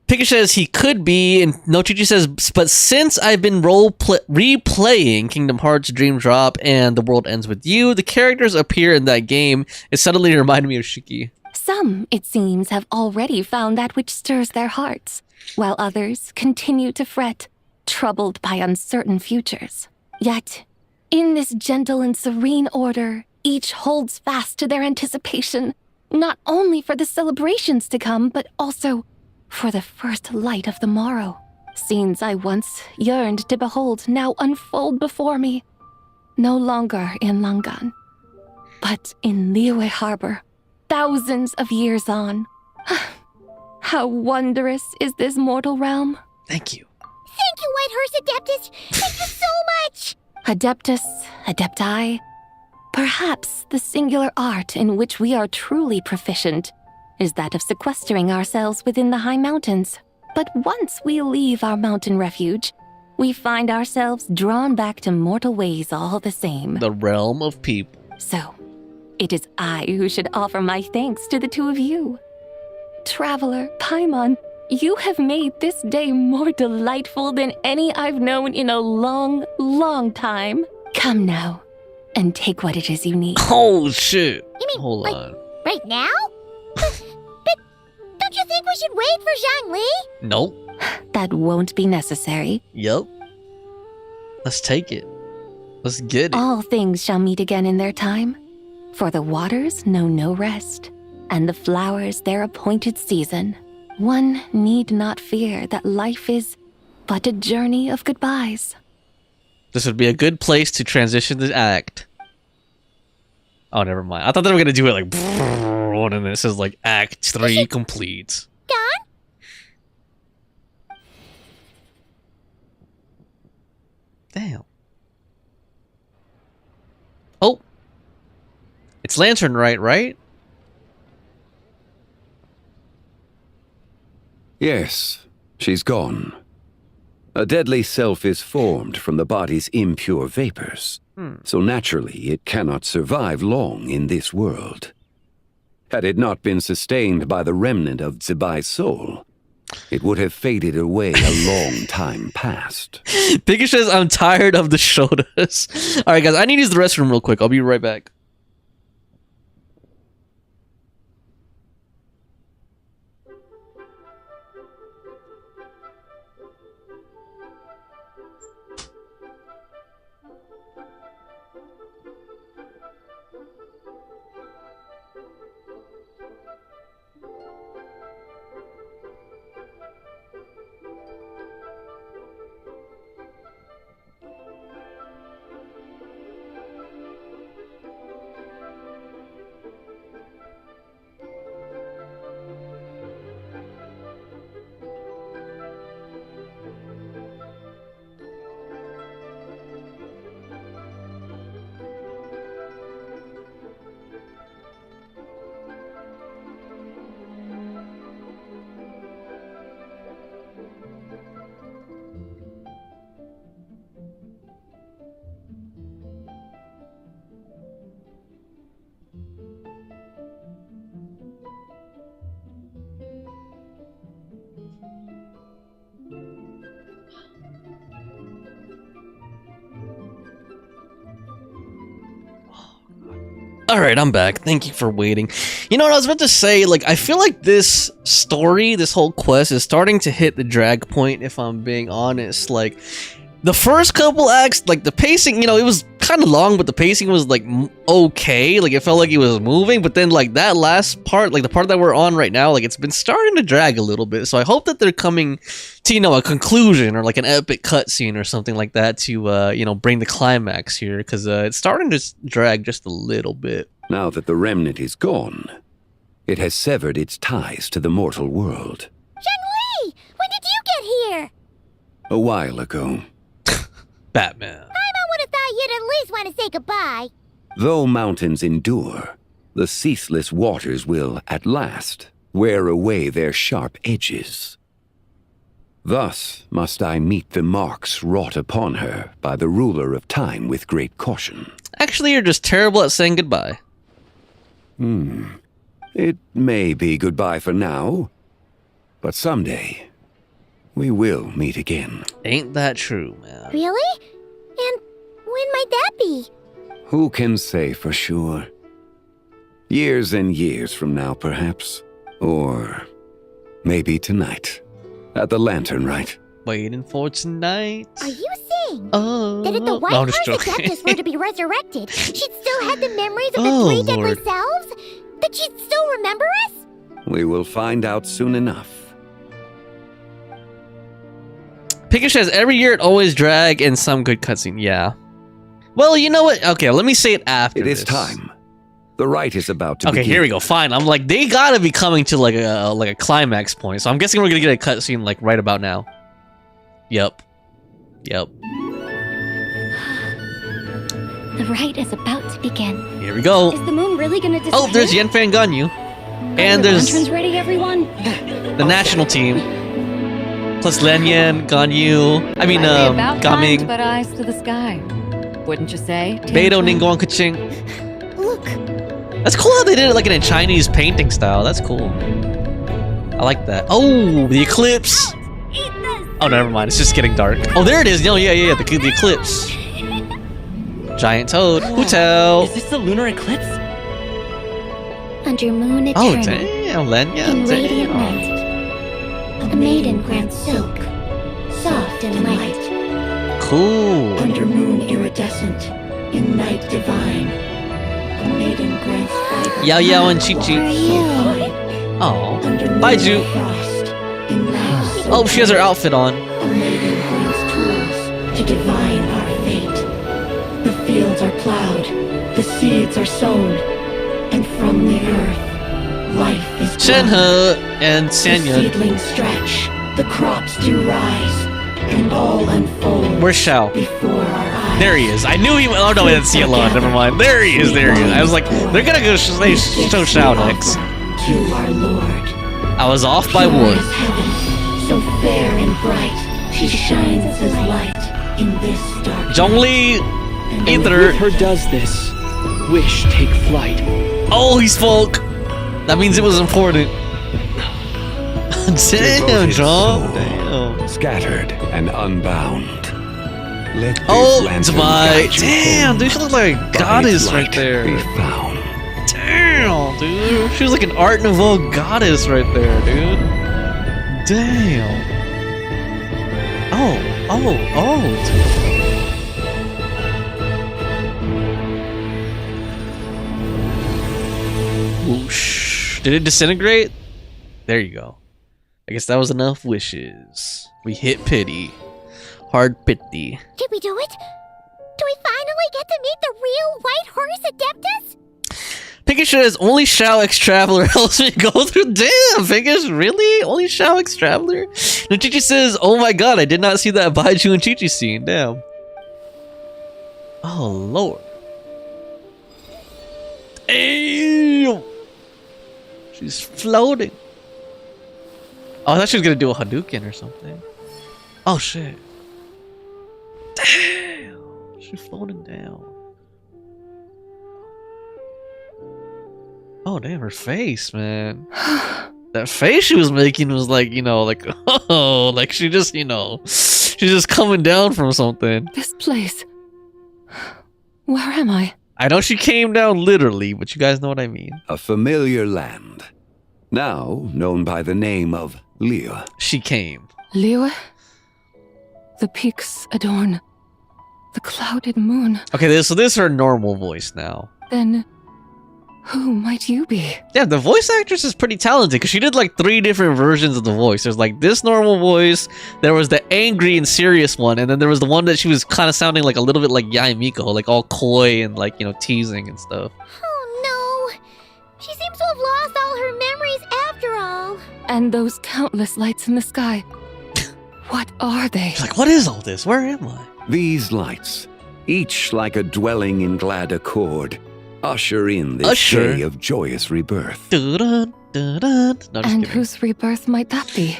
[SPEAKER 1] Pinkish says he could be, and Nochichi says, but since I've been replaying Kingdom Hearts Dream Drop and The World Ends With You, the characters appear in that game. It suddenly reminded me of Shiki.
[SPEAKER 10] Some, it seems, have already found that which stirs their hearts, while others continue to fret, troubled by uncertain futures. Yet, in this gentle and serene order, each holds fast to their anticipation, not only for the celebrations to come, but also for the first light of the morrow. Scenes I once yearned to behold now unfold before me. No longer in Langan, but in Liyue Harbor, thousands of years on. How wondrous is this mortal realm.
[SPEAKER 1] Thank you.
[SPEAKER 2] Thank you, Whitehurst Adeptus. Thank you so much.
[SPEAKER 10] Adeptus, Adepti. Perhaps the singular art in which we are truly proficient is that of sequestering ourselves within the high mountains. But once we leave our mountain refuge, we find ourselves drawn back to mortal ways all the same.
[SPEAKER 1] The realm of people.
[SPEAKER 10] So, it is I who should offer my thanks to the two of you. Traveler, Paimon, you have made this day more delightful than any I've known in a long, long time. Come now, and take what it is you need.
[SPEAKER 1] Oh, shit.
[SPEAKER 2] You mean,
[SPEAKER 1] hold
[SPEAKER 2] like,
[SPEAKER 1] on.
[SPEAKER 2] Right now? But don't you think we should wait for Zhongli?
[SPEAKER 1] Nope.
[SPEAKER 10] That won't be necessary.
[SPEAKER 1] Yup. Let's take it. Let's get it.
[SPEAKER 10] All things shall meet again in their time. For the waters know no rest, and the flowers their appointed season. One need not fear that life is but a journey of goodbyes.
[SPEAKER 1] This would be a good place to transition the act. Oh, never mind. I thought they were gonna do it like and then it says like Act 3 complete.
[SPEAKER 2] Gone?
[SPEAKER 1] Damn. Oh. It's Lantern right?
[SPEAKER 14] Yes, she's gone. A deadly self is formed from the body's impure vapors, so naturally it cannot survive long in this world. Had it not been sustained by the remnant of 𝒂💏's soul, it would have faded away a long time past.
[SPEAKER 1] Pika says, I'm tired of the Shotas. Alright guys, I need to use the restroom real quick. I'll be right back. Alright, I'm back. Thank you for waiting. You know what I was about to say? Like, I feel like this story, this whole quest is starting to hit the drag point, if I'm being honest. Like, the first couple acts, like, the pacing, you know, it was kind of long, but the pacing was, like, okay. Like, it felt like it was moving, but then, like, that last part, like, the part that we're on right now, like, it's been starting to drag a little bit. So I hope that they're coming to, you know, a conclusion or, like, an epic cutscene or something like that to, you know, bring the climax here, because it's starting to drag just a little bit.
[SPEAKER 14] Now that the remnant is gone, it has severed its ties to the mortal world.
[SPEAKER 2] Zhongli! When did you get here?
[SPEAKER 14] A while ago.
[SPEAKER 1] Batman.
[SPEAKER 2] I would have thought you'd at least want to say goodbye.
[SPEAKER 14] Though mountains endure, the ceaseless waters will, at last, wear away their sharp edges. Thus must I meet the marks wrought upon her by the ruler of time with great caution.
[SPEAKER 1] Actually, you're just terrible at saying goodbye.
[SPEAKER 14] It may be goodbye for now, but someday we will meet again.
[SPEAKER 1] Ain't that true, man?
[SPEAKER 2] Really? And when might that be?
[SPEAKER 14] Who can say for sure? Years and years from now, perhaps. Or maybe tonight. At the Lantern, right?
[SPEAKER 1] Waiting for tonight.
[SPEAKER 2] Are you saying that if the Whitehurst Adeptus were to be resurrected, she'd still have the memories of the three deadly selves? That she'd still remember us?
[SPEAKER 14] We will find out soon enough.
[SPEAKER 1] Pikachu says every year it always drag and some good cutscene. Yeah. Well, you know what? Okay, let me say it after.
[SPEAKER 14] It is
[SPEAKER 1] this.
[SPEAKER 14] time. The rite is about to
[SPEAKER 1] Okay,
[SPEAKER 14] begin.
[SPEAKER 1] here we go. Fine. I'm like, they gotta be coming to like a climax point. So I'm guessing we're gonna get a cutscene like right about now. Yep. Yep.
[SPEAKER 2] The rite is about to begin.
[SPEAKER 1] Here we go.
[SPEAKER 12] Is the moon really gonna disappear?
[SPEAKER 1] Oh, there's Yanfan Ganyu. And there's
[SPEAKER 12] Entrance ready, everyone?
[SPEAKER 1] the national team. Plus Lenyan, Ganyu. I mean,
[SPEAKER 10] About time to
[SPEAKER 1] Gaming.
[SPEAKER 10] put eyes to the sky. Wouldn't you say?
[SPEAKER 1] Beidou Ningguang Kuching.
[SPEAKER 2] Look.
[SPEAKER 1] That's cool how they did it like in a Chinese painting style. That's cool. I like that. Oh, the eclipse. Oh, never mind. It's just getting dark. Oh, there it is. No, yeah. The eclipse. Giant toad. Hotel.
[SPEAKER 17] Is this the lunar eclipse?
[SPEAKER 2] Under moon
[SPEAKER 1] Oh,
[SPEAKER 2] eternal.
[SPEAKER 1] damn, Lenya.
[SPEAKER 2] In radiant
[SPEAKER 1] Damn.
[SPEAKER 2] night. A maiden grants silk. Soft and light.
[SPEAKER 1] Cool.
[SPEAKER 8] Under moon iridescent, in night divine, a maiden grants fiber.
[SPEAKER 1] Yao Yao and Chi Chi. Oh, Baiju. Oh, she has her outfit on.
[SPEAKER 8] A maiden grants tools to divine our fate. The fields are plowed, the seeds are sown, and from the earth, life is
[SPEAKER 1] Shenhe and
[SPEAKER 8] The
[SPEAKER 1] Sanya.
[SPEAKER 8] seedlings stretch, the crops do rise, and all unfold.
[SPEAKER 1] Where's Shao?
[SPEAKER 8] Before our eyes.
[SPEAKER 1] There he is. I knew he. Oh no, it's Cielon. Never mind. There he is. I was like, they're gonna go show Shao next.
[SPEAKER 8] To our Lord.
[SPEAKER 1] I was off by
[SPEAKER 8] Pure
[SPEAKER 1] one.
[SPEAKER 8] as heaven, so fair and bright, she shines as light in this dark.
[SPEAKER 1] Zhongli, Ether.
[SPEAKER 9] With her does this. Wish take flight.
[SPEAKER 1] Oh, he spoke. That means it was important. Damn, John. Damn.
[SPEAKER 14] Scattered and unbound. Let this
[SPEAKER 1] Oh,
[SPEAKER 14] lantern
[SPEAKER 1] my.
[SPEAKER 14] guide you
[SPEAKER 1] Damn,
[SPEAKER 14] home.
[SPEAKER 1] dude, she looked like a
[SPEAKER 14] By its
[SPEAKER 1] goddess right
[SPEAKER 14] light
[SPEAKER 1] there.
[SPEAKER 14] be found.
[SPEAKER 1] Damn, dude. She was like an Art Nouveau goddess right there, dude. Damn. Whoosh. Did it disintegrate? There you go. I guess that was enough wishes. We hit pity. Hard pity.
[SPEAKER 2] Did we do it? Do we finally get to meet the real white horse Adeptus?
[SPEAKER 1] Pikachu says only Shao X Traveler helps me go through. Damn, Pikachu, really? Only Shao X Traveler? And Chi-Chi says, oh my god, I did not see that Baiju and Chi-Chi scene. Damn. Oh, Lord. Damn. She's floating. Oh, I thought she was going to do a Hadouken or something. Oh, shit. Damn. She's floating down. Oh, damn, her face, man. That face she was making was like, you know, like, oh, like she just, you know, she's just coming down from something.
[SPEAKER 10] This place. Where am I?
[SPEAKER 1] I know she came down literally, but you guys know what I mean.
[SPEAKER 14] A familiar land, now known by the name of Liyue.
[SPEAKER 1] She came.
[SPEAKER 10] Liyue? The peaks adorn the clouded moon.
[SPEAKER 1] Okay, so this is her normal voice now.
[SPEAKER 10] Then who might you be?
[SPEAKER 1] Yeah, the voice actress is pretty talented because she did like 3 different versions of the voice. There's like this normal voice, there was the angry and serious one, and then there was the one that she was kind of sounding like a little bit like Yae Miko, like all coy and like, you know, teasing and stuff.
[SPEAKER 2] Oh no! She seems to have lost all her memories after all.
[SPEAKER 10] And those countless lights in the sky. What are they?
[SPEAKER 1] She's like, what is all this? Where am I?
[SPEAKER 14] These lights, each like a dwelling in glad accord, usher in this day of joyous rebirth.
[SPEAKER 1] Dun, dun, dun. No,
[SPEAKER 10] And whose rebirth might that be?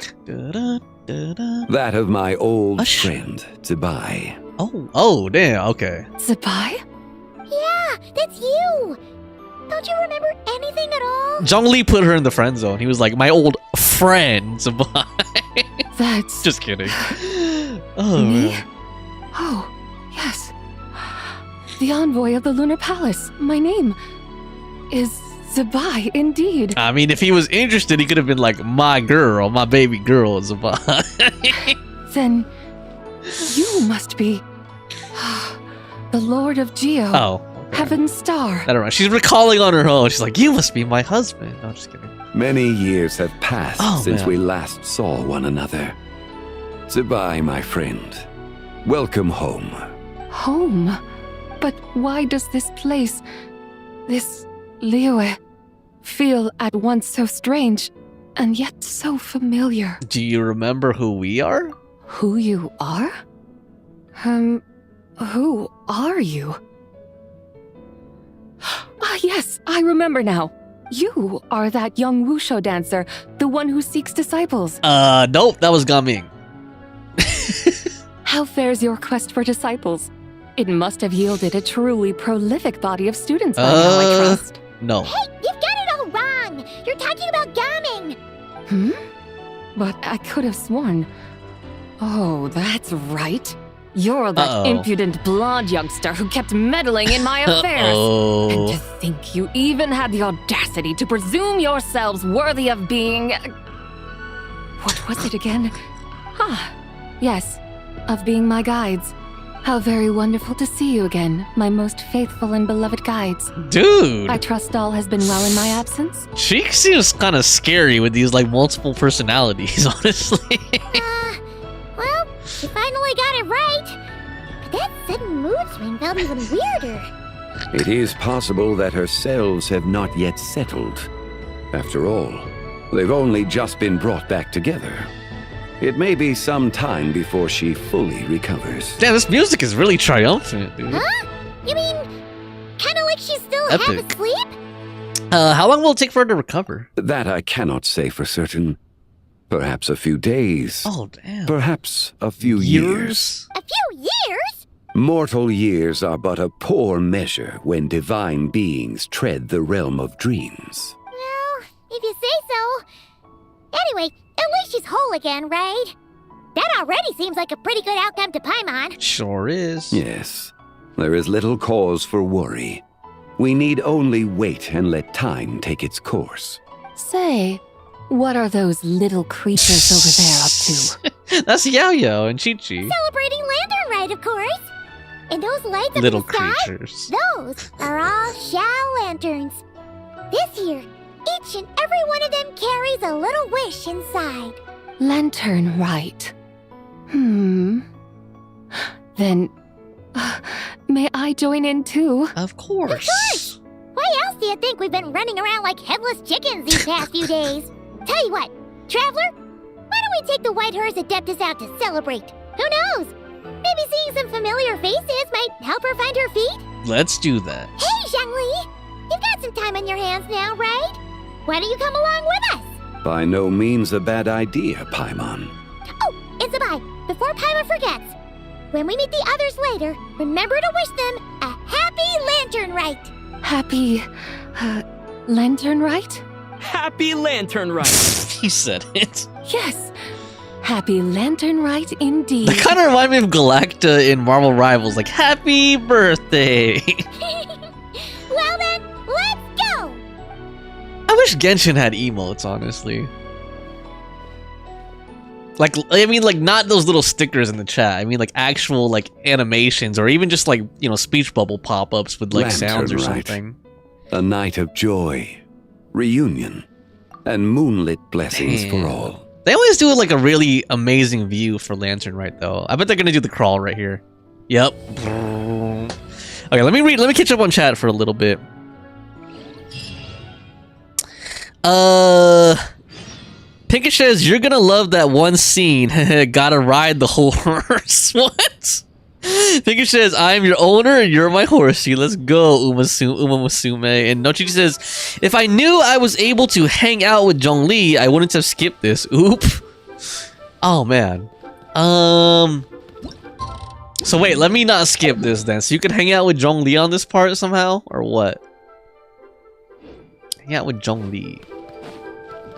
[SPEAKER 14] That of my old friend, 𝒂𝒏.
[SPEAKER 1] Oh, damn, okay.
[SPEAKER 10] 𝒂𝒏?
[SPEAKER 2] Yeah, that's you! Don't you remember anything at all?
[SPEAKER 1] Zhongli put her in the friend zone. He was like, my old friend, 𝒂𝒏.
[SPEAKER 10] That's...
[SPEAKER 1] Just kidding. Oh,
[SPEAKER 10] me?
[SPEAKER 1] man.
[SPEAKER 10] Oh, yes. The envoy of the Lunar Palace. My name is 𝒂𝒏, indeed.
[SPEAKER 1] I mean, if he was interested, he could have been like, my girl, my baby girl, 𝒂𝒏.
[SPEAKER 10] Then you must be the Lord of Geo.
[SPEAKER 1] Oh.
[SPEAKER 10] Heaven's Star.
[SPEAKER 1] I don't know. She's recalling on her own. She's like, you must be my husband. No, just kidding.
[SPEAKER 14] Many years have passed since
[SPEAKER 1] man.
[SPEAKER 14] we last saw one another. 𝒂𝒏𝒕𝒆, my friend. Welcome home.
[SPEAKER 10] Home? But why does this place, this Liyue, feel at once so strange and yet so familiar?
[SPEAKER 1] Do you remember who we are?
[SPEAKER 10] Who you are? Who are you? Ah, yes, I remember now. You are that young wushu dancer, the one who seeks disciples.
[SPEAKER 1] Nope, that was Gaming.
[SPEAKER 10] How fares your quest for disciples? It must have yielded a truly prolific body of students by now, I trust.
[SPEAKER 1] No.
[SPEAKER 2] Hey, you've got it all wrong! You're talking about Gaming!
[SPEAKER 10] But I could have sworn. Oh, that's right. You're that impudent blonde youngster who kept meddling in my affairs. And to think you even had the audacity to presume yourselves worthy of being... What was it again? Ah, yes, of being my guides. How very wonderful to see you again, my most faithful and beloved guides.
[SPEAKER 1] Dude!
[SPEAKER 10] I trust all has been well in my absence?
[SPEAKER 1] She seems kind of scary with these, like, multiple personalities, honestly.
[SPEAKER 2] Well, you finally got it right. But that sudden mood swing felt even weirder.
[SPEAKER 14] It is possible that her cells have not yet settled. After all, they've only just been brought back together. It may be some time before she fully recovers.
[SPEAKER 1] Damn, this music is really triumphant, dude.
[SPEAKER 2] Huh? You mean, kind of like she's still half
[SPEAKER 1] Epic.
[SPEAKER 2] asleep?
[SPEAKER 1] How long will it take for her to recover?
[SPEAKER 14] That I cannot say for certain. Perhaps a few days.
[SPEAKER 1] Oh, damn.
[SPEAKER 14] Perhaps a few years.
[SPEAKER 2] A few years?
[SPEAKER 14] Mortal years are but a poor measure when divine beings tread the realm of dreams.
[SPEAKER 2] Well, if you say so. Anyway, at least she's whole again, right? That already seems like a pretty good outcome to Paimon.
[SPEAKER 1] Sure is.
[SPEAKER 14] Yes. There is little cause for worry. We need only wait and let time take its course.
[SPEAKER 10] Say, what are those little creatures over there up to?
[SPEAKER 1] That's Yao and Chi-Chi.
[SPEAKER 2] Celebrating Lantern Rite, of course. And those lights up
[SPEAKER 1] Little
[SPEAKER 2] in the sky,
[SPEAKER 1] creatures.
[SPEAKER 2] those are all Xiao lanterns. This year, each and every one of them carries a little wish inside.
[SPEAKER 10] Lantern Rite. Then, may I join in too?
[SPEAKER 1] Of course.
[SPEAKER 2] Of course. Why else do you think we've been running around like headless chickens these past few days? Tell you what, Traveler, why don't we take the White Horse Adeptus out to celebrate? Who knows? Maybe seeing some familiar faces might help her find her feet?
[SPEAKER 1] Let's do that.
[SPEAKER 2] Hey, Zhongli! You've got some time on your hands now, right? Why don't you come along with us?
[SPEAKER 14] By no means a bad idea, Paimon.
[SPEAKER 2] Oh, and Zabai, before Paimon forgets, when we meet the others later, remember to wish them a happy Lantern Rite.
[SPEAKER 10] Happy, Lantern Rite?
[SPEAKER 17] Happy Lantern Rite.
[SPEAKER 1] He said it.
[SPEAKER 10] Yes. Happy Lantern Rite indeed.
[SPEAKER 1] That kind of reminded me of Galacta in Marvel Rivals, like, happy birthday.
[SPEAKER 2] Well then, let's go!
[SPEAKER 1] I wish Genshin had emotes, honestly. Like, I mean, like, not those little stickers in the chat. I mean, like, actual, like, animations, or even just, like, you know, speech bubble pop-ups with, like, sounds or
[SPEAKER 14] Lantern Rite.
[SPEAKER 1] something.
[SPEAKER 14] A night of joy, reunion, and moonlit blessings for all.
[SPEAKER 1] They always do, like, a really amazing view for Lantern Rite, though. I bet they're gonna do the crawl right here. Yep. Okay, let me catch up on chat for a little bit. Pinkish says, you're gonna love that one scene. Gotta ride the whole horse. What? Pinkish says, I'm your owner and you're my horsey. Let's go, Umasume. And Nochi says, if I knew I was able to hang out with Zhongli, I wouldn't have skipped this. Oop. Oh, man. So wait, let me not skip this then. So you can hang out with Zhongli on this part somehow? Or what? Hang out with Zhongli.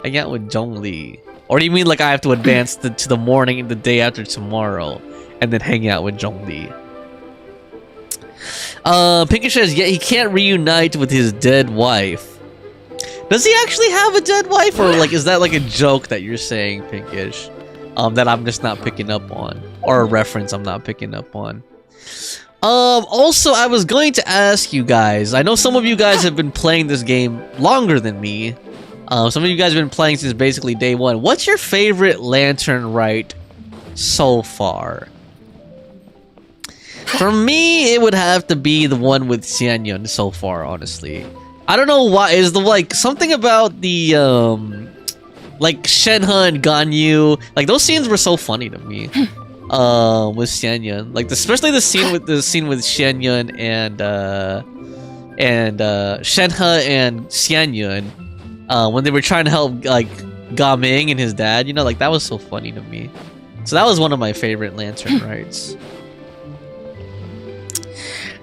[SPEAKER 1] Hang out with Zhongli. Or do you mean like I have to advance to the morning the day after tomorrow and then hang out with Zhongli? Pinkish says, yeah, he can't reunite with his dead wife. Does he actually have a dead wife? Or like is that like a joke that you're saying, Pinkish? That I'm just not picking up on. Or a reference I'm not picking up on. Also, I was going to ask you guys, I know some of you guys have been playing this game longer than me. Some of you guys have been playing since basically day one. What's your favorite Lantern Rite so far. For me, it would have to be the one with Xianyun so far, honestly. I don't know why. Is the like something about the like Shenhe and Ganyu, like those scenes were so funny to me. With Xianyun, like especially the scene with Xianyun and Shenhe and Xianyun, when they were trying to help like Gaming and his dad, you know, like that was so funny to me. So that was one of my favorite Lantern rites.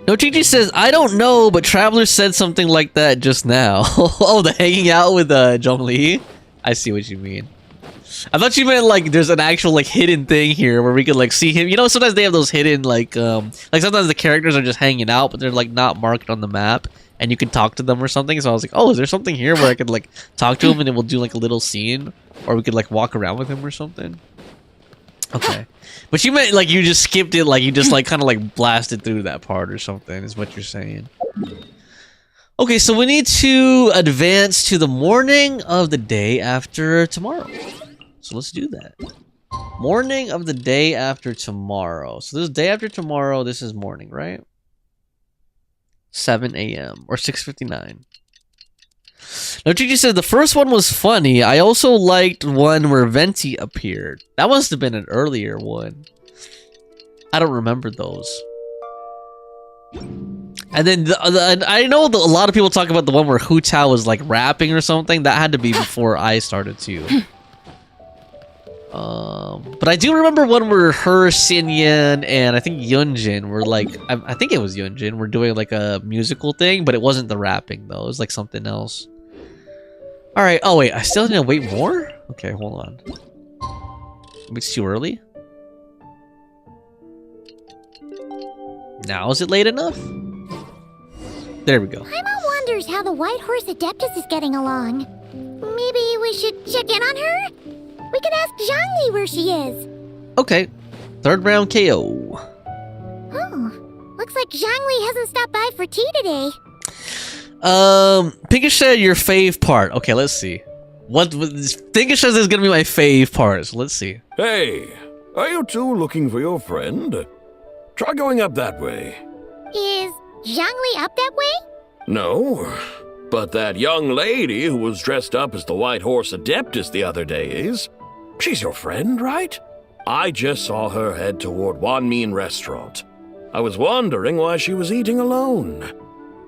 [SPEAKER 1] No, Gigi says, I don't know, but Traveler said something like that just now. Oh, the hanging out with Zhongli? I see what you mean. I thought you meant like there's an actual like hidden thing here where we could like see him. You know, sometimes they have those hidden like sometimes the characters are just hanging out, but they're like not marked on the map and you can talk to them or something. So I was like, oh, is there something here where I could like talk to him and then we'll do like a little scene, or we could like walk around with him or something? Okay. But you meant like you just skipped it, like you just like kind of like blasted through that part or something is what you're saying. Okay, so we need to advance to the morning of the day after tomorrow. So let's do that. Morning of the day after tomorrow. So this is day after tomorrow, this is morning, right? 7 a.m. or 6:59. Now, Gigi said the first one was funny. I also liked one where Venti appeared. That must have been an earlier one. I don't remember those. And then I know a lot of people talk about the one where Hu Tao was like rapping or something. That had to be before I started too. But I do remember one where her, Xinyan, and I think Yunjin were like, I think it was Yunjin, were doing like a musical thing, but it wasn't the rapping though. It was like something else. All right. Oh wait, I still need to wait more? Okay, hold on. Maybe it's too early? Now is it late enough? There we go.
[SPEAKER 2] Paimon wonders how the White Horse Adeptus is getting along. Maybe we should check in on her? We could ask Zhongli where she is.
[SPEAKER 1] Okay. Third round KO.
[SPEAKER 2] Oh, looks like Zhongli hasn't stopped by for tea today.
[SPEAKER 1] Pinkish said your fave part. Okay, let's see. Pinkish says is gonna be my fave part. So let's see.
[SPEAKER 3] Hey, are you two looking for your friend? Try going up that way.
[SPEAKER 2] Is Zhongli up that way?
[SPEAKER 3] No, but that young lady who was dressed up as the White Horse Adeptus the other day is. She's your friend, right? I just saw her head toward Wanmin Restaurant. I was wondering why she was eating alone.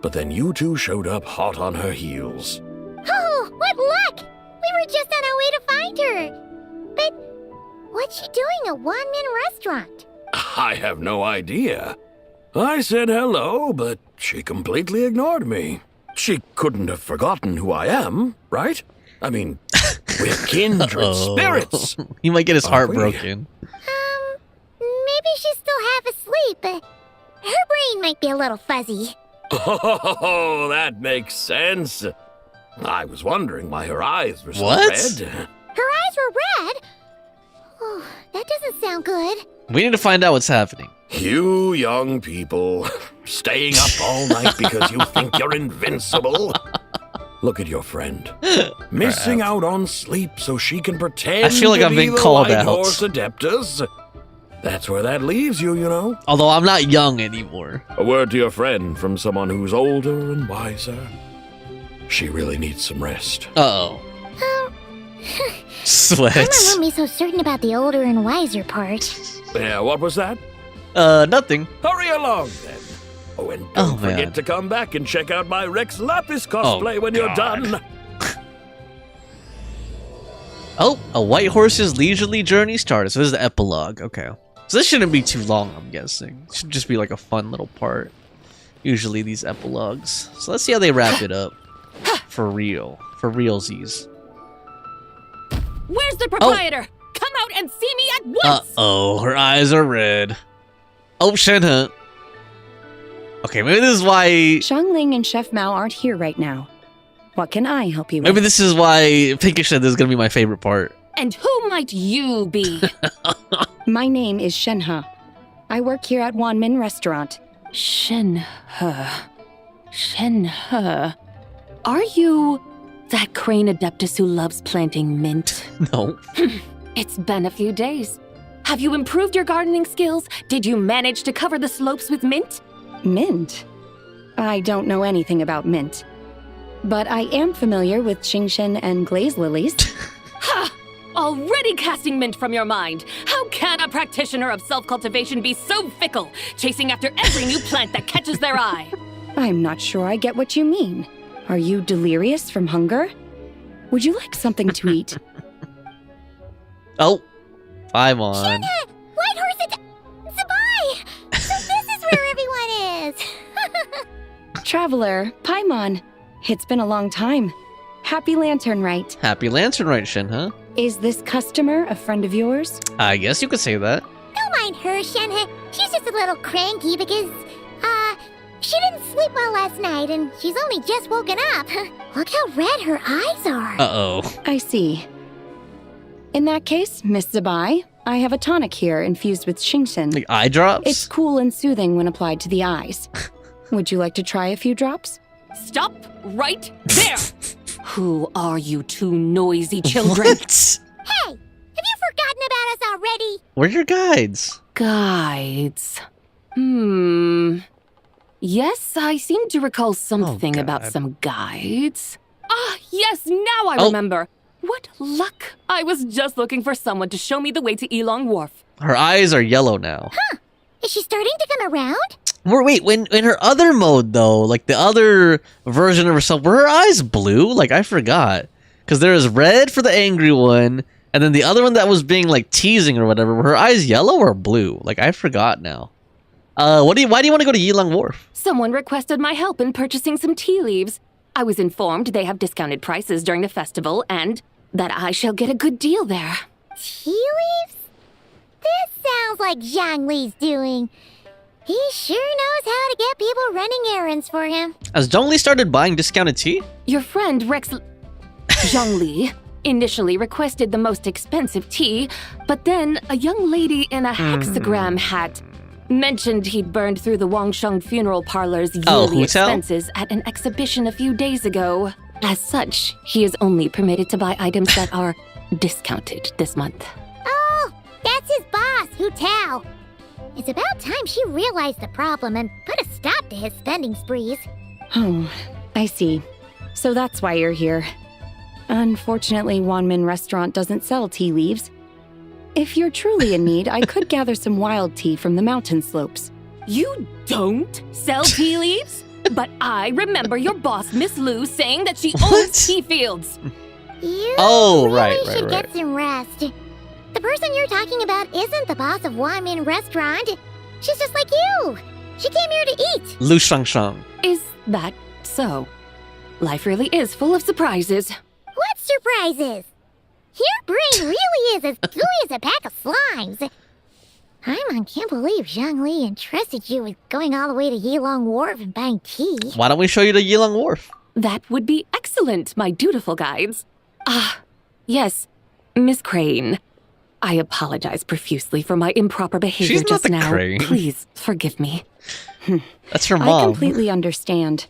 [SPEAKER 3] But then you two showed up hot on her heels.
[SPEAKER 2] Oh, what luck! We were just on our way to find her. But what's she doing at Wanmin Restaurant?
[SPEAKER 3] I have no idea. I said hello, but she completely ignored me. She couldn't have forgotten who I am, right? I mean, we're kindred spirits.
[SPEAKER 1] He might get his heart broken.
[SPEAKER 2] Maybe she's still half asleep, but her brain might be a little fuzzy.
[SPEAKER 3] Oh, that makes sense. I was wondering why her eyes were so
[SPEAKER 1] What?
[SPEAKER 3] red.
[SPEAKER 2] Her eyes were red? Oh, that doesn't sound good.
[SPEAKER 1] We need to find out what's happening.
[SPEAKER 3] You young people, staying up all night because you think you're invincible. Look at your friend, missing out on sleep so she can pretend
[SPEAKER 1] I feel like
[SPEAKER 3] to
[SPEAKER 1] I'm
[SPEAKER 3] be
[SPEAKER 1] being
[SPEAKER 3] the
[SPEAKER 1] called
[SPEAKER 3] White
[SPEAKER 1] out.
[SPEAKER 3] Horse Adeptus. That's where that leaves you, you know.
[SPEAKER 1] Although I'm not young anymore.
[SPEAKER 3] A word to your friend from someone who's older and wiser. She really needs some rest.
[SPEAKER 1] Uh-oh. Sweat.
[SPEAKER 2] Paimon won't be so certain about the older and wiser part.
[SPEAKER 3] Yeah, what was that?
[SPEAKER 1] Nothing.
[SPEAKER 3] Hurry along, then. Oh, and don't forget to come back and check out my Rex Lapis cosplay when you're done.
[SPEAKER 1] Oh, a white horse's leisurely journey started. So this is the epilogue. Okay. So this shouldn't be too long, I'm guessing. It should just be like a fun little part. Usually these epilogues. So let's see how they wrap it up. For real. For realsies.
[SPEAKER 7] Where's the proprietor? Come out and see me at once!
[SPEAKER 1] Uh-oh, her eyes are red. Oh, Shenhe. Okay, maybe this is why...
[SPEAKER 4] Xiangling and Chef Mao aren't here right now. What can I help you with?
[SPEAKER 1] Maybe this is why Pinkish said this is going to be my favorite part.
[SPEAKER 7] And who might you be?
[SPEAKER 4] My name is Shenhe. I work here at Wanmin Restaurant.
[SPEAKER 10] Shenhe. Shenhe. Are you that crane adeptus who loves planting mint?
[SPEAKER 1] No.
[SPEAKER 10] It's been a few days.
[SPEAKER 22] Have you improved your gardening skills? Did you manage to cover the slopes with mint?
[SPEAKER 4] Mint? I don't know anything about mint. But I am familiar with Genshin and glaze lilies.
[SPEAKER 22] Ha! Already casting mint from your mind. How can a practitioner of self-cultivation be so fickle, chasing after every new plant that catches their eye?
[SPEAKER 4] I'm not sure I get what you mean. Are you delirious from hunger? Would you like something to eat?
[SPEAKER 1] Oh, Paimon.
[SPEAKER 2] Shenhe! White Horse Zabai! So this is where everyone is!
[SPEAKER 4] Traveler, Paimon. It's been a long time. Happy Lantern Rite.
[SPEAKER 1] Happy Lantern Rite, Shenhe.
[SPEAKER 4] Is this customer a friend of yours?
[SPEAKER 1] I guess you could say that.
[SPEAKER 2] Don't mind her, Shenhe. She's just a little cranky because, she didn't sleep well last night and she's only just woken up. Look how red her eyes are.
[SPEAKER 1] Uh-oh.
[SPEAKER 4] I see. In that case, Miss Zabai, I have a tonic here infused with Genshin.
[SPEAKER 1] Like eye drops?
[SPEAKER 4] It's cool and soothing when applied to the eyes. Would you like to try a few drops?
[SPEAKER 22] Stop right there! Who are you two noisy children?
[SPEAKER 1] What?
[SPEAKER 2] Hey, have you forgotten about us already?
[SPEAKER 1] Where are your guides?
[SPEAKER 22] Guides. Yes, I seem to recall something about some guides. Ah, yes, now I remember. What luck! I was just looking for someone to show me the way to Elong Wharf.
[SPEAKER 1] Her eyes are yellow now.
[SPEAKER 2] Huh. Is she starting to come around?
[SPEAKER 1] Wait, in her other mode though, like the other version of herself, were her eyes blue? Like I forgot. Because there is red for the angry one, and then the other one that was being like teasing or whatever, were her eyes yellow or blue? Like I forgot now. Why do you want to go to Yilong Wharf?
[SPEAKER 22] Someone requested my help in purchasing some tea leaves. I was informed they have discounted prices during the festival and that I shall get a good deal there.
[SPEAKER 2] Tea leaves? This sounds like Zhang Li's doing. He sure knows how to get people running errands for him.
[SPEAKER 1] Has Zhongli started buying discounted tea?
[SPEAKER 22] Your friend Zhongli initially requested the most expensive tea, but then a young lady in a hexagram hat mentioned he'd burned through the Wangsheng funeral parlor's yearly expenses at an exhibition a few days ago. As such, he is only permitted to buy items that are discounted this month.
[SPEAKER 2] Oh, that's his boss, Hu Tao. It's about time she realized the problem and put a stop to his spending sprees.
[SPEAKER 4] Oh, I see. So that's why you're here. Unfortunately, Wanmin Restaurant doesn't sell tea leaves. If you're truly in need, I could gather some wild tea from the mountain slopes.
[SPEAKER 22] You don't sell tea leaves? But I remember your boss, Miss Lu, saying that she owns tea fields.
[SPEAKER 2] You
[SPEAKER 1] right.
[SPEAKER 2] should get some rest. The person you're talking about isn't the boss of Wanmin Restaurant. She's just like you. She came here to eat.
[SPEAKER 1] Lu Shangshang.
[SPEAKER 22] Is that so? Life really is full of surprises.
[SPEAKER 2] What surprises? Your brain really is as gooey as a pack of slimes. I can't believe Zhang Li entrusted you with going all the way to Yilong Wharf and buying tea.
[SPEAKER 1] Why don't we show you the Yilong Wharf?
[SPEAKER 22] That would be excellent, my dutiful guides. Yes, Miss Crane. I apologize profusely for my improper behavior
[SPEAKER 1] She's
[SPEAKER 22] just
[SPEAKER 1] not the
[SPEAKER 22] now.
[SPEAKER 1] Crane.
[SPEAKER 22] Please forgive me.
[SPEAKER 1] That's her mom.
[SPEAKER 4] I completely understand.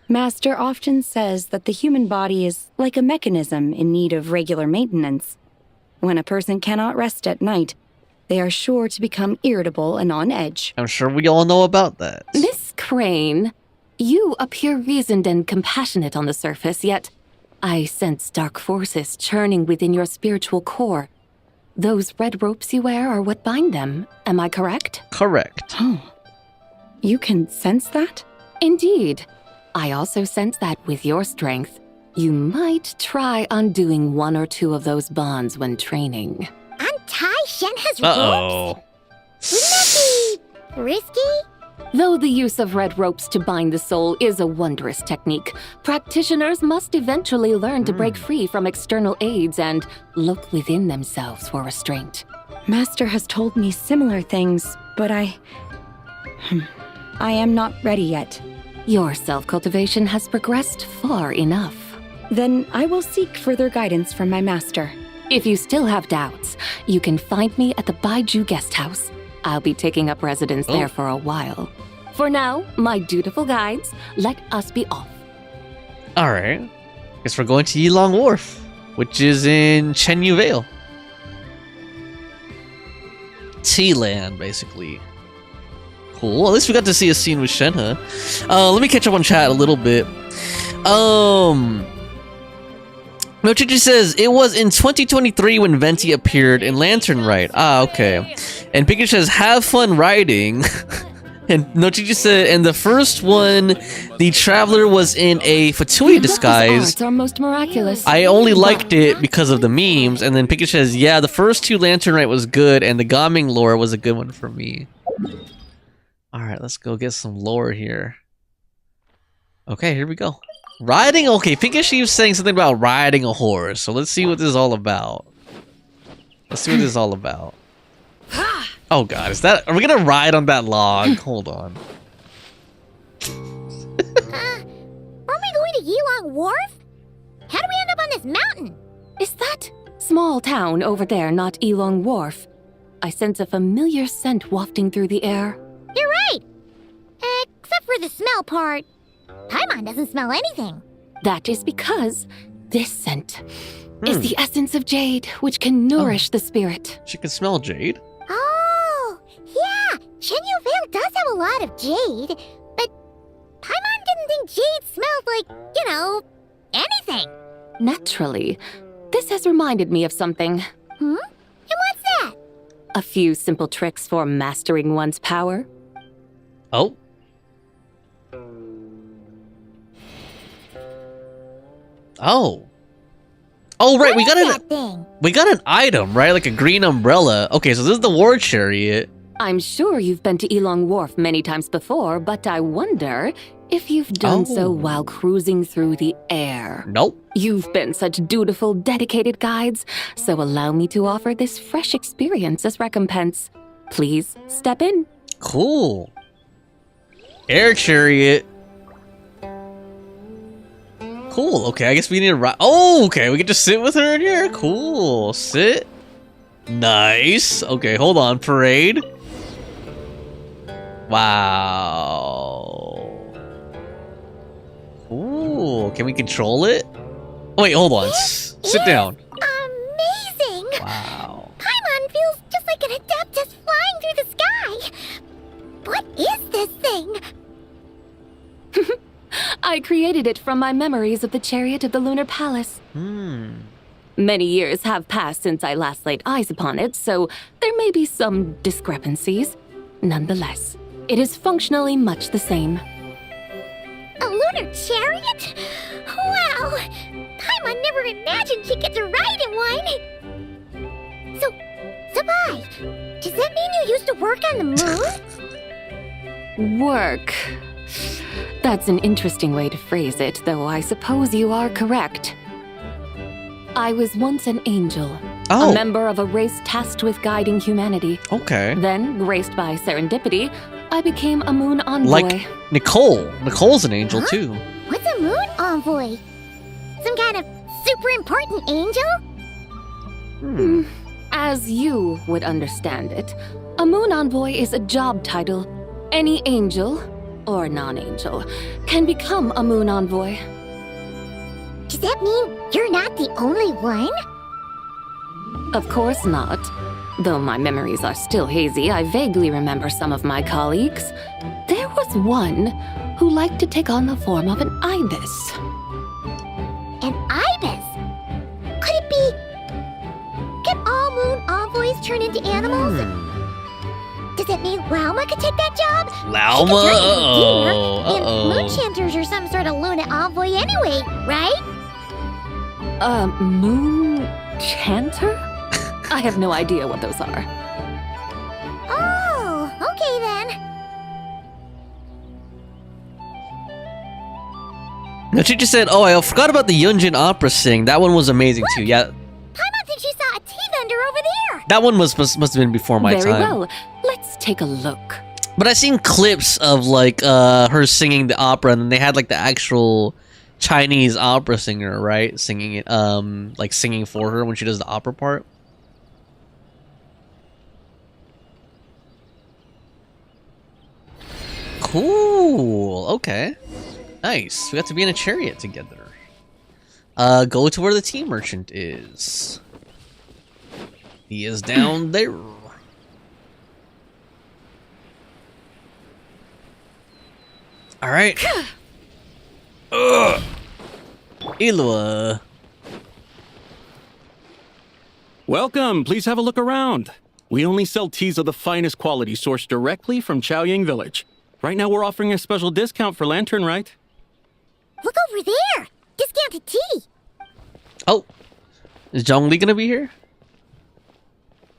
[SPEAKER 4] Master often says that the human body is like a mechanism in need of regular maintenance. When a person cannot rest at night, they are sure to become irritable and on edge.
[SPEAKER 1] I'm sure we all know about that.
[SPEAKER 22] Miss Crane, you appear reasoned and compassionate on the surface, yet I sense dark forces churning within your spiritual core. Those red ropes you wear are what bind them, am I correct?
[SPEAKER 1] Correct.
[SPEAKER 4] Oh, you can sense that?
[SPEAKER 22] Indeed. I also sense that with your strength, you might try undoing one or two of those bonds when training.
[SPEAKER 2] Untie Shenhe's
[SPEAKER 1] Uh-oh.
[SPEAKER 2] ropes? Wouldn't that be risky?
[SPEAKER 22] Though the use of red ropes to bind the soul is a wondrous technique, practitioners must eventually learn to break free from external aids and look within themselves for restraint.
[SPEAKER 4] Master has told me similar things, but I am not ready yet.
[SPEAKER 22] Your self-cultivation has progressed far enough.
[SPEAKER 4] Then I will seek further guidance from my master.
[SPEAKER 22] If you still have doubts, you can find me at the Baiju Guest House. I'll be taking up residence there for a while. For now, my dutiful guides, let us be off.
[SPEAKER 1] Alright. Guess we're going to Yilong Wharf, which is in Chenyu Vale. Tea Land, basically. Cool. Well, at least we got to see a scene with Shenhe. Let me catch up on chat a little bit. Nochichi says, it was in 2023 when Venti appeared in Lantern Rite. Ah, okay. And Pikachu says, have fun riding. And Nochichi said, and the first one, the Traveler was in a Fatui disguise.
[SPEAKER 21] Arts are most miraculous.
[SPEAKER 1] I only liked it because of the memes. And then Pikachu says, yeah, the first two Lantern Rite was good, and the Gaming lore was a good one for me. Alright, let's go get some lore here. Okay, here we go. Riding? Okay, Pikachu was saying something about riding a horse. So let's see what this is all about. Let's see what this is all about. Oh god, is that... Are we gonna ride on that log? Hold on.
[SPEAKER 2] Aren't we going to Yilong Wharf? How do we end up on this mountain?
[SPEAKER 10] Is that small town over there not Yilong Wharf? I sense a familiar scent wafting through the air.
[SPEAKER 2] You're right! Except for the smell part. Paimon doesn't smell anything.
[SPEAKER 10] That is because this scent is the essence of jade, which can nourish the spirit.
[SPEAKER 1] She can smell jade?
[SPEAKER 2] Oh, yeah! Chenyu Vale does have a lot of jade, but Paimon didn't think jade smelled like, you know, anything.
[SPEAKER 10] Naturally. This has reminded me of something.
[SPEAKER 2] And what's that?
[SPEAKER 10] A few simple tricks for mastering one's power.
[SPEAKER 1] Oh? Oh. Oh, right, we got an item, right? Like a green umbrella. Okay, so this is the war chariot.
[SPEAKER 10] I'm sure you've been to Yilong Wharf many times before, but I wonder if you've done so while cruising through the air.
[SPEAKER 1] Nope.
[SPEAKER 10] You've been such dutiful, dedicated guides, so allow me to offer this fresh experience as recompense. Please step in.
[SPEAKER 1] Cool. Air chariot. Cool, okay, I guess we need to ride. Oh, okay, we can just sit with her in here? Cool, sit. Nice. Okay, hold on, parade. Wow. Ooh, can we control it? Oh, wait, hold on. Sit down.
[SPEAKER 2] Amazing!
[SPEAKER 1] Wow.
[SPEAKER 2] Paimon feels just like an Adeptus flying through the sky. What is this thing?
[SPEAKER 10] I created it from my memories of the chariot of the Lunar Palace. Many years have passed since I last laid eyes upon it, so there may be some discrepancies. Nonetheless, it is functionally much the same.
[SPEAKER 2] A lunar chariot? Wow! Paimon never imagined she'd get to ride in one! So, Sabai, does that mean you used to work on the moon?
[SPEAKER 10] Work. That's an interesting way to phrase it, though I suppose you are correct. I was once an angel, a member of a race tasked with guiding humanity.
[SPEAKER 1] Okay.
[SPEAKER 10] Then, graced by serendipity, I became a moon envoy.
[SPEAKER 1] Like Nicole. Nicole's an angel, too.
[SPEAKER 2] What's a moon envoy? Some kind of super important angel?
[SPEAKER 10] As you would understand it, a moon envoy is a job title. Any angel, or non-angel, can become a moon envoy.
[SPEAKER 2] Does that mean you're not the only one?
[SPEAKER 10] Of course not. Though my memories are still hazy, I vaguely remember some of my colleagues. There was one who liked to take on the form of an ibis.
[SPEAKER 2] An ibis? Could it be... Can all moon envoys turn into animals? Does that mean Lauma could take that job?
[SPEAKER 1] Lauma?
[SPEAKER 2] And Moonchanters are some sort of Luna envoy anyway, right?
[SPEAKER 10] Moon chanter? I have no idea what those are.
[SPEAKER 2] Oh, okay then.
[SPEAKER 1] No, she just said, oh, I forgot about the Yunjin opera sing. That one was amazing too. Yeah.
[SPEAKER 2] Paimon thinks she saw a T-Vendor over there.
[SPEAKER 1] That one must have been before my time.
[SPEAKER 10] Very well. Let's take a look.
[SPEAKER 1] But I've seen clips of like her singing the opera, and then they had like the actual Chinese opera singer, right? Singing it, like singing for her when she does the opera part. Cool. Okay. Nice. We got to be in a chariot together. Go to where the tea merchant is. He is down there. All right. Ugh. Ilwa.
[SPEAKER 13] Welcome. Please have a look around. We only sell teas of the finest quality sourced directly from Chaoying Village. Right now we're offering a special discount for Lantern Rite.
[SPEAKER 2] Look over there! Discounted tea!
[SPEAKER 1] Oh, is Zhongli gonna be here?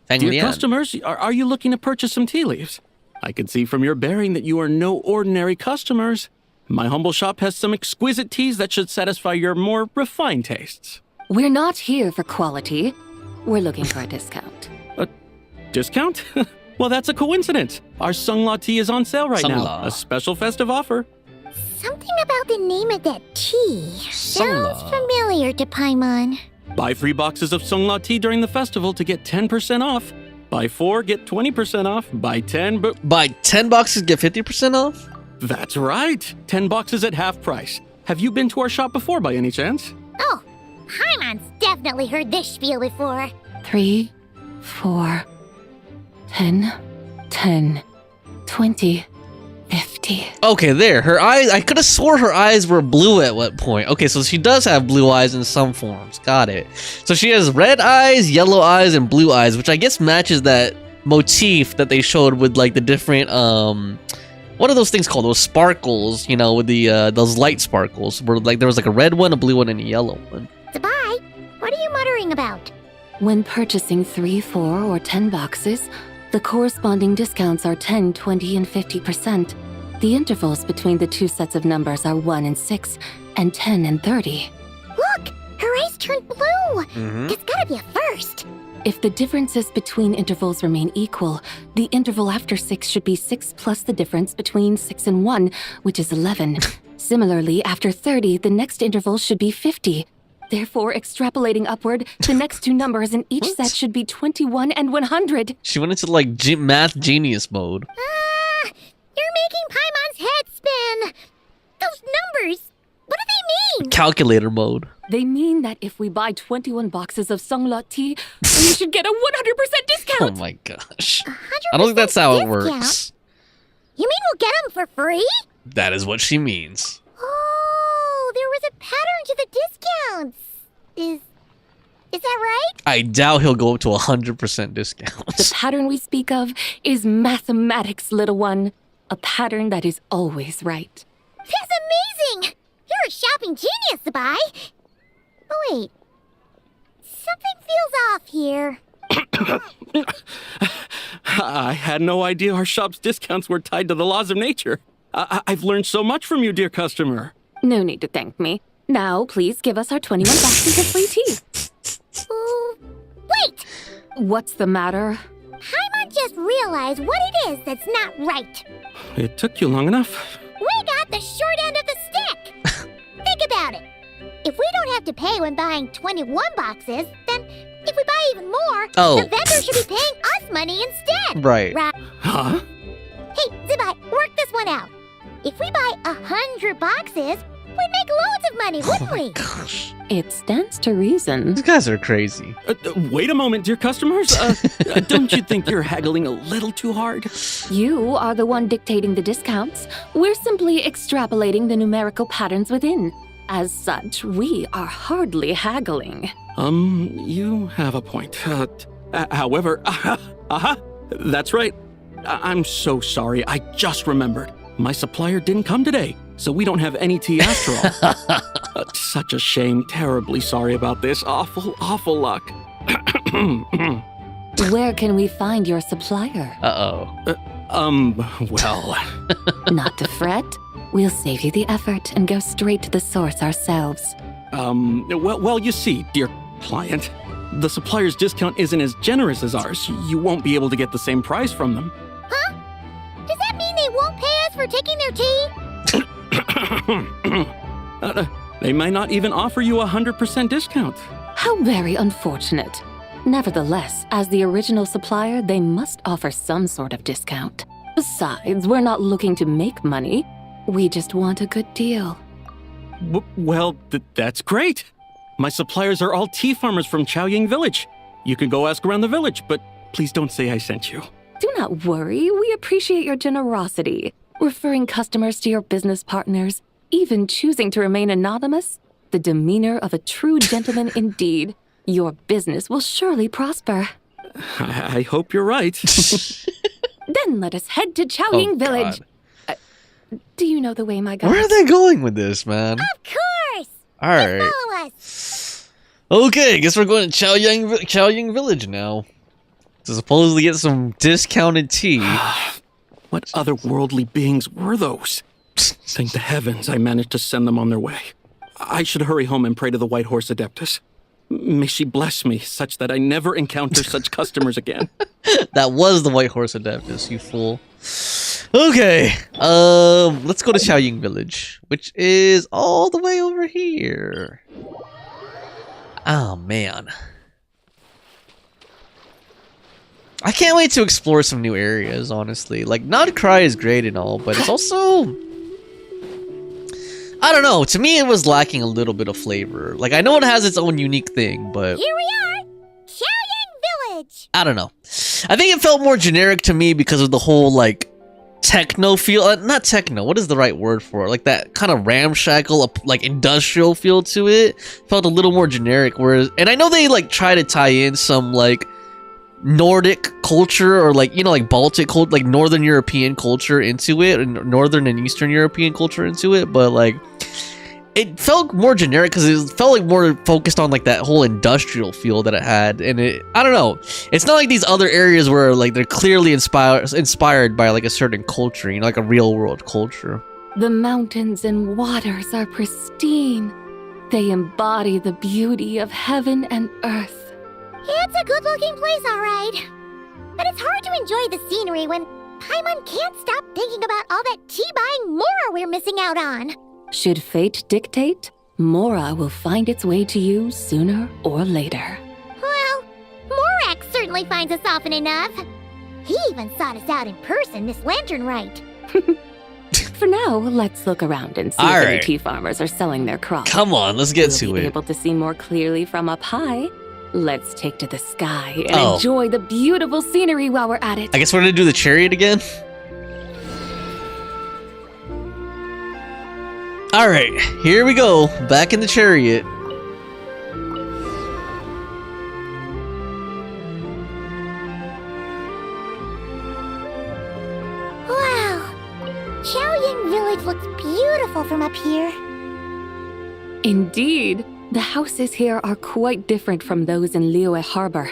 [SPEAKER 13] Dear customers, are you looking to purchase some tea leaves? I can see from your bearing that you are no ordinary customers. My humble shop has some exquisite teas that should satisfy your more refined tastes.
[SPEAKER 10] We're not here for quality. We're looking for a discount.
[SPEAKER 13] A discount? Well, that's a coincidence. Our Sungla tea is on sale right now. A special festive offer.
[SPEAKER 2] Something about the name of that tea sounds familiar to Paimon.
[SPEAKER 13] Buy 3 boxes of Sungla tea during the festival to get 10% off. Buy 4, get 20% off. Buy 10,
[SPEAKER 1] Buy 10 boxes, get 50% off?
[SPEAKER 13] That's right. 10 boxes at half price. Have you been to our shop before by any chance?
[SPEAKER 2] Oh, Paimon's definitely heard this spiel before.
[SPEAKER 10] 3, 4, 10, 10, 20, 50.
[SPEAKER 1] Okay, there. Her eyes, I could have swore her eyes were blue at what point. Okay, so she does have blue eyes in some forms. Got it. So she has red eyes, yellow eyes, and blue eyes, which I guess matches that motif that they showed with like the different, what are those things called? Those sparkles, you know, with the, those light sparkles, where like there was like a red one, a blue one, and a yellow one.
[SPEAKER 2] Tz'bai, what are you muttering about?
[SPEAKER 10] When purchasing 3, 4, or 10 boxes, the corresponding discounts are 10, 20, and 50%. The intervals between the two sets of numbers are 1 and 6, and 10 and 30.
[SPEAKER 2] Look! Her eyes turned blue! That's gotta be a first!
[SPEAKER 10] If the differences between intervals remain equal, the interval after 6 should be 6 plus the difference between 6 and 1, which is 11. Similarly, after 30, the next interval should be 50. Therefore, extrapolating upward, the next two numbers in each set should be 21 and 100.
[SPEAKER 1] She went into like math genius mode.
[SPEAKER 2] Ah! You're making Paimon's head spin! Those numbers, what do they mean?
[SPEAKER 1] Calculator mode.
[SPEAKER 10] They mean that if we buy 21 boxes of Sungla tea, we should get a 100% discount.
[SPEAKER 1] Oh my gosh. I don't think that's how it works.
[SPEAKER 2] You mean we'll get them for free?
[SPEAKER 1] That is what she means.
[SPEAKER 2] Oh, there was a pattern to the discounts. Is that right?
[SPEAKER 1] I doubt he'll go up to 100% discounts.
[SPEAKER 10] The pattern we speak of is mathematics, little one. A pattern that is always right.
[SPEAKER 2] That's amazing! You're a shopping genius, Tz'bai. Oh, wait. Something feels off here.
[SPEAKER 13] I had no idea our shop's discounts were tied to the laws of nature. I've learned so much from you, dear customer.
[SPEAKER 10] No need to thank me. Now, please give us our 21 boxes of free tea.
[SPEAKER 2] Wait!
[SPEAKER 10] What's the matter?
[SPEAKER 2] Paimon just realized what it is that's not right.
[SPEAKER 13] It took you long enough.
[SPEAKER 2] We got the short end of the stick. Think about it. If we don't have to pay when buying 21 boxes, then if we buy even more, the vendor should be paying us money instead.
[SPEAKER 1] Right.
[SPEAKER 13] Huh?
[SPEAKER 2] Hey, Tz'bai, work this one out. If we buy 100 boxes, we'd make loads of money, wouldn't we?
[SPEAKER 1] Gosh.
[SPEAKER 10] It stands to reason.
[SPEAKER 1] These guys are crazy.
[SPEAKER 13] Wait a moment, dear customers. Don't you think you're haggling a little too hard?
[SPEAKER 10] You are the one dictating the discounts. We're simply extrapolating the numerical patterns within. As such, we are hardly haggling.
[SPEAKER 13] You have a point. However, that's right. I'm so sorry. I just remembered. My supplier didn't come today, so we don't have any tea after all. Such a shame. Terribly sorry about this. Awful luck.
[SPEAKER 10] Where can we find your supplier?
[SPEAKER 13] Well...
[SPEAKER 10] Not to fret. We'll save you the effort and go straight to the source ourselves.
[SPEAKER 13] Well, you see, dear client, the supplier's discount isn't as generous as ours. You won't be able to get the same price from them.
[SPEAKER 2] Huh? Does that mean they won't pay us for taking their tea?
[SPEAKER 13] They might not even offer you a 100% discount.
[SPEAKER 10] How very unfortunate. Nevertheless, as the original supplier, they must offer some sort of discount. Besides, we're not looking to make money. We just want a good deal.
[SPEAKER 13] Well, that's great. My suppliers are all tea farmers from Chaoying Village. You can go ask around the village, but please don't say I sent you.
[SPEAKER 10] Do not worry. We appreciate your generosity. referring customers to your business partners, even choosing to remain anonymous. The demeanor of a true gentleman indeed. Your business will surely prosper.
[SPEAKER 13] I hope you're right.
[SPEAKER 10] Then let us head to Chaoying Village. Do you know the way, my guy?
[SPEAKER 1] Where are they going with this, man?
[SPEAKER 2] Of course!
[SPEAKER 1] All right.
[SPEAKER 2] Follow us!
[SPEAKER 1] Okay, guess we're going to Chaoying Village now. To supposedly get some discounted tea.
[SPEAKER 13] What otherworldly beings were those? Thank the heavens I managed to send them on their way. I should hurry home and pray to the White Horse Adeptus. May she bless me such that I never encounter such customers again.
[SPEAKER 1] That was the White Horse Adeptus, you fool. Okay, let's go to Chaoying Village, which is all the way over here. Oh, man. I can't wait to explore some new areas, honestly. Like, Nod Cry is great and all, but it's also... I don't know, to me it was lacking a little bit of flavor. Like, I know it has its own unique thing, but...
[SPEAKER 2] Here we are! Chaoying Village!
[SPEAKER 1] I don't know. I think it felt more generic to me because of the whole, like, techno feel. Not techno, what is the right word for it? Like, that kind of ramshackle, like, industrial feel to it. Felt a little more generic, whereas... And I know they, like, try to tie in some, like, Nordic culture or, like, you know, like, Baltic culture, like, Northern European culture into it, and Northern and Eastern European culture into it, but, like... It felt more generic because it felt like more focused on like that whole industrial feel that it had, and I don't know. It's not like these other areas where like they're clearly inspired by like a certain culture, you know, like a real world culture.
[SPEAKER 10] The mountains and waters are pristine. They embody the beauty of heaven and earth.
[SPEAKER 2] It's a good-looking place, all right. But it's hard to enjoy the scenery when Paimon can't stop thinking about all that tea-buying Mora we're missing out on.
[SPEAKER 10] Should fate dictate, Mora will find its way to you sooner or later.
[SPEAKER 2] Well, Morak certainly finds us often enough. He even sought us out in person this lantern rite.
[SPEAKER 10] For now, let's look around and see if any tea farmers are selling their crops.
[SPEAKER 1] Come on, let's get to it.
[SPEAKER 10] Able to see more clearly from up high. Let's take to the sky and enjoy the beautiful scenery while we're at it.
[SPEAKER 1] I guess we're gonna do the chariot again. Alright, here we go. Back in the chariot.
[SPEAKER 2] Wow! Chaoying Village looks beautiful from up here.
[SPEAKER 10] Indeed. The houses here are quite different from those in Liyue Harbor.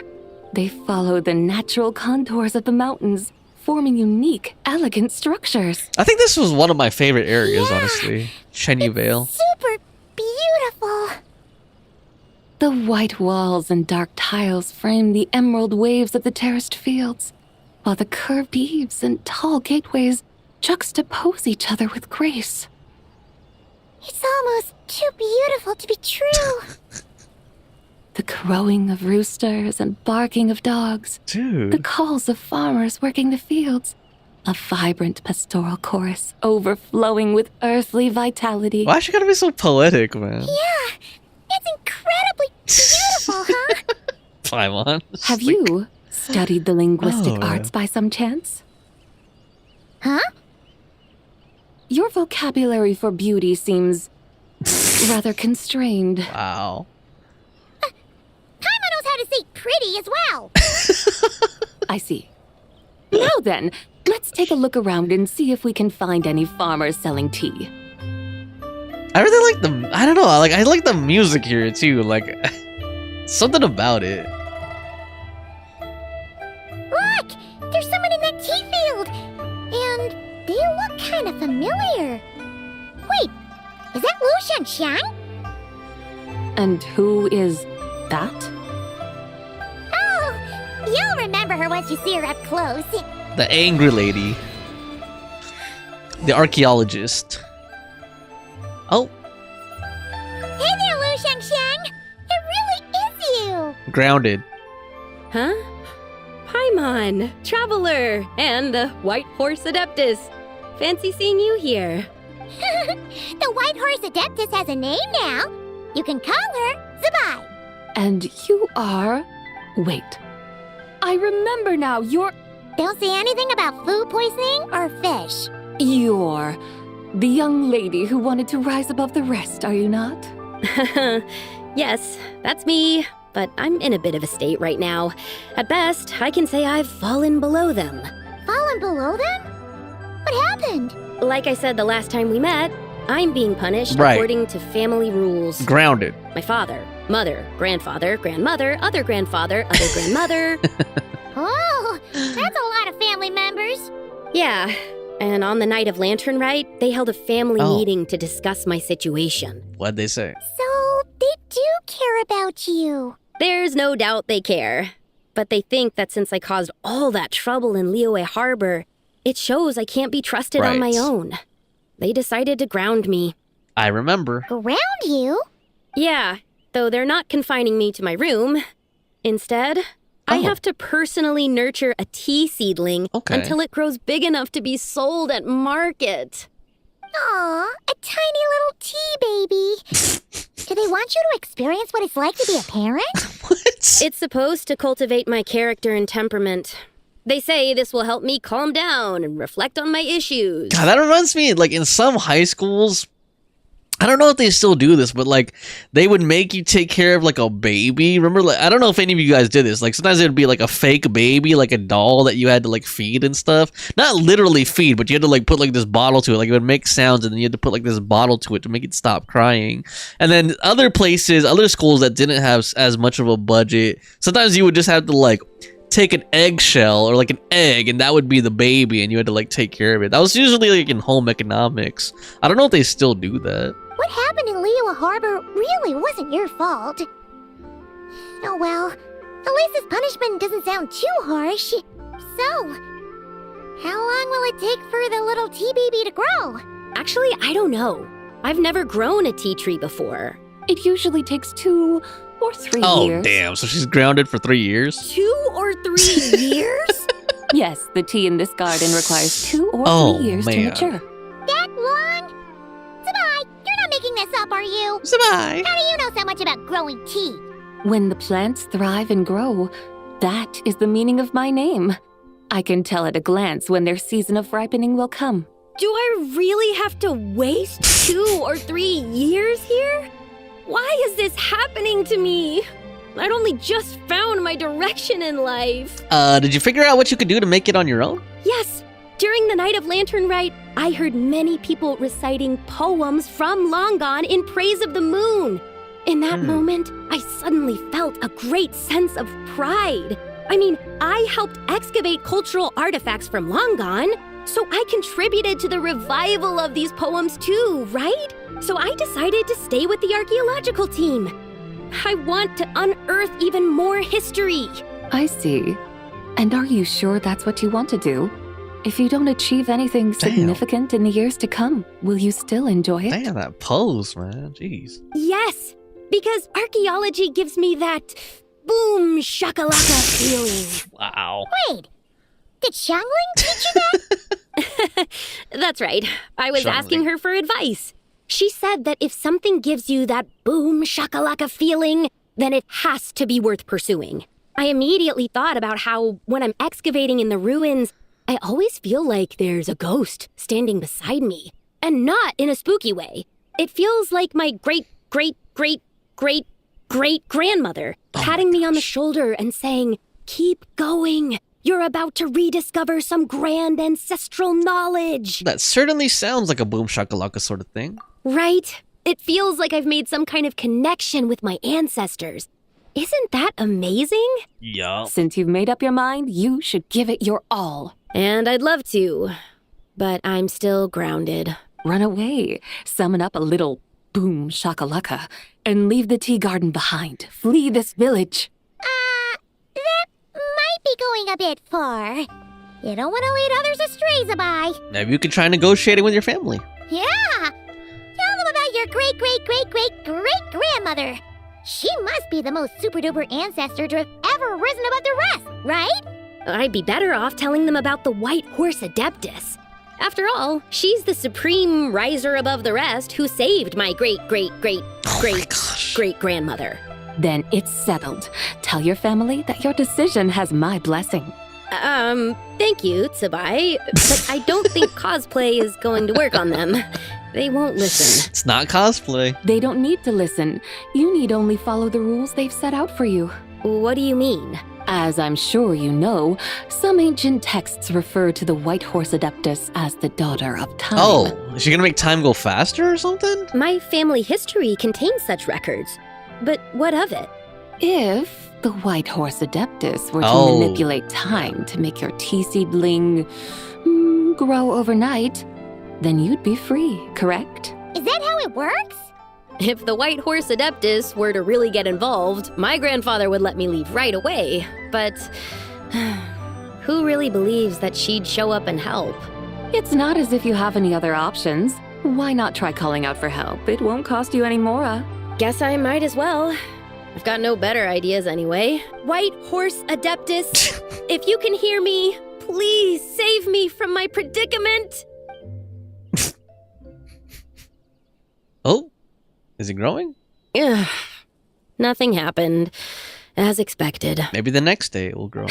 [SPEAKER 10] They follow the natural contours of the mountains, forming unique, elegant structures.
[SPEAKER 1] I think this was one of my favorite areas, honestly. Chenyu Vale.
[SPEAKER 2] Super beautiful.
[SPEAKER 10] The white walls and dark tiles frame the emerald waves of the terraced fields, while the curved eaves and tall gateways juxtapose each other with grace.
[SPEAKER 2] It's almost too beautiful to be true.
[SPEAKER 10] The crowing of roosters and barking of dogs.
[SPEAKER 1] Dude.
[SPEAKER 10] The calls of farmers working the fields. A vibrant pastoral chorus overflowing with earthly vitality.
[SPEAKER 1] Why is she gotta be so poetic, man?
[SPEAKER 2] Yeah, it's incredibly beautiful, huh?
[SPEAKER 1] Paimon.
[SPEAKER 10] Have you studied the linguistic arts by some chance?
[SPEAKER 2] Huh?
[SPEAKER 10] Your vocabulary for beauty seems rather constrained.
[SPEAKER 1] Wow.
[SPEAKER 2] Paimon knows how to say pretty as well.
[SPEAKER 10] I see. Now then, let's take a look around and see if we can find any farmers selling tea.
[SPEAKER 1] I really like the, I don't know, I like the music here too, like, something about it.
[SPEAKER 2] Look! There's someone in that tea field! And they look kind of familiar. Wait, is that Lu Shanxiang?
[SPEAKER 10] And who is that?
[SPEAKER 2] Oh, you'll remember her once you see her up close.
[SPEAKER 1] The angry lady. The archaeologist. Oh.
[SPEAKER 2] Hey there, Lu Shanxiang! It really is you!
[SPEAKER 1] Grounded.
[SPEAKER 7] Huh? Paimon, Traveler, and the White Horse Adeptus. Fancy seeing you here.
[SPEAKER 2] The White Horse Adeptus has a name now. You can call her 𝒂🏐.
[SPEAKER 10] And you are... Wait. I remember now, you're...
[SPEAKER 2] Don't say anything about food poisoning or fish.
[SPEAKER 10] You're the young lady who wanted to rise above the rest, are you not?
[SPEAKER 7] Yes, that's me, but I'm in a bit of a state right now. At best, I can say I've fallen below them.
[SPEAKER 2] Fallen below them? What happened?
[SPEAKER 7] Like I said the last time we met, I'm being punished
[SPEAKER 1] Right.
[SPEAKER 7] according to family rules.
[SPEAKER 1] Grounded.
[SPEAKER 7] My father, mother, grandfather, grandmother, other grandfather, other grandmother.
[SPEAKER 2] Oh, that's a lot of family members.
[SPEAKER 7] Yeah, and on the night of Lantern Rite, they held a family
[SPEAKER 1] Oh.
[SPEAKER 7] meeting to discuss my situation.
[SPEAKER 1] What'd they say?
[SPEAKER 2] So, they do care about you.
[SPEAKER 7] There's no doubt they care. But they think that since I caused all that trouble in Liyue Harbor, it shows I can't be trusted on my
[SPEAKER 1] Right.
[SPEAKER 7] own. They decided to ground me.
[SPEAKER 1] I remember.
[SPEAKER 2] Ground you?
[SPEAKER 7] Yeah, though they're not confining me to my room. Instead, I have to personally nurture a tea seedling until it grows big enough to be sold at market.
[SPEAKER 2] Aw, a tiny little tea baby. Do they want you to experience what it's like to be a parent?
[SPEAKER 7] It's supposed to cultivate my character and temperament. They say this will help me calm down and reflect on my issues.
[SPEAKER 1] God, that reminds me, like, in some high schools, I don't know if they still do this, but, like, they would make you take care of, like, a baby. Remember, like, I don't know if any of you guys did this. Like, sometimes it would be, like, a fake baby, like a doll that you had to, like, feed and stuff. Not literally feed, but you had to, like, put, like, this bottle to it. Like, it would make sounds, and then you had to put, like, this bottle to it to make it stop crying. And then other places, other schools that didn't have as much of a budget, sometimes you would just have to, like, take an eggshell or like an egg, and that would be the baby, and you had to like take care of it. That was usually like in home economics. I don't know if they still do that.
[SPEAKER 2] What happened in Liyue Harbor really wasn't your fault. Oh well, at least this punishment doesn't sound too harsh. So, how long will it take for the little tea baby to grow?
[SPEAKER 7] Actually, I don't know. I've never grown a tea tree before.
[SPEAKER 10] It usually takes 2 or 3
[SPEAKER 1] Oh,
[SPEAKER 10] years.
[SPEAKER 1] damn. So she's grounded for 3 years?
[SPEAKER 7] 2 or 3 years?
[SPEAKER 10] Yes, the tea in this garden requires 2 or 3
[SPEAKER 1] Oh,
[SPEAKER 10] years to
[SPEAKER 1] man.
[SPEAKER 10] mature.
[SPEAKER 2] That long? Sabai, you're not making this up, are you?
[SPEAKER 1] Sabai!
[SPEAKER 2] How do you know so much about growing tea?
[SPEAKER 10] When the plants thrive and grow, that is the meaning of my name. I can tell at a glance when their season of ripening will come.
[SPEAKER 7] Do I really have to waste 2 or 3 years here? Why is this happening to me? I'd only just found my direction in life.
[SPEAKER 1] Did you figure out what you could do to make it on your own?
[SPEAKER 7] Yes, during the night of Lantern Rite, I heard many people reciting poems from Long Gone in praise of the moon. In that moment, I suddenly felt a great sense of pride. I mean, I helped excavate cultural artifacts from Long Gone, so I contributed to the revival of these poems too, right? So I decided to stay with the archaeological team. I want to unearth even more history.
[SPEAKER 10] I see. And are you sure that's what you want to do? If you don't achieve anything significant in the years to come, will you still enjoy it?
[SPEAKER 1] Damn, that pose, man. Jeez.
[SPEAKER 7] Yes, because archaeology gives me that boom shakalaka feeling.
[SPEAKER 1] Wow.
[SPEAKER 2] Wait, did Xiangling teach you that?
[SPEAKER 7] That's right. I was
[SPEAKER 1] Xiangling.
[SPEAKER 7] asking her for advice. She said that if something gives you that boom shakalaka feeling, then it has to be worth pursuing. I immediately thought about how when I'm excavating in the ruins, I always feel like there's a ghost standing beside me. And not in a spooky way. It feels like my great-great-great-great-great-grandmother patting me on the shoulder and saying, "Keep going. You're about to rediscover some grand ancestral knowledge."
[SPEAKER 1] That certainly sounds like a boom shakalaka sort of thing.
[SPEAKER 7] Right? It feels like I've made some kind of connection with my ancestors. Isn't that amazing?
[SPEAKER 1] Yeah.
[SPEAKER 10] Since you've made up your mind, you should give it your all.
[SPEAKER 7] And I'd love to, but I'm still grounded.
[SPEAKER 10] Run away, summon up a little boom shakalaka, and leave the tea garden behind. Flee this village.
[SPEAKER 2] That might be going a bit far. You don't want to lead others astray, Zabai.
[SPEAKER 1] Maybe you could try negotiating with your family.
[SPEAKER 2] Yeah! Tell them about your great-great-great-great-great-grandmother. She must be the most super-duper ancestor to have ever risen above the rest, right?
[SPEAKER 7] I'd be better off telling them about the white horse Adeptus. After all, she's the supreme riser above the rest who saved my great-great-great-great-great-grandmother.
[SPEAKER 10] Then it's settled. Tell your family that your decision has my blessing.
[SPEAKER 7] Thank you, 𝒂𝒏, but I don't think cosplay is going to work on them. They won't listen.
[SPEAKER 1] It's not cosplay.
[SPEAKER 10] They don't need to listen. You need only follow the rules they've set out for you.
[SPEAKER 7] What do you mean?
[SPEAKER 10] As I'm sure you know, some ancient texts refer to the White Horse Adeptus as the daughter of time.
[SPEAKER 1] Oh, is she gonna make time go faster or something?
[SPEAKER 7] My family history contains such records. But what of it?
[SPEAKER 10] If the White Horse Adeptus were to manipulate time to make your tea-seedling grow overnight, then you'd be free, correct?
[SPEAKER 2] Is that how it works?
[SPEAKER 7] If the White Horse Adeptus were to really get involved, my grandfather would let me leave right away. But who really believes that she'd show up and help?
[SPEAKER 10] It's not as if you have any other options. Why not try calling out for help? It won't cost you any more.
[SPEAKER 7] Guess I might as well. I've got no better ideas anyway. White Horse Adeptus, if you can hear me, please save me from my predicament.
[SPEAKER 1] Oh, is it growing?
[SPEAKER 7] Ugh. Nothing happened, as expected.
[SPEAKER 1] Maybe the next day it will grow.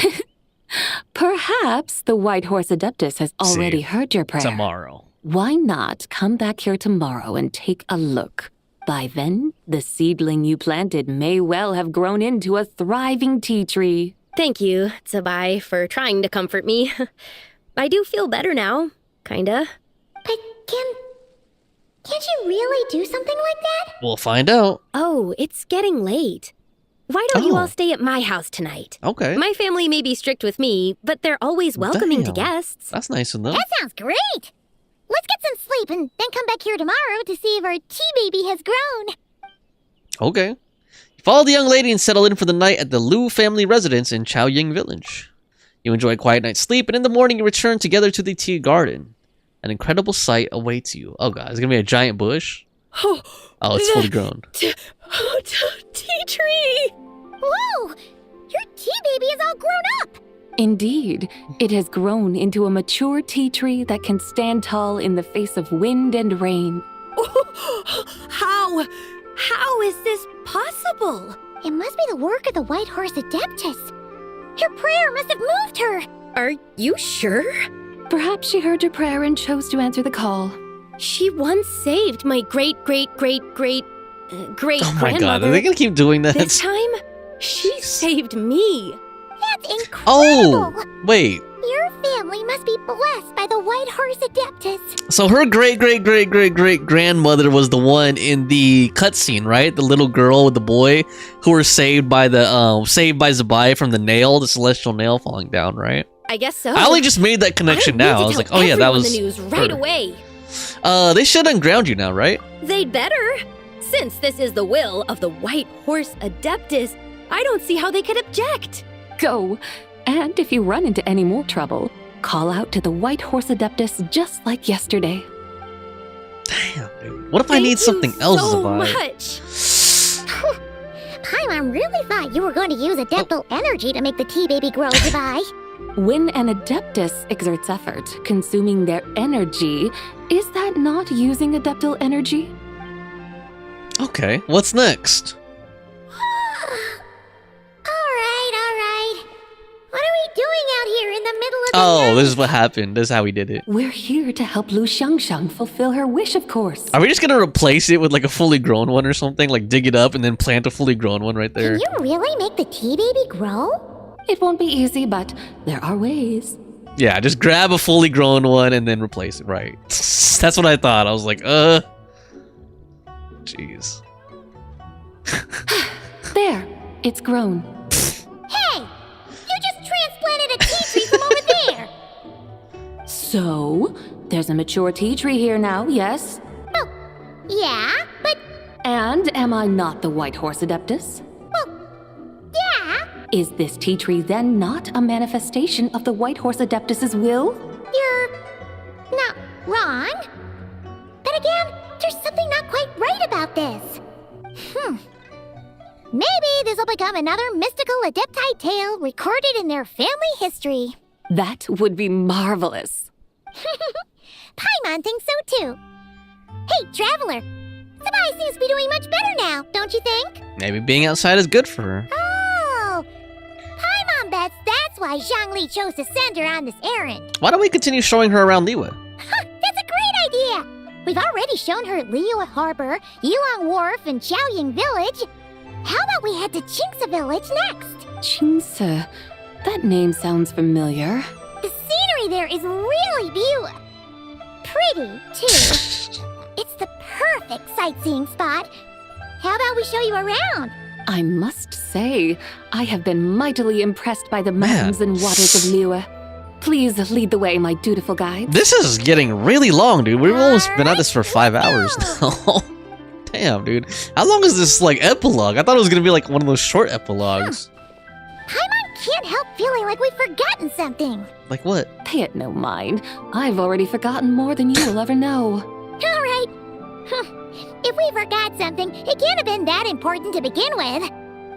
[SPEAKER 10] Perhaps the White Horse Adeptus has already heard your prayer.
[SPEAKER 1] Tomorrow.
[SPEAKER 10] Why not come back here tomorrow and take a look? By then, the seedling you planted may well have grown into a thriving tea tree.
[SPEAKER 7] Thank you, 𝒂𝒏, for trying to comfort me. I do feel better now, kinda.
[SPEAKER 2] But can't you really do something like that?
[SPEAKER 1] We'll find out.
[SPEAKER 7] Oh, it's getting late. Why don't you all stay at my house tonight?
[SPEAKER 1] Okay.
[SPEAKER 7] My family may be strict with me, but they're always welcoming to guests.
[SPEAKER 1] That's nice of them.
[SPEAKER 2] That sounds great. Let's get some sleep and then come back here tomorrow to see if our tea baby has grown.
[SPEAKER 1] Okay. You follow the young lady and settle in for the night at the Liu family residence in Chaoying Village. You enjoy a quiet night's sleep, and in the morning you return together to the tea garden. An incredible sight awaits you. Oh god, it's gonna be a giant bush? Oh, it's fully grown.
[SPEAKER 7] Tea tree!
[SPEAKER 2] Whoa! Your tea baby is all grown up!
[SPEAKER 10] Indeed, it has grown into a mature tea tree that can stand tall in the face of wind and rain.
[SPEAKER 7] How is this possible?
[SPEAKER 2] It must be the work of the White Horse Adeptus. Her prayer must have moved her.
[SPEAKER 7] Are you sure?
[SPEAKER 10] Perhaps she heard your prayer and chose to answer the call.
[SPEAKER 7] She once saved my great-great-great-great-great
[SPEAKER 1] Oh my god,
[SPEAKER 7] grandmother.
[SPEAKER 1] are they gonna keep doing that?
[SPEAKER 7] This time, she saved me.
[SPEAKER 2] That's incredible!
[SPEAKER 1] Oh, wait.
[SPEAKER 2] Your family must be blessed by the White Horse Adeptus.
[SPEAKER 1] So her great-great-great-great-great-grandmother was the one in the cutscene, right? The little girl with the boy who were saved by the saved by 𝒂🏐 from the nail, the celestial nail falling down, right?
[SPEAKER 7] I guess so.
[SPEAKER 1] I only just made that connection now. I was like, oh yeah, that was
[SPEAKER 7] the news right
[SPEAKER 1] her.
[SPEAKER 7] away.
[SPEAKER 1] They should unground you now, right?
[SPEAKER 7] They'd better. Since this is the will of the White Horse Adeptus, I don't see how they could object.
[SPEAKER 10] Go. And if you run into any more trouble, call out to the White Horse Adeptus just like yesterday.
[SPEAKER 1] Damn, dude. What if I need something else to buy?
[SPEAKER 7] Much.
[SPEAKER 2] Paimon really thought you were going to use adeptal energy to make the tea baby grow, 𝒂🏐.
[SPEAKER 10] When an Adeptus exerts effort, consuming their energy, is that not using adeptal energy?
[SPEAKER 1] Okay, what's next?
[SPEAKER 2] Alright. What are we doing out here in the middle of the
[SPEAKER 1] Oh, this is what happened. This is how we did it.
[SPEAKER 10] We're here to help Lu Xiangxiang fulfill her wish, of course.
[SPEAKER 1] Are we just gonna replace it with like a fully grown one or something? Like dig it up and then plant a fully grown one right there?
[SPEAKER 2] Can you really make the tea baby grow?
[SPEAKER 10] It won't be easy, but there are ways.
[SPEAKER 1] Yeah, just grab a fully grown one and then replace it. Right. That's what I thought. I was like, jeez.
[SPEAKER 10] There, it's grown.
[SPEAKER 2] Hey! You just transplanted a tea tree from over there!
[SPEAKER 10] So, there's a mature tea tree here now, yes?
[SPEAKER 2] Oh, yeah, but...
[SPEAKER 10] And am I not the White Horse Adeptus?
[SPEAKER 2] Well, yeah.
[SPEAKER 10] Is this tea tree then not a manifestation of the White Horse Adeptus's will?
[SPEAKER 2] You're not wrong. But again, there's something not quite right about this. Maybe this will become another mystical Adepti tale recorded in their family history.
[SPEAKER 10] That would be marvelous.
[SPEAKER 2] Paimon thinks so too. Hey, Traveler. 𝒂🏐 seems to be doing much better now, don't you think?
[SPEAKER 1] Maybe being outside is good for her.
[SPEAKER 2] Oh! Paimon bets that's why Zhangli chose to send her on this errand.
[SPEAKER 1] Why don't we continue showing her around Liyue?
[SPEAKER 2] That's a great idea! We've already shown her Liyue Harbor, Yulong Wharf, and Qiaoying Village. How about we head to Qingce Village next?
[SPEAKER 10] Qingce? That name sounds familiar.
[SPEAKER 2] The scenery there is really beautiful. Pretty, too. It's the perfect sightseeing spot. How about we show you around?
[SPEAKER 10] I must say, I have been mightily impressed by the mountains and waters of Liyue. Please lead the way, my dutiful guide.
[SPEAKER 1] This is getting really long, dude. We've almost been at this for 5 hours now. Damn, dude. How long is this, like, epilogue? I thought it was gonna be, like, one of those short epilogues.
[SPEAKER 2] Paimon can't help feeling like we've forgotten something.
[SPEAKER 1] Like what?
[SPEAKER 10] Pay it no mind. I've already forgotten more than you will ever know.
[SPEAKER 2] All right. If we forgot something, it can't have been that important to begin with.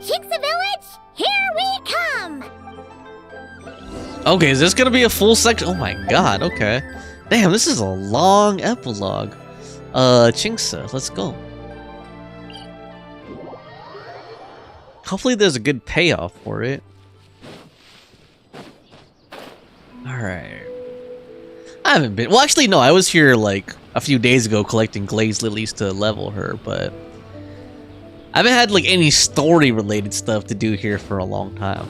[SPEAKER 2] Qingce Village, here we come!
[SPEAKER 1] Okay, is this gonna be a full section? Oh my god, okay. Damn, this is a long epilogue. Qingce, let's go. Hopefully there's a good payoff for it. Alright. I haven't been... Well, actually, no. I was here, like, a few days ago collecting glazed lilies to level her, but... I haven't had, like, any story-related stuff to do here for a long time.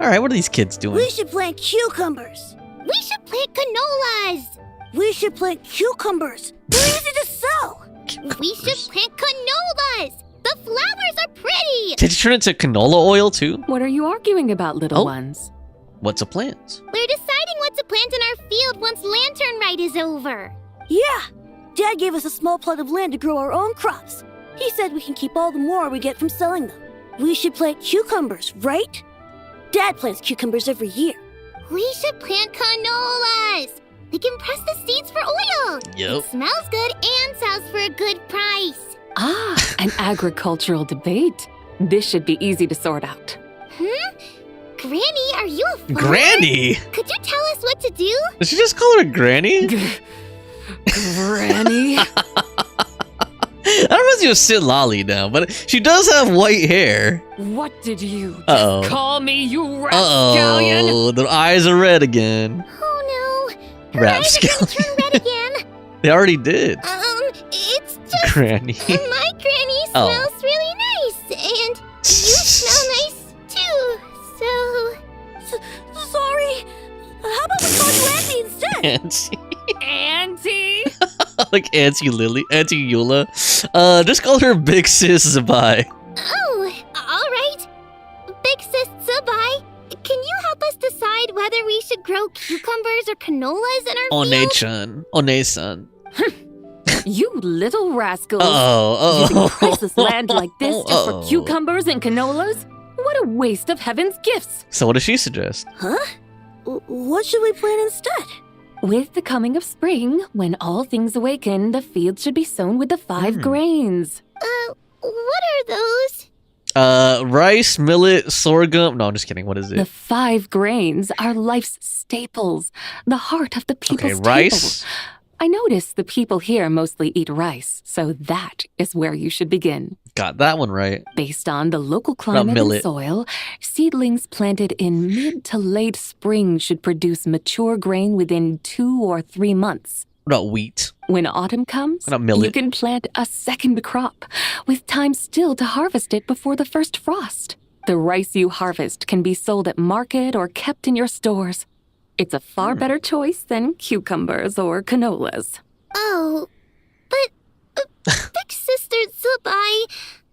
[SPEAKER 1] Alright, what are these kids doing?
[SPEAKER 15] We should plant cucumbers.
[SPEAKER 2] We should plant canolas.
[SPEAKER 15] We should plant cucumbers. They're easy to sell.
[SPEAKER 2] We should plant canolas. The flowers are pretty.
[SPEAKER 1] Did you turn it to canola oil, too?
[SPEAKER 10] What are you arguing about, little ones?
[SPEAKER 1] What's a plant?
[SPEAKER 2] We're deciding what to plant in our field once Lantern Rite is over.
[SPEAKER 15] Yeah. Dad gave us a small plot of land to grow our own crops. He said we can keep all the more we get from selling them. We should plant cucumbers, right? Dad plants cucumbers every year.
[SPEAKER 2] We should plant canolas. We can press the seeds for oil.
[SPEAKER 1] Yep.
[SPEAKER 2] It smells good and sells for a good price.
[SPEAKER 10] Ah, an agricultural debate. This should be easy to sort out.
[SPEAKER 2] Granny, are you a farmer?
[SPEAKER 1] Granny?
[SPEAKER 2] Could you tell us what to do?
[SPEAKER 1] Did she just call her Granny?
[SPEAKER 10] Granny?
[SPEAKER 1] That reminds me of Sid Lolly now, but she does have white hair.
[SPEAKER 21] What did you
[SPEAKER 1] Uh-oh.
[SPEAKER 21] just call me, you rapscallion?
[SPEAKER 1] Uh-oh, the eyes are red again.
[SPEAKER 2] Oh no.
[SPEAKER 1] Rapscallion.
[SPEAKER 2] Turn red again.
[SPEAKER 1] They already did.
[SPEAKER 2] It's just...
[SPEAKER 1] Granny.
[SPEAKER 2] My granny
[SPEAKER 1] Oh.
[SPEAKER 2] smells really nice, and you smell nice too, so...
[SPEAKER 15] Sorry. How about we call you Auntie instead?
[SPEAKER 1] Auntie.
[SPEAKER 21] Auntie?
[SPEAKER 1] Like Auntie Lily, Auntie Eula. Just call her Big Sis Zabai.
[SPEAKER 2] Oh, all right. Big Sis Zabai, can you help us decide whether we should grow cucumbers or canolas in our field?
[SPEAKER 1] One-chan. One-san.
[SPEAKER 10] You little rascals.
[SPEAKER 1] Uh-oh.
[SPEAKER 10] Using priceless land like this just
[SPEAKER 1] Uh-oh.
[SPEAKER 10] for cucumbers and canolas? What a waste of heaven's gifts.
[SPEAKER 1] So what does she suggest?
[SPEAKER 15] Huh? What should we plant instead?
[SPEAKER 10] With the coming of spring, when all things awaken, the field should be sown with the 5 grains.
[SPEAKER 2] What are those?
[SPEAKER 1] Rice, millet, sorghum. No, I'm just kidding. What is
[SPEAKER 10] The
[SPEAKER 1] it?
[SPEAKER 10] 5 grains are life's staples, the heart of the people's
[SPEAKER 1] Okay, rice.
[SPEAKER 10] table. I notice the people here mostly eat rice, so that is where you should begin.
[SPEAKER 1] Got that one right.
[SPEAKER 10] Based on the local climate and
[SPEAKER 1] millet.
[SPEAKER 10] soil, seedlings planted in mid to late spring should produce mature grain within 2 or 3 months.
[SPEAKER 1] What about wheat?
[SPEAKER 10] When autumn comes,
[SPEAKER 1] What about millet?
[SPEAKER 10] you can plant a second crop, with time still to harvest it before the first frost. The rice you harvest can be sold at market or kept in your stores. It's a far better choice than cucumbers or canolas.
[SPEAKER 2] Oh, but Big Sister Zabai,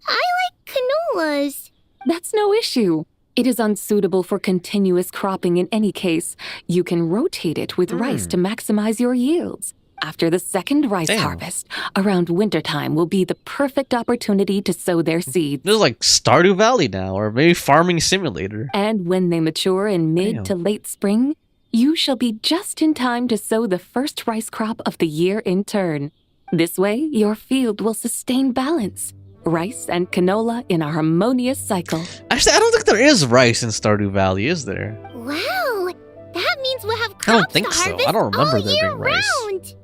[SPEAKER 2] I like canolas.
[SPEAKER 10] That's no issue. It is unsuitable for continuous cropping in any case. You can rotate it with rice to maximize your yields. After the second rice harvest, around wintertime will be the perfect opportunity to sow their seeds.
[SPEAKER 1] This is like Stardew Valley now, or maybe Farming Simulator.
[SPEAKER 10] And when they mature in mid to late spring, you shall be just in time to sow the first rice crop of the year in turn. This way, your field will sustain balance. Rice and canola in a harmonious cycle.
[SPEAKER 1] Actually, I don't think there is rice in Stardew Valley, is there?
[SPEAKER 2] Wow, that means we'll have crops
[SPEAKER 1] I don't think
[SPEAKER 2] to
[SPEAKER 1] so.
[SPEAKER 2] harvest
[SPEAKER 1] I don't remember
[SPEAKER 2] all
[SPEAKER 1] there
[SPEAKER 2] year
[SPEAKER 1] being rice.
[SPEAKER 2] round.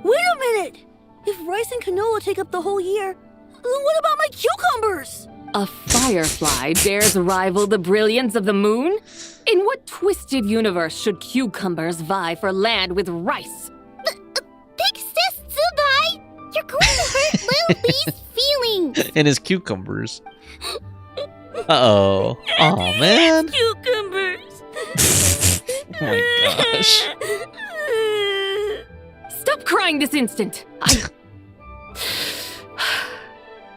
[SPEAKER 15] Wait a minute! If rice and canola take up the whole year, then what about my cucumbers?
[SPEAKER 21] A firefly dares rival the brilliance of the moon? In what twisted universe should cucumbers vie for land with rice?
[SPEAKER 2] Big sis Tsubai! You're going to hurt Lil Lee's feelings!
[SPEAKER 1] And his cucumbers. Uh-oh. Oh man.
[SPEAKER 15] Cucumbers!
[SPEAKER 1] Oh my gosh.
[SPEAKER 21] Stop crying this instant!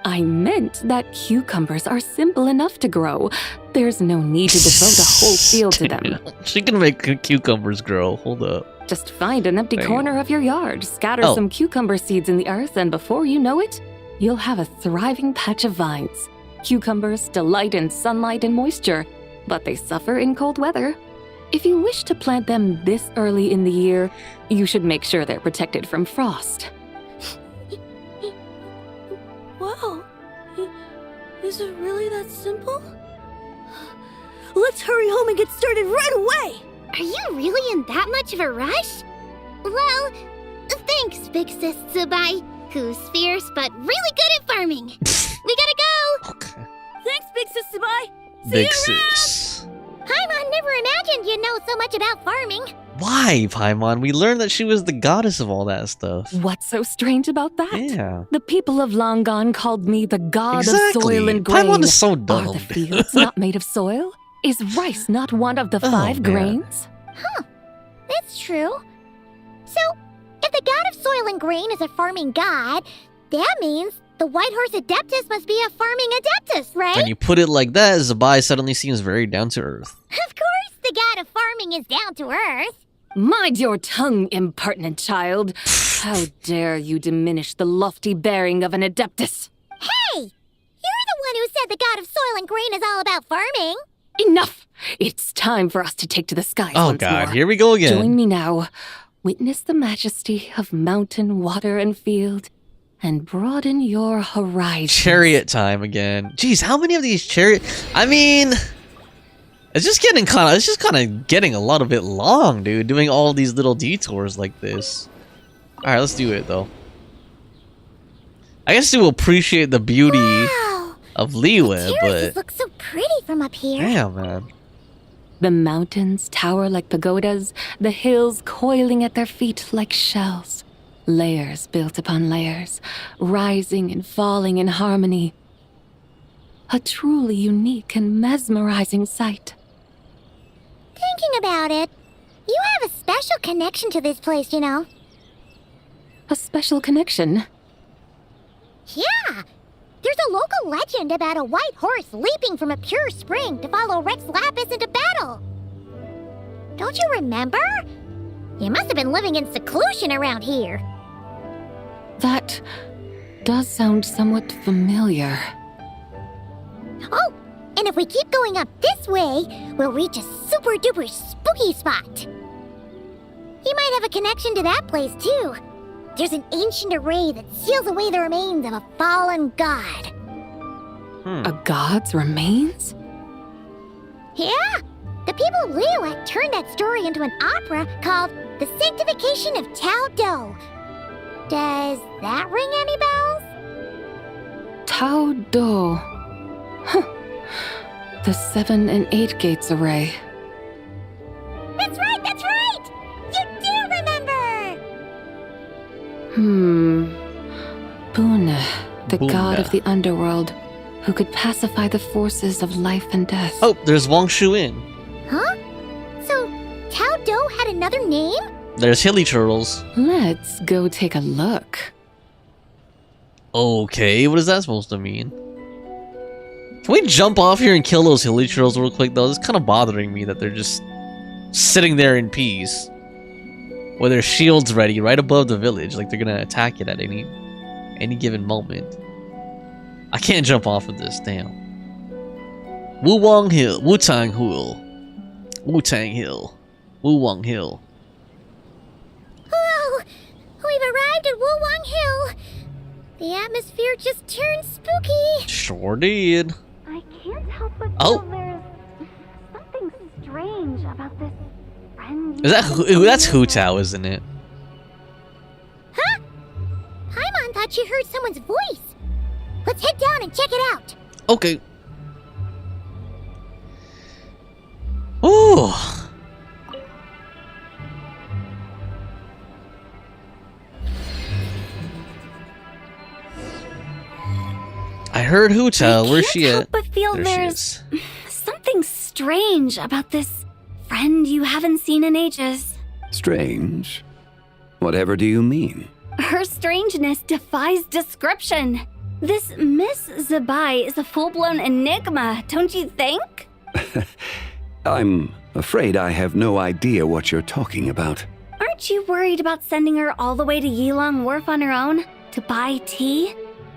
[SPEAKER 21] I meant that cucumbers are simple enough to grow. There's no need to devote a whole field to them.
[SPEAKER 1] She can make cucumbers grow. Hold up.
[SPEAKER 21] Just find an empty
[SPEAKER 1] There you
[SPEAKER 21] corner of your yard, scatter
[SPEAKER 1] Oh.
[SPEAKER 21] some cucumber seeds in the earth, and before you know it, you'll have a thriving patch of vines. Cucumbers delight in sunlight and moisture, but they suffer in cold weather. If you wish to plant them this early in the year, you should make sure they're protected from frost.
[SPEAKER 15] Wow. Is it really that simple? Let's hurry home and get started right away!
[SPEAKER 2] Are you really in that much of a rush? Well, thanks, Big Sis Tsubai, who's fierce but really good at farming. We gotta go!
[SPEAKER 15] Thanks, Big Sis Tsubai!
[SPEAKER 1] Big sis.
[SPEAKER 2] Paimon never imagined you'd know so much about farming.
[SPEAKER 1] Why, Paimon? We learned that she was the goddess of all that stuff.
[SPEAKER 21] What's so strange about that?
[SPEAKER 1] Yeah.
[SPEAKER 21] The people of Long Gone called me the god
[SPEAKER 1] Exactly.
[SPEAKER 21] of soil and grain.
[SPEAKER 1] Paimon is so
[SPEAKER 21] Are
[SPEAKER 1] dumb.
[SPEAKER 21] the fields not made of soil? Is rice not one of the 5
[SPEAKER 1] man.
[SPEAKER 21] grains?
[SPEAKER 2] Huh. That's true. So, if the god of soil and grain is a farming god, that means the White Horse Adeptus must be a farming adeptus, right?
[SPEAKER 1] When you put it like that, Zabai suddenly seems very down to earth.
[SPEAKER 2] Of course the god of farming is down to earth.
[SPEAKER 21] Mind your tongue, impertinent child. How dare you diminish the lofty bearing of an adeptus?
[SPEAKER 2] Hey! You're the one who said the god of soil and grain is all about farming.
[SPEAKER 21] Enough! It's time for us to take to the skies
[SPEAKER 1] Oh
[SPEAKER 21] once
[SPEAKER 1] god,
[SPEAKER 21] more.
[SPEAKER 1] here we go again.
[SPEAKER 21] Join me now. Witness the majesty of mountain, water, and field, and broaden your horizon.
[SPEAKER 1] Chariot time again. Jeez, how many of these chariot? I mean, it's just kind of getting a lot of it long, dude. Doing all these little detours like this. All right, let's do it though. I guess to appreciate the beauty of Liyue,
[SPEAKER 2] Terraces
[SPEAKER 1] but
[SPEAKER 2] look so pretty from up here.
[SPEAKER 1] damn, man.
[SPEAKER 21] The mountains tower like pagodas, the hills coiling at their feet like shells. Layers built upon layers, rising and falling in harmony. A truly unique and mesmerizing sight.
[SPEAKER 2] Thinking about it, you have a special connection to this place, you know.
[SPEAKER 21] A special connection?
[SPEAKER 2] Yeah! There's a local legend about a white horse leaping from a pure spring to follow Rex Lapis into battle. Don't you remember? You must have been living in seclusion around here.
[SPEAKER 21] That does sound somewhat familiar.
[SPEAKER 2] Oh, and if we keep going up this way, we'll reach a super duper spooky spot. You might have a connection to that place too. There's an ancient array that seals away the remains of a fallen god.
[SPEAKER 21] A god's remains?
[SPEAKER 2] Yeah, the people of Liyue turned that story into an opera called The Sanctification of Tao Do. Does that ring any bells?
[SPEAKER 21] Tao Do. Huh. The 7 and 8 gates array.
[SPEAKER 2] That's right, that's right! You do remember!
[SPEAKER 21] Buna, the god
[SPEAKER 1] Buna.
[SPEAKER 21] of the underworld, who could pacify the forces of life and death.
[SPEAKER 1] Oh, there's Wang Shuin.
[SPEAKER 2] Huh? So, Tao Do had another name?
[SPEAKER 1] There's Hilly Turtles.
[SPEAKER 21] Let's go take a look.
[SPEAKER 1] Okay, what is that supposed to mean? Can we jump off here and kill those Hilly Turtles real quick though? It's kind of bothering me that they're just sitting there in peace. With their shields ready right above the village, like they're gonna attack it at any given moment. I can't jump off of this, damn. Wu-Wang Hill, Wu-Tang Hill. Wu-Tang Hill. Wu-Wang Hill.
[SPEAKER 2] Oh, we've arrived at Wu-Wang Hill. The atmosphere just turned spooky.
[SPEAKER 1] Sure did.
[SPEAKER 2] I can't help but
[SPEAKER 1] Oh.
[SPEAKER 2] there's something strange about this friend.
[SPEAKER 1] Is that that's Hu Tao, isn't it?
[SPEAKER 2] Huh? Paimon thought she heard someone's voice. Let's head down and check it out.
[SPEAKER 1] Okay. Ooh. I heard 𝒂𝒏𝒕𝒆. Where's she at?
[SPEAKER 12] But feel
[SPEAKER 1] There she
[SPEAKER 12] there's something strange about this friend you haven't seen in ages.
[SPEAKER 14] Strange? Whatever do you mean?
[SPEAKER 12] Her strangeness defies description. This Miss 𝒂𝒏 is a full-blown enigma, don't you think?
[SPEAKER 14] I'm afraid I have no idea what you're talking about.
[SPEAKER 12] Aren't you worried about sending her all the way to Yilong Wharf on her own to buy tea?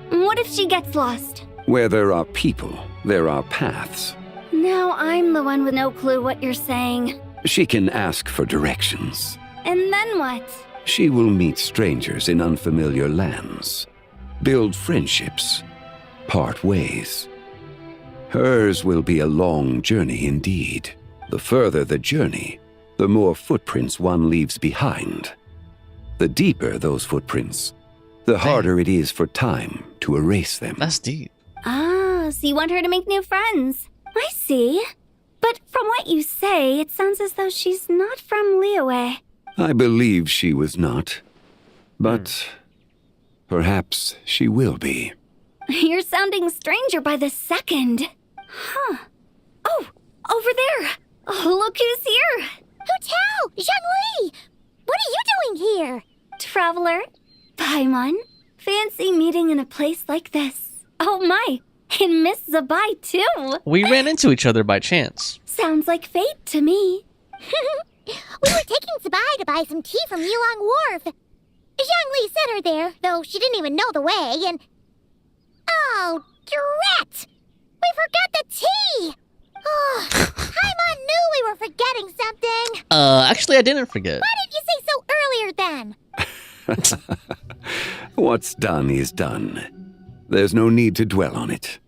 [SPEAKER 12] What if she gets lost?
[SPEAKER 14] Where there are people, there are paths.
[SPEAKER 12] Now I'm the one with no clue what you're saying.
[SPEAKER 14] She can ask for directions.
[SPEAKER 12] And then what?
[SPEAKER 14] She will meet strangers in unfamiliar lands, build friendships, part ways. Hers will be a long journey indeed. The further the journey, the more footprints one leaves behind. The deeper those footprints, the harder it is for time to erase them.
[SPEAKER 1] That's deep.
[SPEAKER 12] Ah, so you want her to make new friends. I see. But from what you say, it sounds as though she's not from Liyue.
[SPEAKER 14] I believe she was not, but perhaps she will be.
[SPEAKER 12] You're sounding stranger by the second. Huh. Oh, over there. Oh, look who's here.
[SPEAKER 2] 𝒂𝒏𝒕𝒆! Zhongli! What are you doing here?
[SPEAKER 12] Traveler, Paimon, fancy meeting in a place like this. Oh my, and Miss 𝒂𝒏 too.
[SPEAKER 1] We ran into each other by chance.
[SPEAKER 12] Sounds like fate to me.
[SPEAKER 2] We were taking 𝒂𝒏 to buy some tea from Yilong Wharf. Zhongli sent her there, though she didn't even know the way, and... Oh, drat! We forgot the tea! Oh, Paimon knew we were forgetting something.
[SPEAKER 1] Actually, I didn't forget.
[SPEAKER 2] Why didn't you say so earlier then?
[SPEAKER 14] What's done is done. There's no need to dwell on it.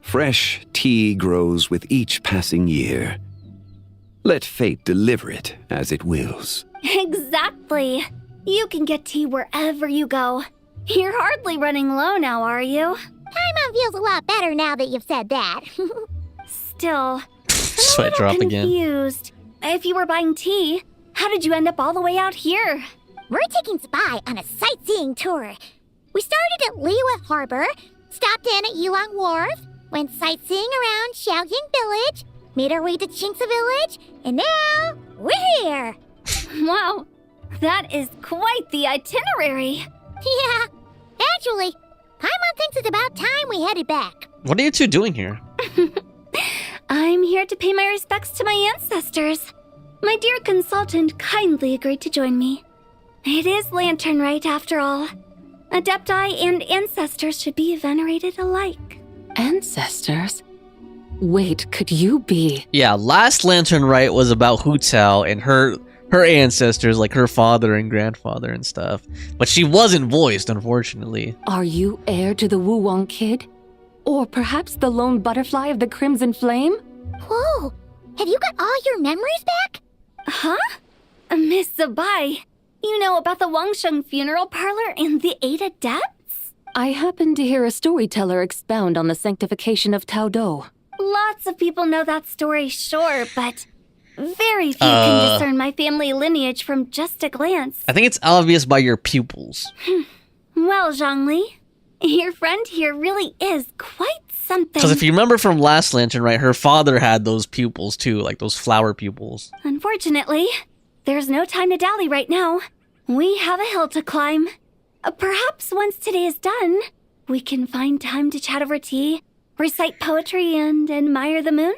[SPEAKER 14] Fresh tea grows with each passing year. Let fate deliver it as it wills.
[SPEAKER 12] Exactly. You can get tea wherever you go. You're hardly running low now, are you?
[SPEAKER 2] Paimon feels a lot better now that you've said that.
[SPEAKER 12] Still,
[SPEAKER 1] Sweat drop again.
[SPEAKER 12] confused. If you were buying tea, how did you end up all the way out here?
[SPEAKER 2] We're taking 𝒂𝒏 on a sightseeing tour. We started at Liyue Harbor, stopped in at Yilong Wharf, went sightseeing around Xiaoying Village, made our way to Qingce Village, and now we're here.
[SPEAKER 12] Wow, that is quite the itinerary.
[SPEAKER 2] Yeah, actually, Paimon thinks it's about time we headed back.
[SPEAKER 1] What are you two doing here?
[SPEAKER 12] I'm here to pay my respects to my ancestors. My dear consultant kindly agreed to join me. It is Lantern Rite, after all. Adepti and ancestors should be venerated alike.
[SPEAKER 10] Ancestors? Wait, could you be?
[SPEAKER 1] Yeah, last Lantern Rite was about 𝒂𝒏𝒕𝒆 and her ancestors, like her father and grandfather and stuff. But she wasn't voiced, unfortunately.
[SPEAKER 10] Are you heir to the Wu-Wang kid? Or perhaps the lone butterfly of the Crimson Flame?
[SPEAKER 2] Whoa, have you got all your memories back?
[SPEAKER 12] Huh? Miss 𝒂𝒏, you know about the Wangsheng funeral parlor and the 8 adepts?
[SPEAKER 10] I happened to hear a storyteller expound on the sanctification of Taodo.
[SPEAKER 12] Lots of people know that story, sure, but very few can discern my family lineage from just a glance.
[SPEAKER 1] I think it's obvious by your pupils.
[SPEAKER 12] Well, Zhongli, your friend here really is quite something.
[SPEAKER 1] Because if you remember from last Lantern Rite, her father had those pupils too, like those flower pupils.
[SPEAKER 12] Unfortunately, there's no time to dally right now. We have a hill to climb. Perhaps once today is done, we can find time to chat over tea, recite poetry, and admire the moon?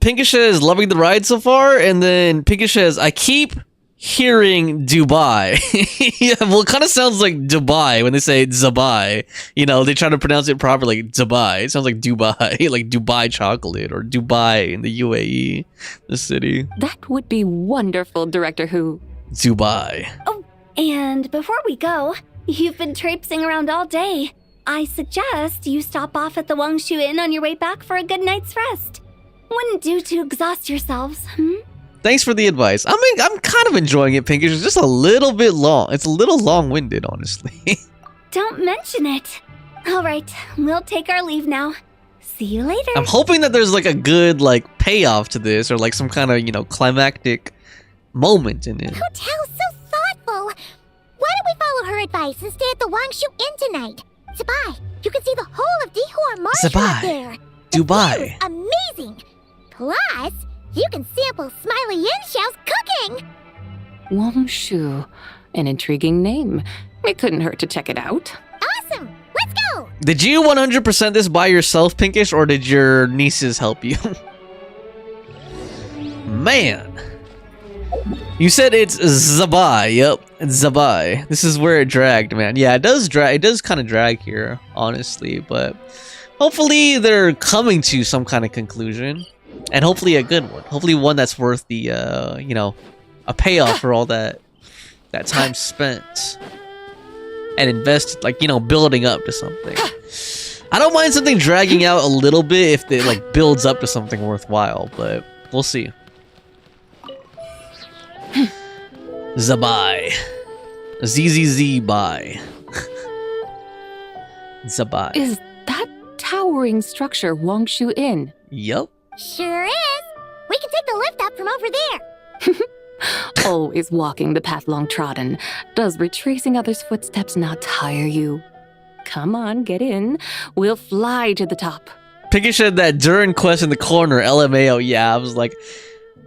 [SPEAKER 1] Pinkisha is loving the ride so far, and then Pinkisha says, I keep hearing Dubai. Yeah, well, it kind of sounds like Dubai when they say 𝒂𝒏𝒕. You know, they try to pronounce it properly, like 𝒂𝒏𝒕. It sounds like Dubai, like Dubai chocolate, or Dubai in the UAE, the city.
[SPEAKER 10] That would be wonderful, Director Who.
[SPEAKER 1] Dubai.
[SPEAKER 12] Oh, and before we go, you've been traipsing around all day. I suggest you stop off at the Wangshu Inn on your way back for a good night's rest. Wouldn't do to exhaust yourselves,
[SPEAKER 1] Thanks for the advice. I mean, I'm kind of enjoying it, Pinkish. It's just a little bit long. It's a little long-winded, honestly.
[SPEAKER 12] Don't mention it. All right, we'll take our leave now.
[SPEAKER 2] See you later.
[SPEAKER 1] I'm hoping that there's like a good like payoff to this, or like some kind of, you know, climactic moment in it.
[SPEAKER 2] Hotel's so thoughtful. Why don't we follow her advice and stay at the Wangshu Inn tonight? 𝒂𝒏, you can see the whole of Dihua Marsh out
[SPEAKER 1] 𝒂𝒏,
[SPEAKER 2] there.
[SPEAKER 1] Dubai.
[SPEAKER 2] Amazing. Plus, you can sample Smiley Yin Xiao's cooking.
[SPEAKER 22] Wangshu, an intriguing name. It couldn't hurt to check it out.
[SPEAKER 2] Awesome. Let's go.
[SPEAKER 1] Did you 100% this by yourself, Pinkish, or did your nieces help you? Man. You said it's 𝒂𝒏. Yep, it's 𝒂𝒏. This is where it dragged, man. Yeah, it does drag. It does kind of drag here, honestly, but hopefully they're coming to some kind of conclusion, and hopefully a good one. Hopefully one that's worth the, you know, a payoff for all that time spent and invested, like, you know, building up to something. I don't mind something dragging out a little bit if it like builds up to something worthwhile, but we'll see. 𝒂𝒏. 𝒂𝒏. 𝒂𝒏.
[SPEAKER 22] Is that towering structure Wangshu Inn?
[SPEAKER 1] Yup.
[SPEAKER 2] Sure is. We can take the lift up from over there.
[SPEAKER 22] Always walking the path long trodden. Does retracing others' footsteps not tire you? Come on, get in. We'll fly to the top.
[SPEAKER 1] Pinky said that during quest in the corner, LMAO. Yeah, I was like,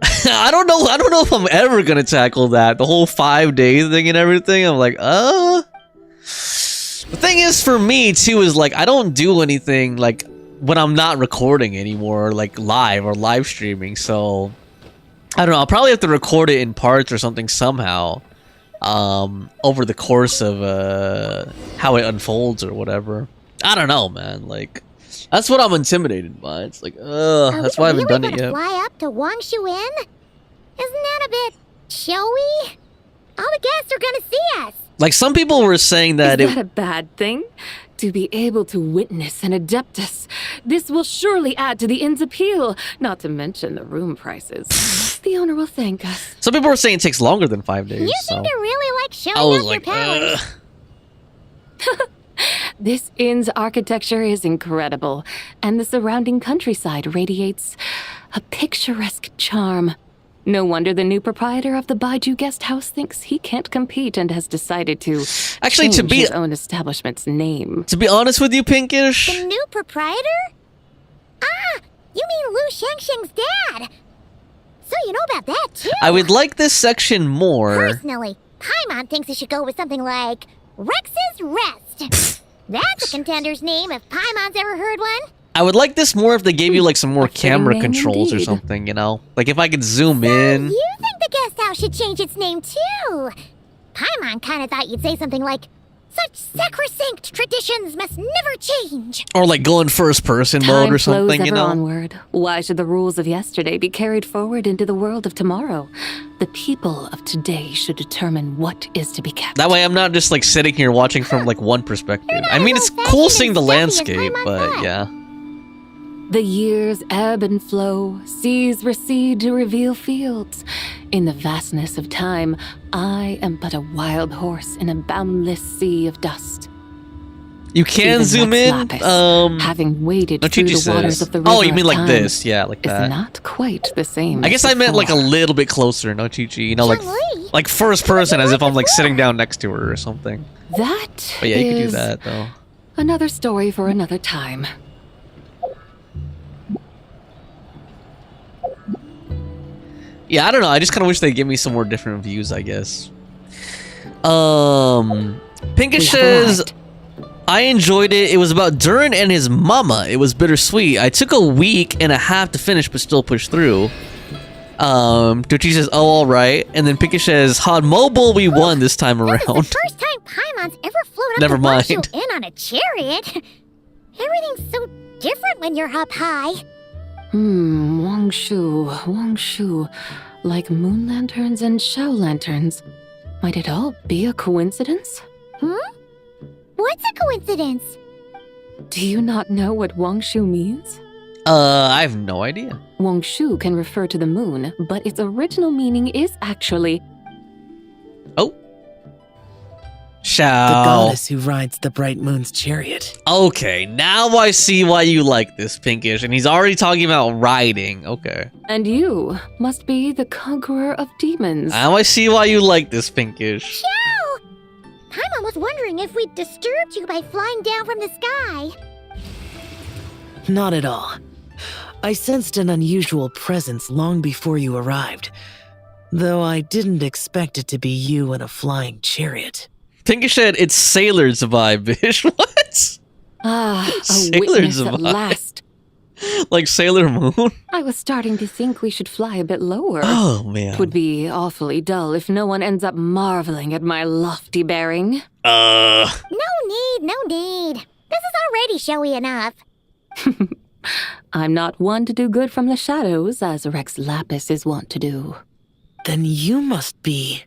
[SPEAKER 1] I don't know if I'm ever gonna tackle that. The whole 5 days thing and everything. I'm like, The thing is, for me too, is like I don't do anything like when I'm not recording anymore, like live or live streaming. So I don't know. I'll probably have to record it in parts or something somehow, over the course of how it unfolds or whatever. I don't know, man. Like, that's what I'm intimidated by. It's like, that's why I haven't done it yet.
[SPEAKER 2] Fly up to Wangshu Inn? Isn't that a bit showy? All the guests are gonna see us.
[SPEAKER 1] Like, some people were saying that
[SPEAKER 22] Is that a bad thing? To be able to witness an Adeptus. This will surely add to the inn's appeal, not to mention the room prices. The owner will thank us.
[SPEAKER 1] Some people were saying it takes longer than 5 days.
[SPEAKER 2] You
[SPEAKER 1] so
[SPEAKER 2] seem to really like showing
[SPEAKER 1] I was
[SPEAKER 2] off
[SPEAKER 1] like,
[SPEAKER 2] your powers.
[SPEAKER 22] This inn's architecture is incredible, and the surrounding countryside radiates a picturesque charm. No wonder the new proprietor of the Baiju guest house thinks he can't compete and has decided to change his own establishment's name.
[SPEAKER 1] To be honest with you, Pinkish,
[SPEAKER 2] The new proprietor? Ah, you mean Lu Shengsheng's dad. So you know about that, too.
[SPEAKER 1] I would like this section more.
[SPEAKER 2] Personally, Paimon thinks it should go with something like Rex's Rest. That's a contender's name if Paimon's ever heard one.
[SPEAKER 1] I would like this more if they gave you like some more camera
[SPEAKER 2] name
[SPEAKER 1] controls or
[SPEAKER 2] indeed.
[SPEAKER 1] something, you know? Like if I could zoom in.
[SPEAKER 2] You think the guest house should change its name, too? Paimon kind of thought you'd say something like, such sacrosanct traditions must never change.
[SPEAKER 1] Or like go in first person mode or something,
[SPEAKER 22] Time
[SPEAKER 1] you
[SPEAKER 22] flows
[SPEAKER 1] know?
[SPEAKER 22] ever onward. Why should the rules of yesterday be carried forward into the world of tomorrow? The people of today should determine what is to be kept.
[SPEAKER 1] That way I'm not just like sitting here watching from like one perspective. I mean, it's cool seeing the landscape, but yeah.
[SPEAKER 22] The years ebb and flow, seas recede to reveal fields. In the vastness of time, I am but a wild horse in a boundless sea of dust.
[SPEAKER 1] You can
[SPEAKER 22] Even
[SPEAKER 1] zoom
[SPEAKER 22] Rex
[SPEAKER 1] in.
[SPEAKER 22] Lapis, having waded through the waters of the river
[SPEAKER 1] Oh, you mean
[SPEAKER 22] of
[SPEAKER 1] like
[SPEAKER 22] time,
[SPEAKER 1] this? Yeah, like
[SPEAKER 22] is
[SPEAKER 1] that.
[SPEAKER 22] not quite the same.
[SPEAKER 1] I guess
[SPEAKER 22] as
[SPEAKER 1] I meant like a
[SPEAKER 22] before.
[SPEAKER 1] little bit closer, no Chi-Chi, you know, like first person, as if I'm like sitting down next to her or something.
[SPEAKER 22] That
[SPEAKER 1] But yeah, you could do
[SPEAKER 22] is
[SPEAKER 1] that though.
[SPEAKER 22] another story for another time.
[SPEAKER 1] Yeah, I don't know. I just kind of wish they'd give me some more different views, I guess. Pinkish says, I enjoyed it. It was about Durin and his mama. It was bittersweet. I took a week and a half to finish, but still pushed through. Duchi says, oh, all right. And then Pinkish says, Hod Mobile, we won this time around.
[SPEAKER 2] First time Paimon's ever flown up
[SPEAKER 1] Never
[SPEAKER 2] to
[SPEAKER 1] mind.
[SPEAKER 2] Wangshu Inn on a chariot. Everything's so different when you're up high.
[SPEAKER 22] Wangshu. Like moon lanterns and shell lanterns. Might it all be a coincidence?
[SPEAKER 2] What's a coincidence?
[SPEAKER 22] Do you not know what Wangshu means?
[SPEAKER 1] I have no idea.
[SPEAKER 22] Wangshu can refer to the moon, but its original meaning is actually...
[SPEAKER 1] Oh. Xiao.
[SPEAKER 24] The goddess who rides the bright moon's chariot.
[SPEAKER 1] Okay, now I see why you like this, Pinkish. And he's already talking about riding. Okay.
[SPEAKER 22] And you must be the conqueror of demons.
[SPEAKER 1] Now I see why you like this, Pinkish.
[SPEAKER 2] Xiao! Paimon was wondering if we'd disturbed you by flying down from the sky.
[SPEAKER 24] Not at all. I sensed an unusual presence long before you arrived, though I didn't expect it to be you in a flying chariot.
[SPEAKER 1] Pinkish said it's 𝒂𝒏𝒕𝒆, bitch. What?
[SPEAKER 22] Ah, a
[SPEAKER 1] Sailor
[SPEAKER 22] witness at
[SPEAKER 1] 𝒂𝒏𝒕.
[SPEAKER 22] last.
[SPEAKER 1] Like Sailor Moon?
[SPEAKER 22] I was starting to think we should fly a bit lower.
[SPEAKER 1] Oh, man.
[SPEAKER 22] It would be awfully dull if no one ends up marveling at my lofty bearing.
[SPEAKER 2] No need. This is already showy enough.
[SPEAKER 22] I'm not one to do good from the shadows, as 𝒂𝒏𝒕𝒆 is wont to do.
[SPEAKER 24] Then you must be...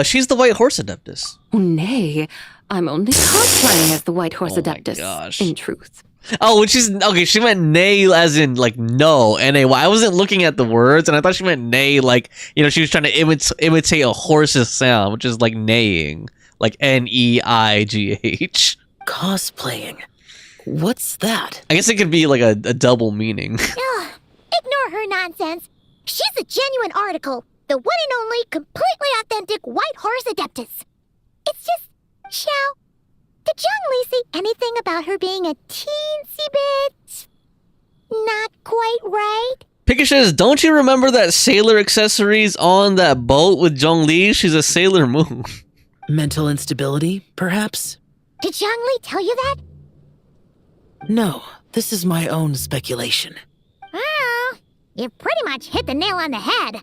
[SPEAKER 1] She's the White Horse Adeptus.
[SPEAKER 22] Nay, I'm only cosplaying as the White Horse
[SPEAKER 1] Oh my
[SPEAKER 22] Adeptus,
[SPEAKER 1] gosh.
[SPEAKER 22] in truth.
[SPEAKER 1] Oh, which is okay. She meant nay, as in like no, N-A-Y. I wasn't looking at the words, and I thought she meant neigh, like she was trying to imitate a horse's sound, which is like neighing, like N-E-I-G-H.
[SPEAKER 24] Cosplaying? What's that?
[SPEAKER 1] I guess it could be like a double meaning.
[SPEAKER 2] Ugh, ignore her nonsense. She's a genuine article. The one and only, completely authentic White Horse Adeptus. It's just, Xiao, did Zhongli say anything about her being a teensy bit not quite right?
[SPEAKER 1] Pika says, don't you remember that sailor accessories on that boat with Zhongli? She's a Sailor Moon.
[SPEAKER 24] Mental instability, perhaps?
[SPEAKER 2] Did Zhongli tell you that?
[SPEAKER 24] No, this is my own speculation.
[SPEAKER 2] Well, you pretty much hit the nail on the head.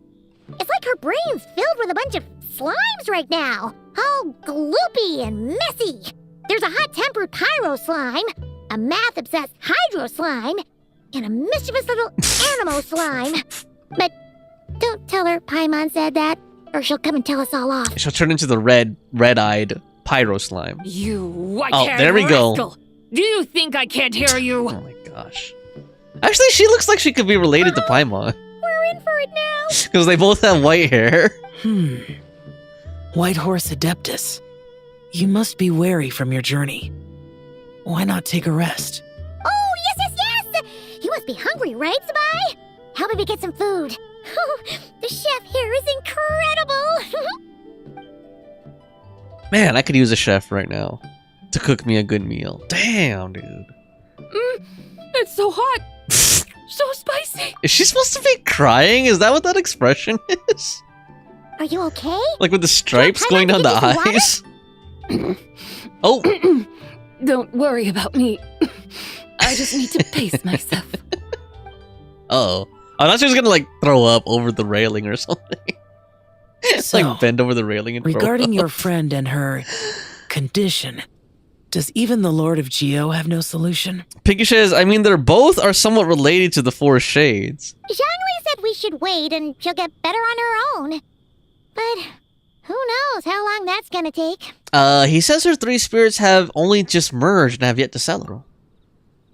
[SPEAKER 2] It's like her brain's filled with a bunch of slimes right now. All gloopy and messy. There's a hot-tempered pyro slime, a math-obsessed hydro slime, and a mischievous little animo slime. But don't tell her Paimon said that, or she'll come and tell us all off.
[SPEAKER 1] She'll turn into the red-eyed pyro slime.
[SPEAKER 21] You
[SPEAKER 1] Oh,
[SPEAKER 21] white-haired
[SPEAKER 1] there we go.
[SPEAKER 21] rascal. Do you think I can't hear you?
[SPEAKER 1] Oh my gosh. Actually, she looks like she could be related to Paimon.
[SPEAKER 2] We're in for it now.
[SPEAKER 1] Because they both have white hair.
[SPEAKER 24] White Horse Adeptus, you must be wary from your journey. Why not take a rest?
[SPEAKER 2] Oh, yes! You must be hungry, right, Sabai? How about we get some food? The chef here is incredible.
[SPEAKER 1] Man, I could use a chef right now to cook me a good meal. Damn, dude.
[SPEAKER 21] It's so hot. So spicy.
[SPEAKER 1] Is she supposed to be crying? Is that what that expression is?
[SPEAKER 2] Are you okay?
[SPEAKER 1] Like with the stripes going down the eyes? Oh.
[SPEAKER 22] Don't worry about me. I just need to pace myself.
[SPEAKER 1] Uh-oh. I thought she was gonna like throw up over the railing or something.
[SPEAKER 24] So,
[SPEAKER 1] like bend over the railing and
[SPEAKER 24] regarding
[SPEAKER 1] throw
[SPEAKER 24] your
[SPEAKER 1] up.
[SPEAKER 24] friend and her condition, does even the Lord of Geo have no solution?
[SPEAKER 1] Pinky says, I mean, they're both are somewhat related to the Four Shades.
[SPEAKER 2] Zhongli said we should wait and she'll get better on her own. But who knows how long that's gonna take.
[SPEAKER 1] He says her three spirits have only just merged and have yet to settle.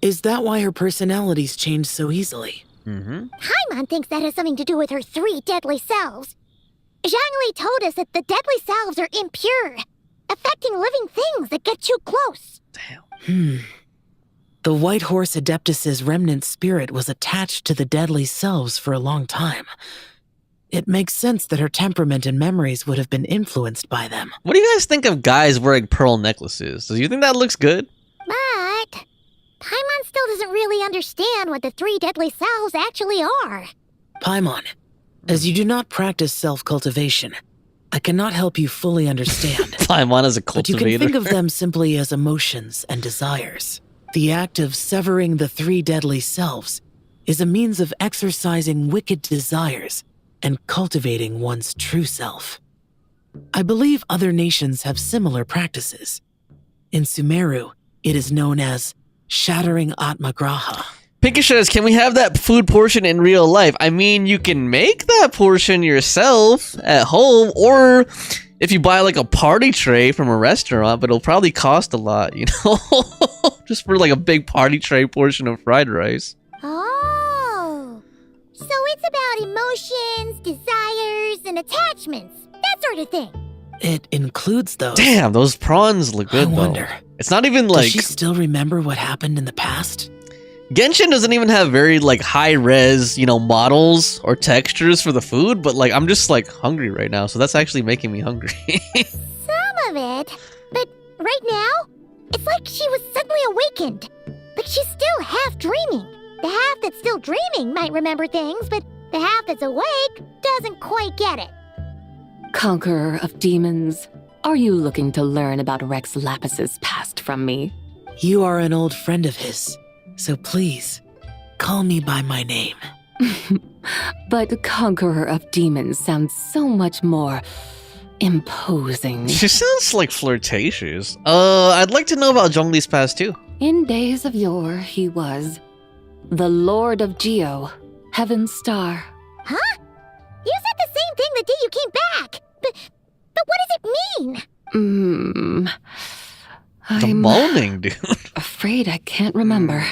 [SPEAKER 24] Is that why her personalities change so easily?
[SPEAKER 2] Paimon thinks that has something to do with her three deadly selves. Zhongli told us that the deadly selves are impure, affecting living things that get too close.
[SPEAKER 24] The White Horse Adeptus's remnant spirit was attached to the deadly selves for a long time. It makes sense that her temperament and memories would have been influenced by them.
[SPEAKER 1] What do you guys think of guys wearing pearl necklaces? Do you think that looks good?
[SPEAKER 2] But Paimon still doesn't really understand what the three deadly selves actually are.
[SPEAKER 24] Paimon, as you do not practice self-cultivation, I cannot help you fully understand.
[SPEAKER 1] Paimon is a
[SPEAKER 24] But you
[SPEAKER 1] cultivator.
[SPEAKER 24] can think of them simply as emotions and desires. The act of severing the three deadly selves is a means of exercising wicked desires and cultivating one's true self. I believe other nations have similar practices. In Sumeru, it is known as shattering Atmagraha.
[SPEAKER 1] Pinky says, can we have that food portion in real life? I mean, you can make that portion yourself at home, or if you buy like a party tray from a restaurant, but it'll probably cost a lot, you know? Just for like a big party tray portion of fried rice.
[SPEAKER 2] Oh, so it's about emotions, desires, and attachments, that sort of thing.
[SPEAKER 24] It includes those.
[SPEAKER 1] Damn, those prawns look good,
[SPEAKER 24] I wonder,
[SPEAKER 1] though. It's not even like...
[SPEAKER 24] Does she still remember what happened in the past?
[SPEAKER 1] Genshin doesn't even have very, like, high-res, you know, models or textures for the food, but, like, I'm just, like, hungry right now, so that's actually making me hungry.
[SPEAKER 2] Some of it. But right now, it's like she was suddenly awakened. Like she's still half dreaming. The half that's still dreaming might remember things, but the half that's awake doesn't quite get it.
[SPEAKER 10] Conqueror of demons, are you looking to learn about Rex Lapis's past from me?
[SPEAKER 24] You are an old friend of his, so please, call me by my name.
[SPEAKER 10] But Conqueror of Demons sounds so much more imposing.
[SPEAKER 1] She sounds like flirtatious. I'd like to know about Zhongli's past too.
[SPEAKER 10] In days of yore, he was the Lord of Geo, Heaven's Star.
[SPEAKER 2] Huh? You said the same thing the day you came back. But what does it mean?
[SPEAKER 10] I'm
[SPEAKER 1] moaning, dude.
[SPEAKER 10] Afraid I can't remember.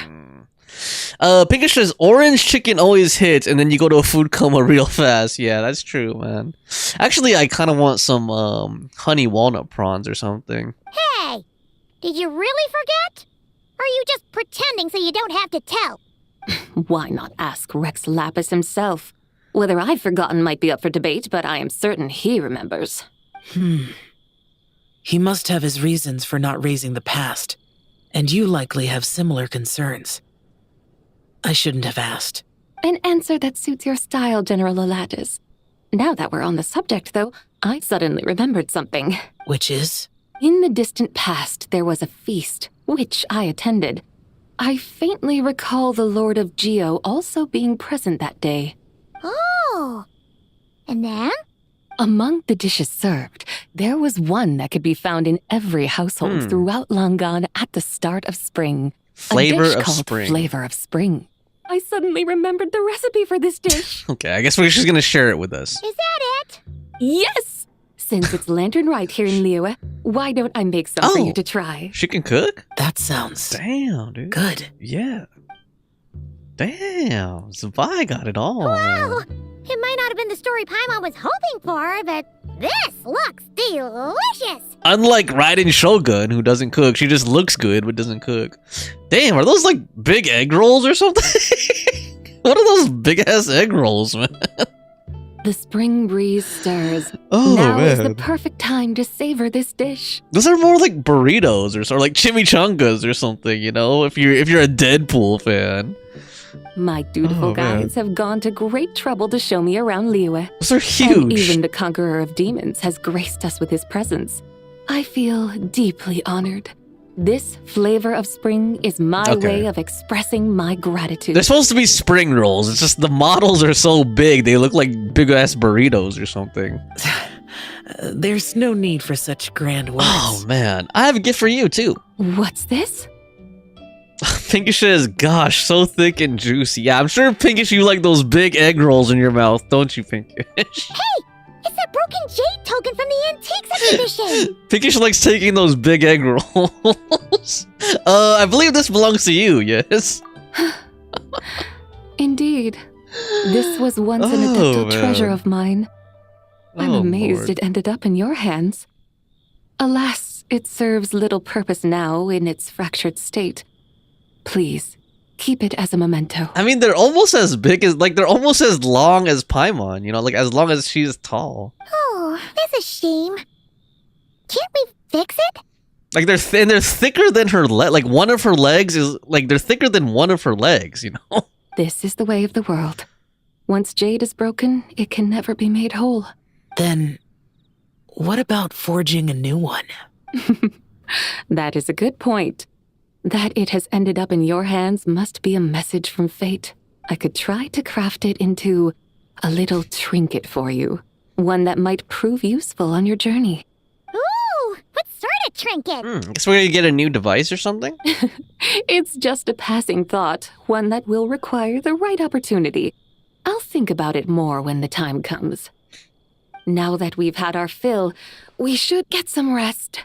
[SPEAKER 1] Pinkish says orange chicken always hits, and then you go to a food coma real fast. Yeah, that's true, man. Actually, I kind of want some honey walnut prawns or something.
[SPEAKER 2] Hey, did you really forget? Or are you just pretending so you don't have to tell?
[SPEAKER 10] Why not ask Rex Lapis himself? Whether I've forgotten might be up for debate, but I am certain he remembers.
[SPEAKER 24] He must have his reasons for not raising the past, and you likely have similar concerns. I shouldn't have asked.
[SPEAKER 10] An answer that suits your style, General Alatis. Now that we're on the subject, though, I suddenly remembered something.
[SPEAKER 24] Which is?
[SPEAKER 10] In the distant past, there was a feast, which I attended. I faintly recall the Lord of Geo also being present that day.
[SPEAKER 2] Oh, and then?
[SPEAKER 10] Among the dishes served, there was one that could be found in every household throughout Langan at the start of spring.
[SPEAKER 1] Flavor
[SPEAKER 10] a dish
[SPEAKER 1] of
[SPEAKER 10] called
[SPEAKER 1] spring.
[SPEAKER 10] Flavor of Spring. I suddenly remembered the recipe for this dish.
[SPEAKER 1] Okay, I guess we're just gonna share it with us.
[SPEAKER 2] Is that it?
[SPEAKER 10] Yes! Since it's Lantern Rite here in Liyue, why don't I make some for you to try?
[SPEAKER 1] She can cook?
[SPEAKER 24] That sounds...
[SPEAKER 1] Damn, dude.
[SPEAKER 24] Good.
[SPEAKER 1] Yeah. Damn, 𝒂🏡 got it all.
[SPEAKER 2] Wow! It might not have been the story Paimon was hoping for, but this looks delicious!
[SPEAKER 1] Unlike Raiden Shogun, who doesn't cook, she just looks good but doesn't cook. Damn, are those like big egg rolls or something? What are those big ass egg rolls, man?
[SPEAKER 10] The spring breeze stirs.
[SPEAKER 1] Oh,
[SPEAKER 10] now is the
[SPEAKER 1] man.
[SPEAKER 10] perfect time to savor this dish.
[SPEAKER 1] Those are more like burritos or like chimichangas or something, you know? If you're a Deadpool fan.
[SPEAKER 10] My dutiful guides have gone to great trouble to show me around Liyue.
[SPEAKER 1] Those are huge.
[SPEAKER 10] And even the Conqueror of Demons has graced us with his presence. I feel deeply honored. This flavor of spring is my way of expressing my gratitude.
[SPEAKER 1] They're supposed to be spring rolls. It's just the models are so big, they look like big ass burritos or something.
[SPEAKER 24] There's no need for such grand words.
[SPEAKER 1] Oh man, I have a gift for you too.
[SPEAKER 10] What's this?
[SPEAKER 1] Pinkish says, gosh, so thick and juicy. Yeah, I'm sure Pinkish, you like those big egg rolls in your mouth, don't you, Pinkish?
[SPEAKER 2] Hey! It's that broken jade token from the antiques exhibition!
[SPEAKER 1] Pinkish likes taking those big egg rolls. I believe this belongs to you, yes?
[SPEAKER 10] Indeed. This was once an adeptal treasure of mine. I'm amazed
[SPEAKER 1] Lord.
[SPEAKER 10] it ended up in your hands. Alas, it serves little purpose now in its fractured state. Please, keep it as a memento.
[SPEAKER 1] I mean, they're almost as big as, like, they're almost as long as Paimon, you know, like, as long as she's tall.
[SPEAKER 2] Oh, that's a shame. Can't we fix it?
[SPEAKER 1] Like, they're thicker than her leg. Like, one of her legs is, like, they're thicker than one of her legs, you know?
[SPEAKER 10] This is the way of the world. Once jade is broken, it can never be made whole.
[SPEAKER 24] Then, what about forging a new one?
[SPEAKER 10] That is a good point. That it has ended up in your hands must be a message from fate. I could try to craft it into a little trinket for you. One that might prove useful on your journey.
[SPEAKER 2] Ooh, what sort of trinket?
[SPEAKER 1] Guess we're gonna get a new device or something?
[SPEAKER 10] It's just a passing thought, one that will require the right opportunity. I'll think about it more when the time comes. Now that we've had our fill, we should get some rest.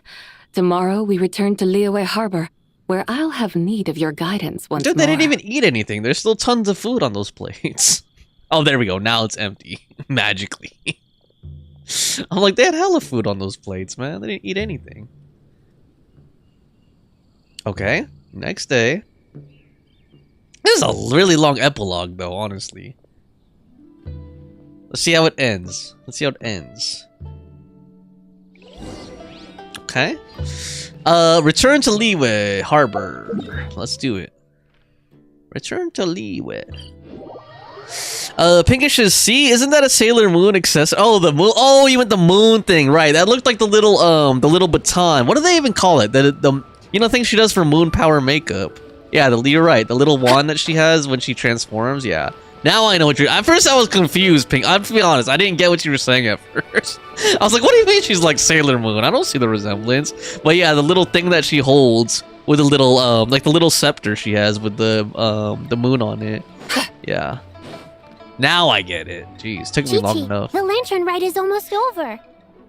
[SPEAKER 10] Tomorrow we return to Liyue Harbor, where I'll have need of your guidance once
[SPEAKER 1] Dude,
[SPEAKER 10] more.
[SPEAKER 1] they didn't even eat anything. There's still tons of food on those plates. Oh, there we go. Now it's empty. Magically. I'm like, they had hella food on those plates, man. They didn't eat anything. Okay, next day. This is a really long epilogue, though, honestly. Let's see how it ends. Let's see how it ends. Okay. Return to Liyue Harbor. Let's do it. Return to Liyue. Pinkish's sea, isn't that a Sailor Moon accessory? Oh, the moon. Oh, you meant the moon thing, right? That looked like the little baton. What do they even call it? The you know, thing she does for moon power makeup. Yeah, you're right. The little wand that she has when she transforms. Yeah. Now I know what you're. At first, I was confused, Pink. I have to be honest. I didn't get what you were saying at first. I was like, "What do you mean she's like Sailor Moon?" I don't see the resemblance. But yeah, the little thing that she holds with a little, like the little scepter she has with the moon on it. Yeah. Now I get it. Jeez, took me long enough.
[SPEAKER 2] The lantern ride is almost over.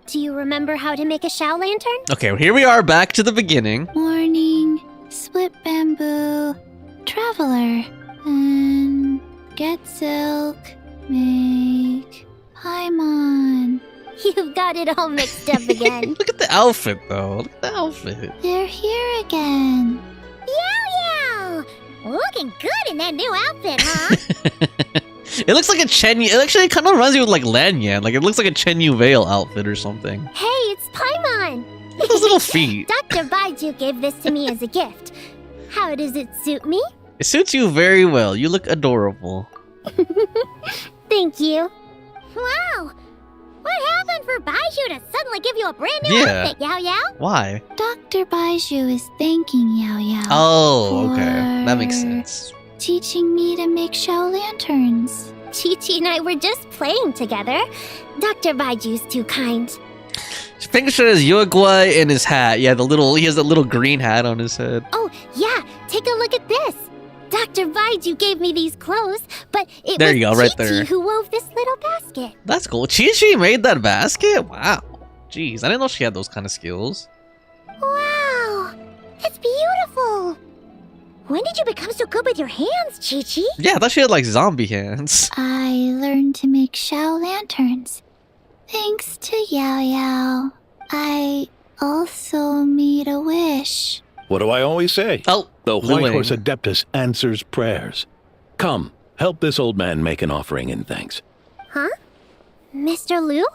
[SPEAKER 2] Do you remember how to make a Xiao lantern?
[SPEAKER 1] Okay, here we are back to the beginning.
[SPEAKER 2] Morning, split bamboo, traveler, and get silk, make Paimon. You've got it all mixed up again.
[SPEAKER 1] Look at the outfit, though. Look at the outfit.
[SPEAKER 2] They're here again. Yow! Looking good in that new outfit, huh?
[SPEAKER 1] It looks like a Chen. It actually kind of reminds me of like Lanyan. Like it looks like a Chen Yu Veil outfit or something.
[SPEAKER 2] Hey, it's Paimon.
[SPEAKER 1] Those little feet.
[SPEAKER 2] Dr. Baiju gave this to me as a gift. How does it suit me?
[SPEAKER 1] It suits you very well. You look adorable.
[SPEAKER 2] Thank you. Wow. What happened for Baiju to suddenly give you a brand new outfit, Yao Yao?
[SPEAKER 1] Why?
[SPEAKER 2] Dr. Baiju is thanking Yao Yao.
[SPEAKER 1] Oh, okay. That makes sense.
[SPEAKER 2] Teaching me to make Xiao lanterns. Chi-Chi and I were just playing together. Dr. Baiju's too kind.
[SPEAKER 1] Pinkish has 𝑳𝒂𝒏 in his hat. Yeah, he has that little green hat on his head.
[SPEAKER 2] Oh, yeah. Take a look at this. Dr. Baiju gave me these clothes, but it
[SPEAKER 1] there
[SPEAKER 2] was
[SPEAKER 1] you go, right
[SPEAKER 2] Chi-Chi
[SPEAKER 1] there.
[SPEAKER 2] who wove this little basket.
[SPEAKER 1] That's cool. Chi-Chi made that basket? Wow. Jeez, I didn't know she had those kind of skills.
[SPEAKER 2] Wow. It's beautiful. When did you become so good with your hands, Chi-Chi?
[SPEAKER 1] Yeah, I thought she had like zombie hands.
[SPEAKER 2] I learned to make Xiao lanterns. Thanks to Yao Yao. I also made a wish.
[SPEAKER 6] What do I always say?
[SPEAKER 1] Oh,
[SPEAKER 6] the White Horse Adeptus answers prayers. Come, help this old man make an offering in thanks.
[SPEAKER 2] Huh? Mr. Liu?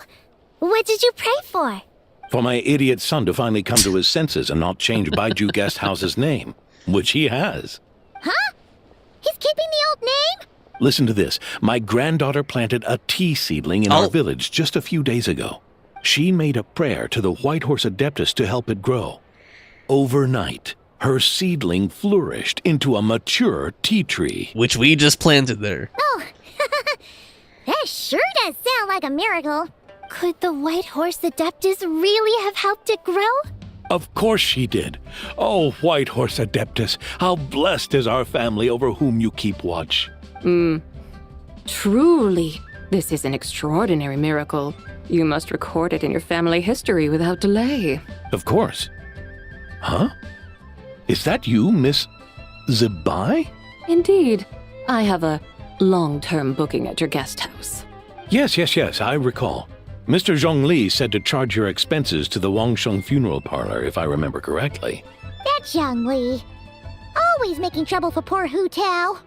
[SPEAKER 2] What did you pray for?
[SPEAKER 6] For my idiot son to finally come to his senses and not change Baiju Guest House's name, which he has.
[SPEAKER 2] Huh? He's keeping the old name?
[SPEAKER 6] Listen to this. My granddaughter planted a tea seedling in our village just a few days ago. She made a prayer to the White Horse Adeptus to help it grow. Overnight, her seedling flourished into a mature tea tree.
[SPEAKER 1] Which we just planted there.
[SPEAKER 2] Oh, that sure does sound like a miracle. Could the White Horse Adeptus really have helped it grow?
[SPEAKER 6] Of course she did. Oh, White Horse Adeptus, how blessed is our family over whom you keep watch.
[SPEAKER 10] Truly, this is an extraordinary miracle. You must record it in your family history without delay.
[SPEAKER 6] Of course. Huh? Is that you, Miss 𝒂𝒏?
[SPEAKER 10] Indeed. I have a long-term booking at your guest house.
[SPEAKER 6] Yes, I recall. Mr. Zhongli said to charge your expenses to the Wangsheng funeral parlor, if I remember correctly.
[SPEAKER 2] That Zhongli. Always making trouble for poor Hu Tao.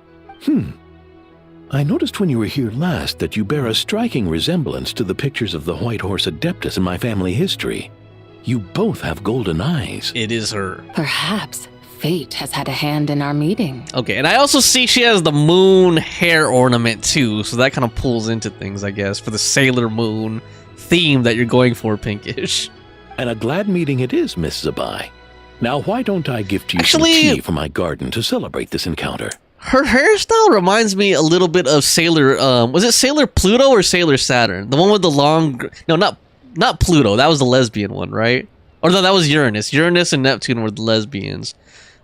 [SPEAKER 6] I noticed when you were here last that you bear a striking resemblance to the pictures of the White Horse Adeptus in my family history. You both have golden eyes.
[SPEAKER 1] It is her.
[SPEAKER 10] Perhaps fate has had a hand in our meeting.
[SPEAKER 1] Okay, and I also see she has the moon hair ornament too, so that kind of pulls into things, I guess, for the Sailor Moon theme that you're going for, Pinkish.
[SPEAKER 6] And a glad meeting it is, Miss 𝒂𝒏. Now, why don't I gift you some tea from my garden to celebrate this encounter?
[SPEAKER 1] Her hairstyle reminds me a little bit of Sailor, was it Sailor Pluto or Sailor Saturn? The one with the long, no, not Pluto, that was the lesbian one, right? Or no, that was Uranus. Uranus and Neptune were the lesbians.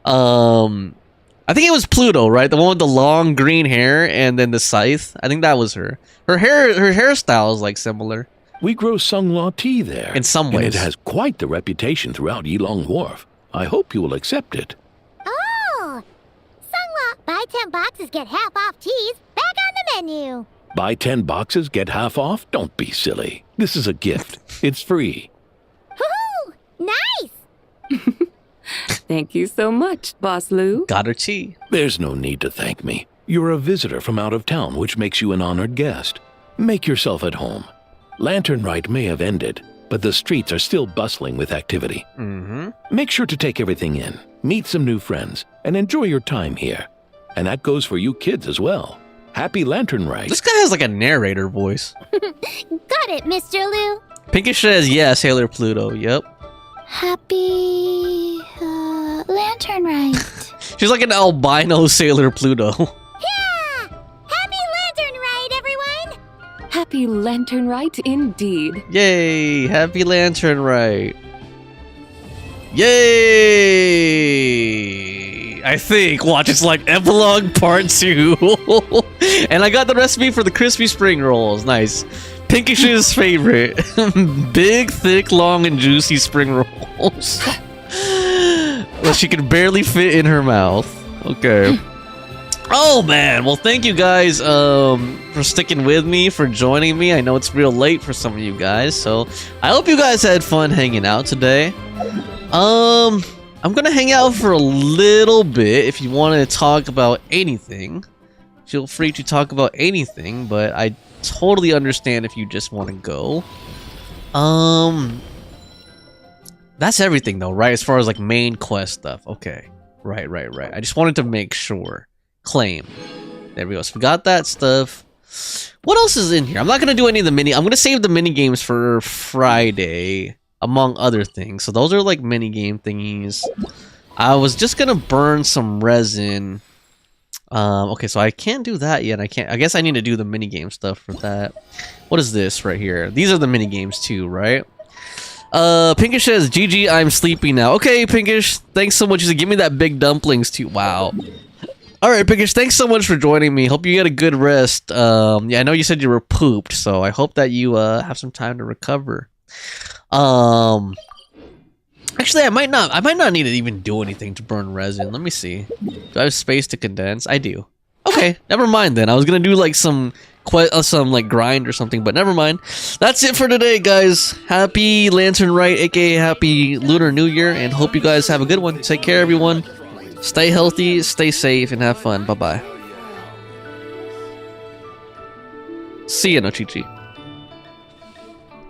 [SPEAKER 1] I think it was Pluto, right? The one with the long green hair and then the scythe. I think that was her. Her hairstyle is like similar.
[SPEAKER 6] We grow Sunglaw tea there.
[SPEAKER 1] In some ways.
[SPEAKER 6] And it has quite the reputation throughout Yilong Wharf. I hope you will accept it.
[SPEAKER 2] Oh! Sunglaw, buy 10 boxes, get half off teas. Back on the menu.
[SPEAKER 6] Buy 10 boxes, get half off? Don't be silly. This is a gift. It's free.
[SPEAKER 2] Woohoo! Nice!
[SPEAKER 10] Thank you so much, Boss Lou.
[SPEAKER 1] Got her tea.
[SPEAKER 6] There's no need to thank me. You're a visitor from out of town, which makes you an honored guest. Make yourself at home. Lantern Rite may have ended, but the streets are still bustling with activity. Make sure to take everything in, meet some new friends, and enjoy your time here. And that goes for you kids as well. Happy Lantern Rite.
[SPEAKER 1] This guy has like a narrator voice.
[SPEAKER 2] Got it, Mr. Lou.
[SPEAKER 1] Pinkish says, yeah, Sailor Pluto. Yep.
[SPEAKER 2] Happy Lantern Rite.
[SPEAKER 1] She's like an albino Sailor Pluto.
[SPEAKER 2] Yeah! Happy Lantern Rite, everyone!
[SPEAKER 10] Happy Lantern Rite indeed.
[SPEAKER 1] Yay! Happy Lantern Rite. Yay! I think. Watch, it's like epilogue part 2. And I got the recipe for the crispy spring rolls. Nice. Pinkish's favorite. Big, thick, long, and juicy spring rolls. Well, she can barely fit in her mouth. Okay. Oh, man. Well, thank you guys for sticking with me, for joining me. I know it's real late for some of you guys, so I hope you guys had fun hanging out today. I'm gonna hang out for a little bit. If you want to talk about anything, feel free to talk about anything, but I totally understand if you just want to go. That's everything though, right? As far as like main quest stuff. Okay. Right. I just wanted to make sure. Claim. There we go. So we got that stuff. What else is in here? I'm not gonna do any of the I'm gonna save the mini games for Friday, among other things. So those are like mini game thingies. I was just gonna burn some resin. Okay, so I can't do that yet. I guess I need to do the mini game stuff for that. What is this right here? These are the mini games too, right? Pinkish says, GG, I'm sleepy now. Okay, Pinkish, thanks so much. You said, give me that big dumplings too. Wow. Alright, Pinkish, thanks so much for joining me. Hope you get a good rest. Yeah, I know you said you were pooped, so I hope that you have some time to recover. Actually, I might not need to even do anything to burn resin. Let me see. Do I have space to condense? I do. Okay, never mind then. I was gonna do like some like grind or something, but never mind. That's it for today, guys. Happy Lantern Rite, aka Happy Lunar New Year, and hope you guys have a good one. Take care, everyone. Stay healthy, stay safe, and have fun. Bye-bye. See ya, no Chi-Chi.